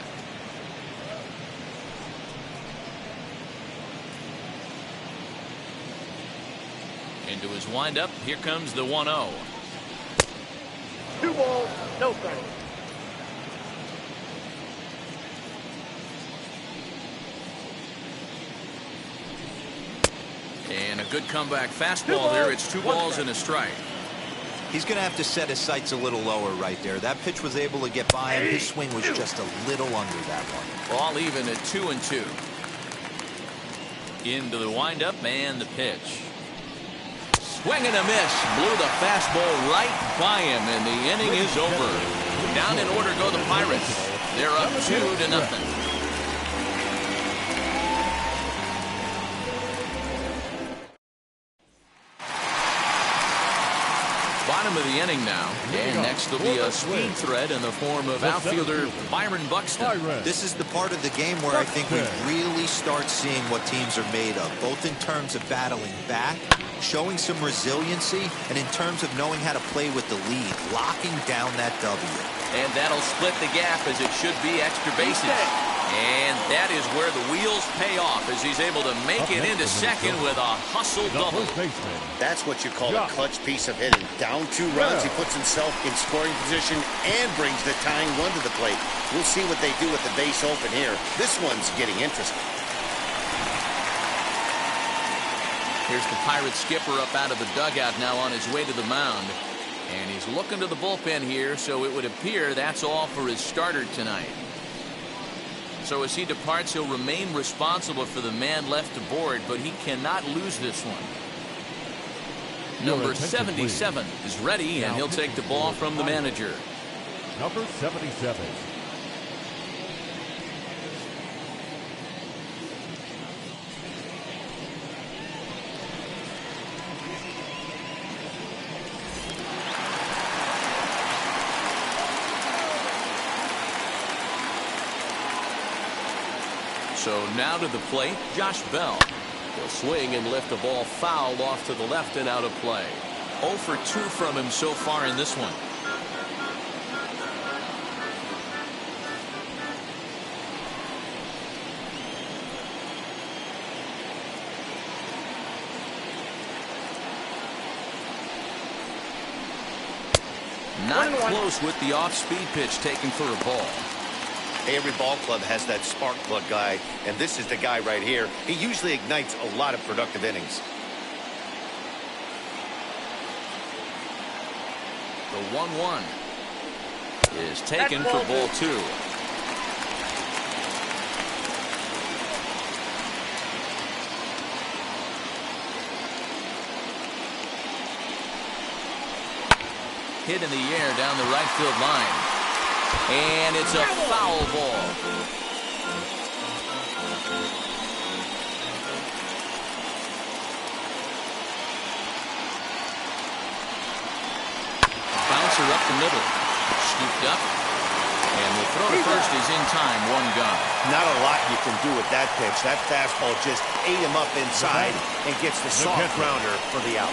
Into his windup, here comes the 1-0. 2 balls, no strikes. And a good comeback fastball there. It's 2 balls and a strike. He's going to have to set his sights a little lower right there. That pitch was able to get by him. His swing was just a little under that one. Ball even at 2-2. Into the windup and the pitch. Swing and a miss. Blew the fastball right by him, and the inning is over. Down in order go the Pirates. They're up 2-0. bottom of the inning now. And next will be a speed threat in the form of outfielder Byron Buxton. This is the part of the game where I think we really start seeing what teams are made of, both in terms of battling back, showing some resiliency, and in terms of knowing how to play with the lead, locking down that W. And that'll split the gap as it should be extra bases. And that is where the wheels pay off as he's able to make it into second with a hustle double. That's what you call a clutch piece of hitting. Down 2 runs, he puts himself in scoring position and brings the tying run to the plate. We'll see what they do with the base open here. This one's getting interesting. Here's the Pirates skipper up out of the dugout now on his way to the mound. And he's looking to the bullpen here, so it would appear that's all for his starter tonight. So as he departs, he'll remain responsible for the man left to board, but he cannot lose this one. Number 77 is ready, and he'll take the ball from the manager. Number 77. So now to the plate, Josh Bell. He'll swing and lift the ball foul off to the left and out of play. 0 for 2 from him so far in this one. Not close with the off-speed pitch taken for a ball. Every ball club has that spark plug guy, and this is the guy right here. He usually ignites a lot of productive innings. The 1-1 is taken for ball 2. Hit in the air down the right field line. And it's a foul ball. Bouncer up the middle. Scooped up. And the throw to first is in time. 1 gone. Not a lot you can do with that pitch. That fastball just ate him up inside and gets the soft grounder for the out.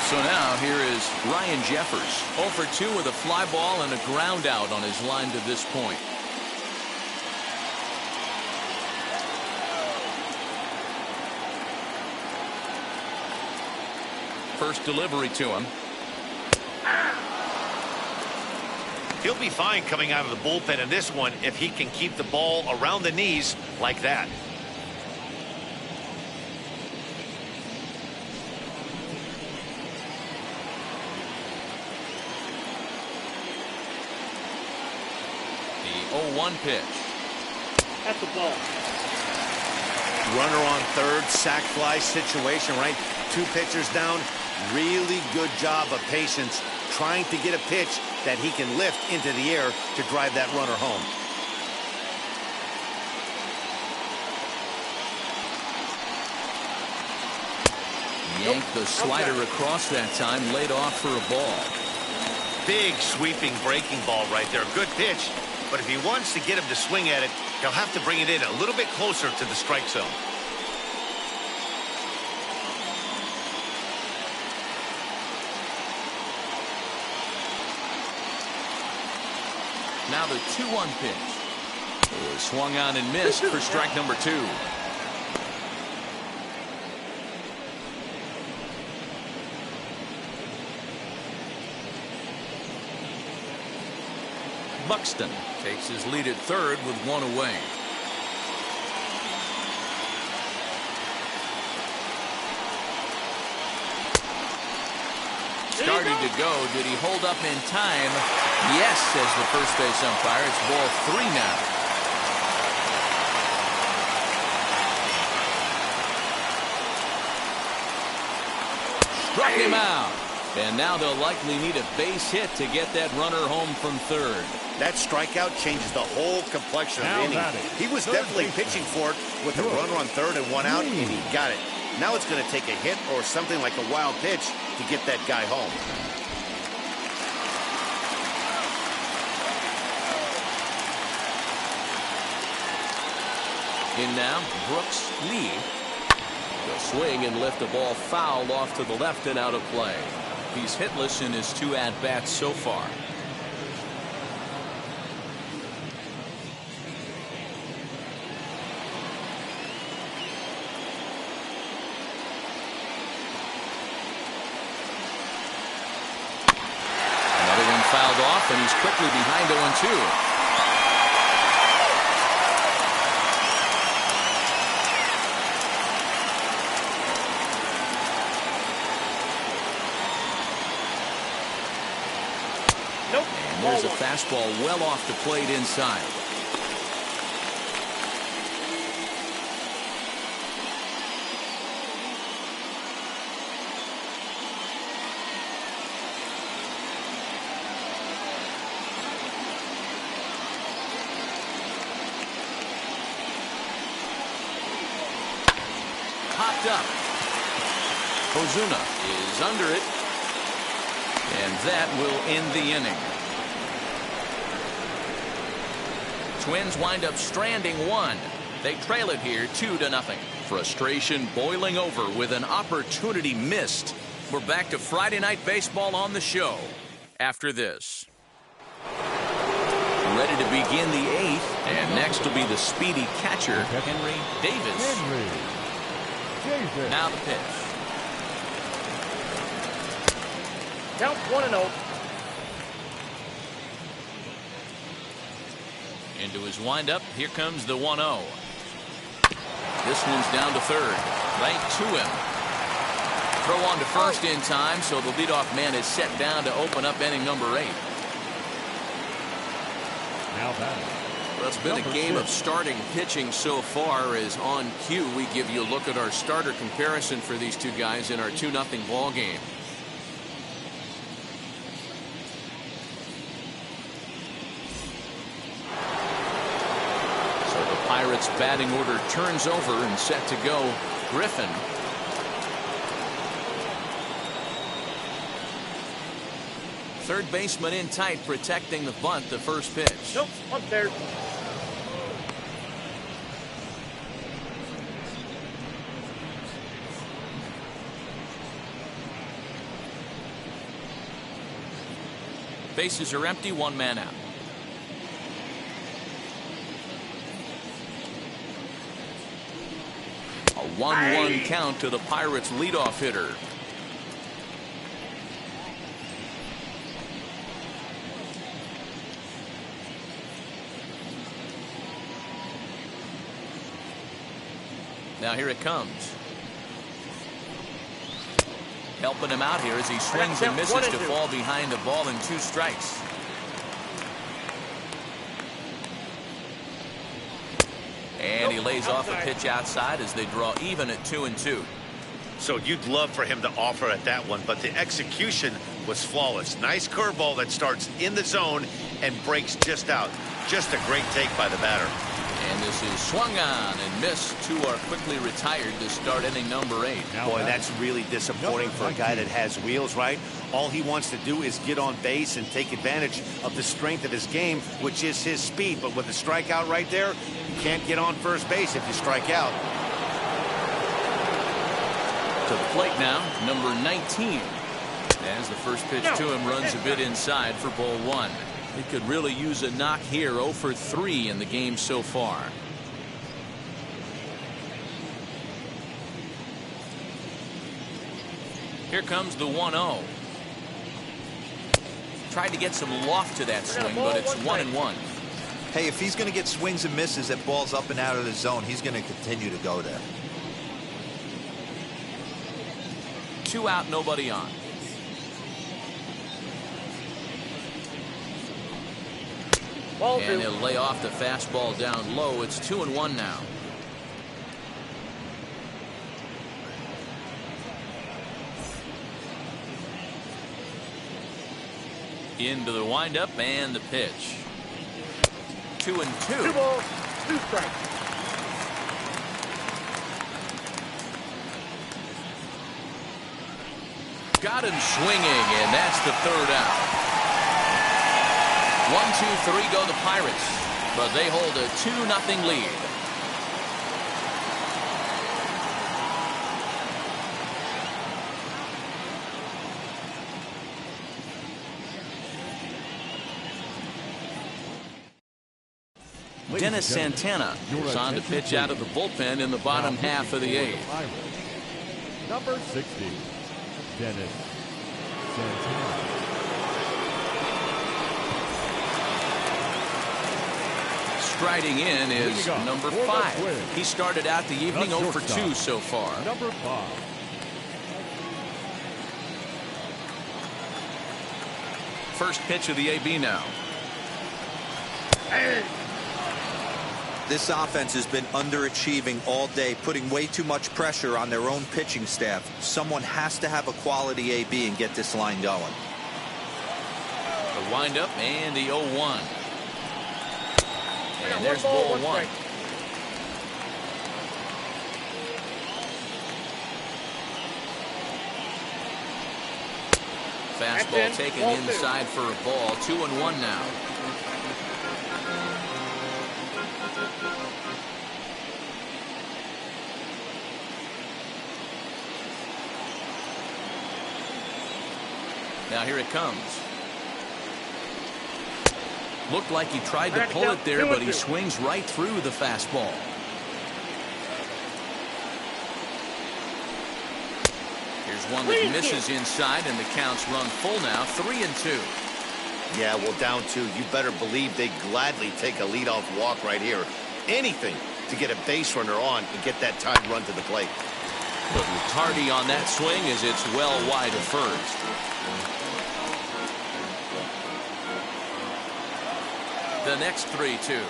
So now here is Ryan Jeffers. 0 for 2 with a fly ball and a ground out on his line to this point. First delivery to him. He'll be fine coming out of the bullpen in this one if he can keep the ball around the knees like that. The 0-1 pitch. That's the ball. Runner on third, sac fly situation, right? 2 pitchers down. Really good job of patience, trying to get a pitch that he can lift into the air to drive that runner home. Yanked the slider across that time, laid off for a ball. Big sweeping breaking ball right there. Good pitch, but if he wants to get him to swing at it, he'll have to bring it in a little bit closer to the strike zone. Now the 2-1 pitch. It was swung on and missed for strike number 2. Buxton takes his lead at third with 1 away. Starting to go. Did he hold up in time? Yes, says the first base umpire. It's ball 3 now. Struck him out. And now they'll likely need a base hit to get that runner home from third. That strikeout changes the whole complexion of the inning. He was definitely pitching for it with a runner on third and one out, and he got it. Now it's going to take a hit or something like a wild pitch to get that guy home. In now, Brooks Lee. He'll swing and lift the ball foul off to the left and out of play. He's hitless in his 2 at-bats so far. Another one fouled off, and he's quickly behind 0-2. There's a fastball well off the plate inside. Popped up. Ozuna is under it. And that will end the inning. Twins wind up stranding 1. They trail it here 2-0. Frustration boiling over with an opportunity missed. We're back to Friday Night Baseball on the show after this. Ready to begin the 8th, and next will be the speedy catcher, Henry Davis. Now the pitch. Count 1-0. Into his windup, here comes the 1-0. This one's down to third, right to him. Throw on to first in time, so the leadoff man is set down to open up inning number 8. Now batting. Well, it's been a game of starting pitching so far. As on cue, we give you a look at our starter comparison for these two guys in our 2-0 ball game. Pirates batting order turns over and set to go. Griffin. Third baseman in tight, protecting the bunt, the first pitch. Nope, up there. Bases are empty, 1 man out. A 1-1 count to the Pirates leadoff hitter. Now here it comes. Helping him out here as he swings and misses to fall behind the ball in 2 strikes. And he lays off a pitch outside as they draw even at 2-2. So you'd love for him to offer at that one, but the execution was flawless. Nice curveball that starts in the zone and breaks just out. Just a great take by the batter. And this is swung on and missed. 2 are quickly retired to start inning number 8. Boy, that's really disappointing for a guy that has wheels, right? All he wants to do is get on base and take advantage of the strength of his game, which is his speed. But with the strikeout right there, you can't get on first base if you strike out. To the plate now, number 19. As the first pitch to him runs a bit inside for ball 1. He could really use a knock here. 0 for 3 in the game so far. Here comes the 1-0. Tried to get some loft to that swing, but it's 1-1. Hey, if he's going to get swings and misses at balls up and out of the zone, he's going to continue to go there. 2 out, nobody on. And he'll lay off the fastball down low. It's 2-1 now. Into the windup and the pitch. 2-2. 2 balls, 2 strikes. Got him swinging, and that's the 3rd out. 1-2-3 go the Pirates, but they hold a 2-0 lead. Dennis Santana is on to pitch out of the bullpen in the bottom half of the 8th. Number 60, Dennis Santana. Striding in is number 5. He started out the evening 0 for 2 so far. Number 5. First pitch of the AB now. This offense has been underachieving all day, putting way too much pressure on their own pitching staff. Someone has to have a quality AB and get this line going. The windup and the 0-1. And there's ball 1. Fastball taken inside for a ball. 2-1 now. Now here it comes. Looked like he tried to pull it there, but he swings right through the fastball. Here's one that misses inside, and the count's run full now. 3-2. Yeah, well, down 2. You better believe they'd gladly take a leadoff walk right here. Anything to get a base runner on and get that time run to the plate. But Tardy on that swing as it's well wide of first. The next 3-2.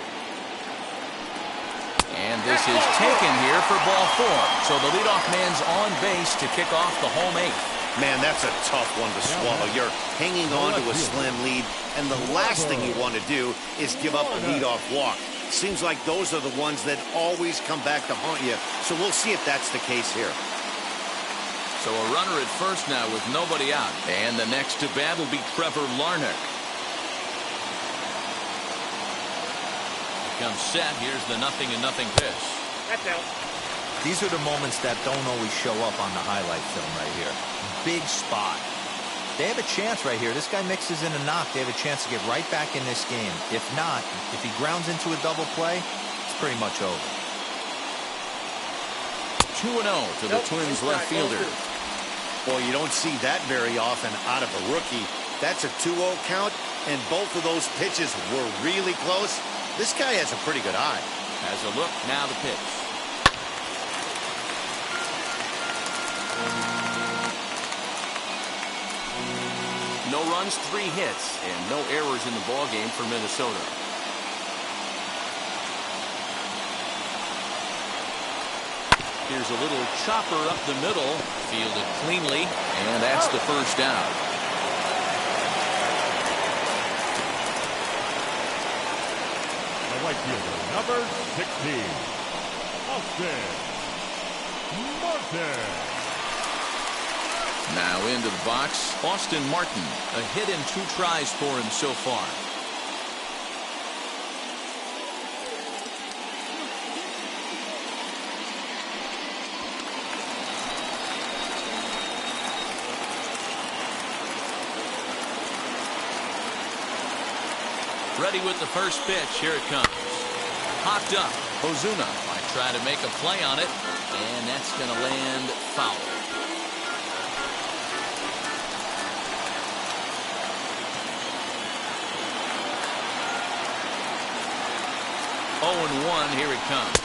And this is taken here for ball 4. So the leadoff man's on base to kick off the home 8th. Man, that's a tough one to swallow. You're hanging on to a slim lead, and the last thing you want to do is give up a leadoff walk. Seems like those are the ones that always come back to haunt you. So we'll see if that's the case here. So a runner at first now with nobody out. And the next to bat will be Trevor Larnach. Comes set. Here's the 0-0 pitch. That's out. These are the moments that don't always show up on the highlight film right here. Big spot. They have a chance right here. This guy mixes in a knock. They have a chance to get right back in this game. If not, if he grounds into a double play, it's pretty much over. 2-0 to the Twins left fielder. Boy, you don't see that very often out of a rookie. That's a 2-0 count, and both of those pitches were really close. This guy has a pretty good eye. Has a look, now the pitch. No runs, 3 hits, and no errors in the ballgame for Minnesota. Here's a little chopper up the middle, fielded cleanly, and that's the first out. Right fielder, number 16, Austin Martin. Now into the box, Austin Martin. A hit in 2 tries for him so far. Ready with the first pitch. Here it comes. Popped up. Ozuna might try to make a play on it, and that's going to land foul. 0-1. Here it comes.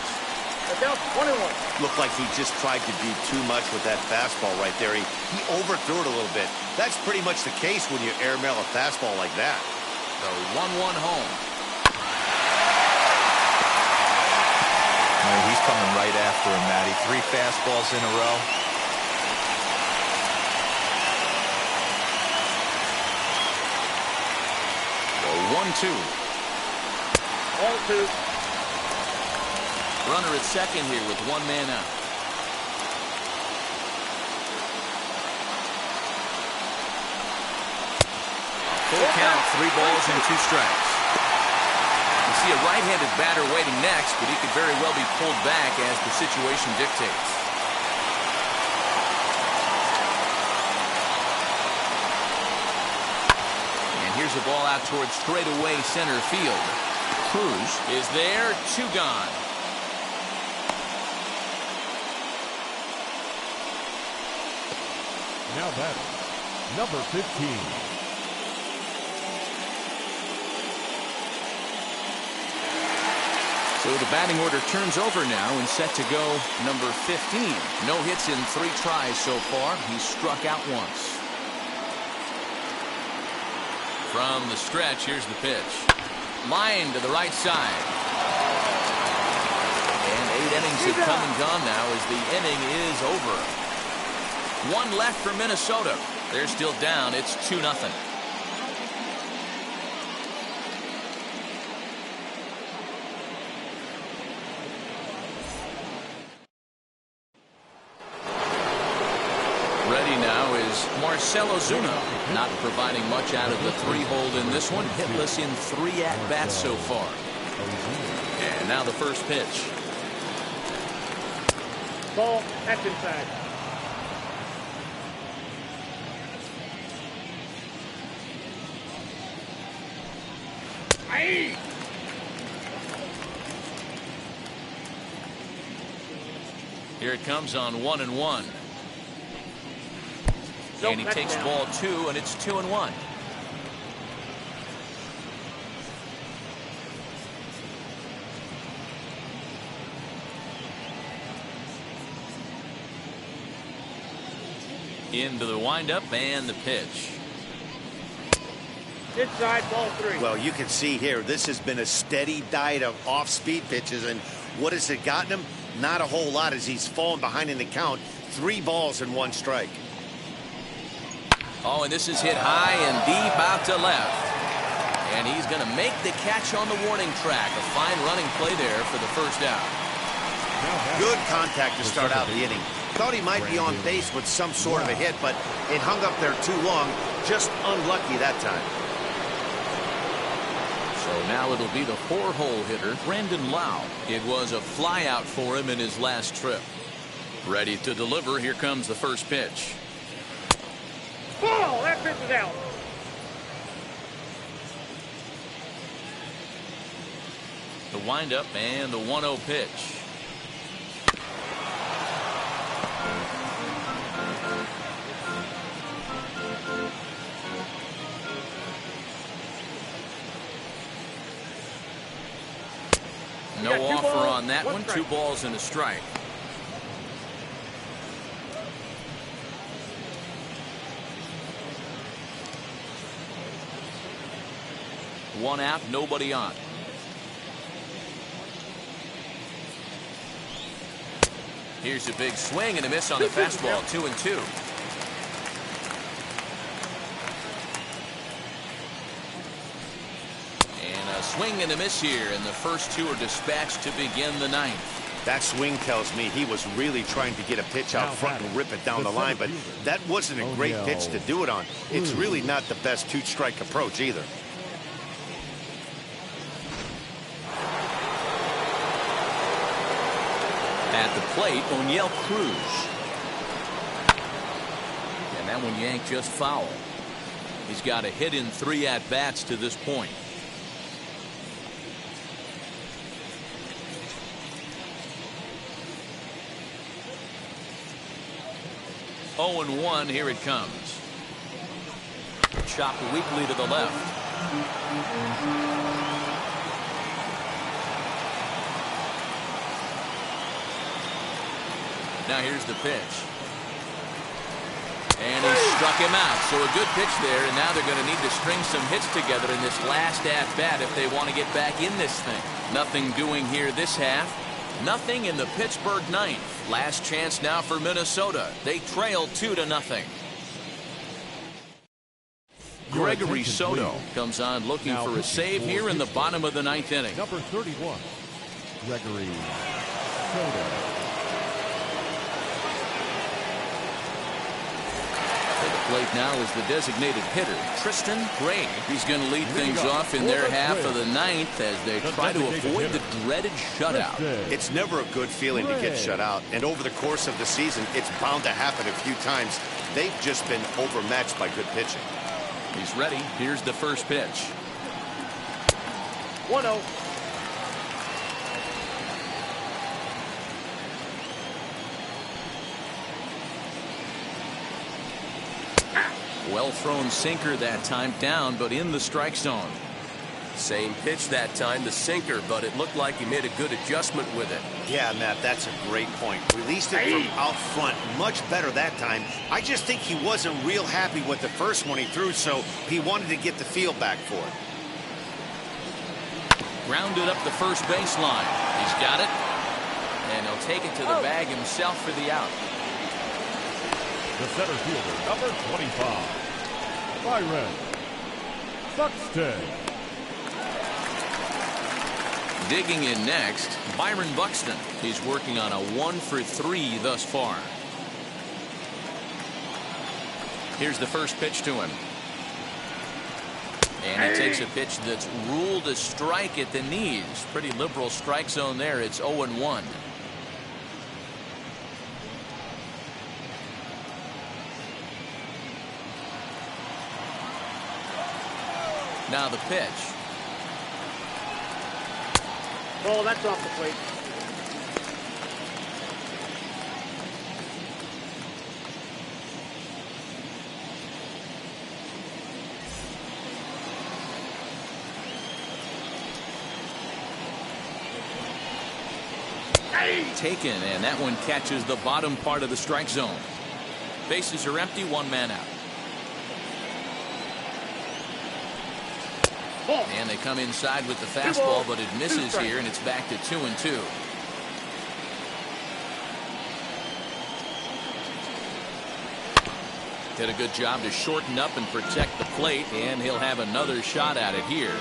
Down 21. Looked like he just tried to do too much with that fastball right there. He overthrew it a little bit. That's pretty much the case when you airmail a fastball like that. The 1-1 home. He's coming right after him, Matty. 3 fastballs in a row. 2. Ball 2. Runner at second here with 1 man out. Full count, 3 balls and 2 strikes. You see a right-handed batter waiting next, but he could very well be pulled back as the situation dictates. And here's a ball out towards straightaway center field. Cruz is there, 2 gone. Now batting, number 15. So the batting order turns over now and set to go number 15. No hits in 3 tries so far. He's struck out once. From the stretch, here's the pitch. Line to the right side. And 8 innings have come and gone now as the inning is over. 1 left for Minnesota. They're still down. It's 2-0. Ready now is Marcell Ozuna, not providing much out of the 3-hole in this one. Hitless in 3 at-bats so far. And now the first pitch. Ball, that's inside. Aye. Here it comes on 1-1. And he takes ball 2, and it's 2-1. Into the windup and the pitch. Inside, ball 3. Well, you can see here, this has been a steady diet of off-speed pitches, and what has it gotten him? Not a whole lot as he's fallen behind in the count. 3 balls and 1 strike. Oh, and this is hit high and deep out to left. And he's going to make the catch on the warning track. A fine running play there for the first out. Good contact to start out the inning. Thought he might be on base with some sort of a hit, but it hung up there too long. Just unlucky that time. So now it'll be the 4-hole hitter, Brandon Lau. It was a fly out for him in his last trip. Ready to deliver. Here comes the first pitch. Ball, that pitch is out. The windup and the 1-0 pitch. No offer on that one. 2 balls and a strike. One out, nobody on. Here's a big swing and a miss on the fastball. 2-2. And a swing and a miss here, and the first 2 are dispatched to begin the 9th. That swing tells me he was really trying to get a pitch out front and rip it down the line, but that wasn't a great pitch to do it on. It's really not the best 2-strike approach either. At the plate, O'Neill Cruz. And that one yanked just foul. He's got a hit in 3 at-bats to this point. Oh and 1, here it comes. Chopped weakly to the left. Now here's the pitch. And he struck him out. So a good pitch there, and now they're going to need to string some hits together in this last at-bat if they want to get back in this thing. Nothing doing here this half. Nothing in the Pittsburgh 9th. Last chance now for Minnesota. They trail 2-0. Gregory Soto comes on looking for a save here in the bottom of the 9th inning. Number 31, Gregory Soto. Plate now is the designated hitter, Tristan Gray. He's going to lead things off in their half of the 9th as they try to avoid the dreaded shutout. It's never a good feeling to get shut out, and over the course of the season, it's bound to happen a few times. They've just been overmatched by good pitching. He's ready. Here's the first pitch. 1-0. Well thrown sinker that time, down but in the strike zone. Same pitch that time, the sinker, but it looked like he made a good adjustment with it. Yeah, Matt, that's a great point. Released it from out front much better that time. I just think he wasn't real happy with the first one he threw, so he wanted to get the feel back for it. Grounded up the first baseline. He's got it. And he'll take it to the bag himself for the out. The center fielder, number 25, Byron Buxton. Digging in next, Byron Buxton. He's working on a 1-for-3 thus far. Here's the first pitch to him. And he takes a pitch that's ruled a strike at the knees. Pretty liberal strike zone there. It's 0-1. Now the pitch. Oh, that's off the plate. Taken, and that one catches the bottom part of the strike zone. Bases are empty, one man out. And they come inside with the fastball, but it misses here, and it's back to 2-2. Did a good job to shorten up and protect the plate, and he'll have another shot at it here.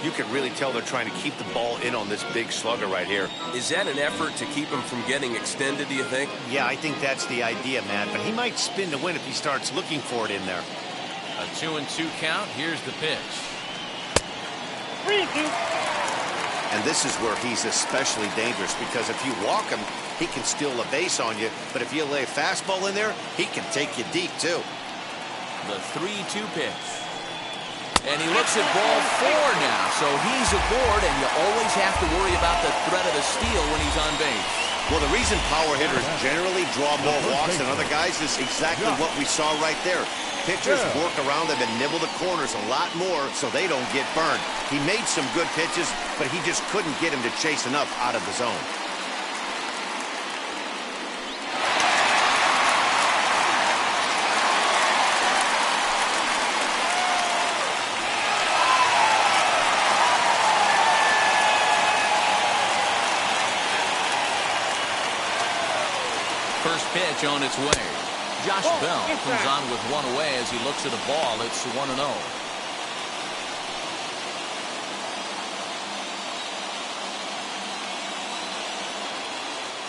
You can really tell they're trying to keep the ball in on this big slugger right here. Is that an effort to keep him from getting extended, do you think? Yeah, I think that's the idea, Matt. But he might spin to win if he starts looking for it in there. A 2-2 count. Here's the pitch. 3-2. And this is where he's especially dangerous, because if you walk him, he can steal a base on you. But if you lay a fastball in there, he can take you deep, too. The 3-2 pitch. And he looks at ball 4 now, so he's aboard, and you always have to worry about the threat of the steal when he's on base. Well, the reason power hitters generally draw more walks than other guys is exactly what we saw right there. Pitchers work around them and nibble the corners a lot more so they don't get burned. He made some good pitches, but he just couldn't get him to chase enough out of the zone. First pitch on its way. Josh Bell comes on with one away as he looks at a ball. It's 1-0.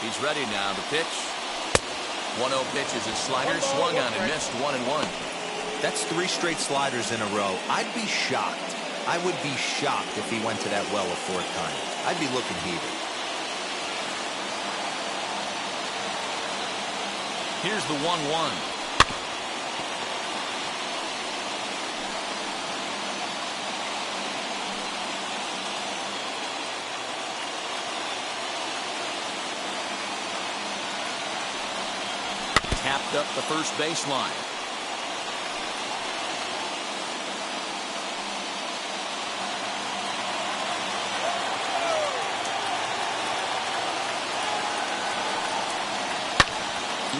He's ready now. The pitch. 1-0 pitch is his slider. Swung on and missed. 1-1. That's 3 straight sliders in a row. I'd be shocked. I would be shocked if he went to that well a 4th time. I'd be looking heated. Here's the 1-1. Tapped up the first baseline.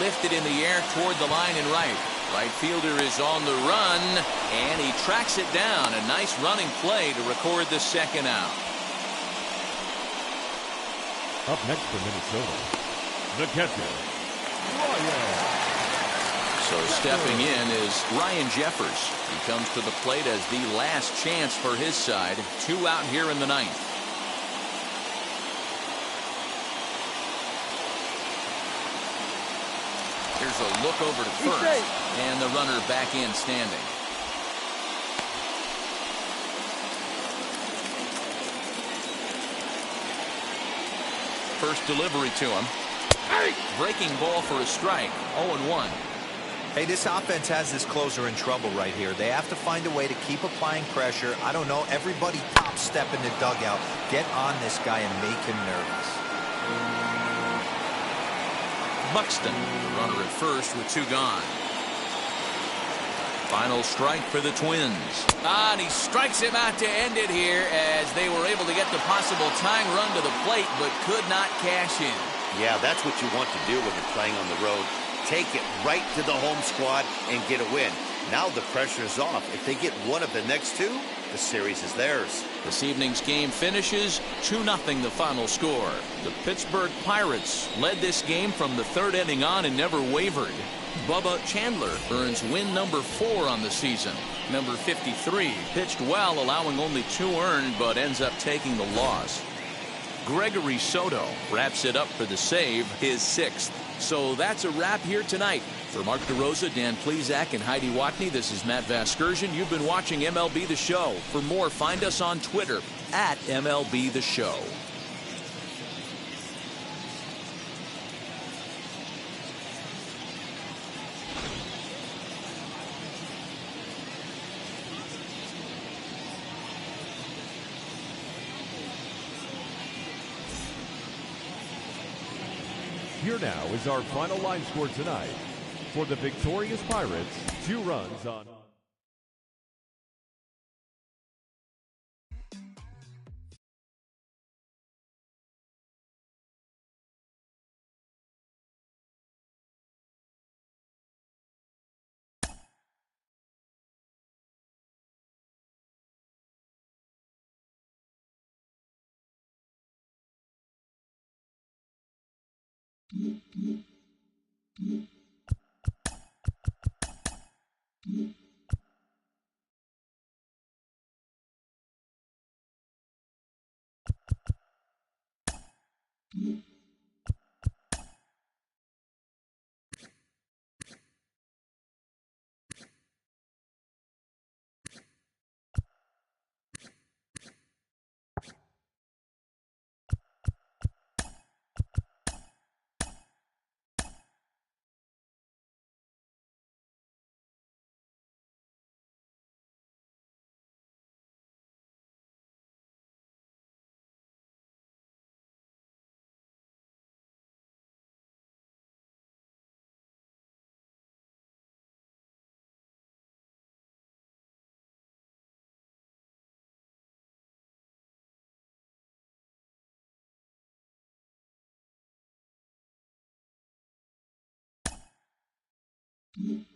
Lifted in the air toward the line and right. Right fielder is on the run, and he tracks it down. A nice running play to record the second out. Up next for Minnesota, the catcher, Ryan So stepping in is Ryan Jeffers. He comes to the plate as the last chance for his side. 2 out here in the ninth. Here's a look over to first, and the runner back in standing. First delivery to him. Breaking ball for a strike. 0-1. Hey, this offense has this closer in trouble right here. They have to find a way to keep applying pressure. I don't know. Everybody top step in the dugout. Get on this guy and make him nervous. Buxton, the runner at first with 2 gone. Final strike for the Twins. And he strikes him out to end it here as they were able to get the possible tying run to the plate but could not cash in. Yeah, that's what you want to do when you're playing on the road. Take it right to the home squad and get a win. Now the pressure is off. If they get one of the next 2, the series is theirs. This evening's game finishes 2-0 the final score. The Pittsburgh Pirates led this game from the 3rd inning on and never wavered. Bubba Chandler earns win number 4 on the season. Number 53 pitched well, allowing only 2 earned, but ends up taking the loss. Gregory Soto wraps it up for the save, his 6th. So that's a wrap here tonight. For Mark DeRosa, Dan Plesac, and Heidi Watney, this is Matt Vasgersian. You've been watching MLB The Show. For more, find us on Twitter at MLB The Show. Here now is our final line score tonight. For the victorious Pirates, 2 runs on... Mm-hmm.